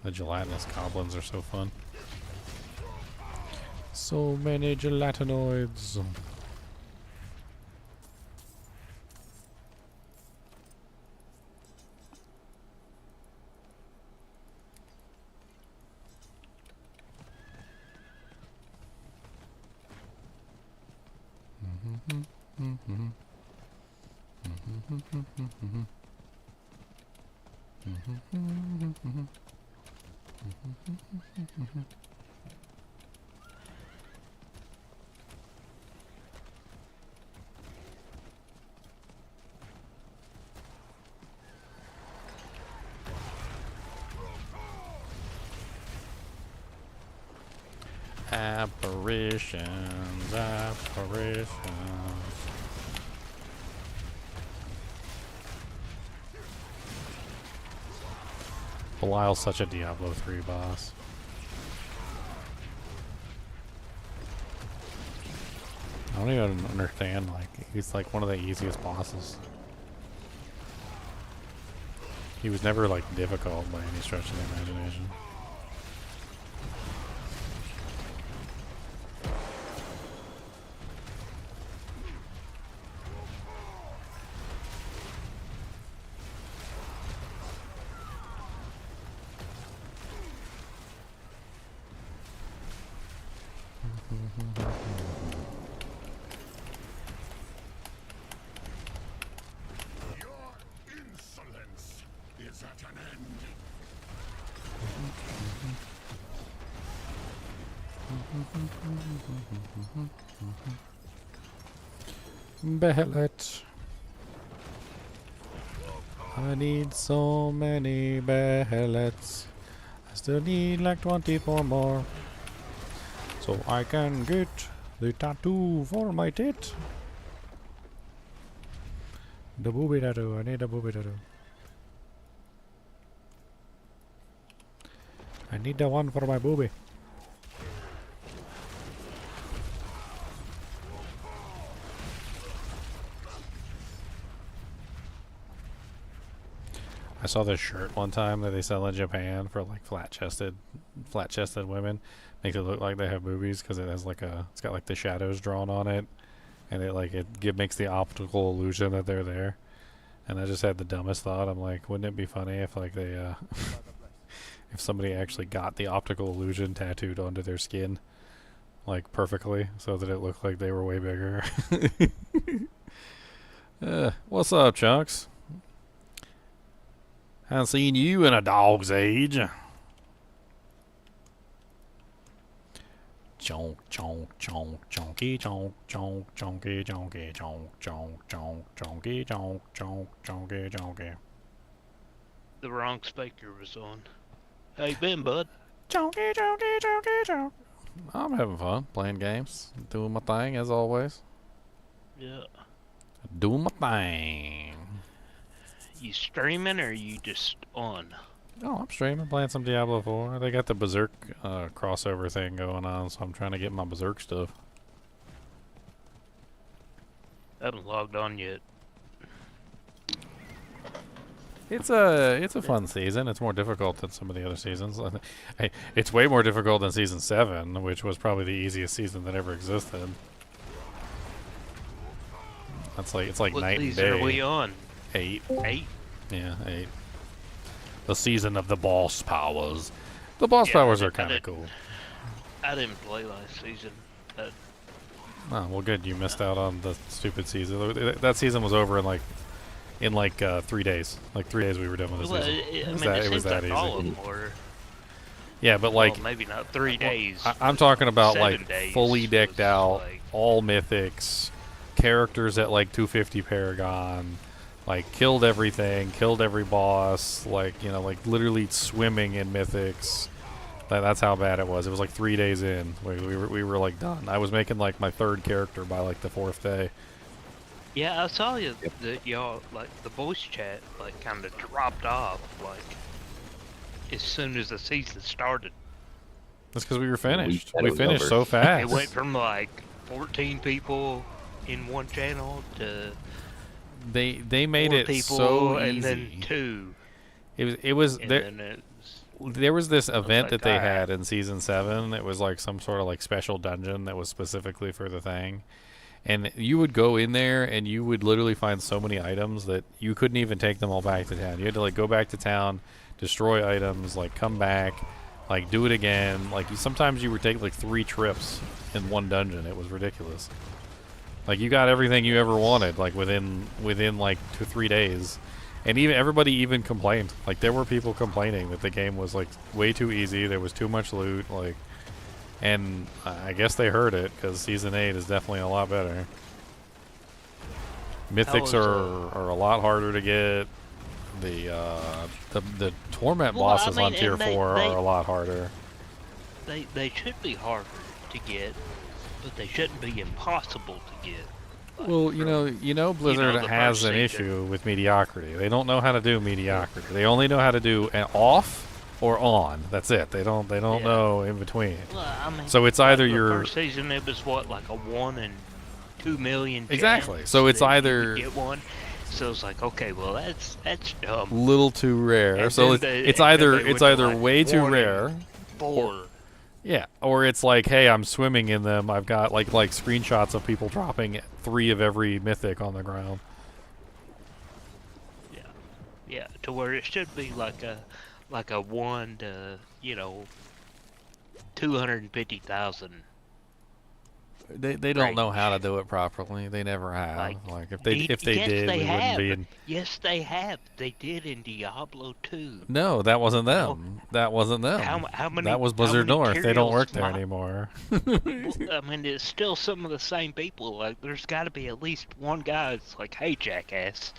Speaker 1: The gelatinous goblins are so fun. So many gelatinoids. Apparitions, apparitions. Belial's such a Diablo 3 boss. I don't even understand, like, he's like one of the easiest bosses. He was never like difficult by any stretch of the imagination. Behelit. I need so many Behelits. I still need like 24 more. So I can get the tattoo for my tit. The booby tattoo. I need a booby tattoo. I need the one for my booby. I saw this shirt one time that they sell in Japan for like flat-chested women. Makes it look like they have boobies because it has like it's got like the shadows drawn on it, and it makes the optical illusion that they're there. And I just had the dumbest thought. I'm like, wouldn't it be funny if like they if somebody actually got the optical illusion tattooed onto their skin, like perfectly, so that it looked like they were way bigger. What's up, Chunks? Haven't seen you in a dog's age. Chonk, chonk, chonk, chonky, chonk, chonk, chonky, chonky, chonk, chonk, chonk, chonky, chonk, chonk, chonky, chonky.
Speaker 14: The wrong speaker was on. How you been, bud?
Speaker 1: Chonky, chonky, chonky, chonk. I'm having fun playing games, doing my thing as always.
Speaker 14: Yeah.
Speaker 1: Doing my thing.
Speaker 14: You streaming or you just on?
Speaker 1: Oh, I'm streaming, playing some Diablo 4. They got the Berserk crossover thing going on, so I'm trying to get my Berserk stuff.
Speaker 14: I haven't logged on yet.
Speaker 1: It's a fun season. It's more difficult than some of the other seasons. It's way more difficult than season 7, which was probably the easiest season that ever existed. It's like
Speaker 14: What
Speaker 1: night and
Speaker 14: season
Speaker 1: day.
Speaker 14: are we on?
Speaker 1: 8.
Speaker 14: 8?
Speaker 1: Yeah, 8. The season of the boss powers. The boss powers are kind of cool.
Speaker 14: I didn't play last season.
Speaker 1: Oh, well, good. You missed out on the stupid season. That season was over in like 3 days. Like 3 days we were done with the season.
Speaker 14: It was that easy. All of them were.
Speaker 1: Yeah, but like
Speaker 14: well, maybe not 3 days.
Speaker 1: I'm talking about like
Speaker 14: days
Speaker 1: fully decked out,
Speaker 14: like,
Speaker 1: all mythics, characters at like 250 Paragon, like killed everything, killed every boss, like like literally swimming in mythics. That's how bad it was. It was like 3 days in. We were like done. I was making like my 3rd character by like the 4th day.
Speaker 14: Yeah, I saw you that y'all like the voice chat like kind of dropped off like as soon as the season started.
Speaker 1: That's because we were finished. We finished so fast.
Speaker 14: It went from like 14 people in one channel to
Speaker 1: they made
Speaker 14: 4
Speaker 1: it
Speaker 14: people
Speaker 1: so
Speaker 14: and
Speaker 1: easy.
Speaker 14: then 2.
Speaker 1: It was
Speaker 14: and
Speaker 1: there.
Speaker 14: Then
Speaker 1: There was this event
Speaker 14: like,
Speaker 1: that they
Speaker 14: alright.
Speaker 1: had in season 7. It was like some sort of like special dungeon that was specifically for the thing. And you would go in there and you would literally find so many items that you couldn't even take them all back to town. You had to like go back to town, destroy items, like come back, like do it again. Like sometimes you would take like 3 trips in one dungeon. It was ridiculous. Like you got everything you ever wanted like within like 2 or 3 days. And even everybody even complained. Like there were people complaining that the game was like way too easy. There was too much loot. Like, and I guess they heard it because season 8 is definitely a lot better. Mythics are a lot harder to get. The torment bosses on tier 4 are a lot harder.
Speaker 14: They should be harder to get, but they shouldn't be impossible to get.
Speaker 1: Well, Blizzard
Speaker 14: the
Speaker 1: has
Speaker 14: first
Speaker 1: an
Speaker 14: season.
Speaker 1: issue with mediocrity. They don't know how to do mediocrity. They only know how to do an off or on. That's it. They don't know in between.
Speaker 14: Well, I mean,
Speaker 1: So it's either
Speaker 14: the
Speaker 1: you're
Speaker 14: first season it was what like a 1 in 2 million.
Speaker 1: Exactly.
Speaker 14: chance
Speaker 1: So it's
Speaker 14: that you
Speaker 1: either
Speaker 14: would get one. So it's like, okay, well that's dumb.
Speaker 1: little too rare.
Speaker 14: And
Speaker 1: so
Speaker 14: then
Speaker 1: it's
Speaker 14: and then
Speaker 1: either
Speaker 14: they
Speaker 1: it's
Speaker 14: went to,
Speaker 1: either
Speaker 14: like,
Speaker 1: way too
Speaker 14: 1 in
Speaker 1: rare.
Speaker 14: 4.
Speaker 1: Yeah, or it's like, hey, I'm swimming in them. I've got like screenshots of people dropping 3 of every mythic on the ground.
Speaker 14: Yeah, to where it should be like a 1 to 250,000.
Speaker 1: They don't know how to do it properly. They never have. Like if they
Speaker 14: yes,
Speaker 1: did,
Speaker 14: they
Speaker 1: we
Speaker 14: have.
Speaker 1: wouldn't be in.
Speaker 14: Yes, they have. They did in Diablo 2.
Speaker 1: No, that wasn't them. That wasn't them.
Speaker 14: How many?
Speaker 1: That was
Speaker 14: how
Speaker 1: Blizzard
Speaker 14: many
Speaker 1: North. They don't
Speaker 14: materials
Speaker 1: work there
Speaker 14: mod-
Speaker 1: anymore.
Speaker 14: I mean, it's still some of the same people. Like, there's got to be at least one guy that's like, "Hey, jackass,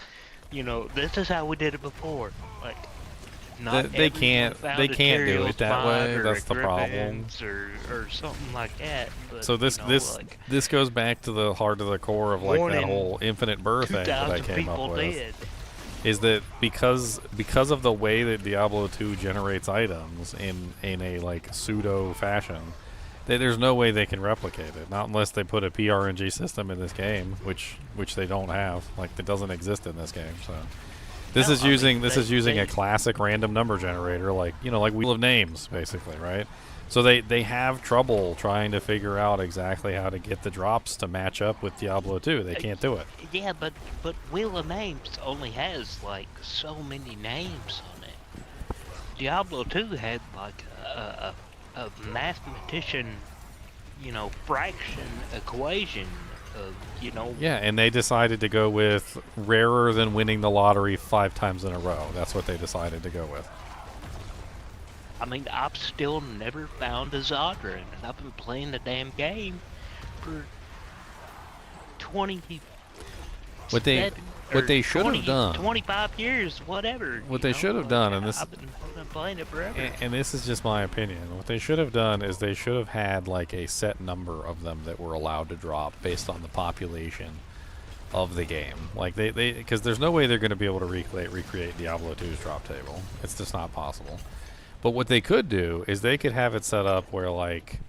Speaker 14: this is how we did it before." Like, not
Speaker 1: They
Speaker 14: everyone
Speaker 1: can't
Speaker 14: found
Speaker 1: do
Speaker 14: materials
Speaker 1: it that
Speaker 14: mod
Speaker 1: way.
Speaker 14: or
Speaker 1: That's the problem.
Speaker 14: griffins or something like that. But,
Speaker 1: So this goes back to the heart of the core of like
Speaker 14: One
Speaker 1: that
Speaker 14: in
Speaker 1: whole infinite birth thing that I
Speaker 14: 2,000
Speaker 1: came up
Speaker 14: people
Speaker 1: with.
Speaker 14: did.
Speaker 1: Is that because of the way that Diablo 2 generates items in a like pseudo fashion, that there's no way they can replicate it. Not unless they put a PRNG system in this game, which they don't have. Like it doesn't exist in this game. So this is using a classic random number generator, like like Wheel of Names, basically, right? So they have trouble trying to figure out exactly how to get the drops to match up with Diablo 2. They can't do it.
Speaker 14: Yeah, but Wheel of Names only has like so many names on it. Diablo 2 had like a mathematician, fraction equation of,
Speaker 1: Yeah, and they decided to go with rarer than winning the lottery 5 times in a row. That's what they decided to go with.
Speaker 14: I mean, I've still never found a Zodran, and I've been playing the damn game for 20.
Speaker 1: What they should have done.
Speaker 14: 25 years, whatever.
Speaker 1: What they should have done, and this
Speaker 14: I've been playing it forever.
Speaker 1: and this is just my opinion. What they should have done is they should have had like a set number of them that were allowed to drop based on the population of the game. Like they because there's no way they're going to be able to recreate Diablo 2's drop table. It's just not possible. But what they could do is they could have it set up where like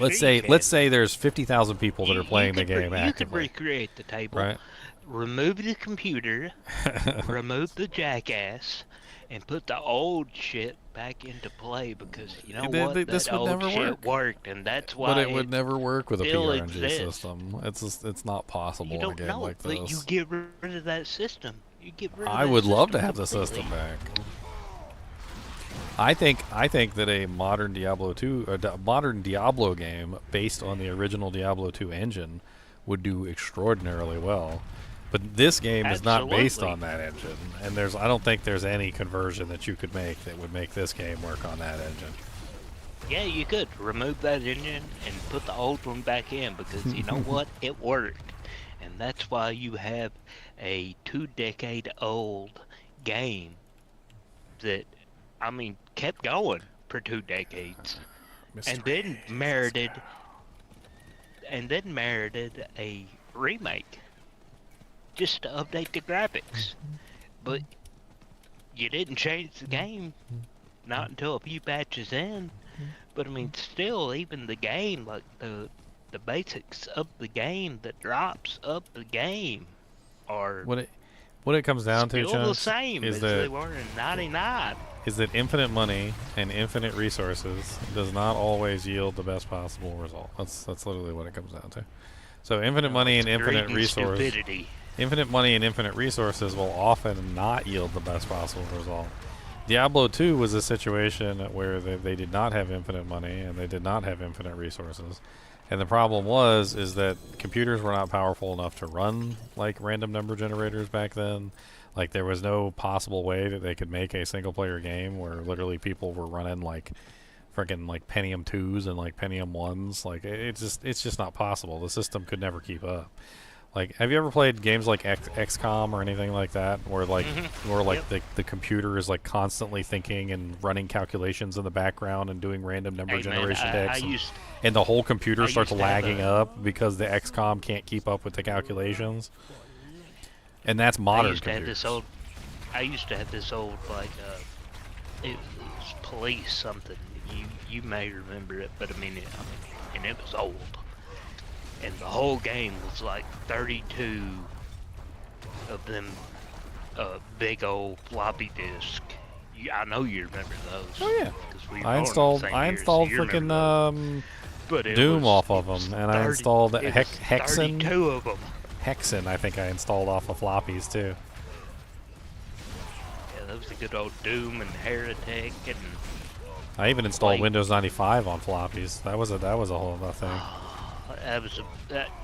Speaker 1: let's say there's 50,000 people that are playing the game actively.
Speaker 14: You could recreate the table.
Speaker 1: Right.
Speaker 14: Remove the computer, remove the jackass, and put the old shit back into play because you know
Speaker 1: Th-
Speaker 14: what?
Speaker 1: th- this
Speaker 14: that
Speaker 1: would
Speaker 14: old
Speaker 1: never
Speaker 14: shit
Speaker 1: work.
Speaker 14: worked, and that's why
Speaker 1: But it would never work with a
Speaker 14: still
Speaker 1: PRNG
Speaker 14: exists.
Speaker 1: system. It's not possible
Speaker 14: You
Speaker 1: in a
Speaker 14: don't
Speaker 1: game
Speaker 14: know,
Speaker 1: like
Speaker 14: but you
Speaker 1: this.
Speaker 14: get rid of that system. You get rid of
Speaker 1: I
Speaker 14: that
Speaker 1: would love to
Speaker 14: system
Speaker 1: have the
Speaker 14: completely.
Speaker 1: system back. I think that a modern Diablo 2, modern Diablo game based on the original Diablo 2 engine would do extraordinarily well. But this game is not based
Speaker 14: Absolutely.
Speaker 1: on that engine, and I don't think there's any conversion that you could make that would make this game work on that engine.
Speaker 14: Yeah, you could remove that engine and put the old one back in because you know what? It worked. And that's why you have a 2-decade-old game that, I mean, kept going for 2 decades. And then merited a remake just to update the graphics. But you didn't change the game not until a few patches in. But I mean, still, even the game, like the basics of the game, the drops of the game are
Speaker 1: What it comes down to,
Speaker 14: still the
Speaker 1: Chunks,
Speaker 14: same
Speaker 1: is
Speaker 14: as
Speaker 1: that
Speaker 14: they were in '99.
Speaker 1: is that infinite money and infinite resources does not always yield the best possible result. That's literally what it comes down to. So infinite money and infinite infinite money and infinite resources will often not yield the best possible result. Diablo 2 was a situation where they did not have infinite money and they did not have infinite resources. And the problem is that computers were not powerful enough to run like random number generators back then. Like there was no possible way that they could make a single player game where literally people were running like freaking like Pentium 2s and like Pentium 1s. Like it's just not possible. The system could never keep up. Like, have you ever played games like XCOM or anything like that, where like, the computer is like constantly thinking and running calculations in the background and doing random number generation decks, and the whole computer starts lagging up because the XCOM can't keep up with the calculations? And that's modern computers.
Speaker 14: I used to have this old like it was Police something. You may remember it, but I mean it was old. And the whole game was like 32 of them big old floppy disk. I know you remember those.
Speaker 1: Oh yeah.
Speaker 14: 'Cause we
Speaker 1: I
Speaker 14: were born in the
Speaker 1: installed
Speaker 14: same year, so you remember
Speaker 1: freaking
Speaker 14: But it
Speaker 1: Doom
Speaker 14: was-
Speaker 1: off of them, and I installed
Speaker 14: it was
Speaker 1: Hexen.
Speaker 14: 32 of them.
Speaker 1: Hexen, I think I installed off of floppies too.
Speaker 14: Yeah, that was the good old Doom and Heretic and.
Speaker 1: I even installed
Speaker 14: Like-
Speaker 1: Windows 95 on floppies. That was a whole other thing.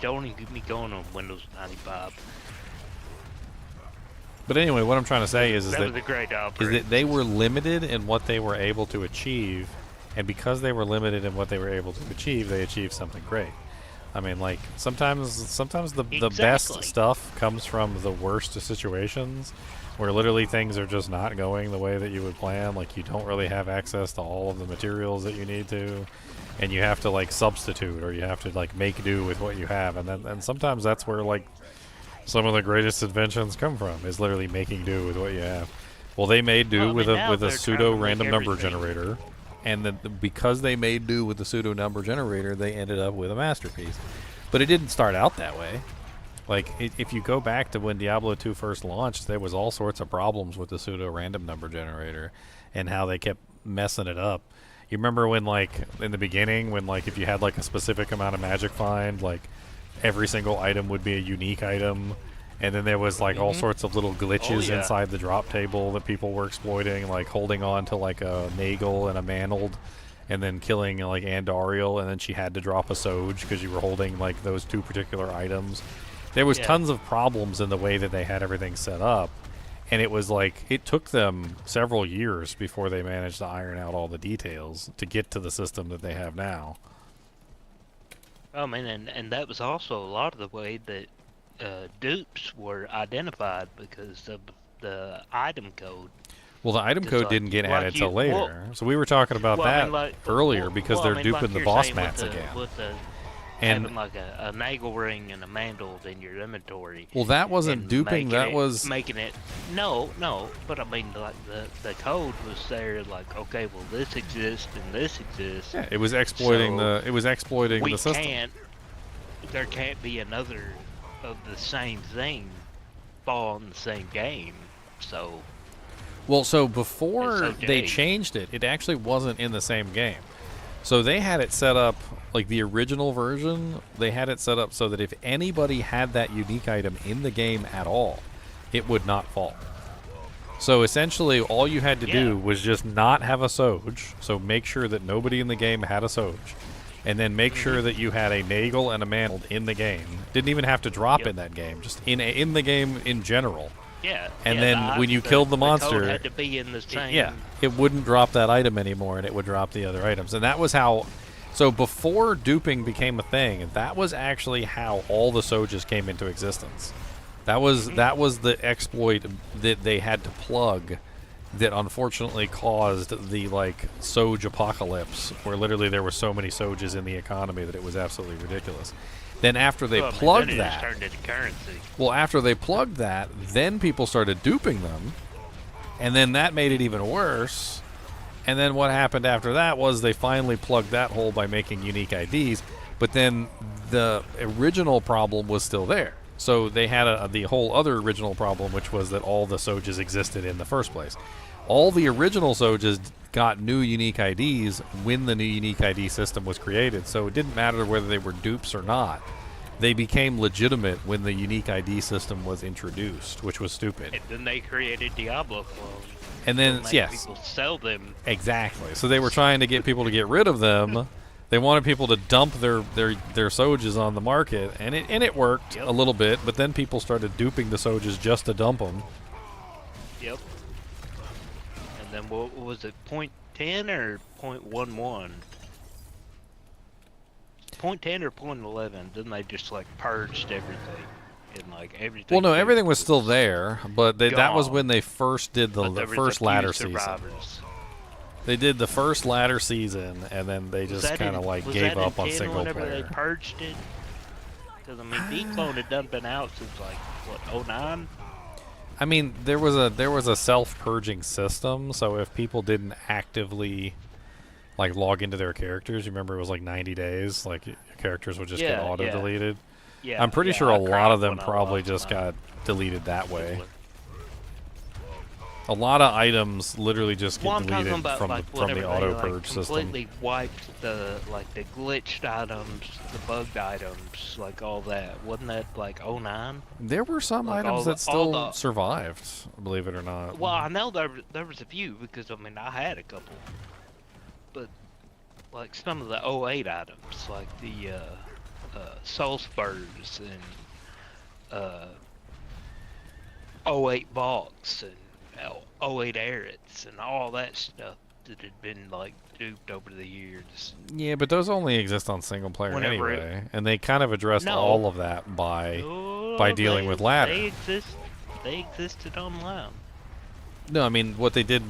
Speaker 14: Don't even get me going on Windows 95.
Speaker 1: But anyway, what I'm trying to say is
Speaker 14: That
Speaker 1: that
Speaker 14: was a great
Speaker 1: is
Speaker 14: operation
Speaker 1: that they were limited in what they were able to achieve, and because they were limited in what they were able to achieve, they achieved something great. I mean, like sometimes the best stuff comes from the worst situations, where literally things are just not going the way that you would plan. Like you don't really have access to all of the materials that you need to, and you have to like substitute, or you have to like make do with what you have, and sometimes that's where like some of the greatest inventions come from, is literally making do with what you have. Well, they made do with a pseudo random number generator, and then because they made do with the pseudo number generator, they ended up with a masterpiece. But it didn't start out that way. Like if you go back to when Diablo 2 first launched, there was all sorts of problems with the pseudo random number generator and how they kept messing it up. You remember when, like, in the beginning, when, like, if you had, like, a specific amount of magic find, like, every single item would be a unique item, and then there was, like, all sorts of little glitches inside the drop table that people were exploiting, like, holding on to, like, a Nagel and a Mantled, and then killing, like, Andariel, and then she had to drop a Soge because you were holding, like, those two particular items. There was tons of problems in the way that they had everything set up. And it was like, it took them several years before they managed to iron out all the details to get to the system that they have now.
Speaker 14: I mean, and that was also a lot of the way that dupes were identified because of the item code.
Speaker 1: Well, the item code didn't get added till later. So we were talking about that earlier because they're duping the boss mats again.
Speaker 14: And having like a nagel ring and a mantle in your inventory.
Speaker 1: Well, that wasn't duping. That was
Speaker 14: making it. No. But I mean, like the code was there. Like, okay, well, this exists and this exists.
Speaker 1: Yeah, it was exploiting the system.
Speaker 14: There can't be another of the same thing fall in the same game. So
Speaker 1: Well, so before
Speaker 14: So
Speaker 1: they
Speaker 14: Jay.
Speaker 1: changed it, it actually wasn't in the same game. So they had it set up, like the original version, they had it set up so that if anybody had that unique item in the game at all, it would not fall. So essentially, all you had to do was just not have a Soge, so make sure that nobody in the game had a Soge, and then make sure that you had a Nagel and a Mantled in the game. Didn't even have to drop in that game, just in the game in general.
Speaker 14: Yeah.
Speaker 1: And
Speaker 14: yeah,
Speaker 1: then when you killed the
Speaker 14: code
Speaker 1: monster,
Speaker 14: had to be in the same.
Speaker 1: yeah, it wouldn't drop that item anymore, and it would drop the other items. And that was how. So before duping became a thing, that was actually how all the Soges came into existence. That was the exploit that they had to plug, that unfortunately caused the like Soge apocalypse, where literally there were so many Soges in the economy that it was absolutely ridiculous. Then after they plugged
Speaker 14: then it just
Speaker 1: that,
Speaker 14: turned into currency.
Speaker 1: well, after they plugged that, then people started duping them, and then that made it even worse. And then what happened after that was they finally plugged that hole by making unique IDs, but then the original problem was still there. So they had the whole other original problem, which was that all the Soges existed in the first place. All the original Soges got new unique IDs when the new unique ID system was created, so it didn't matter whether they were dupes or not. They became legitimate when the unique ID system was introduced, which was stupid.
Speaker 14: And then they created Diablo clones.
Speaker 1: And then,
Speaker 14: to make
Speaker 1: yes.
Speaker 14: people sell them.
Speaker 1: Exactly. So they were trying to get people to get rid of them. They wanted people to dump their Soges on the market, and it worked a little bit, but then people started duping the Soges just to dump them.
Speaker 14: Yep. And then what was it, 0.10 or 0.11? 0.10 or 0.11, then they just like purged everything. And like everything.
Speaker 1: Well, no, everything was still there, but that was
Speaker 14: gone.
Speaker 1: when they first did the
Speaker 14: But there was
Speaker 1: first
Speaker 14: a few
Speaker 1: ladder season.
Speaker 14: survivors.
Speaker 1: They did the first ladder season, and then they just kind of like gave up on single
Speaker 14: whenever
Speaker 1: player.
Speaker 14: they purged it? Because I mean, D-Clone had done been out since like what, 09?
Speaker 1: I mean, there was a self-purging system, so if people didn't actively like log into their characters, you remember it was like 90 days, like your characters would just get auto-deleted.
Speaker 14: Yeah,
Speaker 1: I'm pretty sure
Speaker 14: I
Speaker 1: a lot
Speaker 14: cried
Speaker 1: of them
Speaker 14: when I
Speaker 1: probably
Speaker 14: lost
Speaker 1: just
Speaker 14: mine.
Speaker 1: got deleted that way. A lot of items literally just get
Speaker 14: Well, I'm talking
Speaker 1: deleted
Speaker 14: about
Speaker 1: from
Speaker 14: like
Speaker 1: the
Speaker 14: whenever
Speaker 1: auto
Speaker 14: they
Speaker 1: purge
Speaker 14: like
Speaker 1: system.
Speaker 14: completely wiped the like the glitched items, the bugged items, like all that. Wasn't that like 09?
Speaker 1: There were some
Speaker 14: Like
Speaker 1: items
Speaker 14: all
Speaker 1: that
Speaker 14: the- all
Speaker 1: still
Speaker 14: the-
Speaker 1: survived, believe it or not.
Speaker 14: Well, I know there was a few because I mean I had a couple, but like some of the 08 items, like the Soul Spurs and 08 Balks and 08 Arits and all that stuff that had been like duped over the years.
Speaker 1: Yeah, but those only exist on single player
Speaker 14: Whenever it-
Speaker 1: anyway, and they kind of addressed
Speaker 14: No.
Speaker 1: all of that by
Speaker 14: Oh,
Speaker 1: dealing
Speaker 14: they-
Speaker 1: with ladder.
Speaker 14: They existed online.
Speaker 1: No, I mean what they did,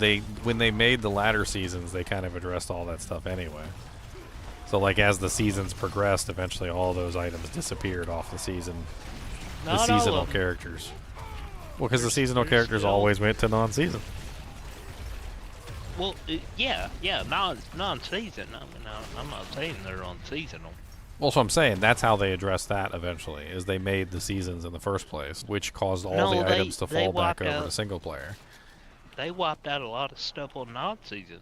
Speaker 1: when they made the ladder seasons, they kind of addressed all that stuff anyway. So like as the seasons progressed, eventually all those items disappeared off the season.
Speaker 14: Not all
Speaker 1: the seasonal
Speaker 14: of them.
Speaker 1: characters. Well, because the seasonal
Speaker 14: there's
Speaker 1: characters
Speaker 14: still-
Speaker 1: always went to non-season.
Speaker 14: Well, yeah, non-season. I mean, I'm not saying they're on seasonal.
Speaker 1: Well, so I'm saying that's how they addressed that eventually, is they made the seasons in the first place, which caused all
Speaker 14: No,
Speaker 1: the
Speaker 14: they-
Speaker 1: items to
Speaker 14: they
Speaker 1: fall back
Speaker 14: wiped
Speaker 1: over
Speaker 14: out-
Speaker 1: to single player.
Speaker 14: They wiped out a lot of stuff on non-season.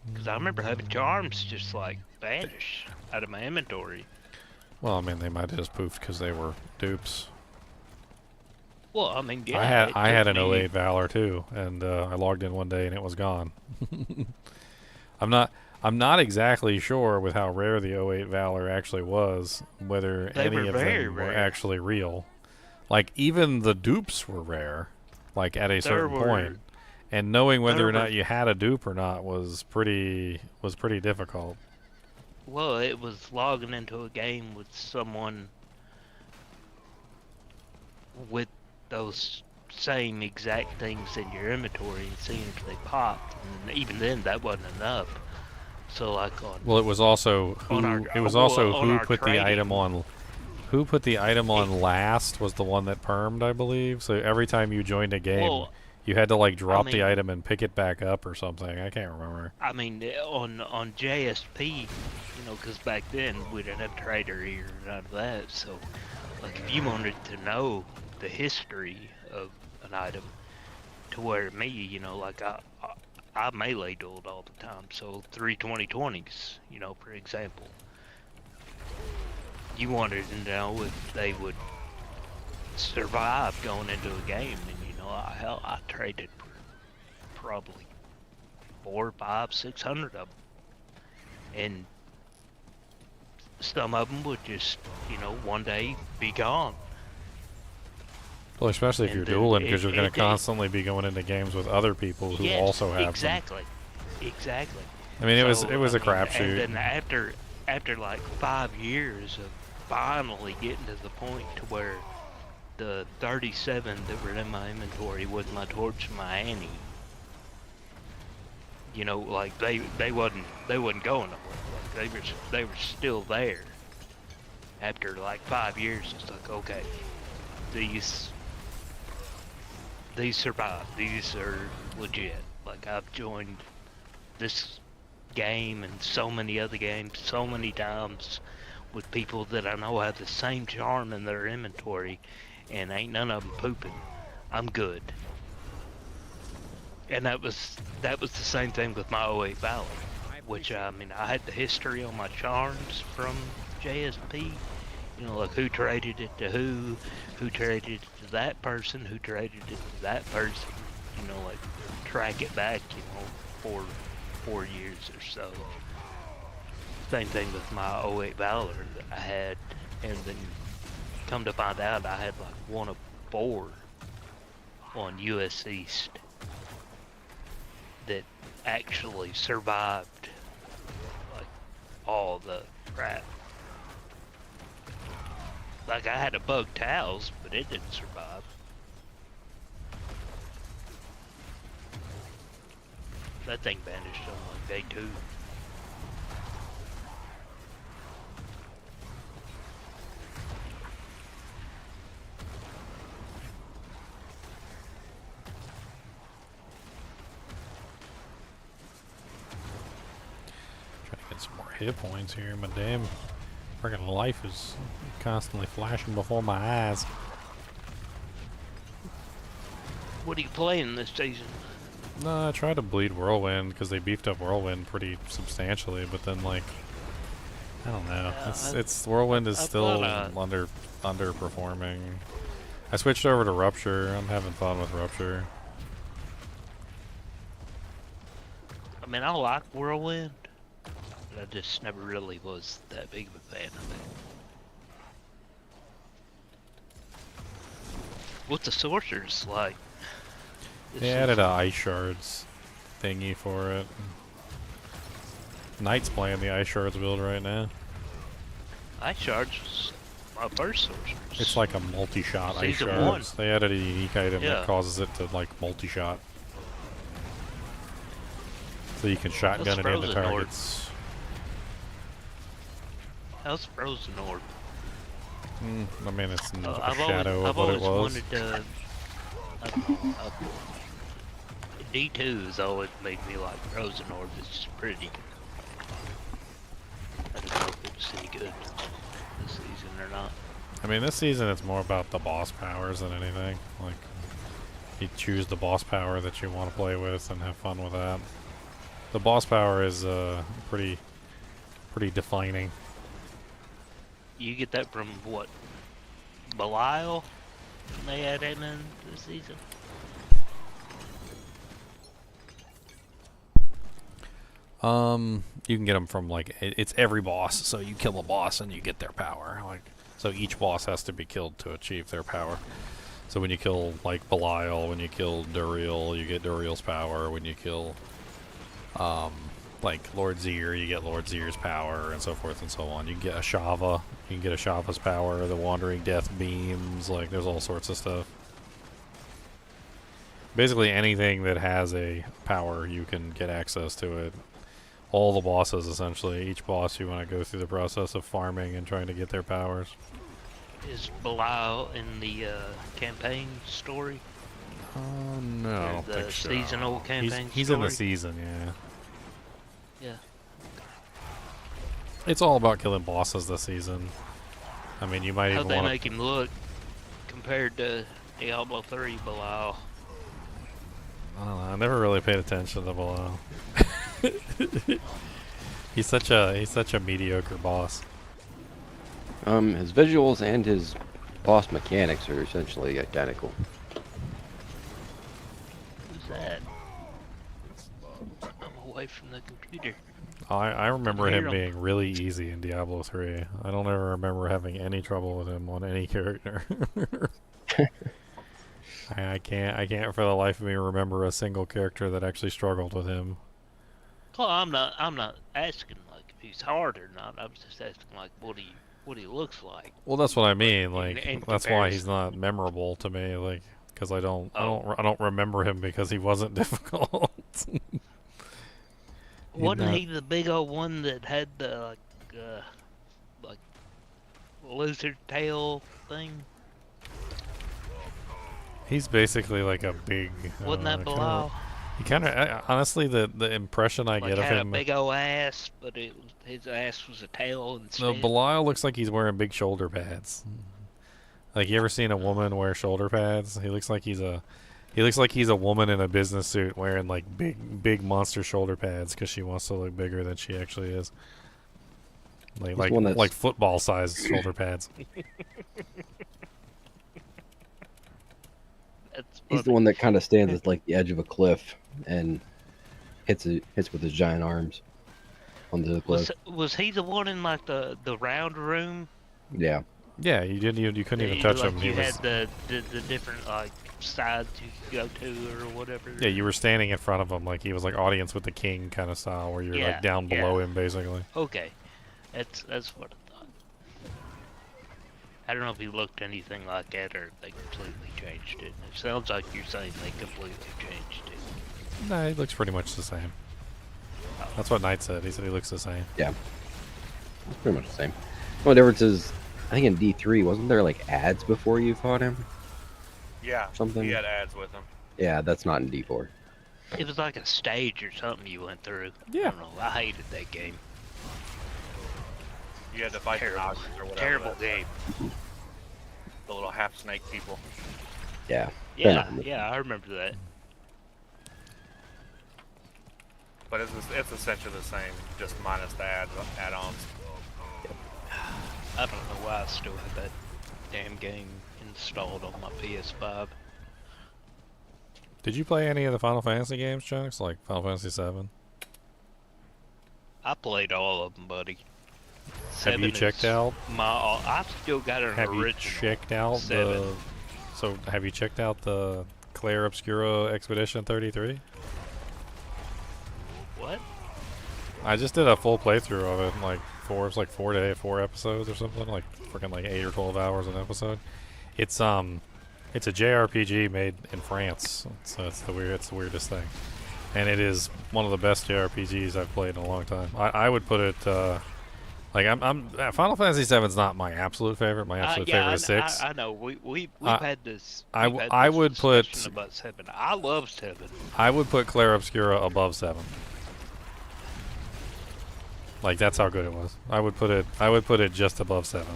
Speaker 14: Because I remember having charms just like vanish out of my inventory.
Speaker 1: Well, I mean, they might have just poofed because they were dupes.
Speaker 14: Well, I mean, yeah.
Speaker 1: I had an
Speaker 14: it took me-
Speaker 1: 08 Valor too, and I logged in one day and it was gone. I'm not exactly sure with how rare the 08 Valor actually was, whether
Speaker 14: They
Speaker 1: any
Speaker 14: were
Speaker 1: of
Speaker 14: very
Speaker 1: them were
Speaker 14: rare.
Speaker 1: actually real. Like even the dupes were rare, like at a certain
Speaker 14: were-
Speaker 1: point. And knowing whether
Speaker 14: there
Speaker 1: or not
Speaker 14: were-
Speaker 1: you had a dupe or not was pretty difficult.
Speaker 14: Well, it was logging into a game with someone with those same exact things in your inventory and seeing if they popped. And even then, that wasn't enough. So, like on.
Speaker 1: Well, it was also
Speaker 14: On
Speaker 1: who.
Speaker 14: our-
Speaker 1: It was
Speaker 14: well,
Speaker 1: also
Speaker 14: on
Speaker 1: who
Speaker 14: our
Speaker 1: put the
Speaker 14: trading.
Speaker 1: item on. Who put the item on last was the one that permed, I believe. So every time you joined a game,
Speaker 14: Well,
Speaker 1: you had to like drop
Speaker 14: mean-
Speaker 1: the item and pick it back up or something. I can't remember.
Speaker 14: I mean, on JSP, you know, because back then we didn't have Trader here or none of that. So, like, if you wanted to know the history of an item to where me, you know, like I melee dueled all the time, so 320-20s, you know, for example. You wanted to know if they would survive going into a game, and you know, I traded for probably 400, 500, 600 of them, and some of them would just, you know, one day be gone.
Speaker 1: Well, especially if
Speaker 14: And
Speaker 1: you're
Speaker 14: then
Speaker 1: dueling, because you're going
Speaker 14: it-
Speaker 1: to constantly be going into games with other people who also have them.
Speaker 14: exactly.
Speaker 1: I mean, it was a
Speaker 14: I mean,
Speaker 1: crapshoot.
Speaker 14: And then after like 5 years of finally getting to the point to where the 37 that were in my inventory was my torch and my Annie. You know, like they wasn't going nowhere. Like they were still there. After like 5 years, it's like, okay, these survive. These are legit. Like, I've joined this game and so many other games so many times with people that I know have the same charm in their inventory, and ain't none of them pooping. I'm good. And that was the same thing with my 08 Valor, which, I mean, I had the history on my charms from JSP. You know, like who traded it to who traded it to that person, who traded it to that person. You know, like track it back, you know, for 4 years or so. Same thing with my 08 Valor that I had, and then come to find out I had like one of 4 on US East that actually survived like all the crap. Like, I had a bug towels, but it didn't survive. That thing vanished on like day 2.
Speaker 1: Trying to get some more hit points here. My damn freaking life is constantly flashing before my eyes.
Speaker 14: What are you playing this season?
Speaker 1: No, I tried to bleed Whirlwind because they beefed up Whirlwind pretty substantially, but then like, I don't know. It's Whirlwind is still underperforming. I switched over to Rupture. I'm having fun with Rupture.
Speaker 14: I mean, I like Whirlwind, but I just never really was that big of a fan of it. What's the sorceress like?
Speaker 1: They added a ice shards thingy for it. Knight's playing the ice shards build right now.
Speaker 14: Ice shards was my first sorceress.
Speaker 1: It's like a multi-shot ice
Speaker 14: Season
Speaker 1: shards.
Speaker 14: 1.
Speaker 1: They added a unique item
Speaker 14: Yeah.
Speaker 1: that causes it to like multi-shot. So you can shotgun it into
Speaker 14: Frozen Orb?
Speaker 1: targets.
Speaker 14: How's Frozen Orb?
Speaker 1: I mean, it's a
Speaker 14: I've
Speaker 1: shadow
Speaker 14: always,
Speaker 1: of what it
Speaker 14: I've
Speaker 1: was.
Speaker 14: always wanted to. I don't know. D2 has always made me like Frozen Orb. It's just pretty. I don't know if it's any good this season or not.
Speaker 1: I mean, this season it's more about the boss powers than anything. Like, you choose the boss power that you want to play with and have fun with that. The boss power is pretty defining.
Speaker 14: You get that from what? Belial? They add him in this season?
Speaker 1: You can get them from like it's every boss. So you kill a boss and you get their power. Like, so each boss has to be killed to achieve their power. So when you kill like Belial, when you kill Duriel, you get Duriel's power. When you kill like Lord Zir, you get Lord Zir's power, and so forth and so on. You can get a Shava, you can get a Shava's power, the Wandering Death Beams, like there's all sorts of stuff. Basically anything that has a power, you can get access to it. All the bosses, essentially. Each boss, you want to go through the process of farming and trying to get their powers.
Speaker 14: Is Belial in the campaign story?
Speaker 1: No, I
Speaker 14: Or
Speaker 1: don't
Speaker 14: the
Speaker 1: think so.
Speaker 14: seasonal campaign
Speaker 1: He's in the
Speaker 14: story?
Speaker 1: season, yeah.
Speaker 14: Yeah.
Speaker 1: It's all about killing bosses this season. I mean, you might
Speaker 14: How'd
Speaker 1: even
Speaker 14: they
Speaker 1: want
Speaker 14: make him look compared to Diablo 3 Belial?
Speaker 1: I don't know. I never really paid attention to Belial. He's such a mediocre boss.
Speaker 9: His visuals and his boss mechanics are essentially identical.
Speaker 14: Who's that? I'm away from the computer.
Speaker 1: I remember
Speaker 14: Hear
Speaker 1: him
Speaker 14: 'em.
Speaker 1: being really easy in Diablo 3. I don't ever remember having any trouble with him on any character. I can't for the life of me remember a single character that actually struggled with him.
Speaker 14: Well, I'm not asking like if he's hard or not. I'm just asking like what he looks like.
Speaker 1: Well, that's what I mean. Like
Speaker 14: in
Speaker 1: that's why he's
Speaker 14: comparison.
Speaker 1: not memorable to me. Like because I don't remember him because he wasn't difficult.
Speaker 14: Wasn't he the big old one that had the like lizard tail thing?
Speaker 1: He's basically like a big.
Speaker 14: Wasn't that Belial?
Speaker 1: He kind of honestly the impression I
Speaker 14: Like
Speaker 1: get of
Speaker 14: had
Speaker 1: him.
Speaker 14: a big old ass, but his ass was a tail instead.
Speaker 1: No, Belial looks like he's wearing big shoulder pads. Like you ever seen a woman wear shoulder pads? He looks like he's a woman in a business suit wearing like big monster shoulder pads because she wants to look bigger than she actually is. Like football sized shoulder pads.
Speaker 9: He's the one that kind of stands at like the edge of a cliff and hits with his giant arms on the cliff.
Speaker 14: Was he the one in like the round room?
Speaker 9: Yeah.
Speaker 1: Yeah, you couldn't even touch him.
Speaker 14: You had the different like sides you could go to or whatever.
Speaker 1: Yeah, you were standing in front of him like he was like audience with the king kind of style, where you're like down below him basically.
Speaker 14: Okay, that's what I thought. I don't know if he looked anything like that or if they completely changed it. It sounds like you're saying they completely changed it.
Speaker 1: No, he looks pretty much the same. That's what Knight said. He said he looks the same.
Speaker 9: Yeah, it's pretty much the same. The only difference is, I think in D3 wasn't there like ads before you fought him?
Speaker 15: Yeah,
Speaker 9: something.
Speaker 15: He had ads with him.
Speaker 9: Yeah, that's not in D4.
Speaker 14: It was like a stage or something you went through.
Speaker 1: Yeah.
Speaker 14: I don't know. I hated that game.
Speaker 15: You had to fight the Nazis or whatever.
Speaker 14: Terrible game.
Speaker 15: The little half snake people.
Speaker 9: Yeah.
Speaker 14: Yeah, I remember that.
Speaker 15: But it's essentially the same, just minus the add-ons.
Speaker 14: I don't know why I still have that damn game installed on my PS5.
Speaker 1: Did you play any of the Final Fantasy games, Chunks? Like Final Fantasy VII?
Speaker 14: I played all of them, buddy.
Speaker 1: Have you checked out?
Speaker 14: I've still got an original.
Speaker 1: Have you checked out
Speaker 14: 7.
Speaker 1: have you checked out the Claire Obscura Expedition 33?
Speaker 14: What?
Speaker 1: I just did a full playthrough of it, like 4 episodes or something, like freaking like 8 or 12 hours an episode. It's a JRPG made in France, so it's the weirdest thing, and it is one of the best JRPGs I've played in a long time. I would put it Final Fantasy VII is not my absolute favorite. My absolute favorite is 6.
Speaker 14: I know we've had this.
Speaker 1: I would put
Speaker 14: about 7. I love 7.
Speaker 1: I would put Claire Obscura above 7. Like that's how good it was. I would put it just above 7.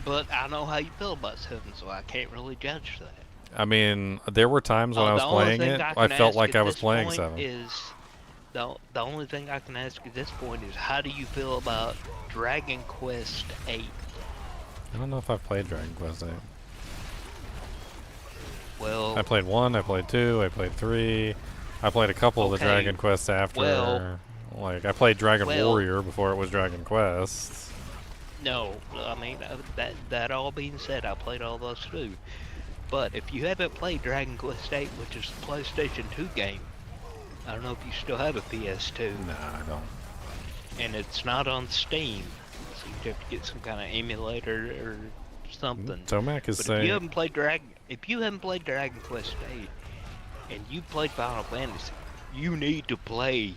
Speaker 14: But I know how you feel about 7, so I can't really judge that.
Speaker 1: I mean, there were times when I was playing it, I felt like I was playing 7.
Speaker 14: The only thing I can ask at this point is, how do you feel about Dragon Quest VIII?
Speaker 1: I don't know if I've played Dragon Quest VIII.
Speaker 14: Well,
Speaker 1: I played 1, I played 2, I played 3. I played a couple of the Dragon Quests after. Like, I played Dragon Warrior before it was Dragon Quest.
Speaker 14: No, I mean, that all being said, I played all those too. But if you haven't played Dragon Quest VIII, which is a PlayStation 2 game, I don't know if you still have a PS2.
Speaker 1: Nah, I don't.
Speaker 14: And it's not on Steam, so you have to get some kind of emulator or something.
Speaker 1: Tomac is saying.
Speaker 14: If you haven't played Dragon Quest VIII, and you played Final Fantasy, you need to play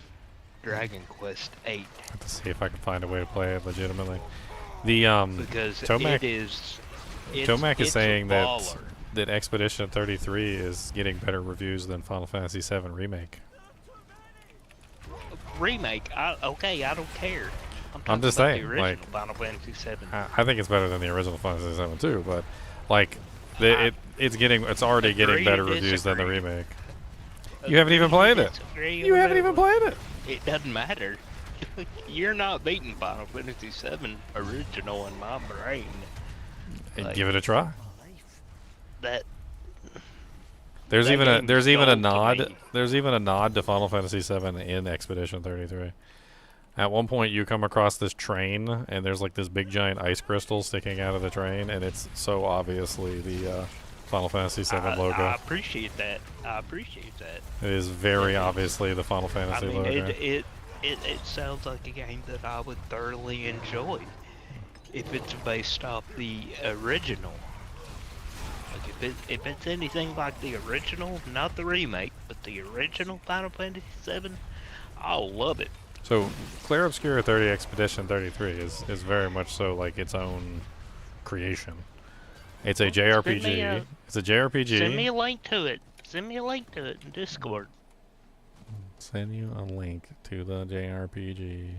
Speaker 14: Dragon Quest VIII.
Speaker 1: I have to see if I can find a way to play it legitimately. The
Speaker 14: because
Speaker 1: Tomac is saying
Speaker 14: that
Speaker 1: Expedition 33 is getting better reviews than Final Fantasy VII Remake.
Speaker 14: Remake? Okay, I don't care.
Speaker 1: I'm just saying,
Speaker 14: the original
Speaker 1: like,
Speaker 14: Final Fantasy VII.
Speaker 1: I think it's better than the original Final Fantasy VII too, but like, It's already getting
Speaker 14: agree
Speaker 1: better
Speaker 14: to
Speaker 1: reviews than the
Speaker 14: disagree.
Speaker 1: remake. You haven't even played it. You haven't even played it.
Speaker 14: It doesn't matter. You're not beating Final Fantasy VII original in my brain.
Speaker 1: And give it a try.
Speaker 14: That
Speaker 1: There's
Speaker 14: that
Speaker 1: even a
Speaker 14: game's gold to
Speaker 1: nod.
Speaker 14: me.
Speaker 1: There's even a nod to Final Fantasy VII in Expedition 33. At one point, you come across this train, and there's like this big giant ice crystal sticking out of the train, and it's so obviously the Final Fantasy VII logo.
Speaker 14: I appreciate that. I appreciate that.
Speaker 1: It is very obviously the Final Fantasy
Speaker 14: I mean,
Speaker 1: logo.
Speaker 14: it sounds like a game that I would thoroughly enjoy if it's based off the original. Like if it's anything like the original, not the remake, but the original Final Fantasy VII, I'll love it.
Speaker 1: So, Clair Obscura 30 Expedition 33 is very much so like its own creation. It's a JRPG. It's a JRPG.
Speaker 14: Send me a link to it. Send me a link to it in Discord.
Speaker 1: Send you a link to the JRPG.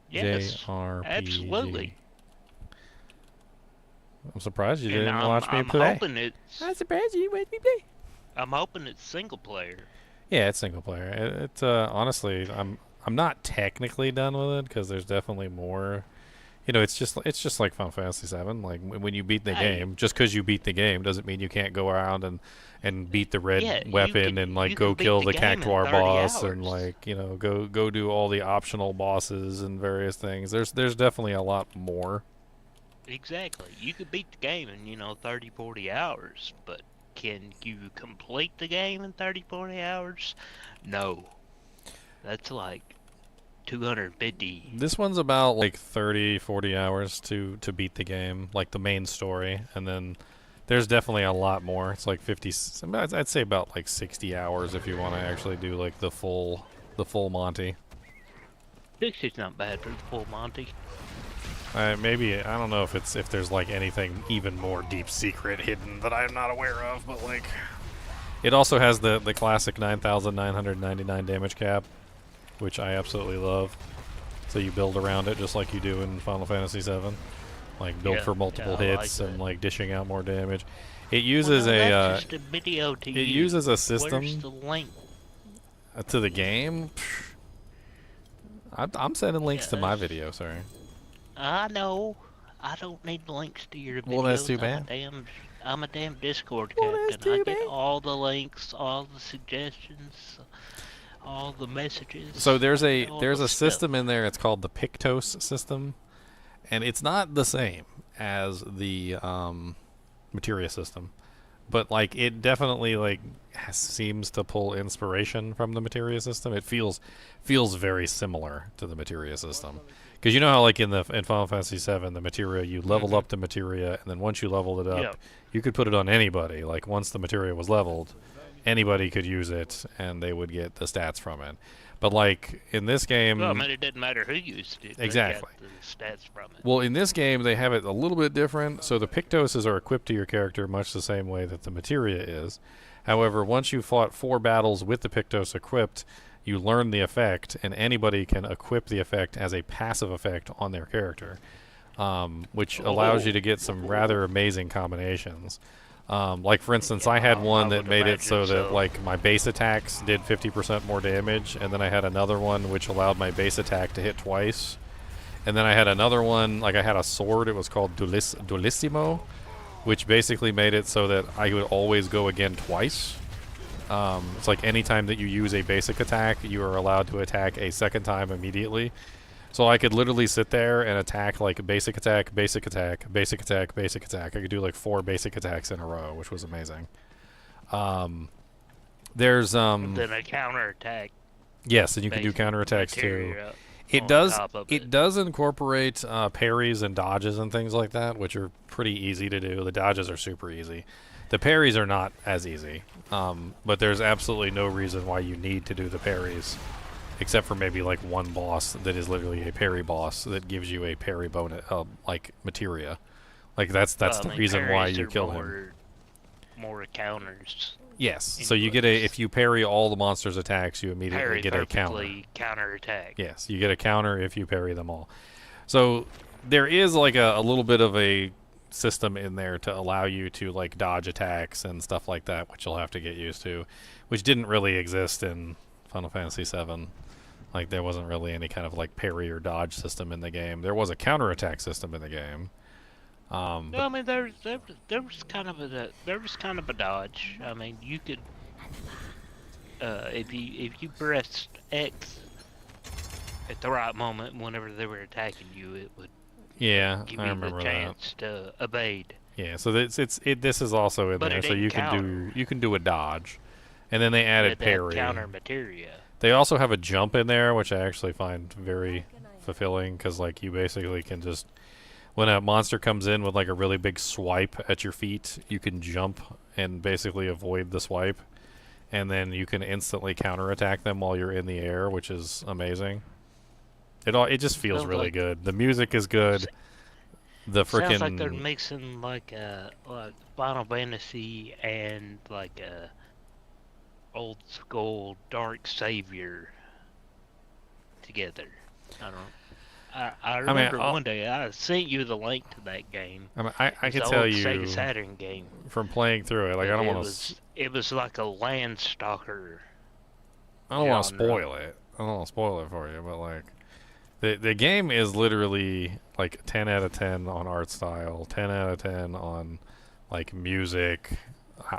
Speaker 14: Yes,
Speaker 1: JRPG.
Speaker 14: absolutely.
Speaker 1: I'm surprised you
Speaker 14: And
Speaker 1: didn't watch me
Speaker 14: I'm
Speaker 1: play.
Speaker 14: hoping it's.
Speaker 6: I'm surprised you watched me play.
Speaker 14: I'm hoping it's single player.
Speaker 1: Yeah, it's single player. It's honestly, I'm not technically done with it because there's definitely more. You know, it's just like Final Fantasy VII. Like when you beat the game, just because you beat the game doesn't mean you can't go around and beat the red weapon and like go kill the Cactuar boss and like go do all the optional bosses and various things. There's definitely a lot more.
Speaker 14: Exactly. You could beat the game in 30, 40 hours, but can you complete the game in 30, 40 hours? No. That's like 250.
Speaker 1: This one's about like 30, 40 hours to beat the game, like the main story, and then there's definitely a lot more. It's like 50. I'd say about like 60 hours if you want to actually do like the full Monty.
Speaker 14: 60's not bad for the full Monty.
Speaker 1: Maybe I don't know if there's like anything even more deep secret hidden that I'm not aware of, but like it also has the classic 9,999 damage cap, which I absolutely love. So you build around it just like you do in Final Fantasy VII, like build for multiple hits and like dishing out more damage. It uses
Speaker 14: that's just a video to
Speaker 1: it uses a system
Speaker 14: Where's the link?
Speaker 1: To the game. I'm sending links to my video, sorry.
Speaker 14: I know. I don't need links to your videos.
Speaker 1: Well, that's too bad.
Speaker 14: I'm a damn Discord captain. I get all the links, all the suggestions, all the messages.
Speaker 1: So there's a
Speaker 14: stuff.
Speaker 1: system in there. It's called the Pictos system, and it's not the same as the Materia system, but like it definitely like seems to pull inspiration from the Materia system. It feels very similar to the Materia system. Because you know how, like in Final Fantasy VII, the materia, you leveled up the materia, and then once you leveled it up, you could put it on anybody. Like once the materia was leveled, anybody could use it, and they would get the stats from it. But like in this game,
Speaker 14: Well, I mean, it didn't matter who used it.
Speaker 1: Exactly.
Speaker 14: They got the stats from it.
Speaker 1: Well, in this game, they have it a little bit different. So the Pictoses are equipped to your character much the same way that the materia is. However, once you fought 4 battles with the Pictos equipped, you learn the effect, and anybody can equip the effect as a passive effect on their character, which allows you to get some rather amazing combinations. Like, for instance, I had one that made it so that like my base attacks did 50% more damage, and then I had another one which allowed my base attack to hit twice. And then I had another one, like I had a sword, it was called Duelissimo, which basically made it so that I would always go again twice. It's like any time that you use a basic attack, you are allowed to attack a second time immediately. So I could literally sit there and attack like basic attack, basic attack, basic attack, basic attack. I could do like 4 basic attacks in a row, which was amazing. There's
Speaker 14: then a counterattack.
Speaker 1: Yes, and you can do counterattacks too. It does incorporate parries and dodges and things like that, which are pretty easy to do. The dodges are super easy. The parries are not as easy, but there's absolutely no reason why you need to do the parries, except for maybe like one boss that is literally a parry boss that gives you a parry bonus, like materia. Like that's the reason why you kill him.
Speaker 14: More counters.
Speaker 1: Yes, so you get if you parry all the monster's attacks, you immediately get a counter.
Speaker 14: Counterattack.
Speaker 1: Yes, you get a counter if you parry them all. So there is like a little bit of a system in there to allow you to like dodge attacks and stuff like that, which you'll have to get used to, which didn't really exist in Final Fantasy VII. Like there wasn't really any kind of like parry or dodge system in the game. There was a counterattack system in the game.
Speaker 14: No, I mean there was kind of a dodge. I mean you could if you pressed X at the right moment whenever they were attacking you, it would give
Speaker 1: I
Speaker 14: you
Speaker 1: remember
Speaker 14: the chance to evade.
Speaker 1: Yeah, so this is also in
Speaker 14: But
Speaker 1: there,
Speaker 14: it
Speaker 1: so you
Speaker 14: didn't
Speaker 1: can do a dodge, and then they added parry.
Speaker 14: Counter materia.
Speaker 1: They also have a jump in there, which I actually find very fulfilling, because like you basically can just, when a monster comes in with like a really big swipe at your feet, you can jump and basically avoid the swipe, and then you can instantly counterattack them while you're in the air, which is amazing. It just feels
Speaker 14: Sounds
Speaker 1: really
Speaker 14: like-
Speaker 1: good. The music is good. The freaking
Speaker 14: Sounds like they're mixing like Final Fantasy and like a old school Dark Savior together. I don't. I remember one day I sent you the link to that game.
Speaker 1: I mean, I
Speaker 14: It's
Speaker 1: can
Speaker 14: the
Speaker 1: tell
Speaker 14: old
Speaker 1: you
Speaker 14: Sega Saturn game.
Speaker 1: from playing through it. Like I don't want to.
Speaker 14: It was like a Landstalker.
Speaker 1: I don't want to
Speaker 14: genre.
Speaker 1: spoil it. I don't want to spoil it for you, but like, the game is literally like 10 out of 10 on art style, 10 out of 10 on like music.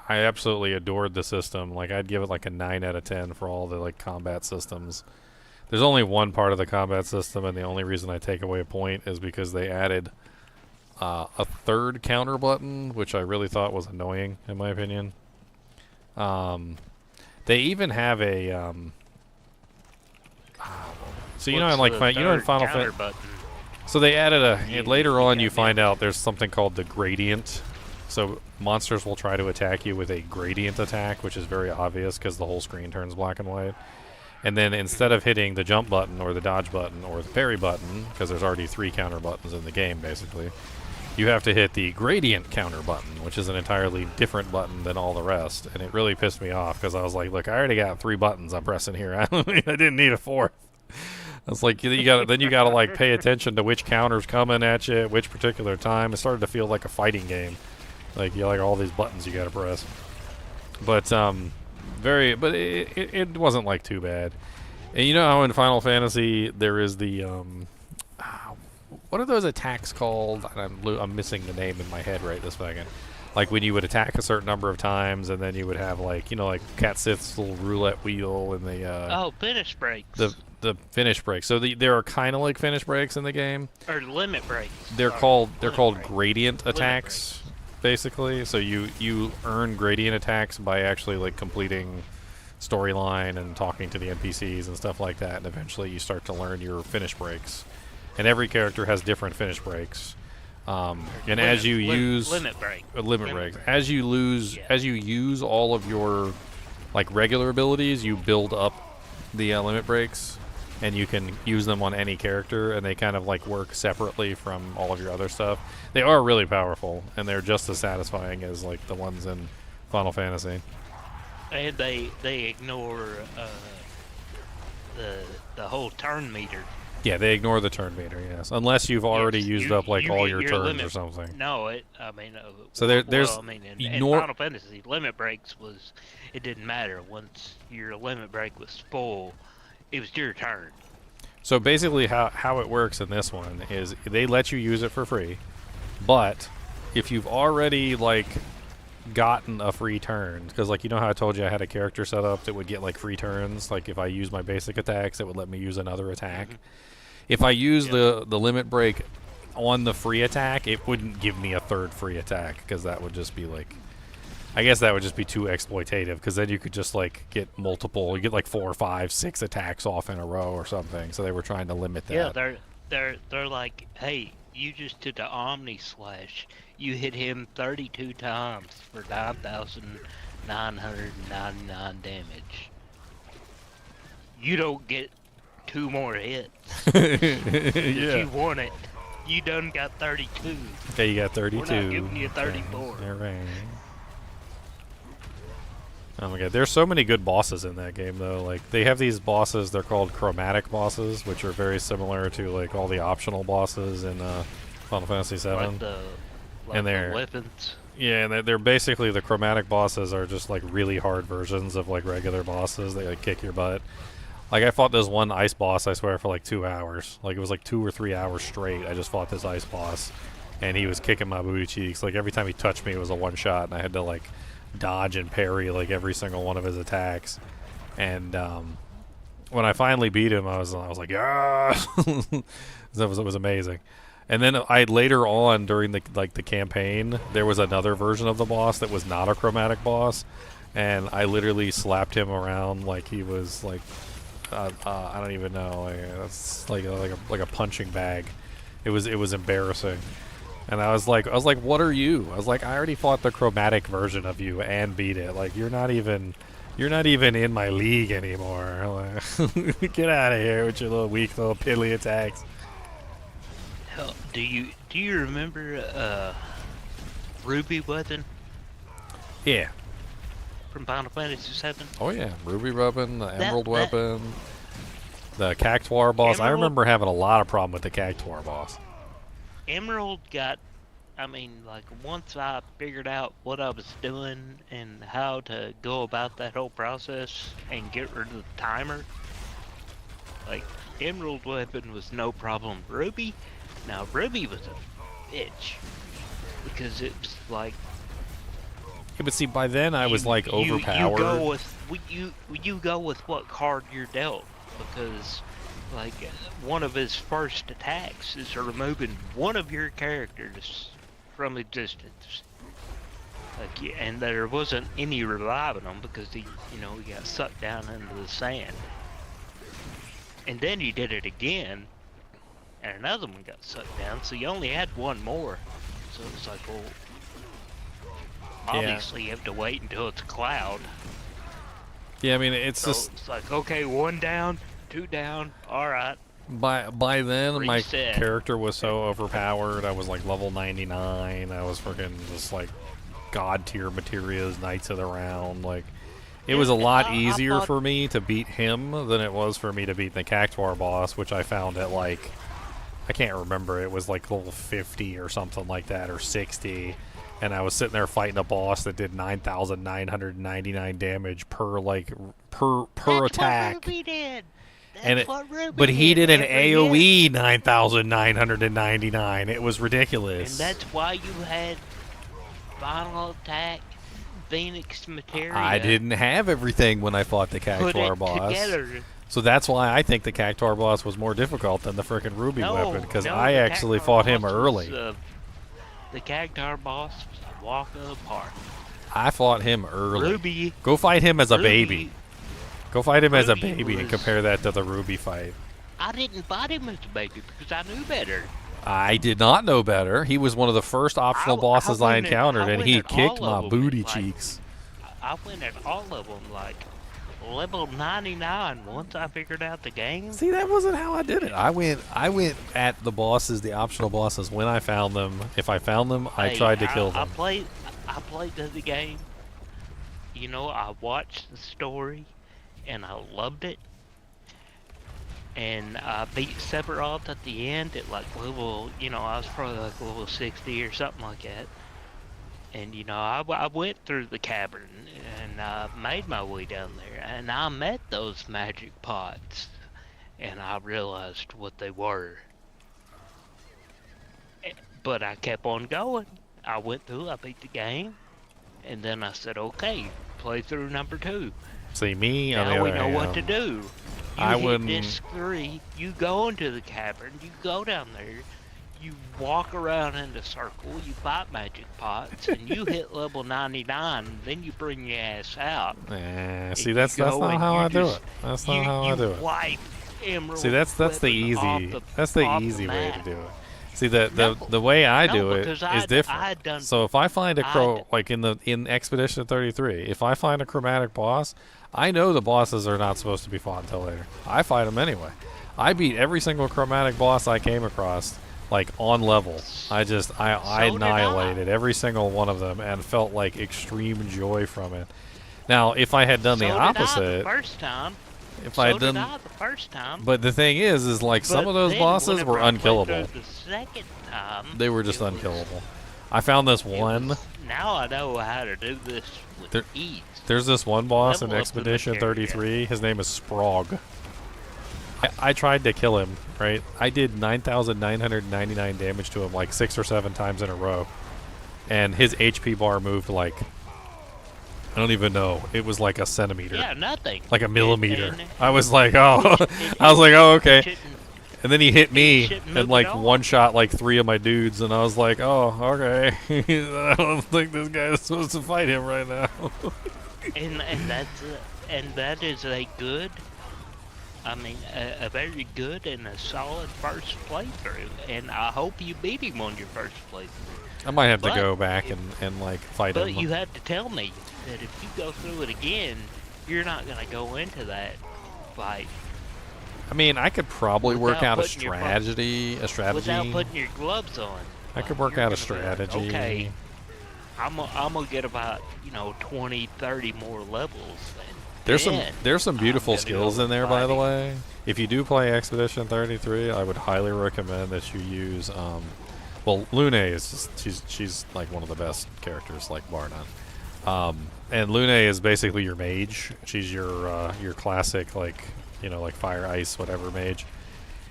Speaker 1: I absolutely adored the system. Like I'd give it like a 9 out of 10 for all the like combat systems. There's only one part of the combat system, and the only reason I take away a point is because they added a third counter button, which I really thought was annoying in my opinion. They even have a so you know in like in Final Fantasy. So they added later on you find out there's something called the gradient. So monsters will try to attack you with a gradient attack, which is very obvious because the whole screen turns black and white. And then instead of hitting the jump button or the dodge button or the parry button, because there's already 3 counter buttons in the game basically, you have to hit the gradient counter button, which is an entirely different button than all the rest. And it really pissed me off because I was like, look, I already got 3 buttons I'm pressing here. I didn't need a 4th. It's like you gotta like pay attention to which counter's coming at you at which particular time. It started to feel like a fighting game. Like you like all these buttons you gotta press. But it wasn't like too bad. And you know how in Final Fantasy there is the what are those attacks called? I'm missing the name in my head right this second. Like when you would attack a certain number of times, and then you would have like like Cat Sith's little roulette wheel and the
Speaker 14: finish breaks.
Speaker 1: The finish breaks. So there are kind of like finish breaks in the game.
Speaker 14: Or limit breaks.
Speaker 1: They're called gradient attacks, basically. So you earn gradient attacks by actually like completing storyline and talking to the NPCs and stuff like that, and eventually you start to learn your finish breaks. And every character has different finish breaks. And as you use
Speaker 14: limit breaks,
Speaker 1: as you use all of your like regular abilities, you build up the limit breaks, and you can use them on any character, and they kind of like work separately from all of your other stuff. They are really powerful, and they're just as satisfying as like the ones in Final Fantasy.
Speaker 14: And they ignore the whole turn meter.
Speaker 1: Yeah, they ignore the turn meter, yes. Unless you've already used up like all your turns
Speaker 14: limit,
Speaker 1: or something.
Speaker 14: No, in Final Fantasy, limit breaks it didn't matter. Once your limit break was full, it was your turn.
Speaker 1: So basically how it works in this one is they let you use it for free, but if you've already like gotten a free turn, because like you know how I told you I had a character set up that would get like free turns, like if I use my basic attacks it would let me use another attack. If I use the limit break on the free attack, it wouldn't give me a third free attack, because that would just be like, I guess that would just be too exploitative, because then you could just like get multiple, you get like 4 or 5, 6 attacks off in a row or something. So they were trying to limit that.
Speaker 14: Yeah, they're like, hey, you just did the Omni Slash. You hit him 32 times for 9,999 damage. You don't get 2 more hits.
Speaker 1: Yeah.
Speaker 14: You won it. You done got 32.
Speaker 1: Okay, you got 32.
Speaker 14: We're not giving you 34.
Speaker 1: Okay. All right. Oh my god, there's so many good bosses in that game though. Like they have these bosses, they're called chromatic bosses, which are very similar to like all the optional bosses in Final Fantasy VII.
Speaker 14: Like
Speaker 1: and
Speaker 14: the
Speaker 1: they're
Speaker 14: weapons.
Speaker 1: yeah, and they're basically the chromatic bosses are just like really hard versions of like regular bosses. They like kick your butt. Like I fought this one ice boss, I swear, for like 2 hours. Like it was like 2 or 3 hours straight. I just fought this ice boss, and he was kicking my booty cheeks. Like every time he touched me, it was a one shot, and I had to like dodge and parry like every single one of his attacks. And when I finally beat him, I was like, yeah, it was amazing. And then I later on during the campaign, there was another version of the boss that was not a chromatic boss, and I literally slapped him around like he was like I don't even know, like that's like a punching bag. It was embarrassing. And I was like, what are you? I was like, I already fought the chromatic version of you and beat it. Like you're not even in my league anymore. Like, get out of here with your little weak little piddly attacks.
Speaker 14: Hell, do you remember Ruby weapon?
Speaker 1: Yeah.
Speaker 14: From Final Fantasy VII?
Speaker 1: Oh yeah, Ruby weapon, the Emerald weapon, the Cactuar boss. I remember having a lot of problem with the Cactuar boss.
Speaker 14: Emerald got, I mean, like once I figured out what I was doing and how to go about that whole process and get rid of the timer, like Emerald weapon was no problem. Ruby, now Ruby was a bitch because it was like.
Speaker 1: Yeah, but see, by then I was like overpowered.
Speaker 14: You go with what card you're dealt, because like one of his first attacks is removing one of your characters from existence. Like, yeah, and there wasn't any reviving him because he got sucked down into the sand. And then he did it again, and another one got sucked down. So you only had one more. So it was like, well. Obviously, you have to wait until it's a cloud.
Speaker 1: Yeah, I mean, it's just...
Speaker 14: It's like, okay, 1 down, 2 down, alright.
Speaker 1: By then,
Speaker 14: Reset.
Speaker 1: my character was so overpowered. I was like level 99. I was freaking just like god tier materials, Knights of the Round. Like, it was a lot easier for me to beat him than it was for me to beat the Cactuar boss, which I found at like... I can't remember. It was like level 50 or something like that, or 60. And I was sitting there fighting a boss that did 9,999 damage per attack.
Speaker 14: What Ruby did.
Speaker 1: But he did an AoE 9,999. It was ridiculous.
Speaker 14: And that's why you had Final Attack, Phoenix Materia.
Speaker 1: I didn't have everything when I fought the Cactuar boss.
Speaker 14: Together.
Speaker 1: So that's why I think the Cactuar boss was more difficult than the frickin' Ruby weapon, because I actually fought him early.
Speaker 14: The Cactuar boss was a walk in the park.
Speaker 1: I fought him early.
Speaker 14: Ruby.
Speaker 1: Go fight him as a baby. Go fight him as a baby and compare that to the Ruby fight.
Speaker 14: I didn't fight him as a baby because I knew better.
Speaker 1: I did not know better. He was one of the first optional bosses I encountered, and he kicked my booty cheeks.
Speaker 14: I went at all of them like level 99 once I figured out the game.
Speaker 1: See, that wasn't how I did it. I went at the bosses, the optional bosses, when I found them. If I found them, I tried to kill them.
Speaker 14: I played the game. I watched the story, and I loved it. And I beat Sephiroth at the end at like level, I was probably like level 60 or something like that. And I went through the cavern and made my way down there, and I met those magic pots, and I realized what they were. But I kept on going. I went through, I beat the game, and then I said, okay, play through number 2.
Speaker 1: See, me on the
Speaker 14: Now
Speaker 1: other
Speaker 14: we know
Speaker 1: hand,
Speaker 14: what to do.
Speaker 1: I
Speaker 14: hit
Speaker 1: wouldn't.
Speaker 14: disc 3, you go into the cavern, you go down there, you walk around in a circle, you fight magic pots, and you hit level 99, and then you bring your ass out.
Speaker 1: See, that's not how I do it. That's not how I do it.
Speaker 14: Wipe Emerald
Speaker 1: See, that's the easy way to do it. See, the way I do it is different. So if I find in Expedition 33, if I find a chromatic boss, I know the bosses are not supposed to be fought until later. I fight them anyway. I beat every single chromatic boss I came across, like on level. I annihilated every single one of them and felt like extreme joy from it. Now, if I had done the opposite,
Speaker 14: first time.
Speaker 1: If I had done
Speaker 14: the first time.
Speaker 1: But the thing is like some of those bosses were unkillable.
Speaker 14: The second time,
Speaker 1: they were just unkillable. I found this one.
Speaker 14: Now I know how to do this with ease.
Speaker 1: There's this one boss in
Speaker 14: Level up the
Speaker 1: Expedition
Speaker 14: material.
Speaker 1: 33. His name is Sprog. I tried to kill him, right? I did 9,999 damage to him like 6 or 7 times in a row. And his HP bar moved like, I don't even know. It was like a centimeter.
Speaker 14: Yeah, nothing.
Speaker 1: Like a millimeter.
Speaker 14: And
Speaker 1: I was like, oh. I was like, oh, okay. And then he hit me
Speaker 14: shouldn't
Speaker 1: and
Speaker 14: move
Speaker 1: like
Speaker 14: at all.
Speaker 1: one shot like 3 of my dudes, and I was like, oh, okay. I don't think this guy is supposed to fight him right now.
Speaker 14: and that is a good, I mean, a very good and a solid first playthrough. And I hope you beat him on your first playthrough.
Speaker 1: I might have to
Speaker 14: But
Speaker 1: go back and like fight
Speaker 14: But
Speaker 1: him.
Speaker 14: you had to tell me that if you go through it again, you're not gonna go into that fight
Speaker 1: I mean, I could probably work
Speaker 14: without
Speaker 1: out a
Speaker 14: putting your
Speaker 1: strategy.
Speaker 14: without putting your gloves on.
Speaker 1: I could work out a strategy.
Speaker 14: Okay, I'm gonna get about 20, 30 more levels.
Speaker 1: There's
Speaker 14: then
Speaker 1: some beautiful
Speaker 14: I'm gonna
Speaker 1: skills
Speaker 14: go
Speaker 1: in there, by the
Speaker 14: fighting.
Speaker 1: way. If you do play Expedition 33, I would highly recommend that you use. Well, Lune is she's like one of the best characters, like bar none. And Lune is basically your mage. She's your classic like fire, ice, whatever mage.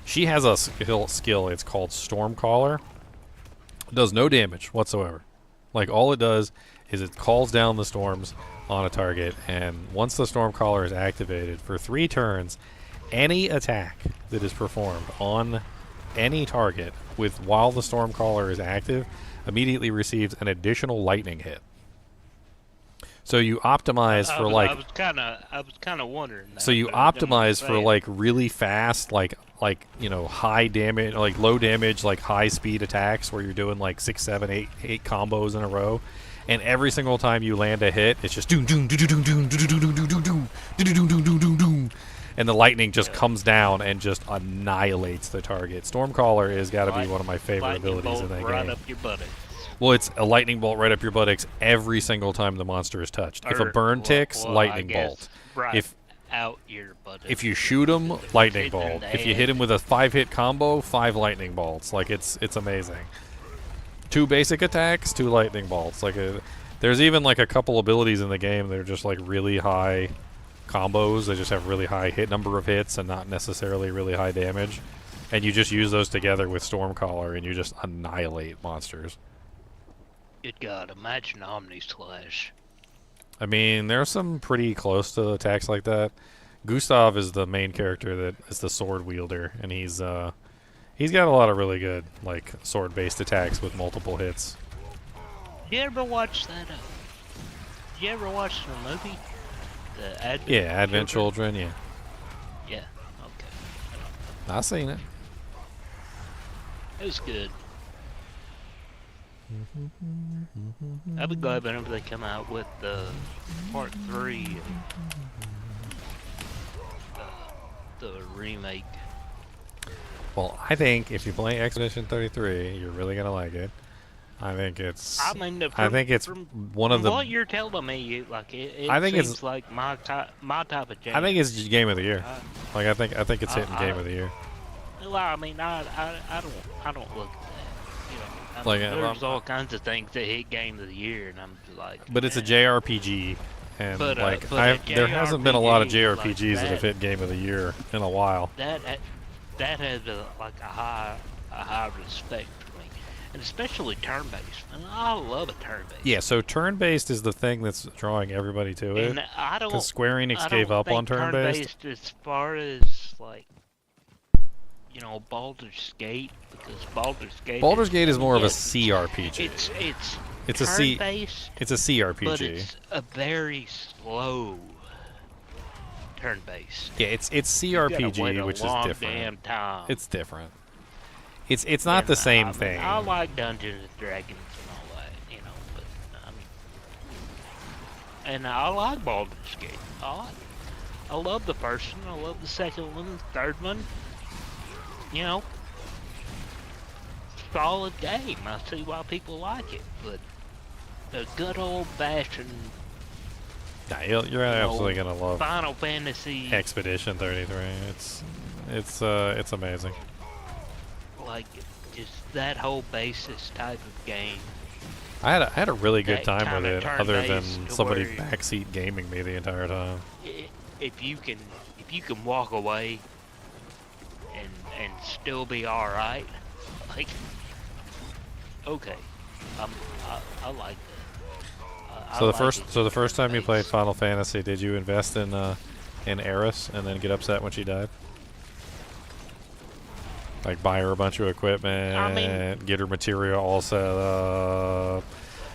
Speaker 1: She has a skill. It's called Stormcaller. It does no damage whatsoever. Like all it does is it calls down the storms on a target, and once the Stormcaller is activated for 3 turns, any attack that is performed on any target while the Stormcaller is active immediately receives an additional lightning hit. So you optimize for like.
Speaker 14: I was kind of wondering. That,
Speaker 1: So you
Speaker 14: but I didn't
Speaker 1: optimize
Speaker 14: say
Speaker 1: for
Speaker 14: it.
Speaker 1: like really fast, like high damage, like low damage, like high speed attacks where you're doing like 6, 7, 8 combos in a row, and every single time you land a hit, it's just doom doom doom doom doom doom doom doom doom doom doom doom doom doom doom, and the lightning just comes down and just annihilates the target. Stormcaller has got to be one of my favorite
Speaker 14: Lightning
Speaker 1: abilities in
Speaker 14: bolt
Speaker 1: that
Speaker 14: right
Speaker 1: game.
Speaker 14: up your buttocks.
Speaker 1: Well, it's a lightning bolt right up your buttocks every single time the monster is touched. If a burn ticks,
Speaker 14: I
Speaker 1: lightning
Speaker 14: guess
Speaker 1: bolt.
Speaker 14: right
Speaker 1: If
Speaker 14: out your buttocks.
Speaker 1: If you shoot him, lightning
Speaker 14: hit in
Speaker 1: bolt.
Speaker 14: the
Speaker 1: If you hit him with a 5-hit combo, 5 lightning bolts. Like it's amazing. 2 basic attacks, 2 lightning bolts. There's even like a couple abilities in the game that are just like really high combos. They just have really high hit number of hits and not necessarily really high damage. And you just use those together with Stormcaller and you just annihilate monsters.
Speaker 14: Good God, imagine Omni Slash.
Speaker 1: I mean, there's some pretty close to attacks like that. Gustav is the main character that is the sword wielder, and he's got a lot of really good like sword-based attacks with multiple hits.
Speaker 14: You ever watch that? You ever watch the movie? The Advent
Speaker 1: Yeah, Advent Children. Yeah,
Speaker 14: Yeah. Okay.
Speaker 1: I've seen it.
Speaker 14: It was good. I'd be glad whenever they come out with part 3 and the remake.
Speaker 1: Well, I think if you play Expedition 33, you're really gonna like it. I think it's.
Speaker 14: I mean,
Speaker 1: one of the.
Speaker 14: what you're telling me, like it
Speaker 1: I think
Speaker 14: seems
Speaker 1: it's
Speaker 14: like my type of game.
Speaker 1: I think it's just Game of the Year. Like I think it's hitting Game of the Year.
Speaker 14: Well, I mean, I don't look at that. You know, I mean,
Speaker 1: Like,
Speaker 14: there's all kinds of things that hit Game of the Year, and I'm just like.
Speaker 1: But it's a JRPG, and
Speaker 14: But,
Speaker 1: like
Speaker 14: but a
Speaker 1: there hasn't been a lot of
Speaker 14: JRPG
Speaker 1: JRPGs
Speaker 14: like
Speaker 1: that have hit Game of the Year in a while.
Speaker 14: That has like a high respect for me, and especially turn-based. And I love a turn-based.
Speaker 1: Yeah, so turn-based is the thing that's drawing everybody to it.
Speaker 14: And I don't.
Speaker 1: Because Square Enix
Speaker 14: I
Speaker 1: gave
Speaker 14: don't
Speaker 1: up on
Speaker 14: think
Speaker 1: turn-based.
Speaker 14: turn-based as far as like, Baldur's Gate, because Baldur's Gate
Speaker 1: is more of a CRPG.
Speaker 14: It's
Speaker 1: a C.
Speaker 14: turn-based,
Speaker 1: It's a CRPG.
Speaker 14: but it's a very slow turn-based.
Speaker 1: Yeah, it's
Speaker 14: You gotta
Speaker 1: CRPG,
Speaker 14: wait a
Speaker 1: which is
Speaker 14: long
Speaker 1: different.
Speaker 14: damn time.
Speaker 1: It's different. It's not the same thing.
Speaker 14: I like Dungeons and Dragons and all that, but and I like Baldur's Gate. I love the first one. I love the second one, the third one. Solid game. I see why people like it, but the good old fashioned.
Speaker 1: Yeah, you're absolutely gonna love
Speaker 14: Final Fantasy
Speaker 1: Expedition 33. It's amazing.
Speaker 14: Like just that whole basis type of game.
Speaker 1: I had a really good
Speaker 14: that
Speaker 1: time with
Speaker 14: kinda
Speaker 1: it, other than
Speaker 14: turn-based to
Speaker 1: somebody
Speaker 14: where
Speaker 1: backseat gaming me the entire time.
Speaker 14: if you can walk away and still be all right, like, okay, I like that.
Speaker 1: So the first time you played Final Fantasy, did you invest in Eris and then get upset when she died? Like buy her a bunch of equipment, get her material all set up,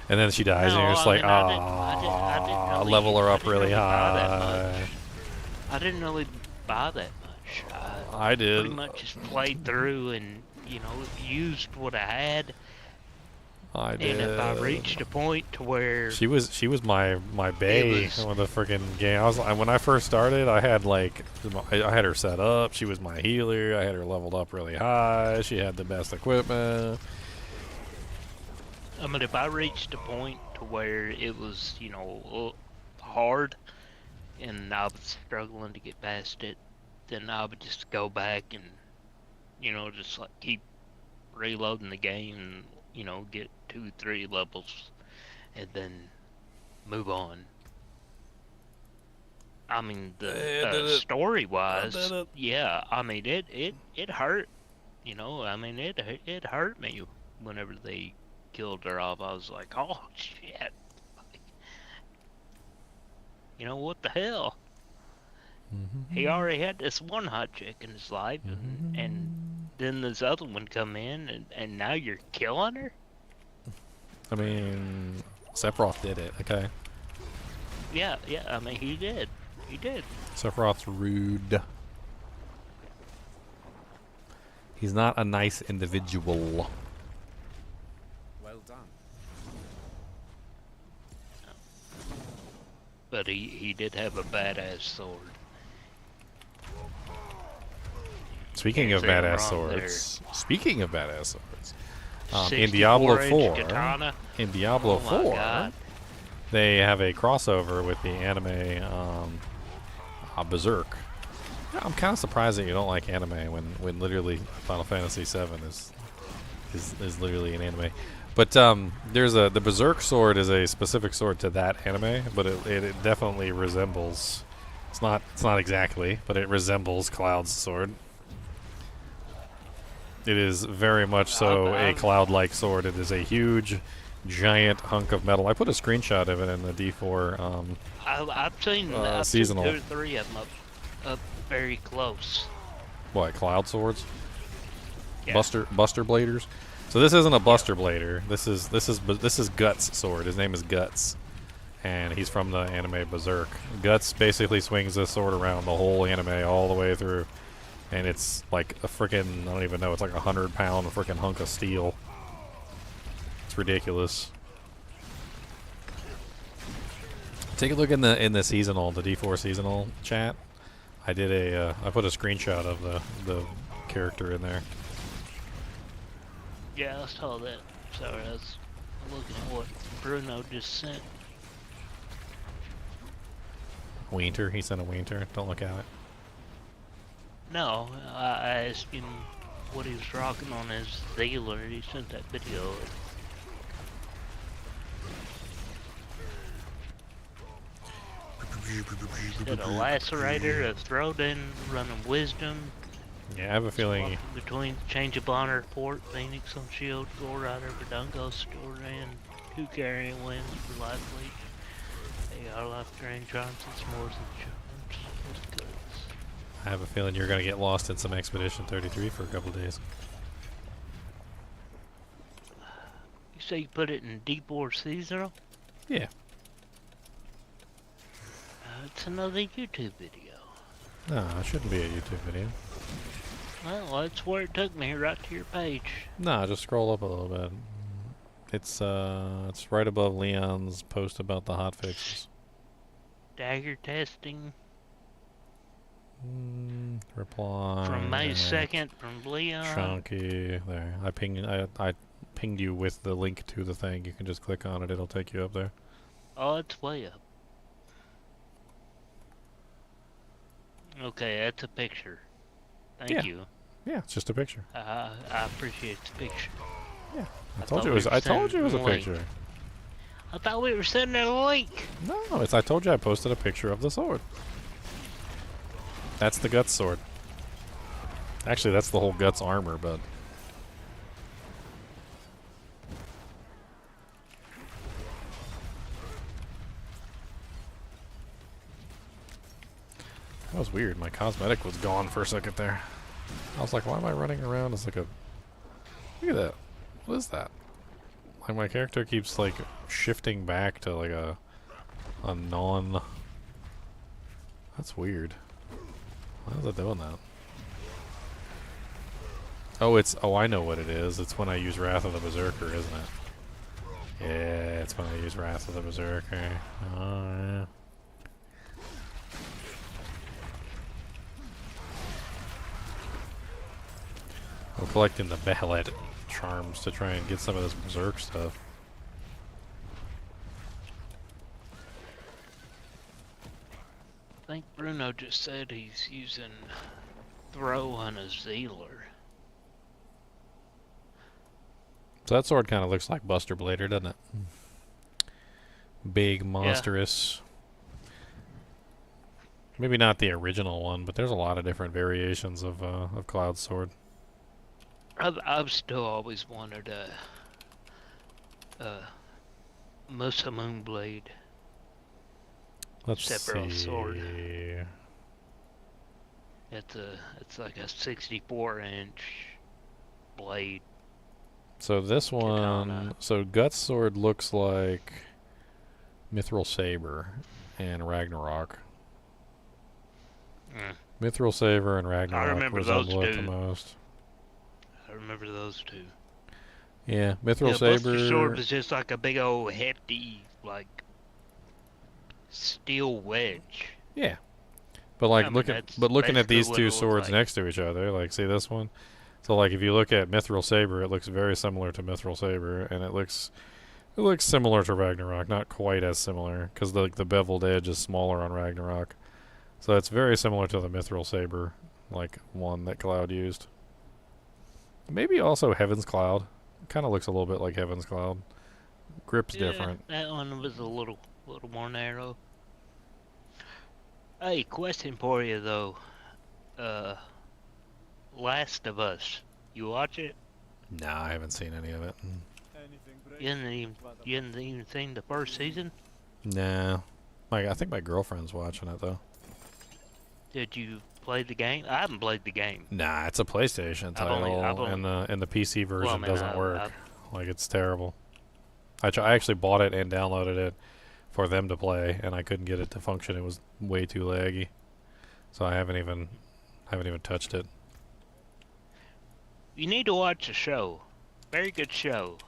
Speaker 1: and then she dies, and you're just like, ah, level her up really high.
Speaker 14: I didn't really buy that much.
Speaker 1: I did.
Speaker 14: Pretty much just played through and, you know, used what I had.
Speaker 1: I did.
Speaker 14: And if I reached a point to where
Speaker 1: she was my bae on the freaking game. When I first started, I had I had her set up. She was my healer. I had her leveled up really high. She had the best equipment.
Speaker 14: I mean, if I reached a point to where it was, you know, hard, and I was struggling to get past it, then I would just go back and, you know, just like keep reloading the game and, you know, get 2-3 levels and then move on. I mean, the story-wise, yeah, I mean, it hurt, you know, I mean, it hurt me whenever they killed her off. I was like, oh, shit. You know, what the hell? He already had this one hot chick in his life, and then this other one come in, and now you're killing her?
Speaker 1: I mean, Sephiroth did it, okay?
Speaker 14: Yeah, I mean, he did. He did.
Speaker 1: Sephiroth's rude. He's not a nice individual.
Speaker 5: Well done.
Speaker 14: But he did have a badass sword.
Speaker 1: Speaking of
Speaker 14: Can't say I'm
Speaker 1: badass
Speaker 14: wrong
Speaker 1: swords, speaking of badass swords, in
Speaker 14: 64-inch
Speaker 1: Diablo 4,
Speaker 14: katana.
Speaker 1: in Diablo
Speaker 14: Oh my
Speaker 1: 4,
Speaker 14: God.
Speaker 1: they have a crossover with the anime Berserk. I'm kind of surprised that you don't like anime when literally Final Fantasy VII is literally an anime. But there's the Berserk sword is a specific sword to that anime, but it definitely resembles. It's not exactly, but it resembles Cloud's sword. It is very much so a Cloud-like sword. It is a huge, giant hunk of metal. I put a screenshot of it in the D4
Speaker 14: I've seen
Speaker 1: seasonal.
Speaker 14: 2 or 3 of them up very close.
Speaker 1: What, Cloud swords?
Speaker 14: Yeah.
Speaker 1: Buster bladers. So this isn't a Buster blader. This is Guts' sword. His name is Guts, and he's from the anime Berserk. Guts basically swings this sword around the whole anime all the way through, and it's like a freaking, I don't even know, it's like 100-pound freaking hunk of steel. It's ridiculous. Take a look in the seasonal, the D4 seasonal chat. I did I put a screenshot of the character in there.
Speaker 14: Yeah, I saw that. Sorry, I was looking at what Bruno just sent.
Speaker 1: Winter, he sent a Winter. Don't look at it.
Speaker 14: No, I asked him what he was rocking on his dealer. He sent that video. Said a lacerator, a throwdown, running wisdom.
Speaker 1: Yeah, I have a feeling.
Speaker 14: Between change of honor, port, Phoenix on shield, Gore Rider, Verdungo, Storan, 2 carrying wins for life leak. They are life drain charms and s'mores and charms. What's good?
Speaker 1: I have a feeling you're gonna get lost in some Expedition 33 for a couple of days.
Speaker 14: You say you put it in D4 seasonal?
Speaker 1: Yeah.
Speaker 14: It's another YouTube video.
Speaker 1: No, it shouldn't be a YouTube video.
Speaker 14: Well, that's where it took me, right to your page.
Speaker 1: No, just scroll up a little bit. It's right above Leon's post about the hotfixes.
Speaker 14: Dagger testing.
Speaker 1: Reply.
Speaker 14: From May 2nd from Leon.
Speaker 1: Chunky. There. I pinged you with the link to the thing. You can just click on it. It'll take you up there.
Speaker 14: Oh, it's way up. Okay, that's a picture. Thank you.
Speaker 1: Yeah, it's just a picture.
Speaker 14: I appreciate the picture.
Speaker 1: Yeah, I told you it was a picture.
Speaker 14: I thought we were sending a link.
Speaker 1: No, I told you I posted a picture of the sword. That's the Guts sword. Actually, that's the whole Guts armor, but... That was weird. My cosmetic was gone for a second there. I was like, why am I running around as like a... Look at that. What is that? Like, my character keeps, like, shifting back to, like, a non... That's weird. Why is it doing that? Oh, I know what it is. It's when I use Wrath of the Berserker, isn't it? Yeah, it's when I use Wrath of the Berserker. Oh, yeah. We're collecting the Behelit charms to try and get some of this Berserk stuff.
Speaker 14: I think Bruno just said he's using throw on a Zealer.
Speaker 1: So that sword kind of looks like Buster Blader, doesn't it? Big, monstrous. Yeah. Maybe not the original one, but there's a lot of different variations of Cloud's sword.
Speaker 14: I've still always wanted a Musa Moonblade.
Speaker 1: Let's
Speaker 14: Sephiroth
Speaker 1: see.
Speaker 14: sword. It's like a 64-inch blade.
Speaker 1: So this one, so Guts sword looks like Mithril Saber and Ragnarok. Mithril Saber and Ragnarok resemble it the most.
Speaker 14: I remember those two.
Speaker 1: Yeah, Mithril Saber.
Speaker 14: Buster Sword was just like a big old hefty, like, steel wedge.
Speaker 1: Yeah, but like looking at these two swords next to each other, like see this one. So like if you look at Mithril Saber, it looks very similar to Mithril Saber, and it looks similar to Ragnarok, not quite as similar because the beveled edge is smaller on Ragnarok. So it's very similar to the Mithril Saber, like one that Cloud used. Maybe also Heaven's Cloud. Kind of looks a little bit like Heaven's Cloud. Grip's different.
Speaker 14: That one was a little more narrow. Hey, question for you though. Last of Us. You watch it?
Speaker 1: Nah, I haven't seen any of it.
Speaker 14: You haven't even seen the first season?
Speaker 1: Nah. I think my girlfriend's watching it though.
Speaker 14: Did you play the game? I haven't played the game.
Speaker 1: Nah, it's a PlayStation title, and the PC version doesn't work. Like, it's terrible. I actually bought it and downloaded it for them to play, and I couldn't get it to function. It was way too laggy, so I haven't even touched it.
Speaker 14: You need to watch a show. Very good show.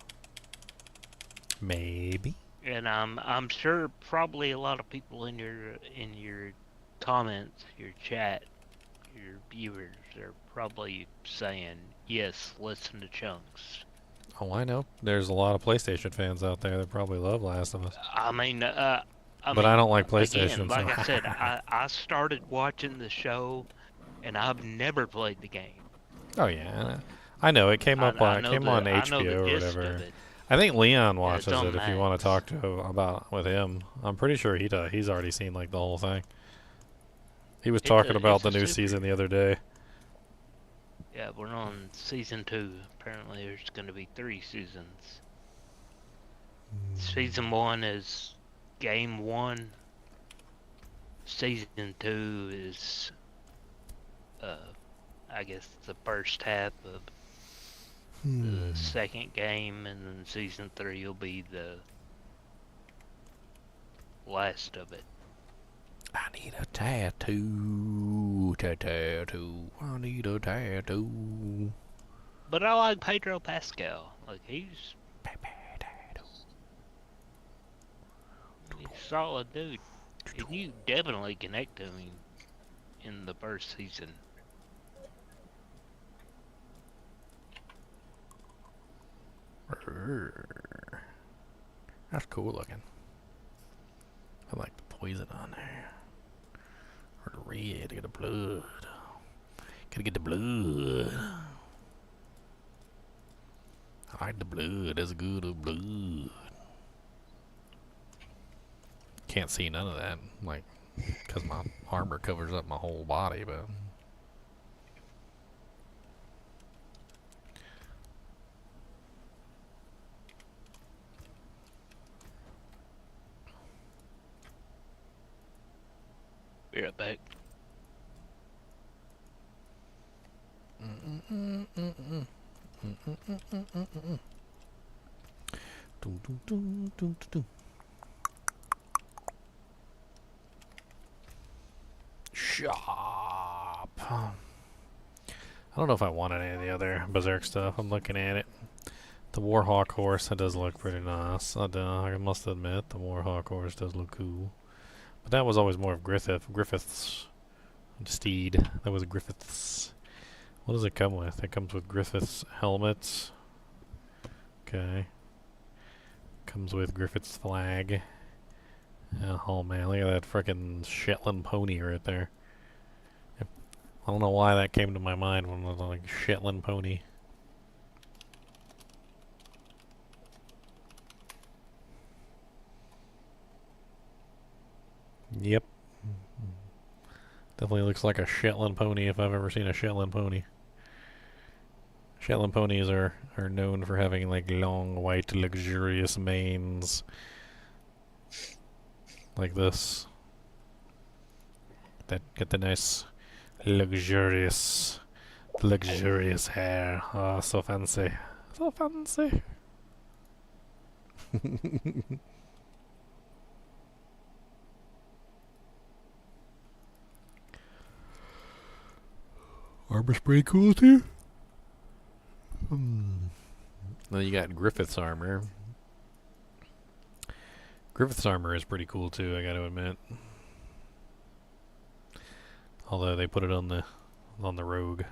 Speaker 1: Maybe.
Speaker 14: And I'm sure probably a lot of people in your comments, your chat, your viewers are probably saying, yes, listen to Chunks.
Speaker 1: Oh, I know. There's a lot of PlayStation fans out there that probably love Last of Us.
Speaker 14: I mean, I
Speaker 1: don't like PlayStation.
Speaker 14: Again, like I said, I started watching the show, and I've never played the game.
Speaker 1: Oh yeah, I know it came up on HBO or whatever. I think Leon watches it if you want to talk to with him. I'm pretty sure he's already seen like the whole thing. He was talking about the new season the other day.
Speaker 14: Yeah, we're on season 2. Apparently there's going to be 3 seasons. Season 1 is game 1. Season 2 is, I guess, the first half of the second game, and then season 3 will be the last of it.
Speaker 11: I need a tattoo. I need a tattoo.
Speaker 14: But I like Pedro Pascal. Like, he's a solid dude. And you definitely connect to him in the first season.
Speaker 1: That's cool looking. I like the poison on there. Or the red, get the blood. Gotta get the blood. I like the blood, that's good blood. can't see none of that, like, because my armor covers up my whole body, but...
Speaker 14: Be right back.
Speaker 1: Shop. I don't know if I want any of the other Berserk stuff. I'm looking at it. The Warhawk horse, that does look pretty nice. I must admit, the Warhawk horse does look cool. But that was always more of Griffith's steed. That was Griffith's. What does it come with? It comes with Griffith's helmets. Okay. Comes with Griffith's flag. Oh man, look at that frickin' Shetland pony right there. I don't know why that came to my mind when I was like Shetland pony. Yep. Definitely looks like a Shetland pony if I've ever seen a Shetland pony. Shetland ponies are known for having like long, white, luxurious manes. Like this. Get the nice, luxurious hair. Oh, so fancy. So fancy. Armor's pretty cool too. Then you got Griffith's armor. Griffith's armor is pretty cool too, I gotta admit. Although they put it on the rogue.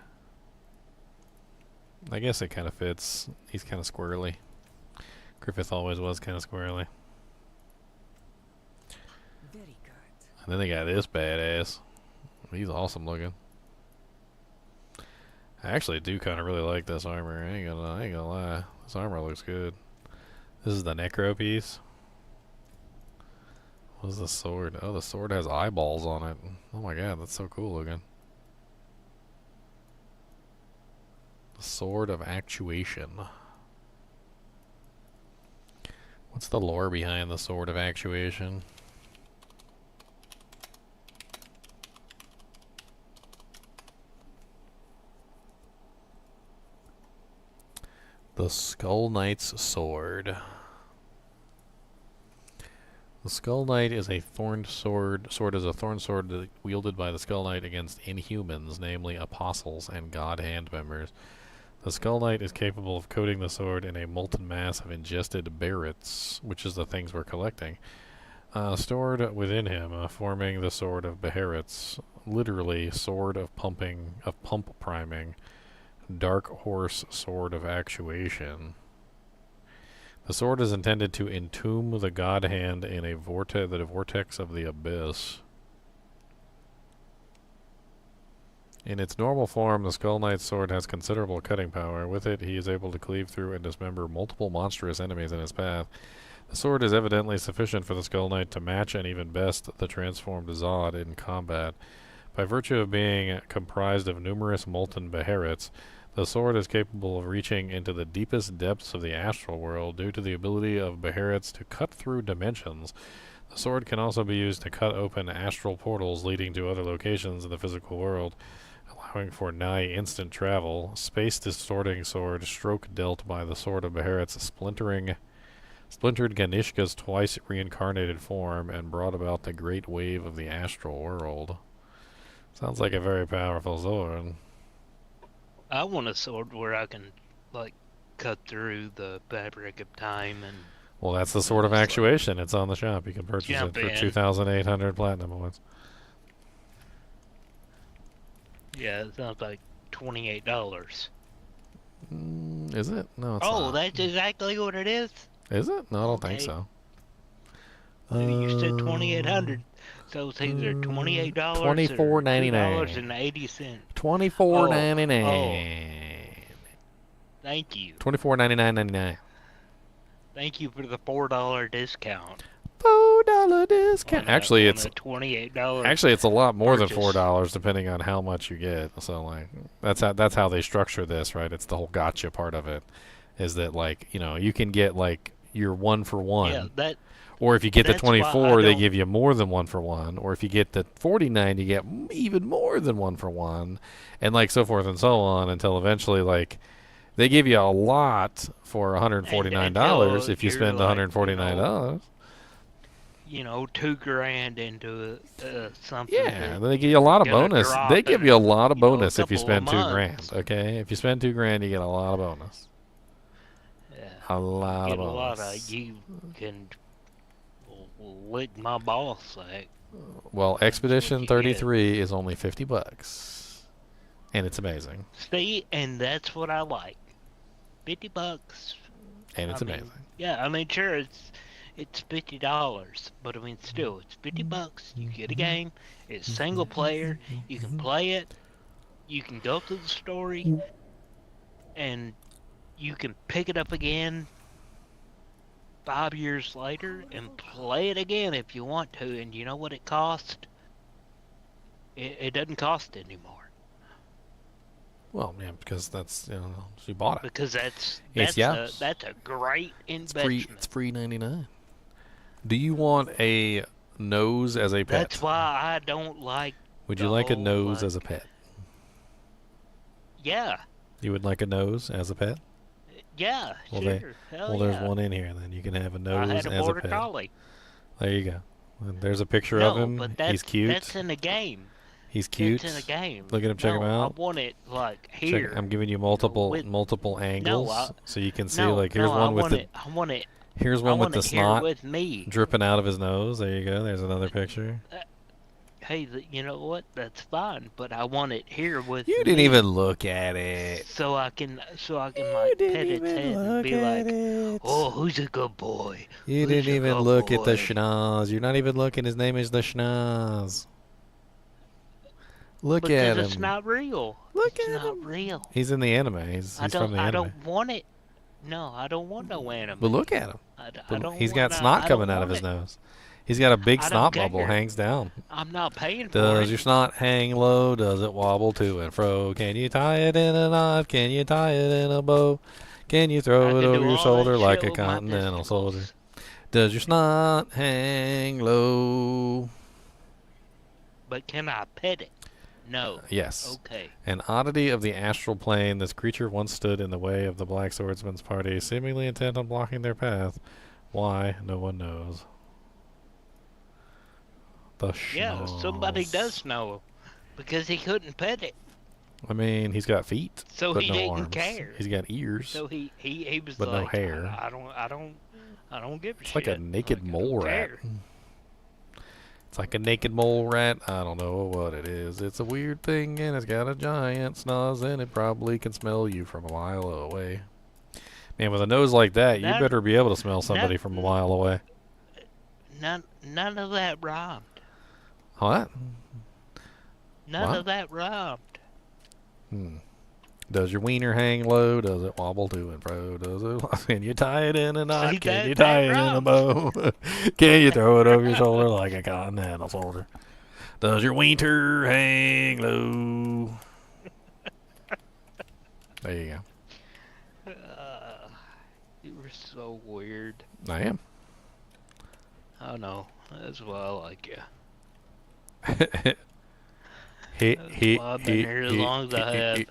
Speaker 1: I guess it kind of fits. He's kind of squirrely. Griffith always was kind of squirrely.
Speaker 3: Very good.
Speaker 1: And then they got this badass. He's awesome looking. I actually do kind of really like this armor. I ain't gonna lie. This armor looks good. This is the Necro piece. What is the sword? Oh, the sword has eyeballs on it. Oh my god, that's so cool looking. The Sword of Actuation. What's the lore behind the Sword of Actuation? The Skull Knight's Sword. The Skull Knight is a thorned sword. Sword is a thorn sword wielded by the Skull Knight against inhumans, namely apostles and god hand members. The Skull Knight is capable of coating the sword in a molten mass of ingested Behelits, which is the things we're collecting, stored within him, forming the Sword of Behelits, literally Sword of Pump Priming, Dark Horse Sword of Actuation. The sword is intended to entomb the god hand in the vortex of the abyss. In its normal form, the Skull Knight's sword has considerable cutting power. With it, he is able to cleave through and dismember multiple monstrous enemies in his path. The sword is evidently sufficient for the Skull Knight to match and even best the transformed Zod in combat. By virtue of being comprised of numerous molten Behelits, the sword is capable of reaching into the deepest depths of the astral world due to the ability of Behelits to cut through dimensions. The sword can also be used to cut open astral portals leading to other locations in the physical world, allowing for nigh instant travel. Space-distorting sword, stroke dealt by the Sword of Behelits, splintered Ganishka's twice reincarnated form and brought about the great wave of the astral world. Sounds like a very powerful sword.
Speaker 14: I want a sword where I can, like, cut through the fabric of time and...
Speaker 1: Well, that's the Sword of Actuation. It's on the shop. You can purchase it for 2,800 platinum points.
Speaker 14: Yeah, it sounds like $28.
Speaker 1: Is it? No, it's
Speaker 14: Oh,
Speaker 1: not.
Speaker 14: that's exactly what it is?
Speaker 1: Is it? No, I don't think so.
Speaker 14: You said 2,800. So it's either $28
Speaker 1: $24.99.
Speaker 14: or $2.80.
Speaker 1: $24.99.
Speaker 14: Oh. Thank you.
Speaker 1: $24.99.99.
Speaker 14: Thank you for the $4 discount.
Speaker 1: $4.
Speaker 11: $4 discount. Actually, it's
Speaker 14: $28.
Speaker 11: actually it's a lot more than
Speaker 14: purchase.
Speaker 11: $4 depending on how much you get. So like that's how they structure this, right? It's the whole gotcha part of it. Is that like you can get like your 1 for 1.
Speaker 14: Yeah, that.
Speaker 11: Or if you get the
Speaker 14: That's why I
Speaker 11: 24, they
Speaker 14: don't-
Speaker 11: give you more than 1 for 1. Or if you get the 49, you get even more than 1 for 1, and like so forth and so on until eventually like they give you a lot for $149 if you
Speaker 14: you're
Speaker 11: spend
Speaker 14: like,
Speaker 11: $149.
Speaker 14: $2,000 into something.
Speaker 11: Yeah, they give you a lot of
Speaker 14: gonna
Speaker 11: bonus.
Speaker 14: drop
Speaker 11: They give
Speaker 14: in,
Speaker 11: you a lot of
Speaker 14: a
Speaker 11: bonus if you
Speaker 14: couple of
Speaker 11: spend $2,000.
Speaker 14: months.
Speaker 11: Okay, if you spend $2,000, you get a lot of bonus.
Speaker 14: Yeah,
Speaker 11: A lot
Speaker 14: get
Speaker 11: of
Speaker 14: a lot
Speaker 11: bonus.
Speaker 14: of you can lick my ball sack.
Speaker 11: Well, Expedition
Speaker 14: you get.
Speaker 11: 33 is only $50, and it's amazing.
Speaker 14: See, and that's what I like. $50.
Speaker 11: And it's
Speaker 14: I mean,
Speaker 11: amazing.
Speaker 14: Yeah, I mean, sure, it's $50, but I mean, still, it's $50. You get a game. It's single player. You can play it. You can go through the story, and you can pick it up again 5 years later and play it again if you want to. And you know what it cost? It doesn't cost anymore.
Speaker 11: Well, yeah, because that's she bought it.
Speaker 14: Because that's
Speaker 11: It's yours.
Speaker 14: that's a great
Speaker 11: It's
Speaker 14: investment.
Speaker 11: It's free 99. Do you want a nose as a pet?
Speaker 14: That's why I don't like.
Speaker 11: Would you
Speaker 14: the
Speaker 11: like a
Speaker 14: whole,
Speaker 11: nose
Speaker 14: like-
Speaker 11: as a pet?
Speaker 14: Yeah,
Speaker 11: You would like a nose as a pet?
Speaker 14: yeah,
Speaker 11: Well,
Speaker 14: sure. Hell
Speaker 11: there's
Speaker 14: yeah.
Speaker 11: one in here. Then you can have a
Speaker 14: I
Speaker 11: nose
Speaker 14: had a
Speaker 11: as a
Speaker 14: border
Speaker 11: pet.
Speaker 14: collie.
Speaker 11: There you go. And there's a picture
Speaker 14: No,
Speaker 11: of him.
Speaker 14: but that's,
Speaker 11: He's cute.
Speaker 14: That's in a game.
Speaker 11: He's cute.
Speaker 14: It's in a game.
Speaker 11: Look at him. Check him
Speaker 14: No,
Speaker 11: out.
Speaker 14: I want it like
Speaker 11: Check-
Speaker 14: here.
Speaker 11: I'm giving you multiple
Speaker 14: with-
Speaker 11: angles so you can see.
Speaker 14: No,
Speaker 11: like here's
Speaker 14: no,
Speaker 11: one with the.
Speaker 14: I want it.
Speaker 11: Here's
Speaker 14: I
Speaker 11: one with
Speaker 14: want
Speaker 11: the
Speaker 14: it here
Speaker 11: snot
Speaker 14: with me.
Speaker 11: dripping out of his nose. There you go. There's another picture.
Speaker 14: Hey, you know what? That's fine, but I want it here with
Speaker 11: You
Speaker 14: me.
Speaker 11: didn't even look at it.
Speaker 14: So I can like pet its head and be like, oh, who's a good boy?
Speaker 11: You
Speaker 14: Who's
Speaker 11: didn't
Speaker 14: a
Speaker 11: even
Speaker 14: good
Speaker 11: look at the
Speaker 14: boy?"
Speaker 11: schnoz. You're not even looking. His name is the schnoz. Look
Speaker 14: Because
Speaker 11: at him.
Speaker 14: it's not real.
Speaker 11: Look
Speaker 14: it's
Speaker 11: at
Speaker 14: not
Speaker 11: him.
Speaker 14: real.
Speaker 11: He's in the anime. He's from the
Speaker 14: I
Speaker 11: anime.
Speaker 14: don't want it. No, I don't want no anime.
Speaker 11: But look at him.
Speaker 14: I
Speaker 11: But
Speaker 14: don't
Speaker 11: he's got
Speaker 14: wanna-
Speaker 11: snot
Speaker 14: I
Speaker 11: coming
Speaker 14: don't
Speaker 11: out of
Speaker 14: want
Speaker 11: his
Speaker 14: it.
Speaker 11: nose. He's got a big
Speaker 14: I don't
Speaker 11: snot bubble
Speaker 14: care.
Speaker 11: hangs down.
Speaker 14: I'm not paying for
Speaker 11: Does
Speaker 14: it.
Speaker 11: your snot hang low? Does it wobble to and fro? Can you tie it in a knot? Can you tie it in a bow? Can you
Speaker 14: I
Speaker 11: throw it
Speaker 14: can do
Speaker 11: over
Speaker 14: all
Speaker 11: your
Speaker 14: that
Speaker 11: shoulder
Speaker 14: shit
Speaker 11: like a
Speaker 14: with my
Speaker 11: continental soldier?
Speaker 14: testicles.
Speaker 11: Does your snot hang low?
Speaker 14: But can I pet it? No.
Speaker 11: Yes.
Speaker 14: Okay.
Speaker 11: An oddity of the astral plane, this creature once stood in the way of the Black Swordsman's party, seemingly intent on blocking their path. Why? No one knows. The
Speaker 14: Yeah, somebody
Speaker 11: schnoz.
Speaker 14: does know, because he couldn't pet it,
Speaker 11: I mean, he's got feet,
Speaker 14: so
Speaker 11: but
Speaker 14: he
Speaker 11: no
Speaker 14: didn't
Speaker 11: arms.
Speaker 14: care.
Speaker 11: He's got ears.
Speaker 14: So he was
Speaker 11: But no
Speaker 14: like,
Speaker 11: hair.
Speaker 14: I don't give a
Speaker 11: It's
Speaker 14: shit.
Speaker 11: like a naked mole rat.
Speaker 14: care.
Speaker 11: It's like a naked mole rat. I don't know what it is. It's a weird thing, and it's got a giant snoz, and it probably can smell you from a mile away. Man, with a nose like that, you
Speaker 14: That-
Speaker 11: better be able to smell somebody
Speaker 14: that-
Speaker 11: from a mile away.
Speaker 14: None of that rhymed.
Speaker 11: What?
Speaker 14: None
Speaker 11: What?
Speaker 14: of that rhymed.
Speaker 11: Does your wiener hang low? Does it wobble to and fro? Does it? Can you tie it in a knot?
Speaker 14: See,
Speaker 11: Can you
Speaker 14: that
Speaker 11: tie it in a bow? Can you throw it over your shoulder like a continental soldier? Does your wiener hang low? There you go.
Speaker 14: You were so weird.
Speaker 11: I am.
Speaker 14: I know. That's why I like you. Well, I've been here as long as I have.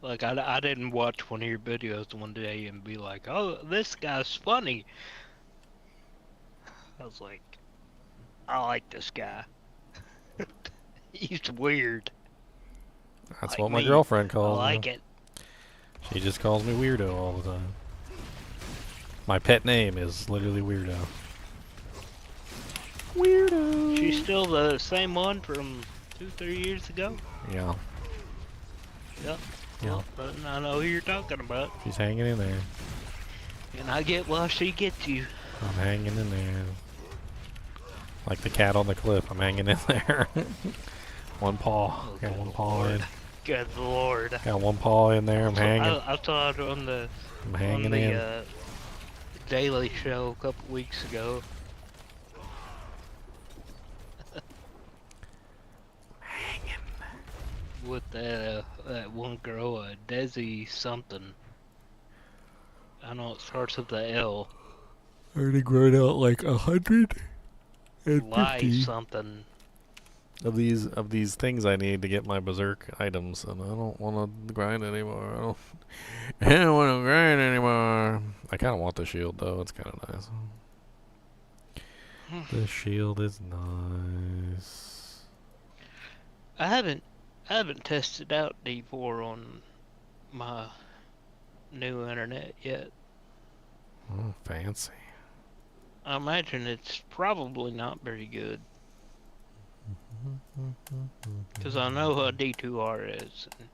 Speaker 14: Like, I didn't watch one of your videos one day and be like, oh, this guy's funny. I was like, I like this guy. He's weird.
Speaker 11: That's
Speaker 14: Like
Speaker 11: what my
Speaker 14: me.
Speaker 11: girlfriend calls
Speaker 14: I like
Speaker 11: me.
Speaker 14: it.
Speaker 11: She just calls me weirdo all the time. My pet name is literally Weirdo. Weirdo.
Speaker 14: She's still the same one from 2-3 years ago?
Speaker 11: Yeah.
Speaker 14: Yep.
Speaker 11: Yeah.
Speaker 14: Well, but I know who you're talking about.
Speaker 11: She's hanging in there.
Speaker 14: And I get why she gets you.
Speaker 11: I'm hanging in there. Like the cat on the cliff. I'm hanging in there. One paw.
Speaker 14: Oh,
Speaker 11: Got
Speaker 14: good
Speaker 11: one paw in.
Speaker 14: Lord. Good lord.
Speaker 1: Got one paw in there. I'm hanging.
Speaker 14: I saw it on the
Speaker 1: I'm hanging in.
Speaker 14: Daily Show a couple weeks ago.
Speaker 1: Hanging.
Speaker 14: With that one girl, Desi something. I know it starts with the L.
Speaker 1: Already grown out like 150
Speaker 14: something.
Speaker 1: of these things I need to get my Berserk items, and I don't want to grind anymore. I don't want to grind anymore. I kind of want the shield though. It's kind of nice. The shield is nice.
Speaker 14: I haven't tested out D4 on my new internet yet.
Speaker 1: Oh, fancy.
Speaker 14: I imagine it's probably not very good. Because I know how D2R is. And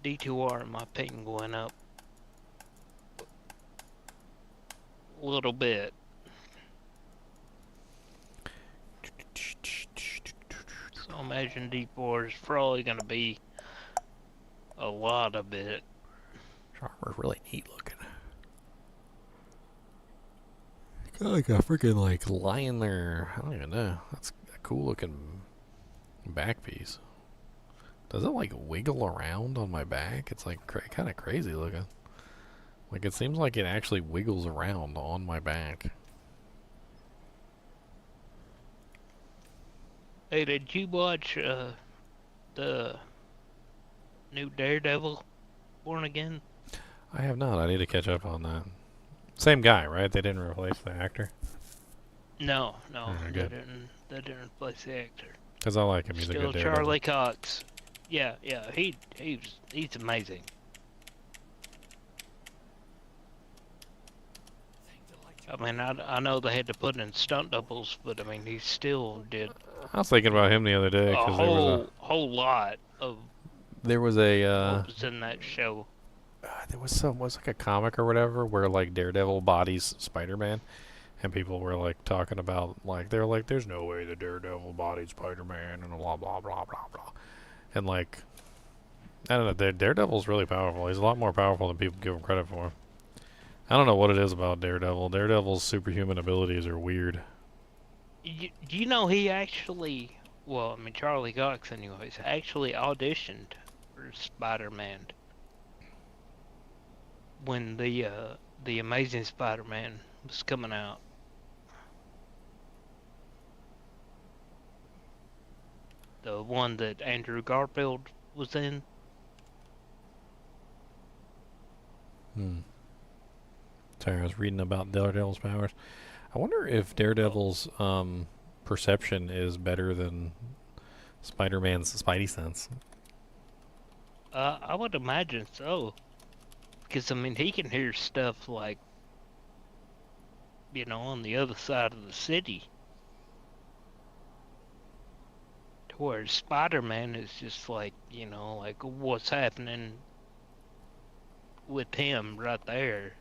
Speaker 14: D2R, in my opinion, went up a little bit. So I imagine D4 is probably going to be a lot of it.
Speaker 1: Armor's really neat looking. Got like a freaking like lion there. I don't even know. That's a cool looking back piece. Does it like wiggle around on my back? It's like kind of crazy looking. Like it seems like it actually wiggles around on my back.
Speaker 14: Hey, did you watch the new Daredevil Born Again?
Speaker 1: I have not. I need to catch up on that. Same guy, right? They didn't replace the actor?
Speaker 14: No,
Speaker 1: Alright,
Speaker 14: they
Speaker 1: good.
Speaker 14: didn't replace the actor.
Speaker 1: Because I like him. He's
Speaker 14: Still
Speaker 1: a good Daredevil.
Speaker 14: Charlie Cox. Yeah, he's amazing. I mean, I know they had to put in stunt doubles, but I mean, he still did
Speaker 1: I was thinking about him the other day
Speaker 14: a
Speaker 1: because there was
Speaker 14: whole lot of
Speaker 1: what was
Speaker 14: in that show.
Speaker 1: there was like a comic or whatever where like Daredevil bodies Spider-Man, and people were like talking about like they're like there's no way the Daredevil bodied Spider-Man and blah blah blah blah blah, and like I don't know, Daredevil's really powerful. He's a lot more powerful than people give him credit for. I don't know what it is about Daredevil. Daredevil's superhuman abilities are weird.
Speaker 14: Do you know he actually, well, I mean Charlie Cox anyways, actually auditioned for Spider-Man when the Amazing Spider-Man was coming out. The one that Andrew Garfield was in.
Speaker 1: Sorry, I was reading about Daredevil's powers. I wonder if Daredevil's perception is better than Spider-Man's Spidey sense.
Speaker 14: I would imagine so. Because, I mean, he can hear stuff like, you know, on the other side of the city. To where Spider-Man is just like, you know, like what's happening with him right there.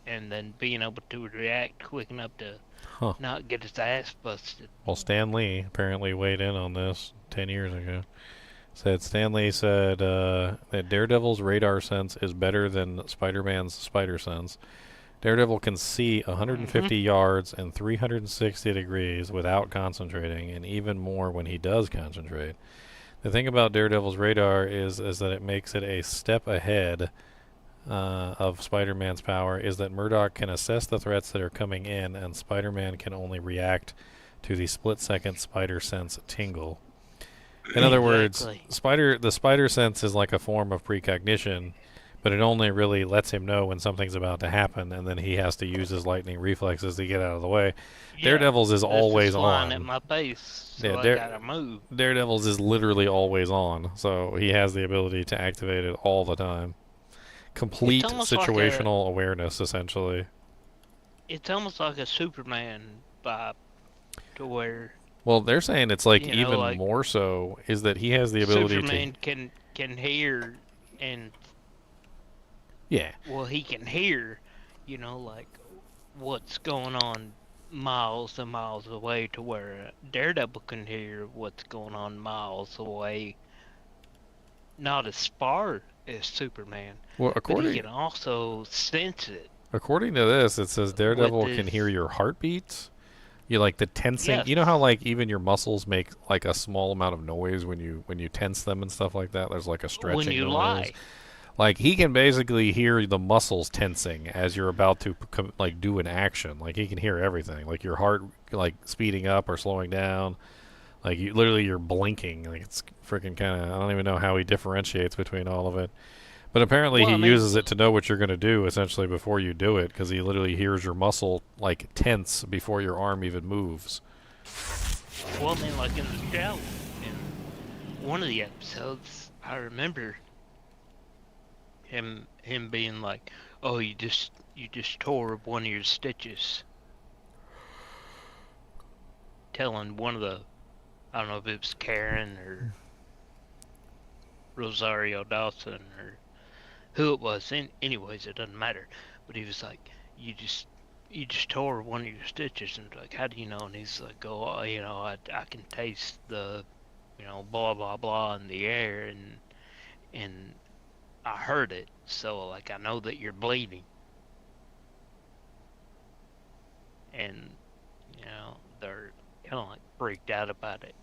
Speaker 14: And then being able to react quick enough to not get his ass busted.
Speaker 1: Well, Stan Lee apparently weighed in on this 10 years ago. Stan Lee said that Daredevil's radar sense is better than Spider-Man's spider sense. Daredevil can see 150 yards and 360 degrees without concentrating, and even more when he does concentrate. The thing about Daredevil's radar is that it makes it a step ahead of Spider-Man's power, is that Murdock can assess the threats that are coming in, and Spider-Man can only react to the split-second spider sense tingle. In other words, the spider sense is like a form of precognition, but it only really lets him know when something's about to happen, and then he has to use his lightning reflexes to get out of the way.
Speaker 14: Yeah,
Speaker 1: Daredevil's is always
Speaker 14: flying
Speaker 1: on.
Speaker 14: at my face, so
Speaker 1: Yeah,
Speaker 14: I gotta move.
Speaker 1: Daredevil's is literally always on, so he has the ability to activate it all the time. Complete situational awareness, essentially.
Speaker 14: It's almost like a Superman vibe, to where.
Speaker 1: Well, they're saying it's like
Speaker 14: you know,
Speaker 1: even
Speaker 14: like
Speaker 1: more so is that he has the ability
Speaker 14: Superman can hear and.
Speaker 1: Yeah.
Speaker 14: Well, he can hear, you know, like what's going on miles and miles away, to where Daredevil can hear what's going on miles away. not as far as Superman,
Speaker 1: Well,
Speaker 14: but he can also sense it.
Speaker 1: according to this, it says Daredevil
Speaker 14: With
Speaker 1: can
Speaker 14: his-
Speaker 1: hear your heartbeats. You like the tensing.
Speaker 14: Yes.
Speaker 1: You know how like even your muscles make like a small amount of noise when you tense them and stuff like that. There's like a stretching
Speaker 14: When you
Speaker 1: noise.
Speaker 14: lie.
Speaker 1: Like he can basically hear the muscles tensing as you're about to like do an action. Like he can hear everything. Like your heart like speeding up or slowing down. Like you literally you're blinking. Like it's freaking kind of. I don't even know how he differentiates between all of it. But apparently
Speaker 14: Well,
Speaker 1: he
Speaker 14: I mean-
Speaker 1: uses it to know what you're going to do essentially before you do it, because he literally hears your muscle like tense before your arm even moves.
Speaker 14: Well, I mean, like in the show, in one of the episodes, I remember him being like, "Oh, you just tore one of your stitches," telling one of the, I don't know if it was Karen or Rosario Dawson or who it was. Anyways, it doesn't matter. But he was like, "You just tore one of your stitches," and like, "How do you know?" And he's like, "Oh, you know, I can taste the, you know, blah blah blah in the air, and I heard it, so like I know that you're bleeding." And you know, they're kind of like freaked out about it.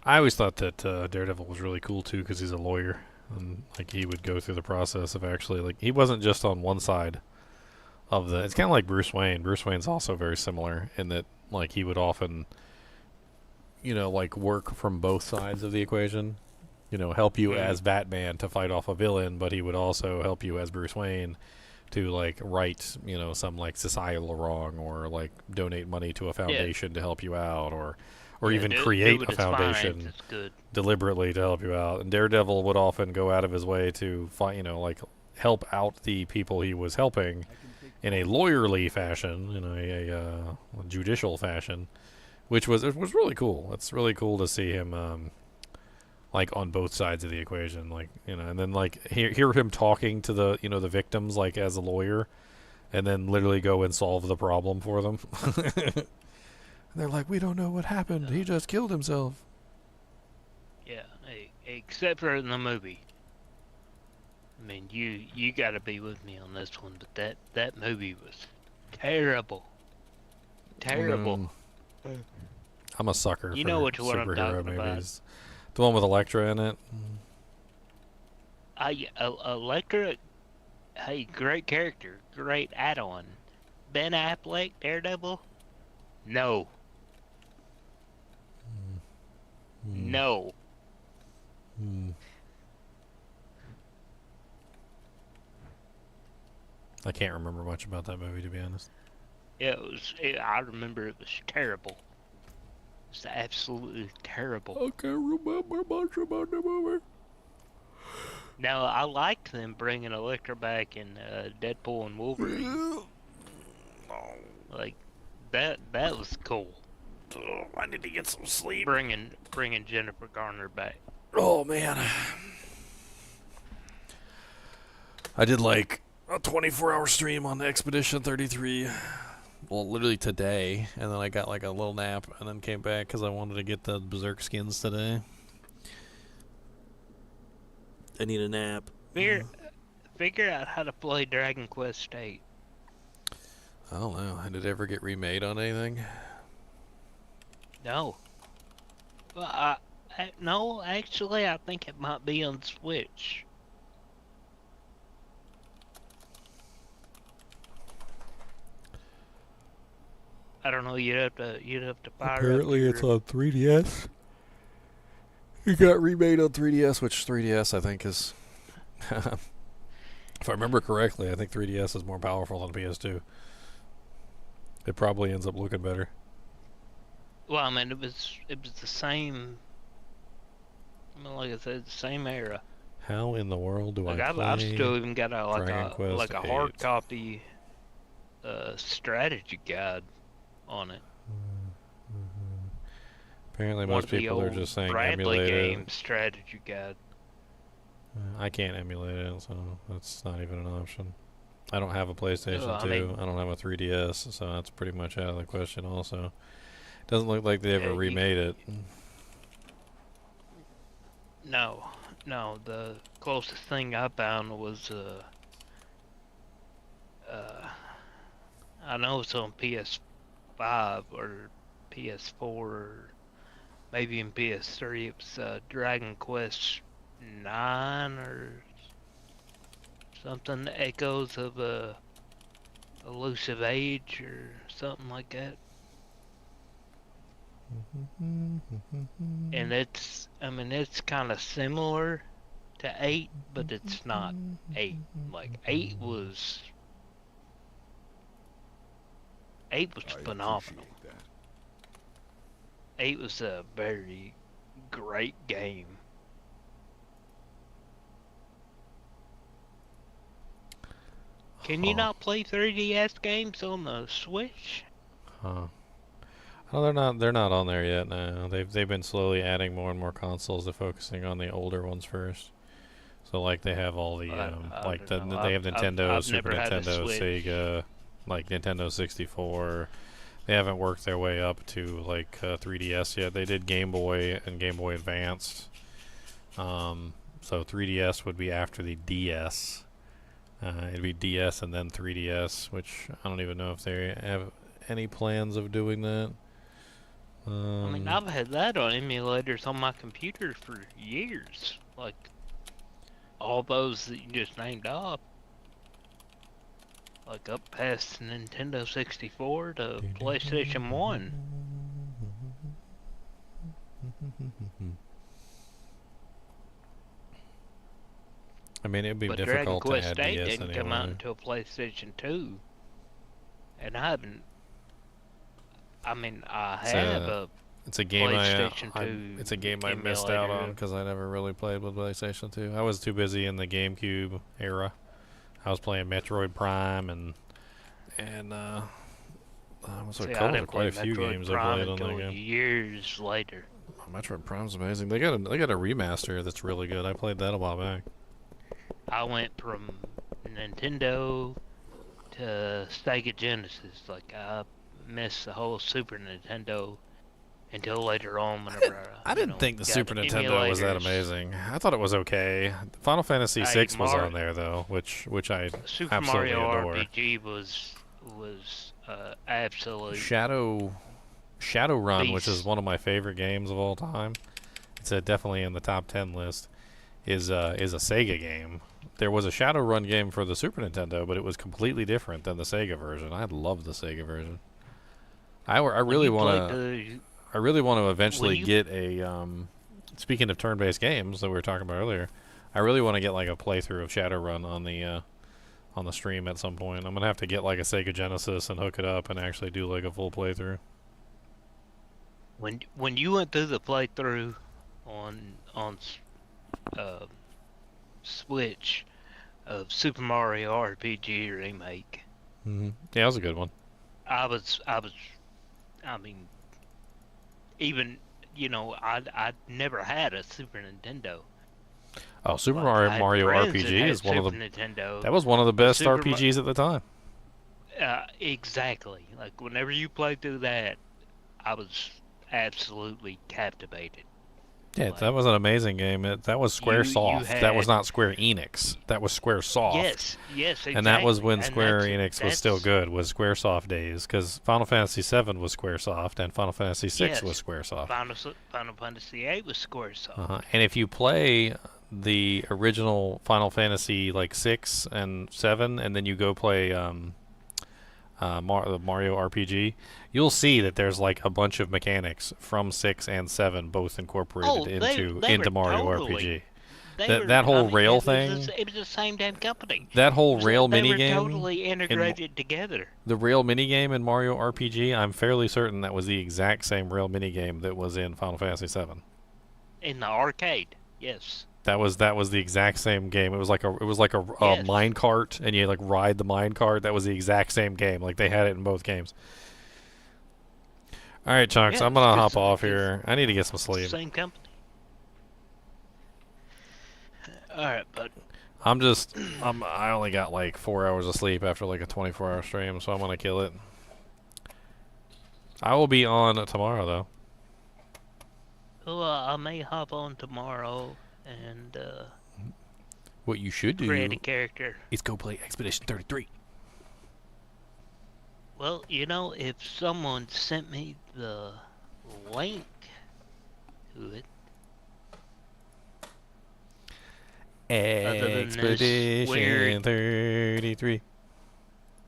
Speaker 1: I always thought that Daredevil was really cool too, because he's a lawyer, and like he would go through the process of actually like he wasn't just on one side of the. It's kind of like Bruce Wayne. Bruce Wayne's also very similar in that like he would often, you know, like work from both sides of the equation. You know, help you as Batman to fight off a villain, but he would also help you as Bruce Wayne to like right, you know, some like societal wrong, or like donate money to a foundation to help you out, or even create a foundation deliberately to help you out. And Daredevil would often go out of his way to find, you know, like help out the people he was helping in a lawyerly fashion, in a judicial fashion, which was really cool. It's really cool to see him like on both sides of the equation, like, you know, and then like hear him talking to the, you know, the victims like as a lawyer, and then literally go and solve the problem for them. They're like, "We don't know what happened. He just killed himself."
Speaker 14: Yeah, except for in the movie. I mean, you got to be with me on this one, but that movie was terrible. Terrible.
Speaker 1: I'm a sucker
Speaker 14: You
Speaker 1: for
Speaker 14: know which one I'm
Speaker 1: superhero
Speaker 14: talking
Speaker 1: movies. The one with Elektra in it.
Speaker 14: Elektra, hey, great character, great add-on. Ben Affleck, Daredevil? No. No.
Speaker 1: I can't remember much about that movie, to be honest.
Speaker 14: Yeah, I remember it was terrible. It's absolutely terrible.
Speaker 1: I can't remember much about the movie.
Speaker 14: Now, I liked them bringing Elektra back in Deadpool and Wolverine. Like, that was cool.
Speaker 1: I need to get some sleep.
Speaker 14: Bringing Jennifer Garner back.
Speaker 1: Oh, man. I did like a 24-hour stream on Expedition 33. Well, literally today, and then I got like a little nap, and then came back because I wanted to get the Berserk skins today. I need a nap.
Speaker 14: Figure out how to play Dragon Quest VIII.
Speaker 1: I don't know. Did it ever get remade on anything?
Speaker 14: No. Well, no, actually, I think it might be on Switch. I don't know. You'd have to fire.
Speaker 1: Apparently, it's on 3DS. It got remade on 3DS, which 3DS I think is, if I remember correctly, I think 3DS is more powerful than PS2. It probably ends up looking better.
Speaker 14: Well, I mean, it was the same. I mean, like I said, the same era.
Speaker 1: How in the world do
Speaker 14: Like
Speaker 1: I play
Speaker 14: I've still even got
Speaker 1: Dragon Quest
Speaker 14: a hard copy strategy guide on it.
Speaker 1: Apparently,
Speaker 14: One
Speaker 1: most
Speaker 14: of the
Speaker 1: people are
Speaker 14: old
Speaker 1: just saying
Speaker 14: Bradley
Speaker 1: emulate
Speaker 14: game
Speaker 1: it.
Speaker 14: strategy guide.
Speaker 1: I can't emulate it, so that's not even an option. I don't have a PlayStation
Speaker 14: Well,
Speaker 1: 2.
Speaker 14: I mean-
Speaker 1: I don't have a 3DS, so that's pretty much out of the question also. Doesn't look like they ever remade it.
Speaker 14: No, no. The closest thing I found was I know it's on PS5 or PS4, or maybe in PS3. It was Dragon Quest 9 or something. Echoes of a Elusive Age or something like that. And it's, I mean, it's kind of similar to 8, but it's not 8. Like 8 was phenomenal. 8 was a very great game. Can you not play 3DS games on the Switch?
Speaker 1: Huh. Oh, they're not on there yet. No, they've been slowly adding more and more consoles. They're focusing on the older ones first. So like they have all the they have Nintendo,
Speaker 14: I've
Speaker 1: Super
Speaker 14: never had a
Speaker 1: Nintendo,
Speaker 14: Switch.
Speaker 1: Sega, like Nintendo 64. They haven't worked their way up to like 3DS yet. They did Game Boy and Game Boy Advanced. So 3DS would be after the DS. It'd be DS and then 3DS, which I don't even know if they have any plans of doing that.
Speaker 14: I mean, I've had that on emulators on my computer for years. Like, all those that you just named off. Like, up past Nintendo 64 to PlayStation 1.
Speaker 1: I mean, it'd be
Speaker 14: But
Speaker 1: difficult
Speaker 14: Dragon
Speaker 1: to
Speaker 14: Quest
Speaker 1: add
Speaker 14: 8
Speaker 1: DS
Speaker 14: didn't come out
Speaker 1: anyway.
Speaker 14: until PlayStation 2. And I haven't... I mean, I have a
Speaker 1: It's a game
Speaker 14: PlayStation 2
Speaker 1: it's a game I missed out on
Speaker 14: emulator.
Speaker 1: because I never really played with PlayStation 2. I was too busy in the GameCube era. I was playing Metroid Prime and was
Speaker 14: See,
Speaker 1: a
Speaker 14: I
Speaker 1: couple
Speaker 14: didn't
Speaker 1: of quite a
Speaker 14: play
Speaker 1: few
Speaker 14: Metroid
Speaker 1: games
Speaker 14: Prime
Speaker 1: I played on
Speaker 14: until
Speaker 1: that game.
Speaker 14: years later.
Speaker 1: Oh, Metroid Prime's amazing. They got a remaster that's really good. I played that a while back.
Speaker 14: I went from Nintendo to Sega Genesis. Like, I missed the whole Super Nintendo until later on whenever
Speaker 1: I didn't think the
Speaker 14: got
Speaker 1: Super Nintendo was that
Speaker 14: emulators.
Speaker 1: amazing. I thought it was okay. Final Fantasy
Speaker 14: Hey,
Speaker 1: VI was on there though, which I
Speaker 14: Super
Speaker 1: absolutely
Speaker 14: Mario
Speaker 1: adore.
Speaker 14: RPG was absolute
Speaker 1: Shadowrun, which is
Speaker 14: beast.
Speaker 1: one of my favorite games of all time. It's definitely in the top 10 list. Is a Sega game. There was a Shadowrun game for the Super Nintendo, but it was completely different than the Sega version. I love the Sega version. I really want to eventually get a speaking of turn-based games that we were talking about earlier, I really want to get like a playthrough of Shadowrun on the stream at some point. I'm gonna have to get like a Sega Genesis and hook it up and actually do like a full playthrough.
Speaker 14: When you went through the playthrough on Switch of Super Mario RPG Remake,
Speaker 1: Yeah, that was a good one.
Speaker 14: I mean, even, I'd never had a Super Nintendo.
Speaker 1: Oh, Super
Speaker 14: Like, I had
Speaker 1: Mario
Speaker 14: friends that
Speaker 1: RPG
Speaker 14: had
Speaker 1: is one of the
Speaker 14: Super Nintendo,
Speaker 1: that was one of the
Speaker 14: but
Speaker 1: best
Speaker 14: Super
Speaker 1: RPGs at the time.
Speaker 14: Exactly. Like, whenever you played through that, I was absolutely captivated.
Speaker 1: Yeah, that was an amazing game. That was SquareSoft. That was
Speaker 14: had-
Speaker 1: not Square Enix. That was SquareSoft.
Speaker 14: Yes, exactly.
Speaker 1: And that was when
Speaker 14: And
Speaker 1: Square
Speaker 14: that's-
Speaker 1: Enix was still
Speaker 14: that's-
Speaker 1: good, was SquareSoft days, because Final Fantasy VII was SquareSoft and Final Fantasy VI
Speaker 14: Yes,
Speaker 1: was SquareSoft.
Speaker 14: Final Fantasy VIII was SquareSoft.
Speaker 1: And if you play the original Final Fantasy like 6 and 7, and then you go play the Mario RPG, you'll see that there's like a bunch of mechanics from 6 and 7 both incorporated into Mario RPG. That whole rail thing.
Speaker 14: It was the same damn company.
Speaker 1: That whole rail
Speaker 14: They were
Speaker 1: minigame.
Speaker 14: totally integrated together.
Speaker 1: The rail minigame in Mario RPG, I'm fairly certain that was the exact same rail minigame that was in Final Fantasy VII.
Speaker 14: In the arcade, yes.
Speaker 1: That was the exact same game. It was like a mine cart, and you like ride the mine cart. That was the exact same game. Like they had it in both games. All right, Chunks,
Speaker 14: Yeah,
Speaker 1: I'm gonna
Speaker 14: it's
Speaker 1: hop off here. I need to get some sleep.
Speaker 14: Same company. Alright, bud.
Speaker 1: I only got like 4 hours of sleep after like a 24-hour stream, so I'm gonna kill it. I will be on tomorrow though.
Speaker 14: Well, I may hop on tomorrow and
Speaker 1: What you should do
Speaker 14: create a character.
Speaker 1: is go play Expedition 33.
Speaker 14: Well, you know, if someone sent me the link to it.
Speaker 1: Expedition 33.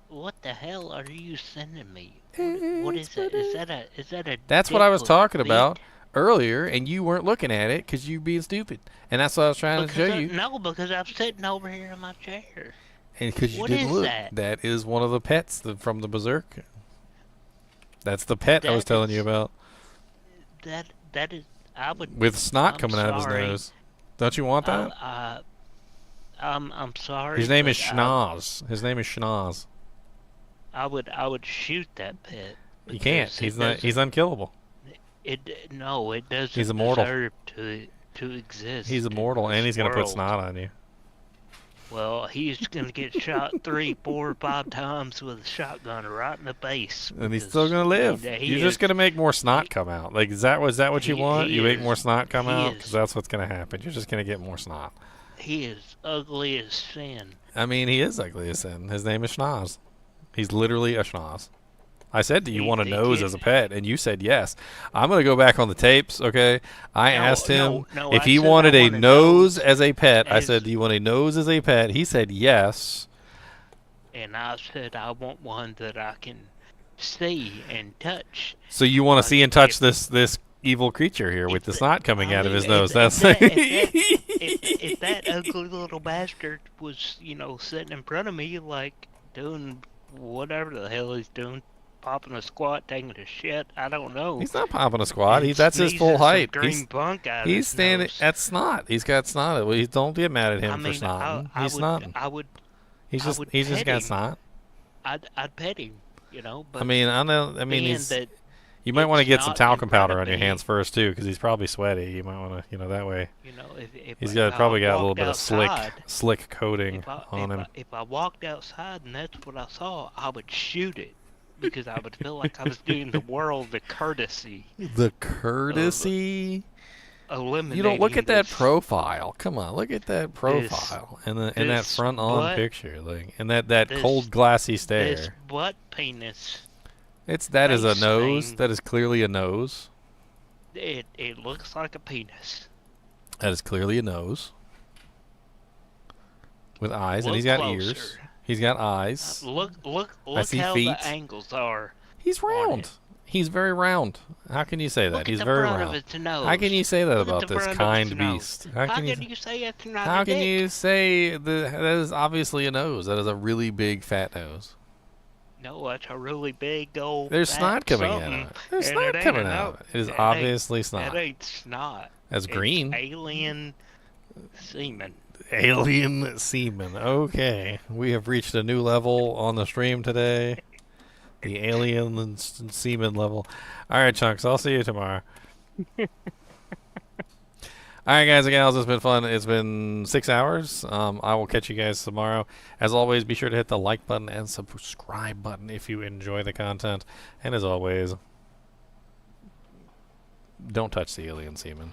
Speaker 14: What the hell are you sending me? What is that? Is that a
Speaker 1: That's what I was talking
Speaker 14: dick
Speaker 1: about earlier, and you weren't looking at it because you being stupid. And that's what I was trying to show you.
Speaker 14: No, because I'm sitting over here in my chair.
Speaker 1: And because you
Speaker 14: What
Speaker 1: didn't
Speaker 14: is
Speaker 1: look.
Speaker 14: that?
Speaker 1: That is one of the pets from the Berserk. That's the pet I was telling you about.
Speaker 14: That is. I would.
Speaker 1: With snot
Speaker 14: I'm
Speaker 1: coming out of his
Speaker 14: sorry.
Speaker 1: nose. Don't you want that?
Speaker 14: I'm sorry.
Speaker 1: His name is
Speaker 14: but,
Speaker 1: Schnoz. His name is Schnoz.
Speaker 14: I would shoot that pet.
Speaker 1: You can't.
Speaker 14: because
Speaker 1: He's
Speaker 14: it
Speaker 1: not.
Speaker 14: doesn't-
Speaker 1: He's unkillable.
Speaker 14: No, it doesn't
Speaker 1: He's immortal.
Speaker 14: deserve to exist.
Speaker 1: He's
Speaker 14: in
Speaker 1: immortal, and
Speaker 14: this
Speaker 1: he's gonna put
Speaker 14: world.
Speaker 1: snot on you.
Speaker 14: Well, he's gonna get shot 3, 4, 5 times with a shotgun right in the face.
Speaker 1: And he's still gonna live. You're just gonna make more snot come out. Like, is that what you want? You make more snot come out, because that's what's gonna happen. You're just gonna get more snot.
Speaker 14: He is ugly as sin.
Speaker 1: I mean, he is ugly as sin. His name is Schnoz. He's literally a Schnoz. I said, do you want a nose as a pet? And you said yes. I'm going to go back on the tapes, okay? I asked him if he wanted a nose as a pet. I said, do you want a nose as a pet? He said yes.
Speaker 14: And I said I want one that I can see and touch.
Speaker 1: So you want to see and touch this evil creature here with the snot coming out of his nose. That's
Speaker 14: if that ugly little bastard was, sitting in front of me, like, doing whatever the hell he's doing, popping a squat, taking a shit, I don't know.
Speaker 1: He's not popping a squat. That's his full height.
Speaker 14: Green bunk out
Speaker 1: he's
Speaker 14: of
Speaker 1: standing.
Speaker 14: his nose.
Speaker 1: That's snot. He's got snot. Well, don't get mad at him for snotting. He's snotting. He's just got snot.
Speaker 14: I'd pet him, But
Speaker 1: I mean, you might want to get some talcum powder on your hands first too, because he's probably sweaty. You might want to, that way. He's probably got a little bit of slick coating on him.
Speaker 14: If I walked outside and that's what I saw, I would shoot it, because I would feel like I was doing the world the courtesy.
Speaker 1: The courtesy.
Speaker 14: Eliminating
Speaker 1: You don't look at that
Speaker 14: this-
Speaker 1: profile. Come on, look at that profile and that
Speaker 14: this
Speaker 1: front on
Speaker 14: butt-
Speaker 1: picture, like, and that
Speaker 14: this-
Speaker 1: cold glassy stare.
Speaker 14: This butt penis.
Speaker 1: That is a
Speaker 14: face
Speaker 1: nose.
Speaker 14: thing.
Speaker 1: That is clearly a nose.
Speaker 14: It looks like a penis.
Speaker 1: That is clearly a nose. With eyes, and
Speaker 14: Look
Speaker 1: he's got
Speaker 14: closer.
Speaker 1: ears. He's got eyes.
Speaker 14: Look
Speaker 1: I see
Speaker 14: how
Speaker 1: feet.
Speaker 14: the angles are.
Speaker 1: He's round. He's very round. How can you say that?
Speaker 14: Look
Speaker 1: He's
Speaker 14: at the
Speaker 1: very
Speaker 14: front of
Speaker 1: round.
Speaker 14: its nose.
Speaker 1: How can you say that
Speaker 14: Look at
Speaker 1: about
Speaker 14: the
Speaker 1: this
Speaker 14: front of
Speaker 1: kind
Speaker 14: its nose.
Speaker 1: beast?
Speaker 14: How can you say it's not
Speaker 1: How
Speaker 14: a
Speaker 1: can
Speaker 14: dick?
Speaker 1: you say that is obviously a nose? That is a really big fat nose.
Speaker 14: No, that's a really big old.
Speaker 1: There's
Speaker 14: fat
Speaker 1: snot coming out
Speaker 14: something,
Speaker 1: of it. There's
Speaker 14: and
Speaker 1: snot
Speaker 14: it ain't
Speaker 1: coming
Speaker 14: a
Speaker 1: out
Speaker 14: nose.
Speaker 1: of it. It is
Speaker 14: That
Speaker 1: obviously
Speaker 14: ain't,
Speaker 1: snot.
Speaker 14: That ain't snot.
Speaker 1: That's
Speaker 14: It's
Speaker 1: green.
Speaker 14: Alien semen.
Speaker 1: Alien semen. Okay. We have reached a new level on the stream today. The alien and semen level. Alright, Chunks. I'll see you tomorrow. Alright, guys and gals. It's been fun. It's been 6 hours. I will catch you guys tomorrow. As always, be sure to hit the like button and subscribe button if you enjoy the content. And as always, don't touch the alien semen.